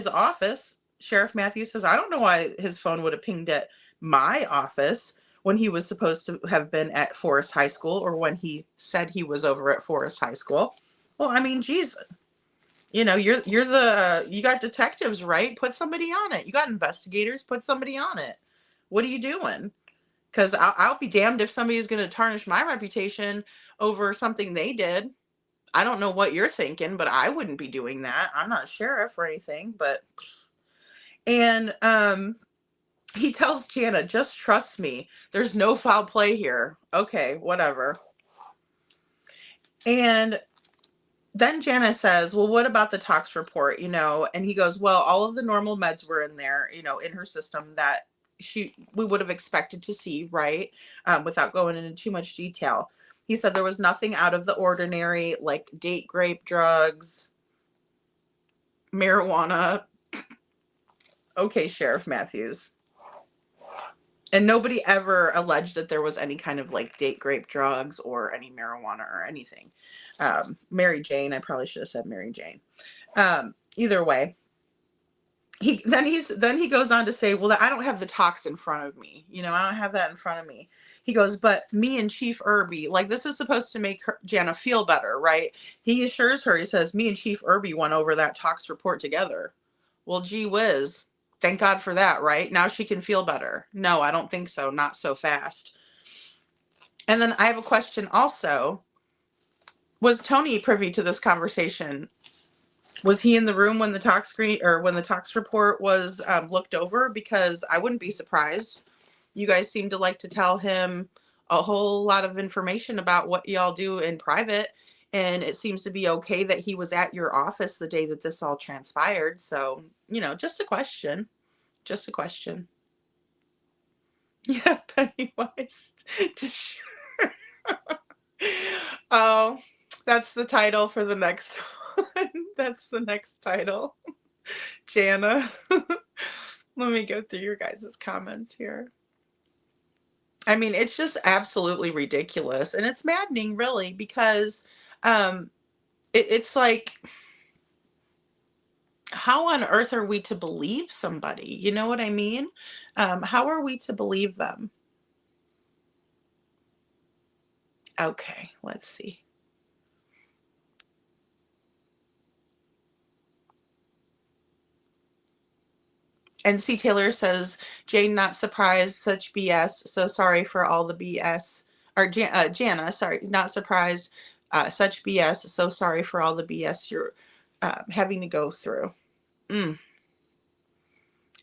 office. Sheriff Matthews says, I don't know why his phone would have pinged at my office when he was supposed to have been at Forest High School, or when he said he was over at Forest High School. Well, I mean, Jesus. You got detectives, right? Put somebody on it. You got investigators, put somebody on it. What are you doing? Because I'll be damned if somebody is going to tarnish my reputation over something they did. I don't know what you're thinking, but I wouldn't be doing that. I'm not a sheriff or anything, but. And he tells Jana, just trust me. There's no foul play here. Okay, whatever. And then Jana says, well, what about the tox report, And he goes, well, all of the normal meds were in there, in her system that we would have expected to see, right? Without going into too much detail. He said there was nothing out of the ordinary, like date grape drugs, marijuana. Okay, Sheriff Matthews. And nobody ever alleged that there was any kind of like date grape drugs or any marijuana or anything. Mary Jane, I probably should have said Mary Jane. Either way, he goes on to say, well, I don't have the tox in front of me. I don't have that in front of me. He goes, but me and Chief Irby, like this is supposed to make Jana feel better, right? He assures her, he says, me and Chief Irby went over that tox report together. Well, gee whiz. Thank God for that, right? Now she can feel better. No, I don't think so. Not so fast. And then I have a question also. Was Tony privy to this conversation? Was he in the room when the tox report was looked over? Because I wouldn't be surprised. You guys seem to like to tell him a whole lot of information about what y'all do in private. And it seems to be okay that he was at your office the day that this all transpired. So, just a question. Just a question. Yeah, Pennywise. Oh, that's the title for the next one. That's the next title. Jana. Let me go through your guys' comments here. I mean, it's just absolutely ridiculous. And it's maddening, really, because it's like, how on earth are we to believe somebody? You know what I mean? How are we to believe them? Okay, let's see. And C. Taylor says, Jane, not surprised, such BS. So sorry for all the BS. Or Jana, sorry, not surprised, such BS. So sorry for all the BS you're having to go through. Mm.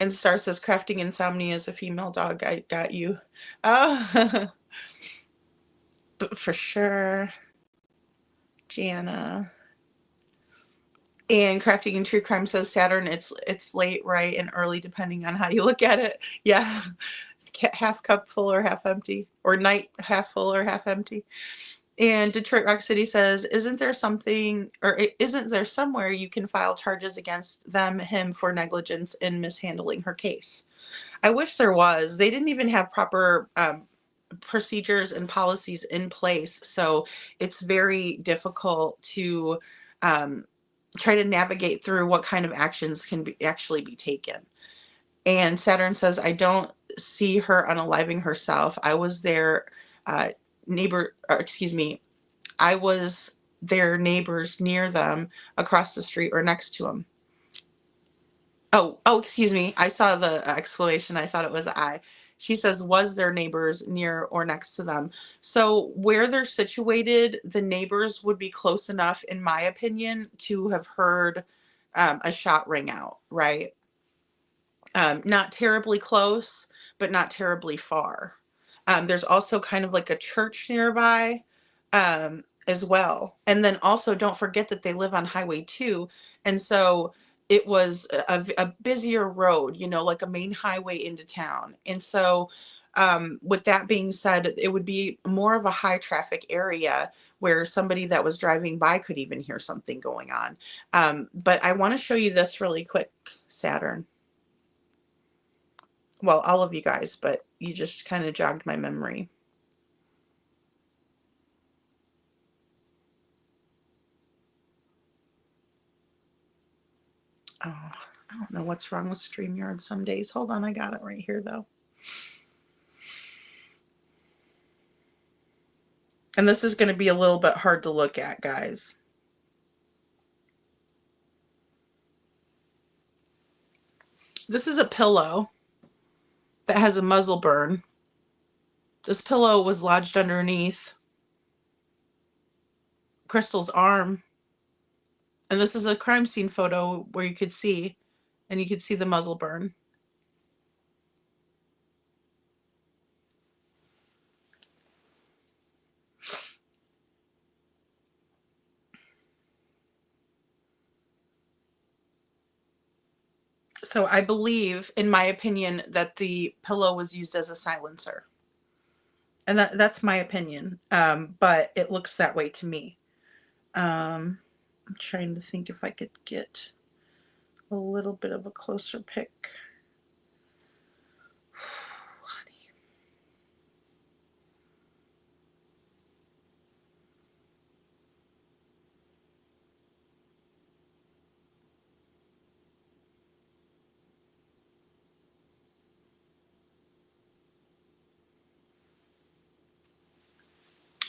And Star says, crafting insomnia is a female dog. I got you. Oh, for sure. Jana. And Crafting in True Crime says Saturn, it's late, right, and early depending on how you look at it. Yeah. Half cup full or half empty, or night half full or half empty. And Detroit Rock City says, isn't there somewhere you can file charges against him for negligence in mishandling her case? I wish there was. They didn't even have proper procedures and policies in place, so it's very difficult to try to navigate through what kind of actions can actually be taken. And Saturn says, I don't see her unaliving herself. I was their I was their neighbors near them, across the street or next to them. Excuse me. I saw the exclamation. I thought it was I. She says, was their neighbors near or next to them. So where they're situated, the neighbors would be close enough, in my opinion, to have heard a shot ring out, right? Not terribly close, but not terribly far. There's also kind of like a church nearby as well. And then also don't forget that they live on Highway 2. And so it was a busier road, like a main highway into town. And so with that being said, it would be more of a high traffic area where somebody that was driving by could even hear something going on. But I want to show you this really quick, Saturn. Well, all of you guys, but you just kind of jogged my memory. Oh, I don't know what's wrong with StreamYard some days. Hold on, I got it right here, though. And this is going to be a little bit hard to look at, guys. This is a pillow that has a muzzle burn. This pillow was lodged underneath Crystal's arm. And this is a crime scene photo where you could see the muzzle burn. So I believe, in my opinion, that the pillow was used as a silencer. And that's my opinion. But it looks that way to me. I'm trying to think if I could get a little bit of a closer pic.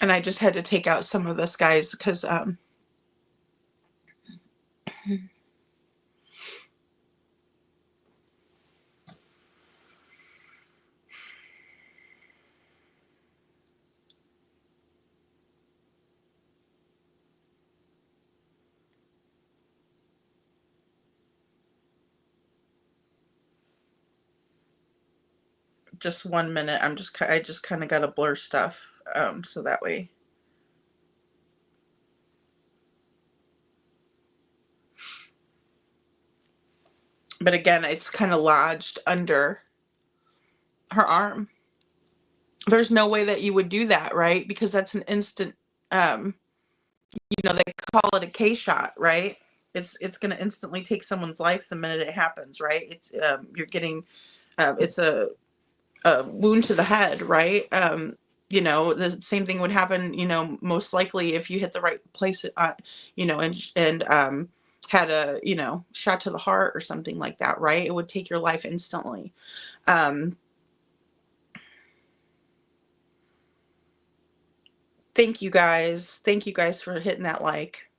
And I just had to take out some of this, guys, because just 1 minute. I just kind of got to blur stuff, so that way. But again, it's kind of lodged under her arm. There's no way that you would do that, right? Because that's an instant, they call it a K shot, right? It's going to instantly take someone's life the minute it happens, right? It's you're getting, it's a wound to the head, right? The same thing would happen, most likely if you hit the right place, and had a, shot to the heart or something like that, right? It would take your life instantly. Thank you guys. Thank you guys for hitting that like.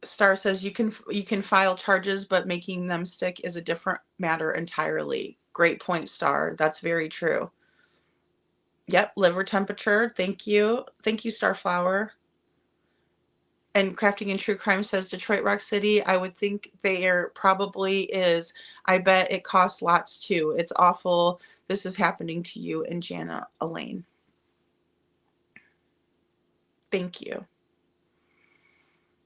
Star says you can file charges, but making them stick is a different matter entirely. Great point, Star. That's very true. Yep, liver temperature. Thank you. Thank you, Starflower. And Crafting and True Crime says Detroit Rock City. I would think there probably is. I bet it costs lots too. It's awful. This is happening to you and Jana Elaine. Thank you.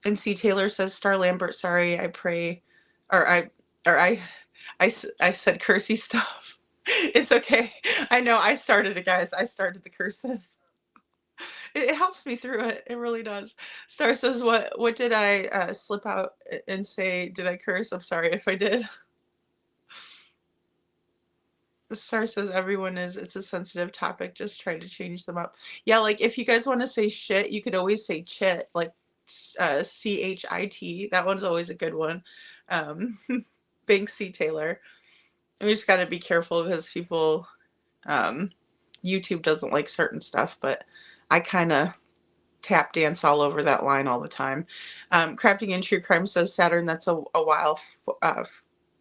And C. Taylor says, Star Lambert, sorry, I pray, I said cursey stuff. It's okay. I know, I started it, guys. I started the cursing. It helps me through it. It really does. Star says, what did I slip out and say? Did I curse? I'm sorry if I did. The Star says it's a sensitive topic. Just try to change them up. Yeah, like if you guys want to say shit, you could always say chit, like CHIT. That one's always a good one. Banksy Taylor. And we just got to be careful because people, YouTube doesn't like certain stuff, but I kind of tap dance all over that line all the time. Crafting in True Crime says Saturn, that's a while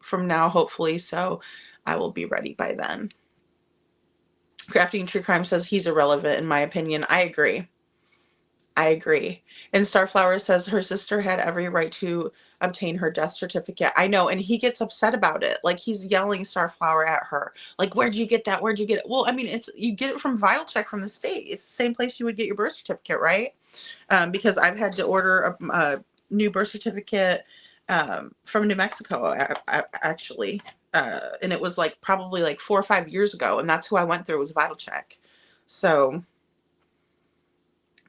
from now, hopefully, so I will be ready by then. Crafting True Crime says he's irrelevant, in my opinion. I agree. And Starflower says her sister had every right to obtain her death certificate. I know, and he gets upset about it. Like, he's yelling Starflower at her. Like, where'd you get that? Where'd you get it? Well, I mean, you get it from Vital Check from the state. It's the same place you would get your birth certificate, right? Because I've had to order a new birth certificate from New Mexico, actually. And it was like probably like 4 or 5 years ago. And that's who I went through, was Vital Check. So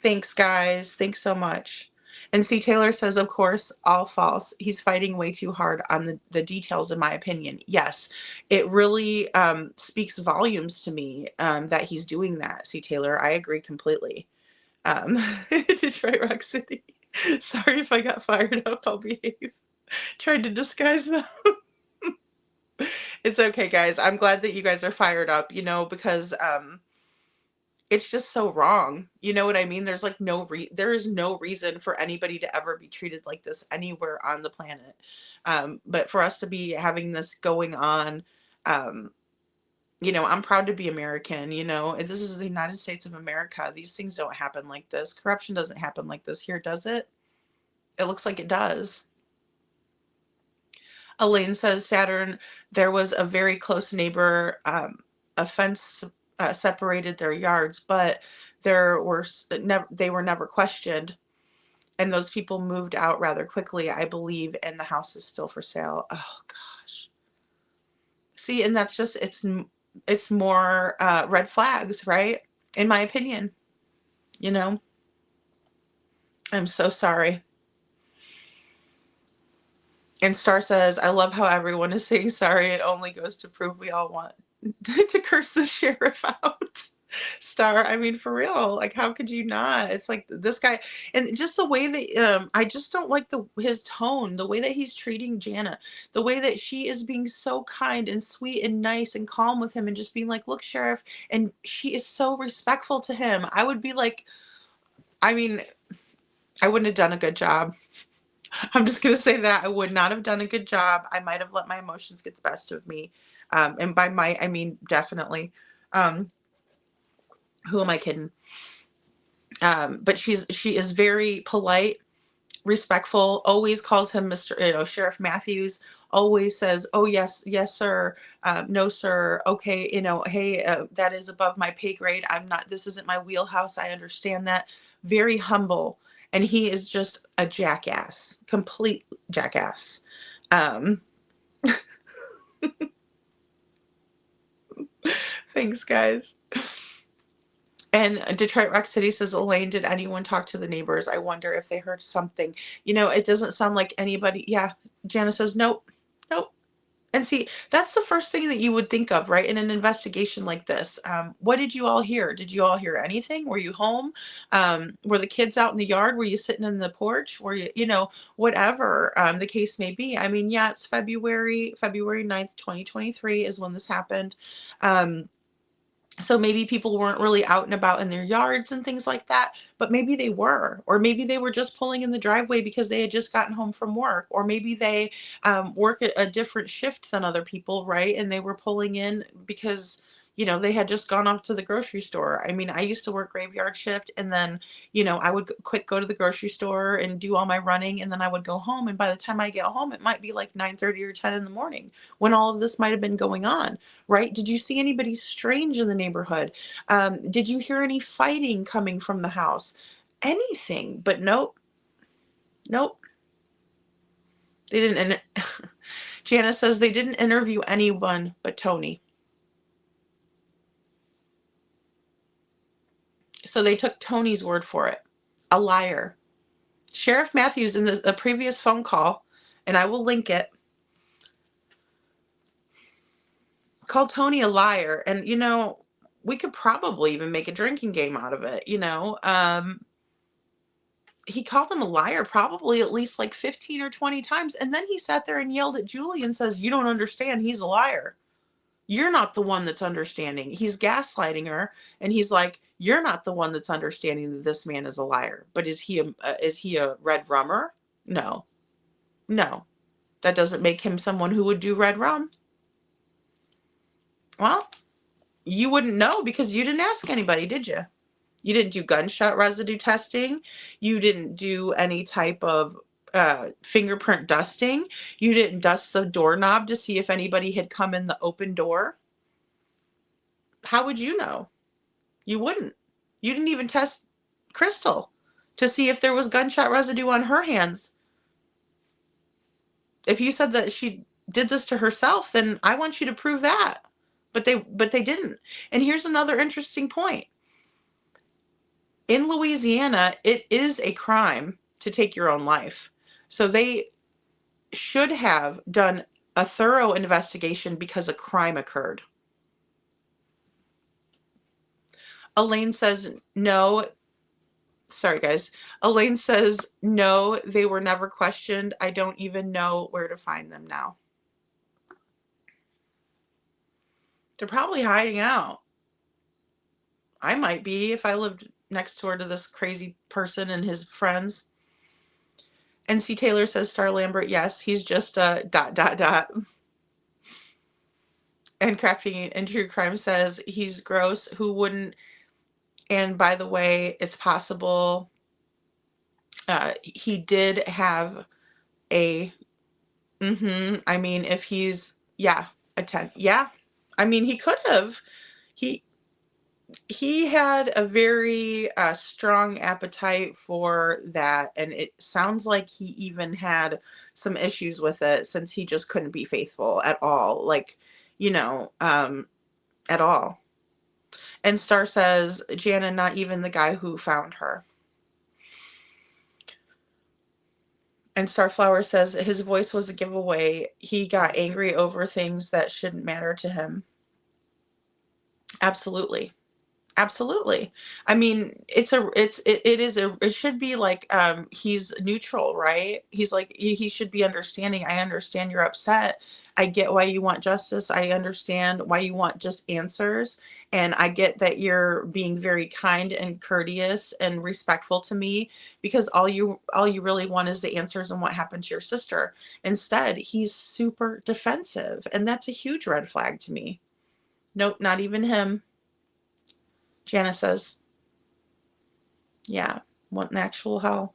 thanks, guys. Thanks so much. And C. Taylor says, of course, all false. He's fighting way too hard on the details, in my opinion. Yes, it really speaks volumes to me that he's doing that, C. Taylor. I agree completely. Detroit Rock City. Sorry if I got fired up. I'll behave. Tried to disguise them. It's okay, guys. I'm glad that you guys are fired up, because it's just so wrong. You know what I mean? There's like there is no reason for anybody to ever be treated like this anywhere on the planet. But for us to be having this going on, I'm proud to be American, and this is the United States of America. These things don't happen like this. Corruption doesn't happen like this here, does it? It looks like it does. Elaine says, Saturn, there was a very close neighbor. A fence separated their yards, but they were never questioned. And those people moved out rather quickly, I believe, and the house is still for sale. Oh, gosh. See, and that's just, it's more red flags, right? In my opinion, I'm so sorry. And Star says, I love how everyone is saying sorry. It only goes to prove we all want to curse the sheriff out. Star, I mean, for real, like, how could you not? It's like this guy, and just the way that I just don't like his tone, the way that he's treating Jana, the way that she is being so kind and sweet and nice and calm with him and just being like, look, sheriff, and she is so respectful to him. I would be like, I mean, I wouldn't have done a good job. I'm just going to say that I would not have done a good job. I might have let my emotions get the best of me. And by might, I mean definitely. Who am I kidding? But she is very polite, respectful, always calls him Mr. Sheriff Matthews, always says, oh, yes, sir. No, sir. Okay. Hey, that is above my pay grade. This isn't my wheelhouse. I understand that. Very humble. And he is just a jackass, complete jackass. Thanks, guys. And Detroit Rock City says, Elaine, did anyone talk to the neighbors? I wonder if they heard something. It doesn't sound like anybody. Yeah. Jana says, nope. And see, that's the first thing that you would think of, right? In an investigation like this. What did you all hear? Did you all hear anything? Were you home? Were the kids out in the yard? Were you sitting in the porch? Were you, whatever the case may be. I mean, yeah, it's February 9th, 2023 is when this happened. So maybe people weren't really out and about in their yards and things like that, but maybe they were, or maybe they were just pulling in the driveway because they had just gotten home from work, or maybe they work a different shift than other people, right? And they were pulling in because, they had just gone off to the grocery store. I mean, I used to work graveyard shift, and then, I would quick go to the grocery store and do all my running, and then I would go home. And by the time I get home, it might be like 9:30 or 10 in the morning when all of this might have been going on, right? Did you see anybody strange in the neighborhood? Did you hear any fighting coming from the house? Anything, but nope. They didn't. Jana says they didn't interview anyone but Tony. So they took Tony's word for it. A liar. Sheriff Matthews in a previous phone call, and I will link it, called Tony a liar. And, we could probably even make a drinking game out of it, he called him a liar probably at least like 15 or 20 times. And then he sat there and yelled at Julie and says, "You don't understand. He's a liar. You're not the one that's understanding." He's gaslighting her. And he's like, "You're not the one that's understanding that this man is a liar. But is he a red rummer? No. That doesn't make him someone who would do red rum." Well, you wouldn't know because you didn't ask anybody, did you? You didn't do gunshot residue testing. You didn't do any type of fingerprint dusting. You didn't dust the doorknob to see if anybody had come in the open door. How would you know? You wouldn't. You didn't even test Crystal to see if there was gunshot residue on her hands. If you said that she did this to herself, then I want you to prove that. But they didn't. And here's another interesting point. In Louisiana, it is a crime to take your own life. So they should have done a thorough investigation because a crime occurred. Elaine says no. Sorry, guys. Elaine says no, they were never questioned. I don't even know where to find them now. They're probably hiding out. I might be if I lived next door to this crazy person and his friends. NC Taylor says Star Lambert, yes, he's just a ... And Crafty and True Crime says he's gross. Who wouldn't? And by the way, it's possible he did have a I mean, if he's a 10. Yeah. I mean, he could have. He had a very strong appetite for that, and it sounds like he even had some issues with it since he just couldn't be faithful at all. Like, at all. And Star says, Jana, not even the guy who found her. And Starflower says his voice was a giveaway. He got angry over things that shouldn't matter to him. Absolutely. I mean, it should be like, he's neutral, right? He's like, he should be understanding. I understand you're upset. I get why you want justice. I understand why you want just answers. And I get that you're being very kind and courteous and respectful to me because all you really want is the answers on what happened to your sister. Instead, he's super defensive. And that's a huge red flag to me. Nope, not even him. Jana says, yeah, what an actual hell.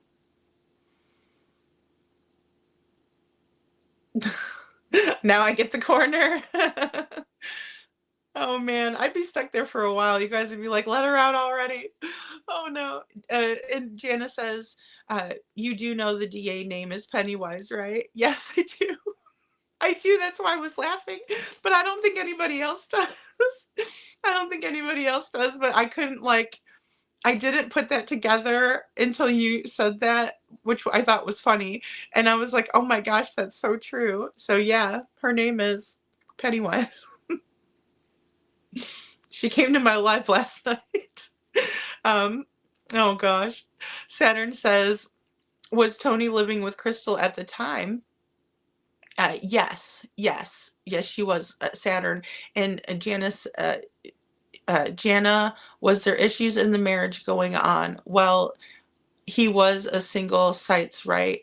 Now I get the corner. Oh man, I'd be stuck there for a while. You guys would be like, let her out already. Oh no. And Jana says, you do know the DA name is Pennywise, right? Yes, I do. I do. That's why I was laughing. But I don't think anybody else does. But I couldn't I didn't put that together until you said that, which I thought was funny. And I was like, oh my gosh, that's so true. So yeah, her name is Pennywise. She came to my live last night. Oh gosh. Saturn says, was Tony living with Crystal at the time? Yes, she was, Saturn. And Janice, Jana, was there issues in the marriage going on? Well, he was a single sites, right?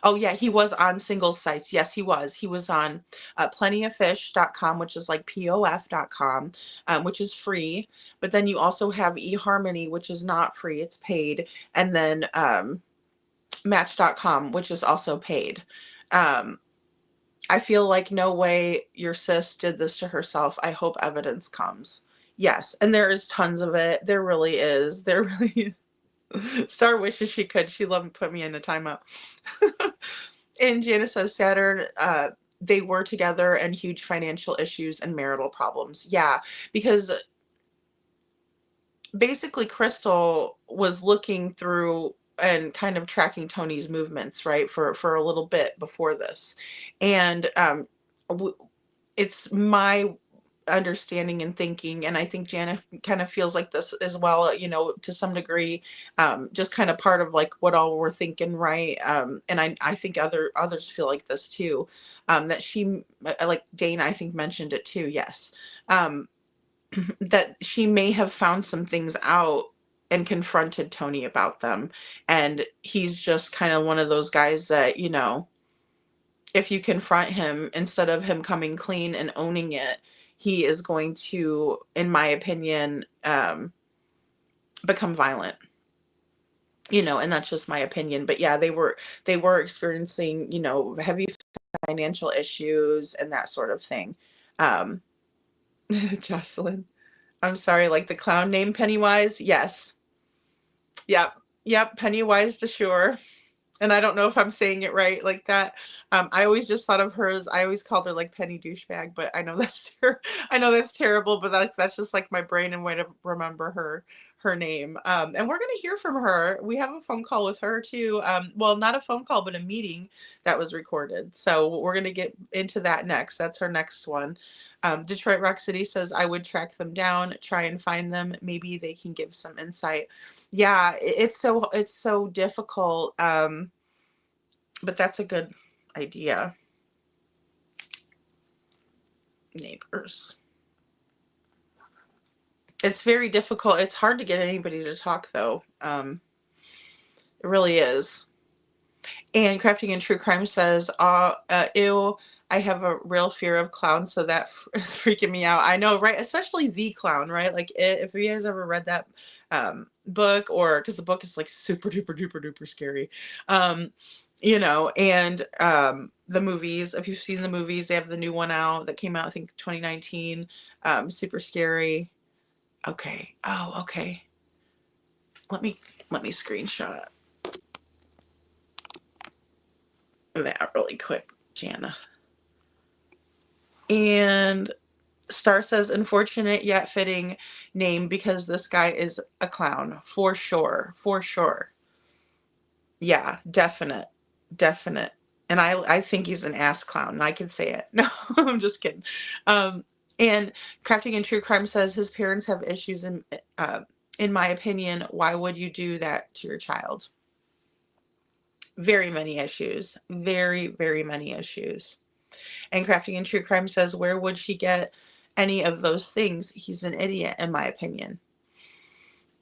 Oh yeah, he was on single sites. Yes, he was. He was on plentyoffish.com, which is like POF.com, which is free. But then you also have eHarmony, which is not free, it's paid. And then Match.com, which is also paid. I feel like no way your sis did this to herself. I hope evidence comes. Yes, and there is tons of it. There really is. There really is. Star wishes she could. She loved put me in a timeout. And Janice says Saturn, they were together and huge financial issues and marital problems. Yeah, because basically Crystal was looking through and kind of tracking Tony's movements, right, for a little bit before this. And it's my understanding and thinking, and I think Janet kind of feels like this as well, you know, to some degree, just kind of part of like what all we're thinking, right? And I think others feel like this too, that she, like Dana, I think mentioned it too, yes, that she may have found some things out and confronted Tony about them, and he's just kind of one of those guys that, you know, if you confront him, instead of him coming clean and owning it, he is going to, in my opinion, become violent. You know, and that's just my opinion. But yeah, they were experiencing, you know, heavy financial issues and that sort of thing. Jocelyn, I'm sorry, like the clown name Pennywise? Yes. Yep, Pennywise to sure. And I don't know if I'm saying it right like that. I always just thought of her as, I always called her like Penny Douchebag, but I know that's I know that's terrible, but that's just like my brain and way to remember her name. And we're gonna hear from her. We have a phone call with her too. Well, not a phone call, but a meeting that was recorded. So we're gonna get into that next. That's her next one. Detroit Rock City says, I would track them down, try and find them. Maybe they can give some insight. Yeah, it's so difficult. But that's a good idea. Neighbors. It's very difficult. It's hard to get anybody to talk though. It really is. And Crafting in True Crime says, ew, I have a real fear of clowns, so that is freaking me out. I know, right? Especially The Clown, right? Like if you guys ever read that book, or because the book is like super duper duper duper scary. You know, and the movies, if you've seen the movies, they have the new one out that came out, I think 2019. Super scary. Okay. Oh, okay. Let me screenshot that really quick, Jana. And Star says, unfortunate yet fitting name because this guy is a clown. For sure. For sure. Yeah, definite. And I think he's an ass clown, and I can say it. No, I'm just kidding. And Crafting in True Crime says his parents have issues, in my opinion. Why would you do that to your child? Very many issues. Very, very many issues. And Crafting in True Crime says, where would she get any of those things? He's an idiot, in my opinion.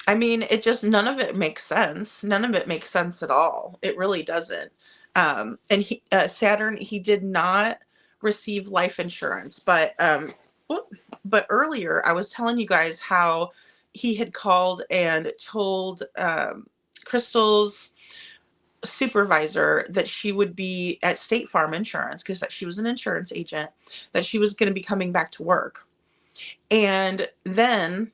I mean, it just, none of it makes sense. None of it makes sense at all. It really doesn't. And Saturn, he did not receive life insurance, but earlier I was telling you guys how he had called and told Crystal's supervisor that she would be at State Farm Insurance, because she was an insurance agent, that she was going to be coming back to work. And then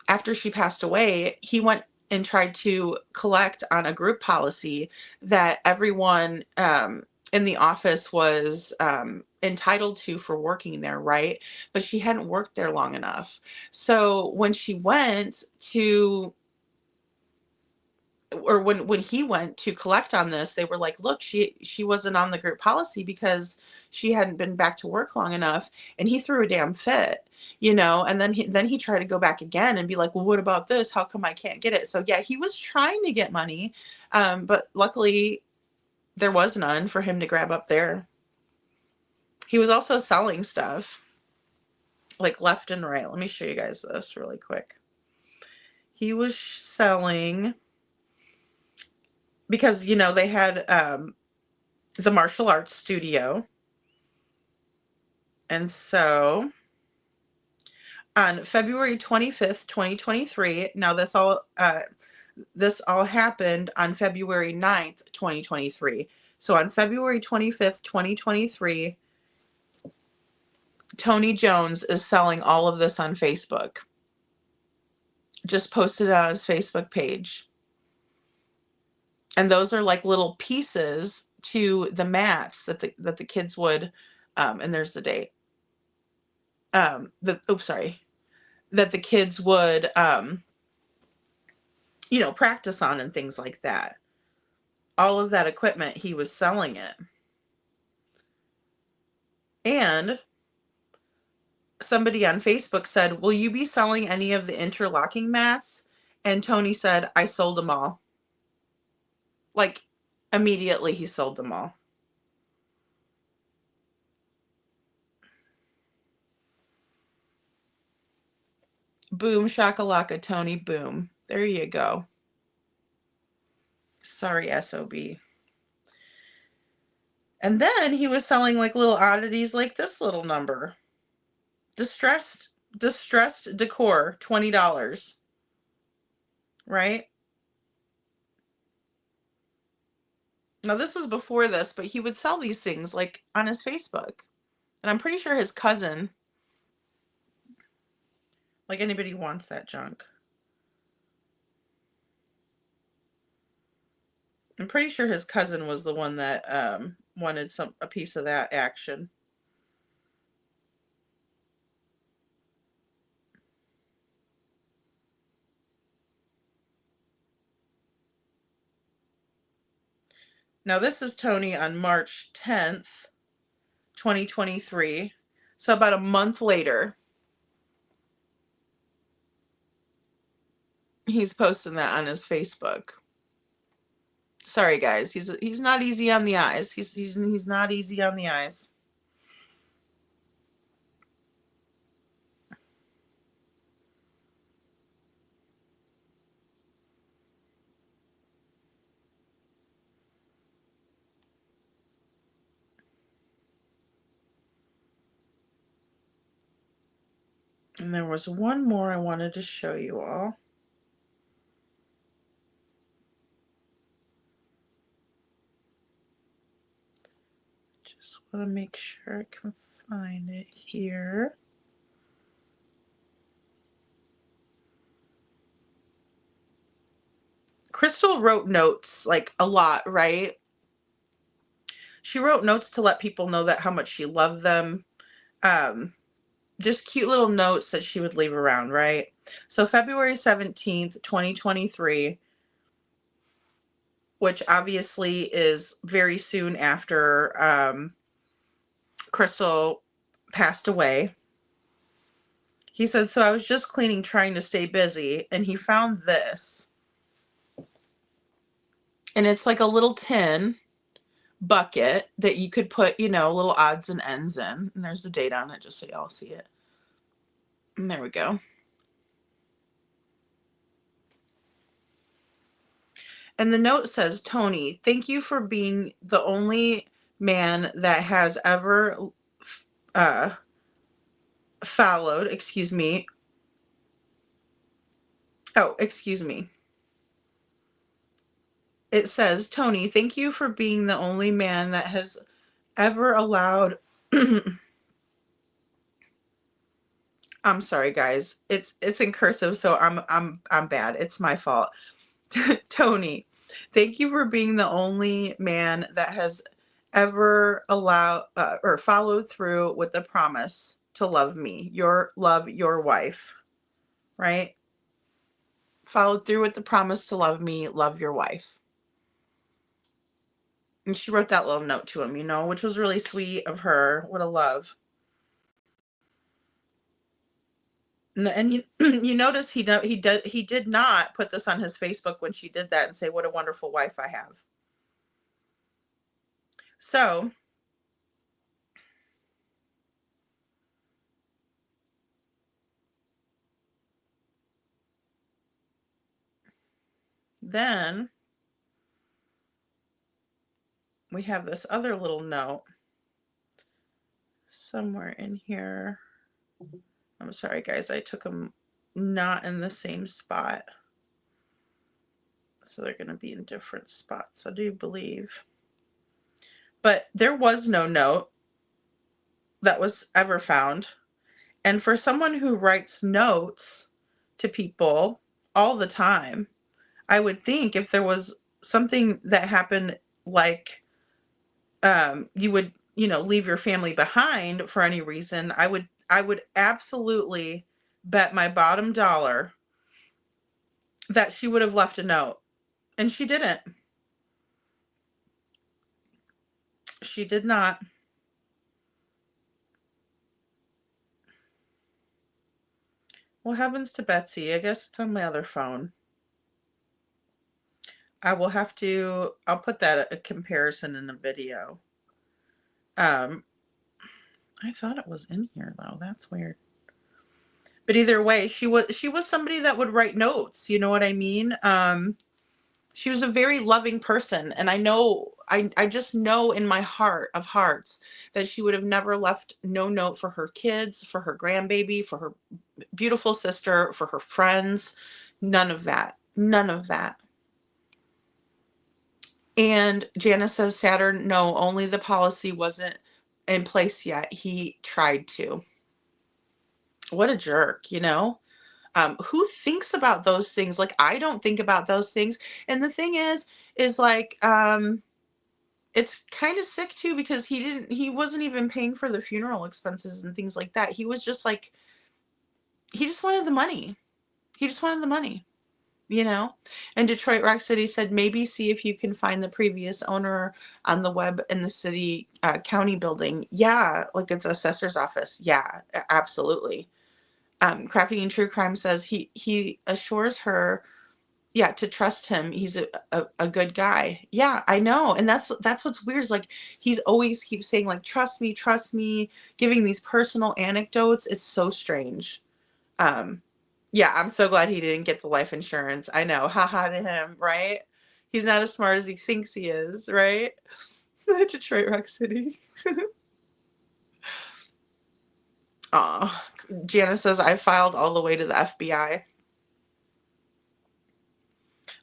after she passed away, he went and tried to collect on a group policy that everyone in the office was entitled to for working there, right? But she hadn't worked there long enough. So when she went to, or when he went to collect on this, they were like, look, she wasn't on the group policy because she hadn't been back to work long enough. And he threw a damn fit, you know, and then he tried to go back again and be like, well, what about this? How come I can't get it? So yeah, he was trying to get money, but luckily there was none for him to grab up there. He was also selling stuff. like left and right. Let me show you guys this really quick. He was selling, because, you know, they had the martial arts studio. And so on February 25th, 2023, now this all happened on February 9th, 2023. So on February 25th, 2023, Tony Jones is selling all of this on Facebook. Just posted it on his Facebook page. And those are like little pieces to the mats that the kids would, and there's the date. That the kids would, you know, practice on and things like that. All of that equipment, he was selling it. And somebody on Facebook said, will you be selling any of the interlocking mats? And Tony said, I sold them all. Like, immediately he sold them all. Boom shakalaka, Tony, boom. There you go. Sorry, SOB. And then he was selling like little oddities like this little number. Distressed decor, $20. Right? Now this was before this, but he would sell these things like on his Facebook. And I'm pretty sure his cousin, like anybody wants that junk. I'm pretty sure his cousin was the one that wanted a piece of that action. Now this is Tony on March 10th, 2023. So about a month later, he's posting that on his Facebook. Sorry guys, he's not easy on the eyes. He's not easy on the eyes. And there was one more I wanted to show you all. Just want to make sure I can find it here. Crystal wrote notes like a lot, right? She wrote notes to let people know that how much she loved them. Just cute little notes that she would leave around, right? So February 17th, 2023, which obviously is very soon after Crystal passed away. He said, so I was just cleaning, trying to stay busy, and he found this. And it's like a little tin bucket that you could put, you know, little odds and ends in. And there's the date on it, just so y'all see it. And there we go. And the note says, Tony, thank you for being the only man that has ever followed, excuse me. Oh, excuse me. It says, Tony, thank you for being the only man that has ever allowed I'm sorry guys. It's in cursive, so I'm bad. It's my fault. Tony, thank you for being the only man that has ever allowed or followed through with the promise to love me, your wife, right? Followed through with the promise to love me, love your wife. And she wrote that little note to him, you know, which was really sweet of her. What a love. And you notice he did not put this on his Facebook when she did that and say, what a wonderful wife I have. So then we have this other little note somewhere in here. I'm sorry, guys. I took them not in the same spot. So they're going to be in different spots, I do believe. But there was no note that was ever found. And for someone who writes notes to people all the time, I would think if there was something that happened, like you would, leave your family behind for any reason, I would absolutely bet my bottom dollar that she would have left a note. And she didn't. She did not. What happens to Betsy? I guess it's on my other phone. I'll put that a comparison in the video. I thought it was in here though. That's weird. But either way, she was somebody that would write notes. You know what I mean? She was a very loving person, and I just know in my heart of hearts that she would have never left no note for her kids, for her grandbaby, for her beautiful sister, for her friends. None of that. None of that. And Janice says, Saturn, no, only the policy wasn't in place yet. He tried to. What a jerk, who thinks about those things? Like, I don't think about those things. And the thing is like, it's kind of sick too, because he wasn't even paying for the funeral expenses and things like that. He was just like, he just wanted the money. He just wanted the money. And Detroit Rock City said, maybe see if you can find the previous owner on the web in the city county building. Yeah, like at the assessor's office. Yeah, absolutely. Crafting True Crime says he assures her, to trust him. He's a good guy. Yeah, I know. And that's what's weird is like, he's always keeps saying like, trust me, giving these personal anecdotes. It's so strange. Yeah, I'm so glad he didn't get the life insurance. I know. Haha to him, right? He's not as smart as he thinks he is, right? Detroit Rock City. Aw. Janice says, I filed all the way to the FBI.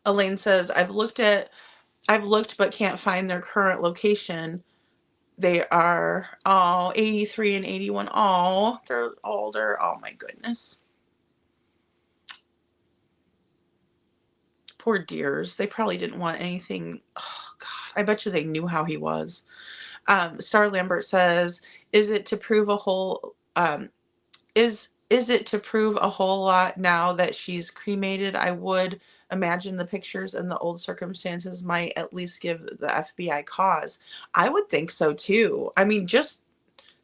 Elaine says, I've looked but can't find their current location. They are 83 and 81. Oh, they're older. Oh my goodness. Poor dears. They probably didn't want anything. Oh God. I bet you they knew how he was. Star Lambert says, is it to prove a whole lot now that she's cremated? I would imagine the pictures and the old circumstances might at least give the FBI cause. I would think so too. I mean, just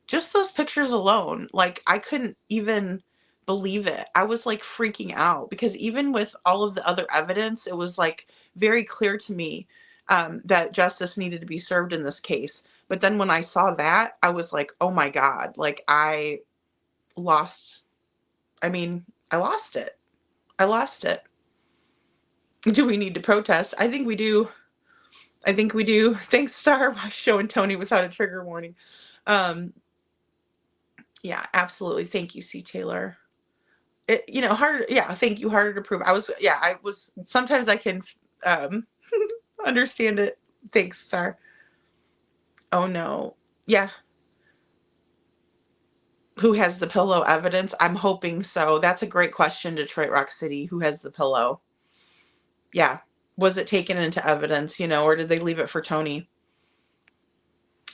those pictures alone, like I couldn't even believe it. I was like freaking out because even with all of the other evidence, it was like very clear to me that justice needed to be served in this case. But then when I saw that, I was like, oh my God, like I lost it. I lost it. Do we need to protest? I think we do. Thanks, Star, for showing Tony without a trigger warning. Yeah, absolutely. Thank you, C. Taylor. Harder. Yeah, thank you. Harder to prove. Sometimes I can understand it. Thanks, Star. Oh no. Yeah. Who has the pillow evidence? I'm hoping so. That's a great question, Detroit Rock City. Who has the pillow? Yeah. Was it taken into evidence, or did they leave it for Tony?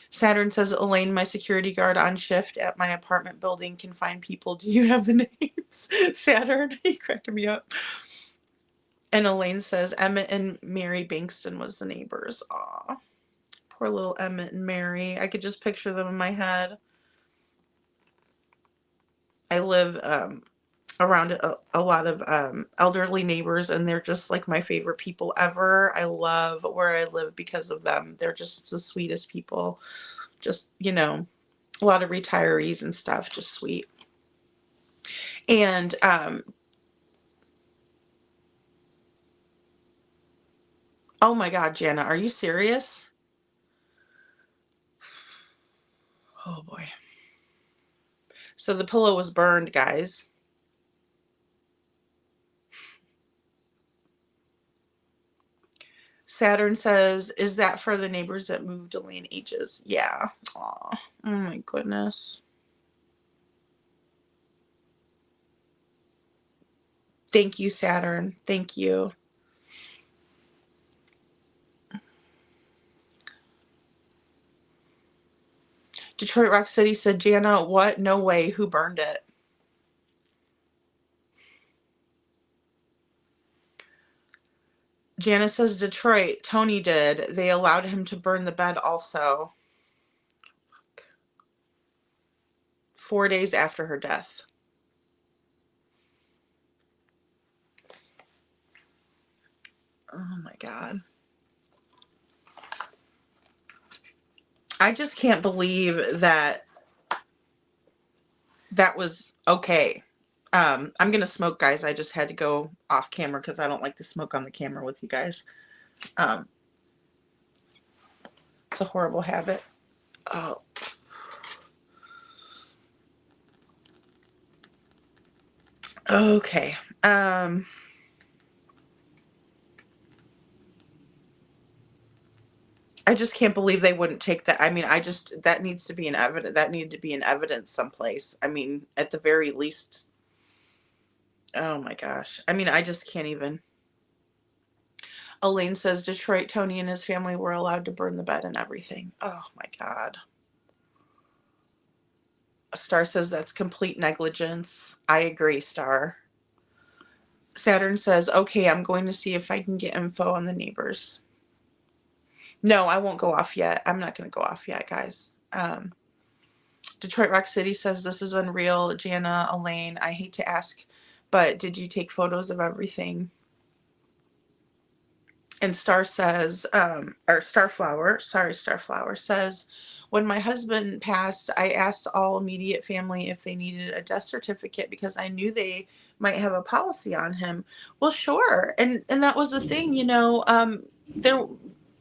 Saturn says, Elaine, my security guard on shift at my apartment building can find people. Do you have the names? Saturn, you cracking me up. And Elaine says, Emmett and Mary Bankston was the neighbors. Aw, poor little Emmett and Mary. I could just picture them in my head. I live around a lot of elderly neighbors, and they're just like my favorite people ever. I love where I live because of them. They're just the sweetest people. Just, a lot of retirees and stuff. Just sweet. And Oh my God, Jana, are you serious? Oh boy. So the pillow was burned, guys. Saturn says, is that for the neighbors that moved Elaine ages? Yeah. Aw. Oh my goodness. Thank you, Saturn. Thank you. Detroit Rock City said, Jana, what? No way. Who burned it? Jana says, Detroit, Tony did. They allowed him to burn the bed also. 4 days after her death. Oh my God. I just can't believe that that was okay. I'm going to smoke, guys. I just had to go off camera because I don't like to smoke on the camera with you guys. It's a horrible habit. Oh. Okay. I just can't believe they wouldn't take that. I mean, that needs to be that needed to be in evidence someplace. I mean, at the very least. Oh my gosh. I mean, I just can't even. Elaine says Detroit, Tony and his family were allowed to burn the bed and everything. Oh my God. Star says that's complete negligence. I agree, Star. Saturn says, okay, I'm going to see if I can get info on the neighbors. No, I won't go off yet. I'm not going to go off yet, guys. Detroit Rock City says this is unreal. Jana, Elaine, I hate to ask, but did you take photos of everything? And Star says, or Starflower says, when my husband passed, I asked all immediate family if they needed a death certificate because I knew they might have a policy on him. Well, sure. And that was the thing,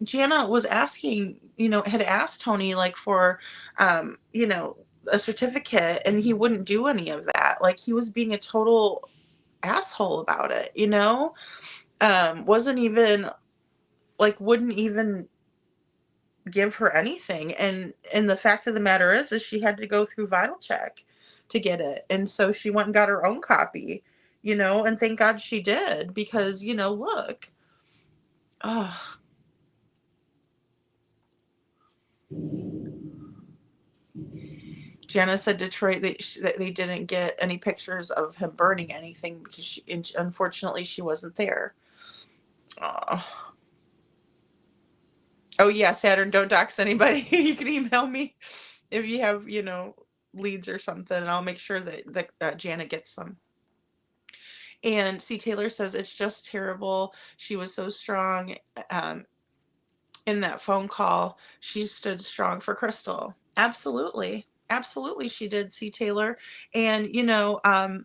Jana was asking, had asked Tony like for, a certificate, and he wouldn't do any of that. Like, he was being a total asshole about it, wasn't even like, wouldn't even give her anything. And the fact of the matter is she had to go through Vital Check to get it. And so she went and got her own copy, and thank God she did, because, look. Oh. Jana said Detroit, they didn't get any pictures of him burning anything because unfortunately she wasn't there. Oh yeah, Saturn, don't dox anybody. You can email me if you have, leads or something, and I'll make sure that Jana gets them. And C. Taylor says it's just terrible. She was so strong in that phone call. She stood strong for Crystal. Absolutely. Absolutely she did, C. Taylor. And, I'm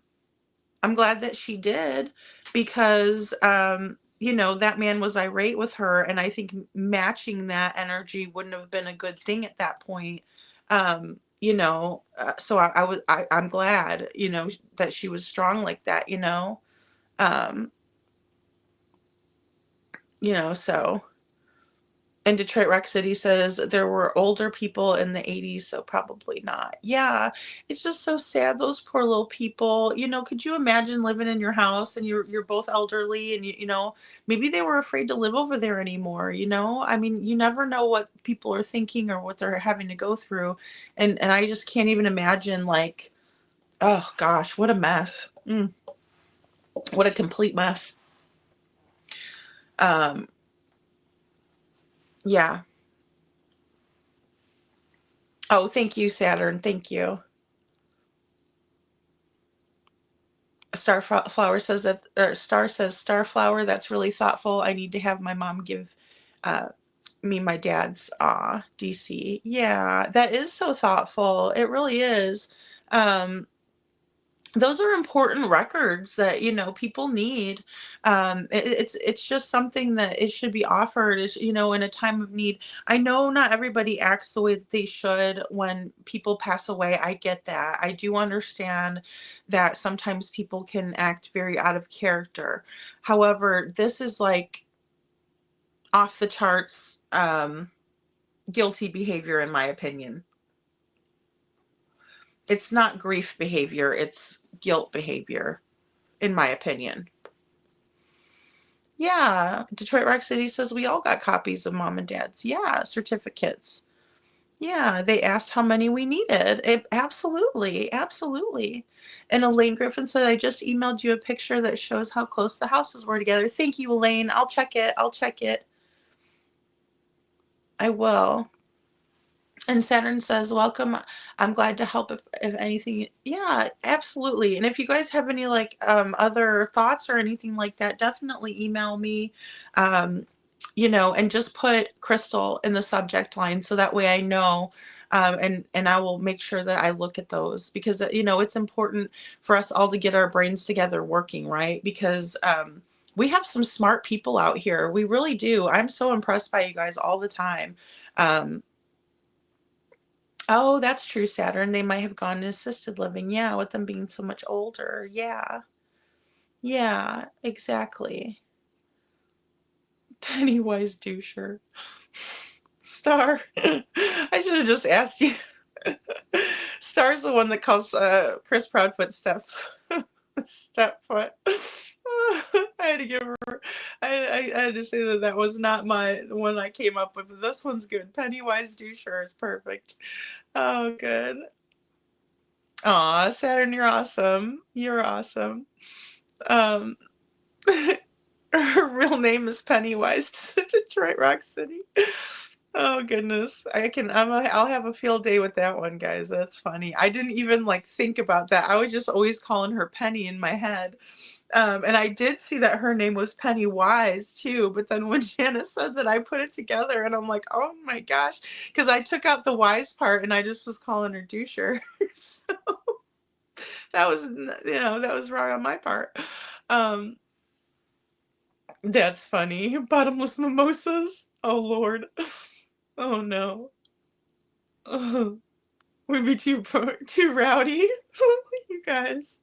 glad that she did, because, that man was irate with her. And I think matching that energy wouldn't have been a good thing at that point. So I'm glad, that she was strong like that, so. And Detroit Rock City says there were older people in the 80s, so probably not. Yeah, it's just so sad. Those poor little people. Could you imagine living in your house and you're both elderly, and maybe they were afraid to live over there anymore. I mean, you never know what people are thinking or what they're having to go through, and I just can't even imagine, like, oh gosh, what a mess. What a complete mess. Yeah. Oh, thank you, Saturn. Thank you. Starflower says that, or Star says, Starflower, that's really thoughtful. I need to have my mom give me my dad's DC. Yeah, that is so thoughtful. It really is. those are important records that, people need. It's just something that it should be offered, is, in a time of need. I know not everybody acts the way that they should when people pass away. I get that. I do understand that sometimes people can act very out of character. However, this is like off the charts, guilty behavior, in my opinion. It's not grief behavior, it's guilt behavior, in my opinion. Yeah, Detroit Rock City says we all got copies of mom and dad's. Yeah, certificates. Yeah, they asked how many we needed. Absolutely, absolutely. And Elaine Griffin said, I just emailed you a picture that shows how close the houses were together. Thank you, Elaine. I'll check it. I will. And Saturn says, welcome. I'm glad to help if anything. Yeah, absolutely. And if you guys have any other thoughts or anything like that, definitely email me, and just put Crystal in the subject line. So that way I know, and I will make sure that I look at those, because, it's important for us all to get our brains together working, right? Because, we have some smart people out here. We really do. I'm so impressed by you guys all the time. Oh, that's true, Saturn. They might have gone to assisted living. Yeah, with them being so much older. Yeah. Yeah, exactly. Pennywise doucher. Star. I should have just asked you. Star's the one that calls Chris Proudfoot Stepfoot. I had to give her. I had to say that was not the one I came up with. This one's good. Pennywise doucher is perfect. Oh, good. Aw, Saturn, you're awesome. You're awesome. Her real name is Pennywise, Detroit Rock City. Oh goodness, I'll have a field day with that one, guys. That's funny. I didn't even think about that. I was just always calling her Penny in my head. And I did see that her name was Pennywise too, but then when Janice said that, I put it together and I'm like, oh my gosh, because I took out the wise part and I just was calling her doucher. So that was wrong on my part. That's funny. Bottomless mimosas. Oh Lord. Oh no. We'd be too rowdy. You guys.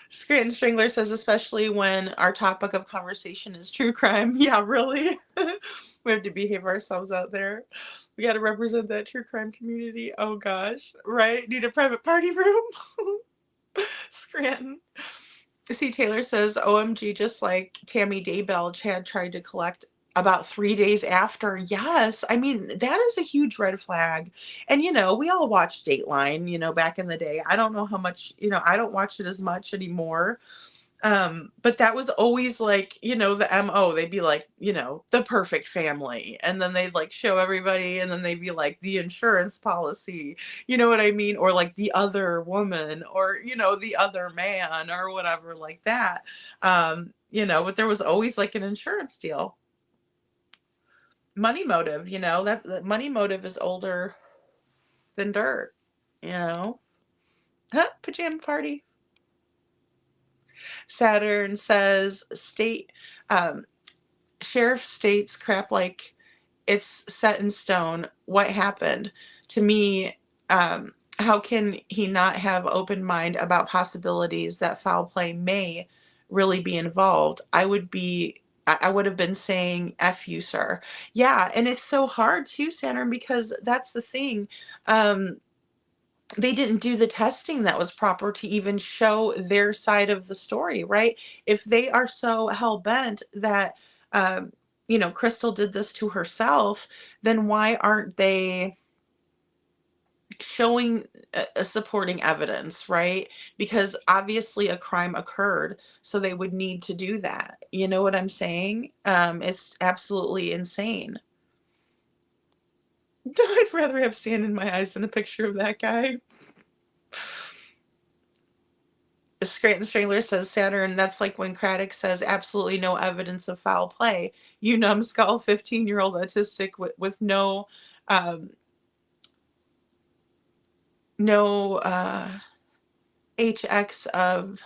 Scranton Strangler says, especially when our topic of conversation is true crime. Yeah, really. We have to behave ourselves out there. We got to represent that true crime community. Oh gosh. Right? Need a private party room? Scranton. C. Taylor says, OMG, just like Tammy Daybell, Chad tried to collect about 3 days after. Yes. I mean, that is a huge red flag. And, we all watched Dateline, back in the day. I don't know how much, I don't watch it as much anymore. But that was always the MO. They'd be like, the perfect family. And then they'd show everybody, and then they'd be like the insurance policy, you know what I mean? Or the other woman, or, the other man, or whatever like that. But there was always an insurance deal. Money motive, that money motive is older than dirt, Pajama party. Saturn says sheriff states crap like it's set in stone. What happened? To me, how can he not have open mind about possibilities that foul play may really be involved? I would have been saying F you, sir. Yeah, and it's so hard too, Saturn, because that's the thing. They didn't do the testing that was proper to even show their side of the story, right? If they are so hell-bent that, Crystal did this to herself, then why aren't they showing supporting evidence, right? Because obviously a crime occurred, so they would need to do that. You know what I'm saying? It's absolutely insane. I'd rather have sand in my eyes than a picture of that guy. Scranton Strangler says, Saturn, that's like when Craddock says absolutely no evidence of foul play. You numbskull 15-year-old autistic with no HX of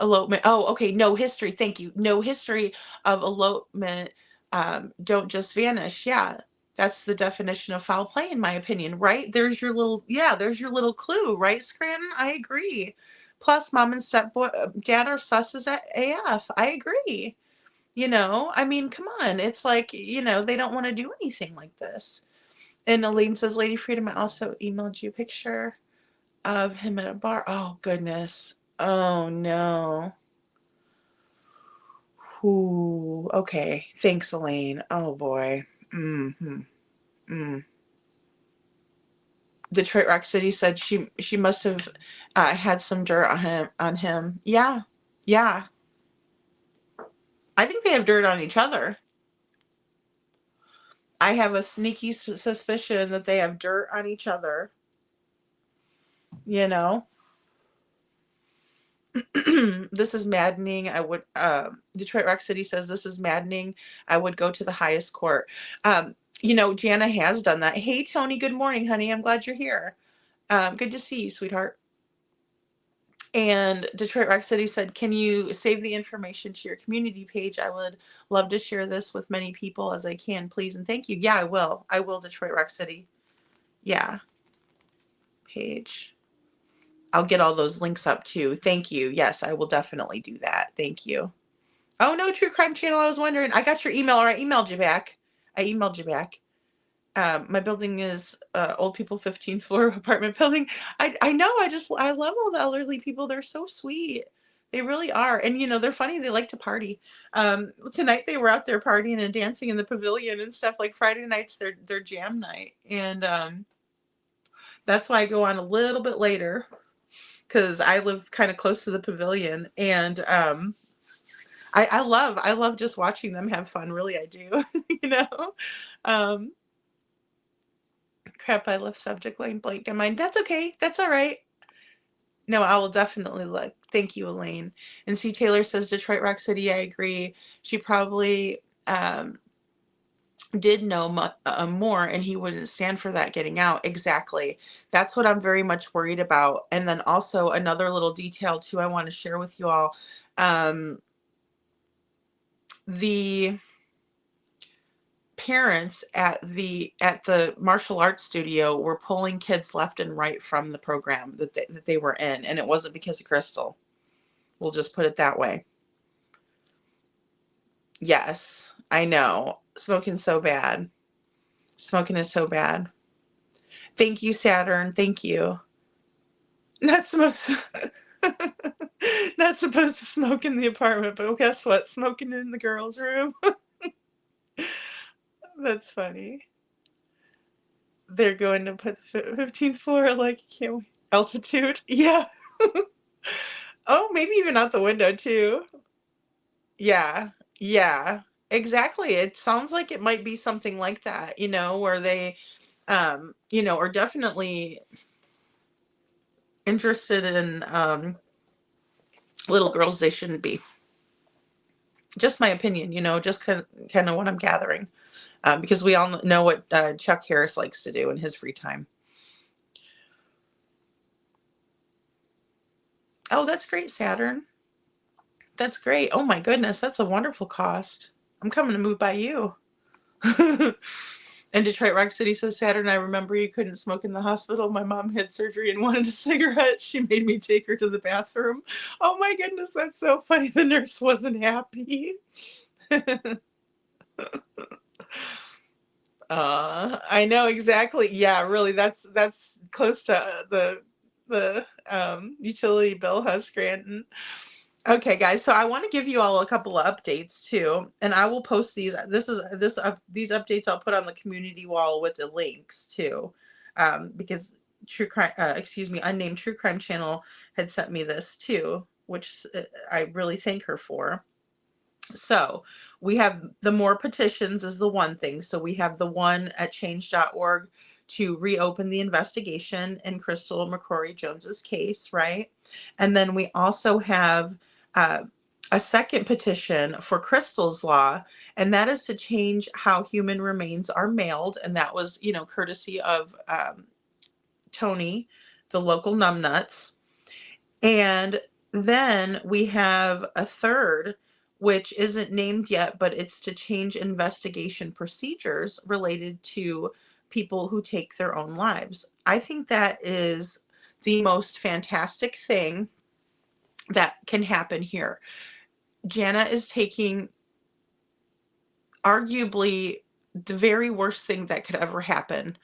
elopement. Oh, okay. No history. Thank you. No history of elopement. Don't just vanish. Yeah. That's the definition of foul play, in my opinion, right? There's your little clue, right, Scranton? I agree. Plus, mom and dad are sus as AF. I agree. I mean, come on. It's like, they don't want to do anything like this. And Elaine says, Lady Freedom, I also emailed you a picture of him at a bar. Oh, goodness. Oh, no. Ooh, okay. Thanks, Elaine. Oh, boy. Detroit Rock City said she must have had some dirt on him. Yeah. Yeah. I think they have dirt on each other. I have a sneaky suspicion that they have dirt on each other. This is maddening. I would Detroit Rock City says this is maddening. I would go to the highest court. Jana has done that. Hey Tony, good morning, honey. I'm glad you're here. Good to see you, sweetheart. And Detroit Rock City said, can you save the information to your community page? I would love to share this with many people as I can, please. And thank you. Yeah, I will. I will, Detroit Rock City. Yeah. Page. I'll get all those links up too. Thank you. Yes, I will definitely do that. Thank you. Oh, no, True Crime Channel. I was wondering. I got your email, or I emailed you back. My building is old people 15th floor apartment building. I know. I love all the elderly people. They're so sweet. They really are. And, they're funny. They like to party. Tonight they were out there partying and dancing in the pavilion and stuff. Like Friday nights, their jam night. And that's why I go on a little bit later, because I live kind of close to the pavilion. And I love just watching them have fun. Really, I do. Crap, I left subject line blank in mind. That's okay. That's all right. No, I will definitely look. Thank you, Elaine. And C. Taylor says, Detroit Rock City, I agree. She probably did know more, and he wouldn't stand for that getting out. Exactly. That's what I'm very much worried about. And then also another little detail, too, I want to share with you all. The parents at the martial arts studio were pulling kids left and right from the program that they were in, and it wasn't because of Crystal. We'll just put it that way. Yes, I know. Smoking's so bad. Smoking is so bad. Thank you, Saturn. Thank you. Not supposed to smoke in the apartment, but guess what? Smoking in the girls' room. That's funny. They're going to put the 15th floor, like, can't we? Altitude? Yeah. Oh, maybe even out the window, too. Yeah. Yeah. Exactly. It sounds like it might be something like that, where they, are definitely interested in little girls they shouldn't be. Just my opinion, just kind of what I'm gathering. Because we all know what Chuck Harris likes to do in his free time. Oh, that's great, Saturn. That's great. Oh my goodness, that's a wonderful cost. I'm coming to move by you. And Detroit Rock City says, Saturn, I remember you couldn't smoke in the hospital. My mom had surgery and wanted a cigarette. She made me take her to the bathroom. Oh my goodness, that's so funny. The nurse wasn't happy. I know exactly. Yeah, really. That's close to the utility bill, huh, Scranton? Okay, guys. So I want to give you all a couple of updates too, and I will post these. These updates I'll put on the community wall with the links too, because Unnamed True Crime Channel had sent me this too, which I really thank her for. So we have the more petitions is the one thing. So we have the one at change.org to reopen the investigation in Crystal McCrory Jones's case, right? And then we also have a second petition for Crystal's law, and that is to change how human remains are mailed. And that was, courtesy of Tony, the local numbnuts. And then we have a third, which isn't named yet, but it's to change investigation procedures related to people who take their own lives. I think that is the most fantastic thing that can happen here. Jana is taking arguably the very worst thing that could ever happen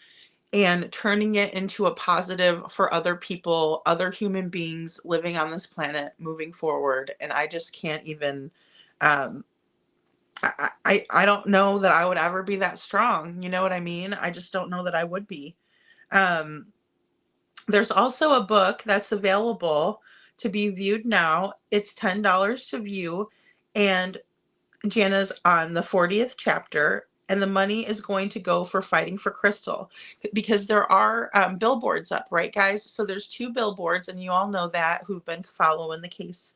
and turning it into a positive for other people, other human beings living on this planet moving forward. And I just can't even, um, I don't know that I would ever be that strong. You know what I mean? I just don't know that I would be. Um, there's also a book that's available to be viewed now. It's $10 to view, and Jana's on the 40th chapter, and the money is going to go for fighting for Crystal, because there are billboards up, right, guys? So there's 2 billboards, and you all know that who've been following the case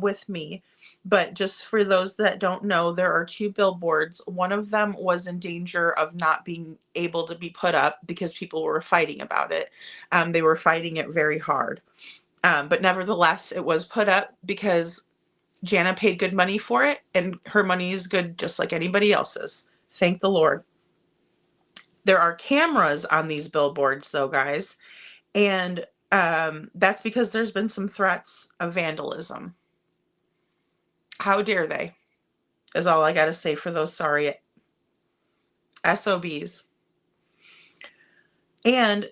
with me. But just for those that don't know, there are 2 billboards. One of them was in danger of not being able to be put up because people were fighting about it. They were fighting it very hard. But nevertheless, it was put up because Jana paid good money for it, and her money is good just like anybody else's. Thank the Lord. There are cameras on these billboards, though, guys, and that's because there's been some threats of vandalism. How dare they, is all I got to say for those sorry SOBs. And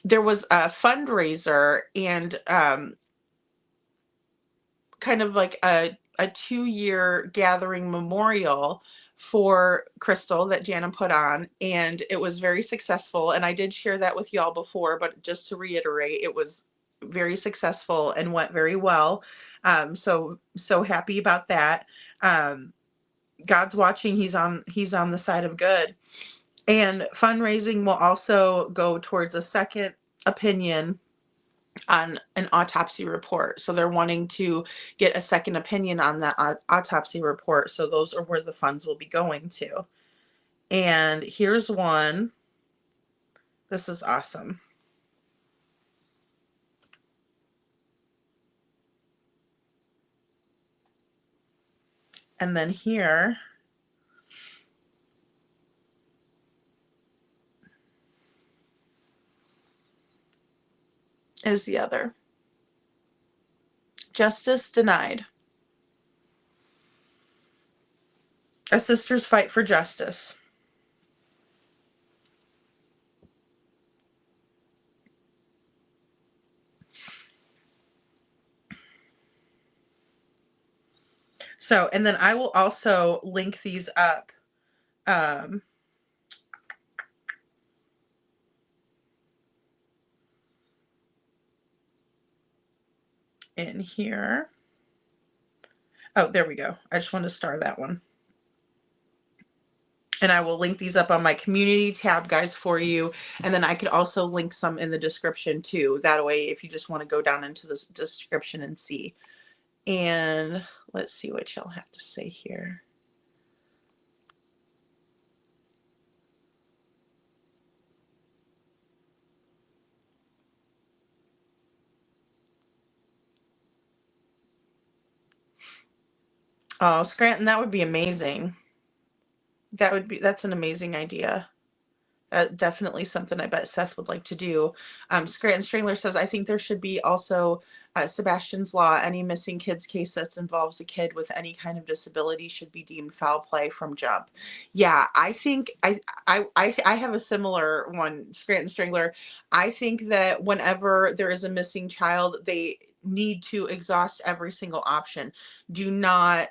there was a fundraiser and kind of like a 2-year gathering memorial for Crystal that Jana put on, and it was very successful. And I did share that with y'all before, but just to reiterate, it was very successful and went very well. So happy about that. God's watching. He's on the side of good. And fundraising will also go towards a second opinion on an autopsy report. So they're wanting to get a second opinion on that autopsy report. So those are where the funds will be going to. And here's one. This is awesome. And then here is the other. Justice denied. A sister's fight for justice. So, and then I will also link these up. In here. Oh, there we go. I just want to star that one. And I will link these up on my community tab, guys, for you. And then I could also link some in the description too. That way, if you just want to go down into the description and see. And let's see what y'all have to say here. Oh, Scranton, that would be amazing. That's an amazing idea. Definitely something I bet Seth would like to do. Scranton Strangler says, I think there should be also Sebastian's Law. Any missing kids case that involves a kid with any kind of disability should be deemed foul play from jump. Yeah, I think I have a similar one, Scranton Strangler. I think that whenever there is a missing child, they need to exhaust every single option. Do not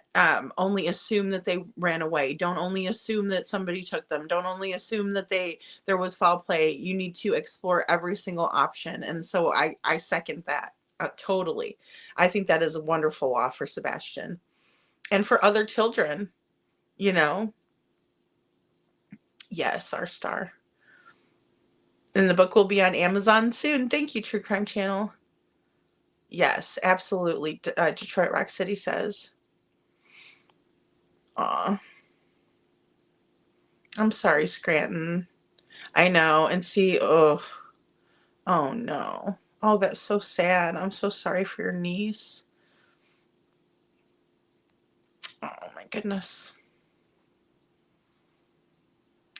only assume that they ran away. Don't only assume that somebody took them. Don't only assume that there was foul play. You need to explore every single option. And so I second that totally. I think that is a wonderful law for Sebastian and for other children, you know. Yes, our star. And the book will be on Amazon soon. Thank you, True Crime Channel. Yes, absolutely. Detroit Rock City says. Aw. I'm sorry, Scranton. I know. And see, oh no. Oh, that's so sad. I'm so sorry for your niece. Oh my goodness.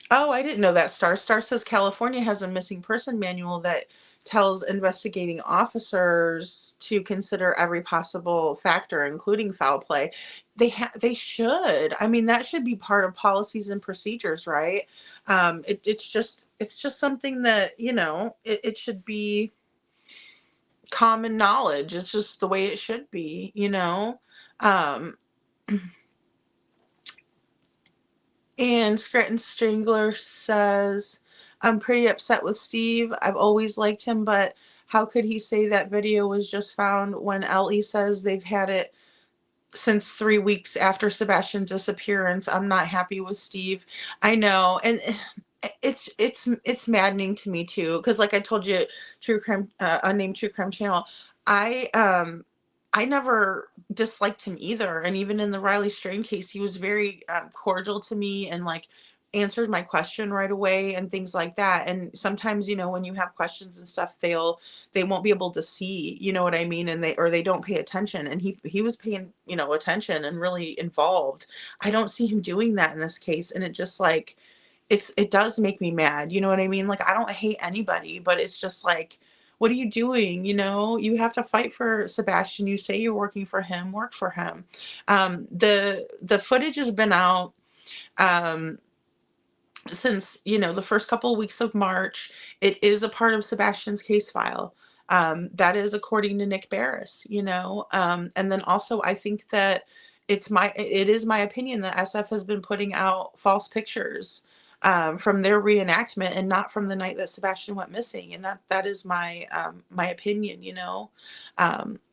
Oh, I didn't know that. Star says California has a missing person manual that tells investigating officers to consider every possible factor, including foul play. They should. I mean, that should be part of policies and procedures, right? It's just something that, it should be common knowledge. It's just the way it should be, Um, And Scranton Strangler says, I'm pretty upset with Steve. I've always liked him, but how could he say that video was just found when Ellie says they've had it since 3 weeks after Sebastian's disappearance? I'm not happy with Steve. I know, and it's maddening to me too, because like I told you, true crime, unnamed true crime channel. I never disliked him either, and even in the Riley Strain case, he was very cordial to me and like answered my question right away and things like that. And sometimes, when you have questions and stuff, they won't be able to see, you know what I mean, and they don't pay attention. And he was paying attention and really involved. I don't see him doing that in this case, and it just like it does make me mad. You know what I mean? Like, I don't hate anybody, but it's just like, what are you doing? You have to fight for Sebastian. You say you're working for him, work for him. The footage has been out since, the first couple of weeks of March. It is a part of Sebastian's case file. That is according to Nick Barris, and then also I think that it is my opinion that SF has been putting out false pictures from their reenactment and not from the night that Sebastian went missing. And that is my opinion,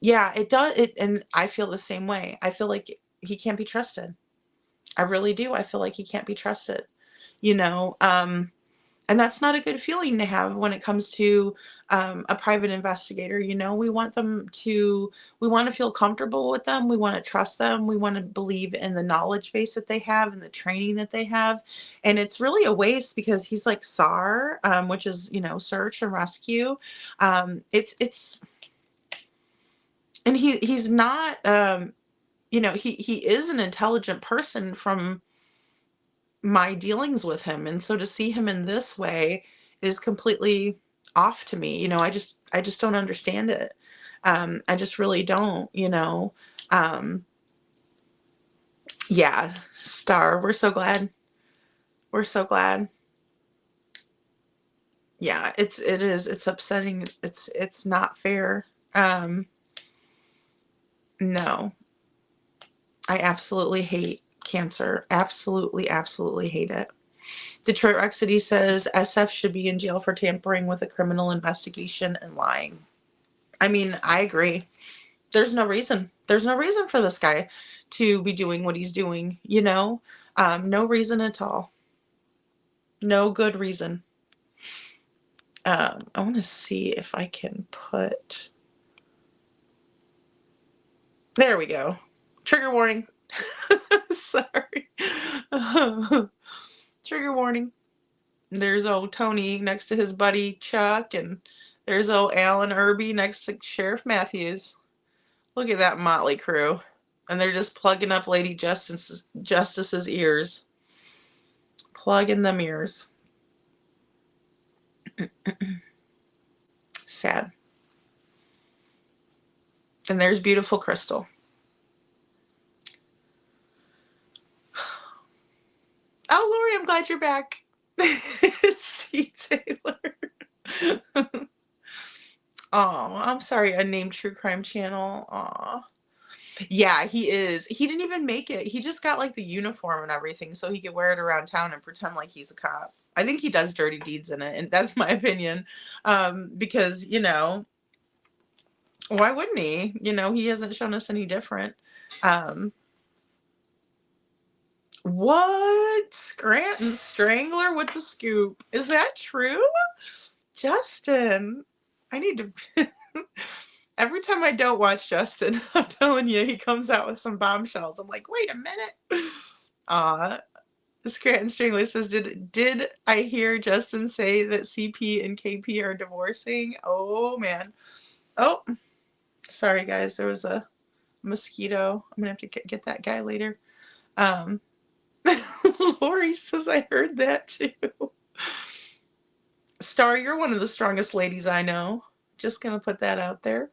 yeah, it does it. And I feel the same way. I feel like he can't be trusted. I really do. I feel like he can't be trusted, and that's not a good feeling to have when it comes to a private investigator. We want to feel comfortable with them. We want to trust them. We want to believe in the knowledge base that they have and the training that they have. And it's really a waste because he's like SAR, which is, search and rescue. It's and he's not, he is an intelligent person from my dealings with him, and so to see him in this way is completely off to me. I just don't understand it. I just really don't. Yeah, Star, we're so glad. Yeah, it's upsetting. It's not fair. No, I absolutely hate cancer. Absolutely hate it. Detroit Rock City says SF should be in jail for tampering with a criminal investigation and lying. I mean, I agree. There's no reason. There's no reason for this guy to be doing what he's doing, no reason at all. No good reason. I want to see if I can put... There we go. Trigger warning. Sorry. Trigger warning. There's old Tony next to his buddy Chuck, and there's old Alan Irby next to Sheriff Matthews. Look at that motley crew. And they're just plugging up Lady Justice's ears. Plugging them ears. Sad. And there's beautiful Crystal. Oh, Lori, I'm glad you're back. Steve Taylor. Oh, I'm sorry, Unnamed True Crime Channel. Aw. Yeah, he is. He didn't even make it. He just got like the uniform and everything so he could wear it around town and pretend like he's a cop. I think he does dirty deeds in it, and that's my opinion. Because, why wouldn't he? He hasn't shown us any different. What? Scranton Strangler with the scoop. Is that true? Justin, I need to... Every time I don't watch Justin, I'm telling you, he comes out with some bombshells. I'm like, wait a minute. Scranton Strangler says, did I hear Justin say that CP and KP are divorcing? Oh, man. Oh, sorry, guys. There was a mosquito. I'm going to have to get that guy later. Lori says, I heard that too. Star, you're one of the strongest ladies I know. Just going to put that out there.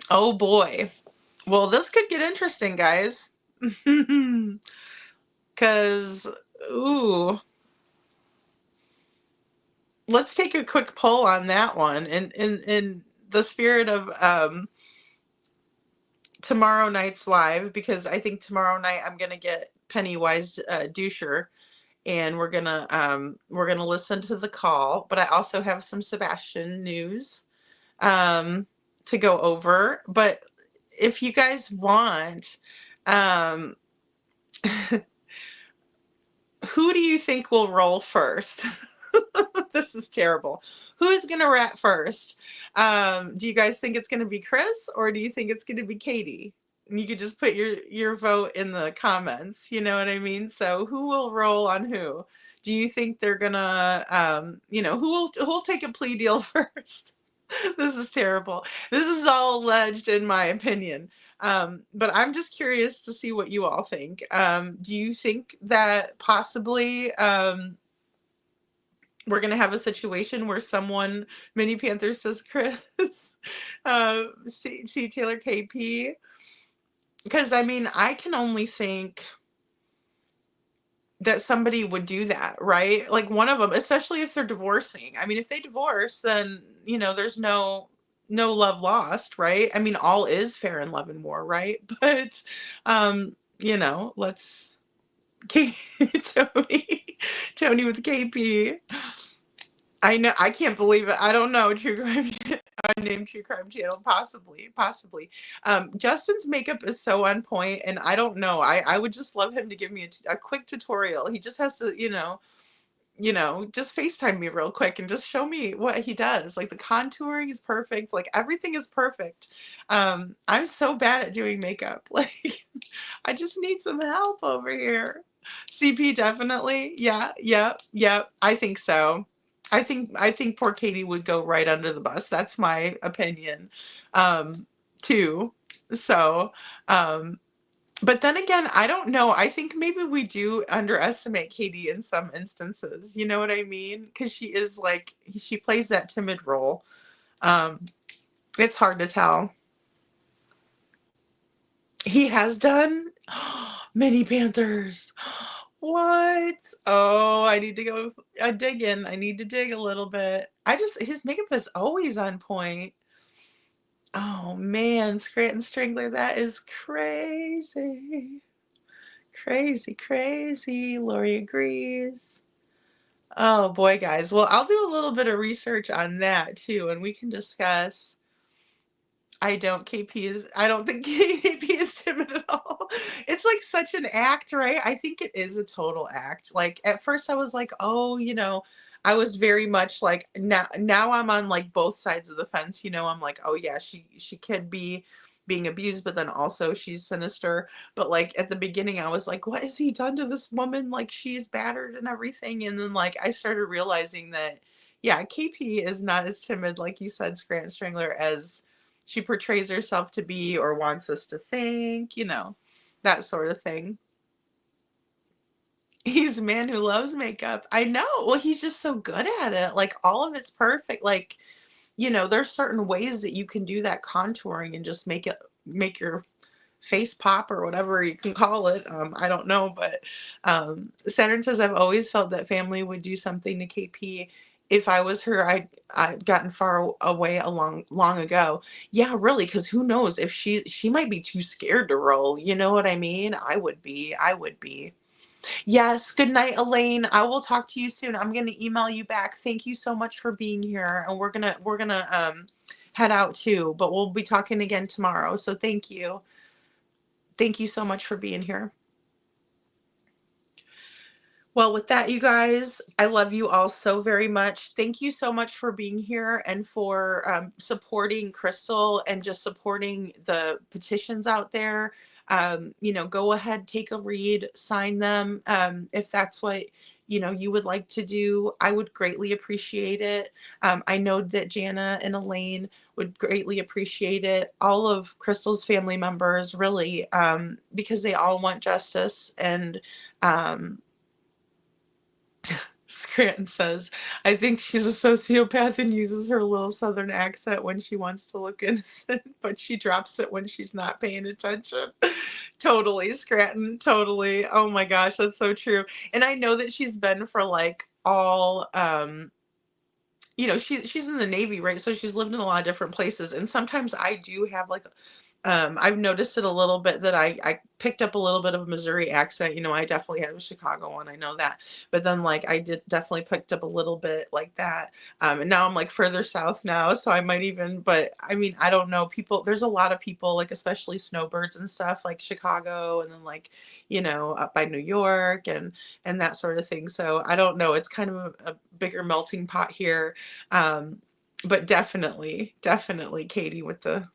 Oh, boy. Well, this could get interesting, guys. Because, ooh. Let's take a quick poll on that one. In the spirit of tomorrow night's live, because I think tomorrow night I'm going to get Pennywise Doucher, and we're gonna listen to the call. But I also have some Sebastian news to go over. But if you guys want, who do you think will roll first? This is terrible. Who's gonna rat first? Do you guys think it's gonna be Chris, or do you think it's gonna be Katie? And you could just put your vote in the comments. You know what I mean? So who will roll on who? Do you think they're gonna, who will take a plea deal first? This is terrible. This is all alleged in my opinion. But I'm just curious to see what you all think. Do you think that possibly we're going to have a situation where someone, Mini Panther says Chris, see Taylor KP? Because, I mean, I can only think that somebody would do that, right? Like one of them, especially if they're divorcing. I mean, if they divorce, then, there's no love lost, right? I mean, all is fair in love and war, right? But, let's Tony with KP. I know, I can't believe it. I don't know. True Crime, unnamed True Crime Channel, possibly. Justin's makeup is so on point, and I don't know. I would just love him to give me a quick tutorial. He just has to, just FaceTime me real quick and just show me what he does. Like the contouring is perfect. Like everything is perfect. I'm so bad at doing makeup. Like I just need some help over here. CP definitely. Yeah. I think so. I think poor Katie would go right under the bus. That's my opinion, too. So, but then again, I don't know. I think maybe we do underestimate Katie in some instances. You know what I mean? Because she is she plays that timid role. It's hard to tell. He has done Mini Panthers. What? Oh, I need to go dig in. I need to dig a little bit. His makeup is always on point. Oh man, Scranton Strangler, that is crazy. Crazy. Lori agrees. Oh boy, guys. Well, I'll do a little bit of research on that too, and we can discuss. I don't think KP is timid at all. It's like such an act, right? I think it is a total act. Like at first I was like, oh, I was very much like now I'm on like both sides of the fence, I'm like, oh yeah, she could be being abused, but then also she's sinister. But like at the beginning I was like, what has he done to this woman? Like she's battered and everything. And then like I started realizing that, yeah, KP is not as timid, like you said, Scranton Strangler, as she portrays herself to be or wants us to think, that sort of thing. He's a man who loves makeup. I know. Well, he's just so good at it. Like all of it's perfect. Like, there's certain ways that you can do that contouring and just make your face pop or whatever you can call it. I don't know, but Saturn says, I've always felt that family would do something to KP. If I was her, I'd gotten far away long ago. Yeah, really, because who knows if she might be too scared to roll. You know what I mean? I would be. Yes. Good night, Elaine. I will talk to you soon. I'm gonna email you back. Thank you so much for being here, and we're gonna head out too. But we'll be talking again tomorrow. So thank you. Thank you so much for being here. Well, with that, you guys, I love you all so very much. Thank you so much for being here and for supporting Crystal and just supporting the petitions out there. go ahead, take a read, sign them. If that's what, you would like to do, I would greatly appreciate it. I know that Jana and Elaine would greatly appreciate it. All of Crystal's family members, really, because they all want justice. And Scranton says, I think she's a sociopath and uses her little southern accent when she wants to look innocent, but she drops it when she's not paying attention. Totally, Scranton, totally. Oh my gosh, that's so true. And I know that she's been for like all she's in the Navy, right? So she's lived in a lot of different places. And sometimes I do have like I've noticed it a little bit that I picked up a little bit of a Missouri accent. I definitely have a Chicago one. I know that. But then like I did definitely picked up a little bit like that. And now I'm like further south now. So I might even, but I mean, I don't know. There's a lot of people, like especially snowbirds and stuff, like Chicago and then like, up by New York and that sort of thing. So I don't know. It's kind of a bigger melting pot here. But definitely Katie with the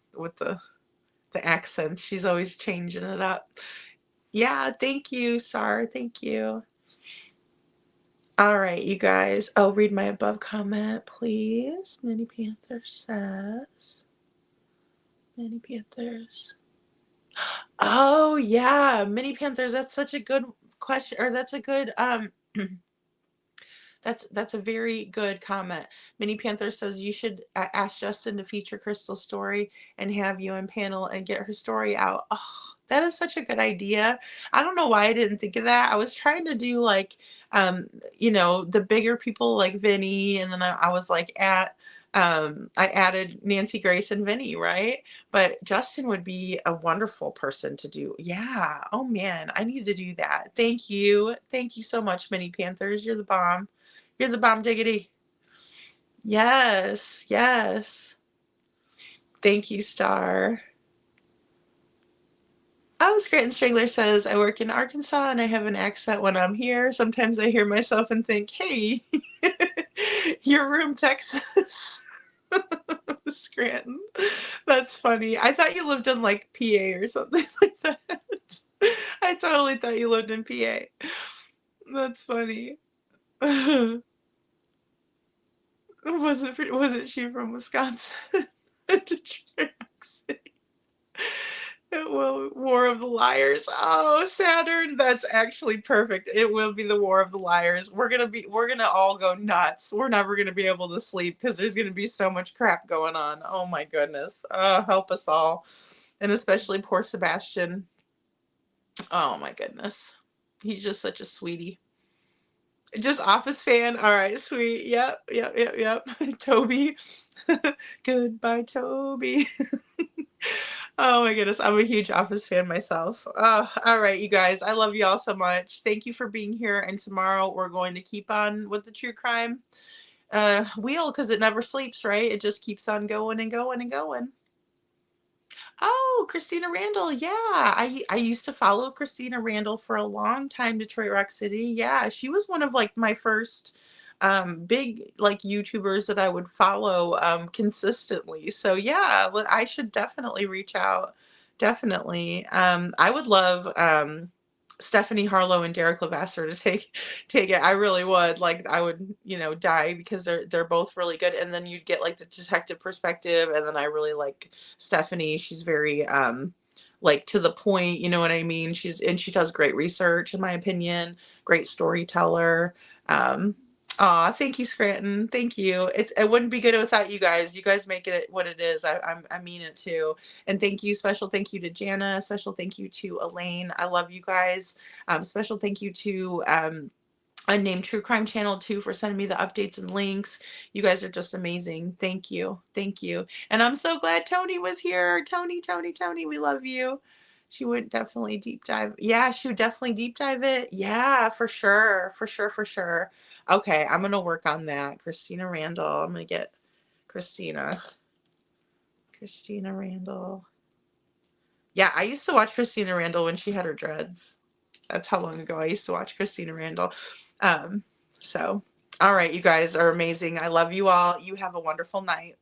accents. She's always changing it up. Yeah, thank you, Star. Thank you. All right, you guys. Oh, read my above comment, please. Mini Panther says. Mini Panthers. Oh, yeah. Mini Panthers. That's such a good question. Or that's a good That's a very good comment. Mini Panther says you should ask Justin to feature Crystal's story and have you on panel and get her story out. Oh, that is such a good idea. I don't know why I didn't think of that. I was trying to do like, the bigger people like Vinny, and then I was like I added Nancy Grace and Vinny, right? But Justin would be a wonderful person to do. Yeah. Oh man, I need to do that. Thank you. Thank you so much, Mini Panthers. You're the bomb. You're the bomb diggity. Yes, yes. Thank you, Star. Oh, Scranton Strangler says, I work in Arkansas and I have an accent when I'm here. Sometimes I hear myself and think, hey, your room, Texas. Scranton. That's funny. I thought you lived in like PA or something like that. I totally thought you lived in PA. That's funny. Wasn't she from Wisconsin? Detroit City. Well, War of the Liars. Oh, Saturn. That's actually perfect. It will be the War of the Liars. We're gonna all go nuts. We're never gonna be able to sleep because there's gonna be so much crap going on. Oh my goodness. Help us all. And especially poor Sebastian. Oh my goodness. He's just such a sweetie. Just Office fan. All right, sweet. Yep. Toby. Goodbye, Toby. Oh my goodness. I'm a huge Office fan myself. All right, you guys. I love you all so much. Thank you for being here. And tomorrow we're going to keep on with the true crime wheel because it never sleeps, right? It just keeps on going and going and going. Oh, Christina Randall. Yeah. I used to follow Christina Randall for a long time, Detroit Rock City. Yeah. She was one of like my first big like YouTubers that I would follow consistently. So yeah, I should definitely reach out. Definitely. I would love Stephanie Harlow and Derek Levasseur to take it. I really would. Like I would, die because they're both really good. And then you'd get like the detective perspective. And then I really like Stephanie. She's very like to the point, you know what I mean? She does great research in my opinion, great storyteller. Aw, thank you, Scranton. Thank you. It wouldn't be good without you guys. You guys make it what it is. I mean it too. And thank you. Special thank you to Jana. Special thank you to Elaine. I love you guys. Special thank you to Unnamed True Crime Channel too for sending me the updates and links. You guys are just amazing. Thank you. Thank you. And I'm so glad Tony was here. Tony, we love you. She would definitely deep dive. Yeah, she would definitely deep dive it. Yeah, for sure. Okay, I'm going to work on that. Christina Randall. I'm going to get Christina Randall. Yeah, I used to watch Christina Randall when she had her dreads. That's how long ago I used to watch Christina Randall. So, all right, you guys are amazing. I love you all. You have a wonderful night.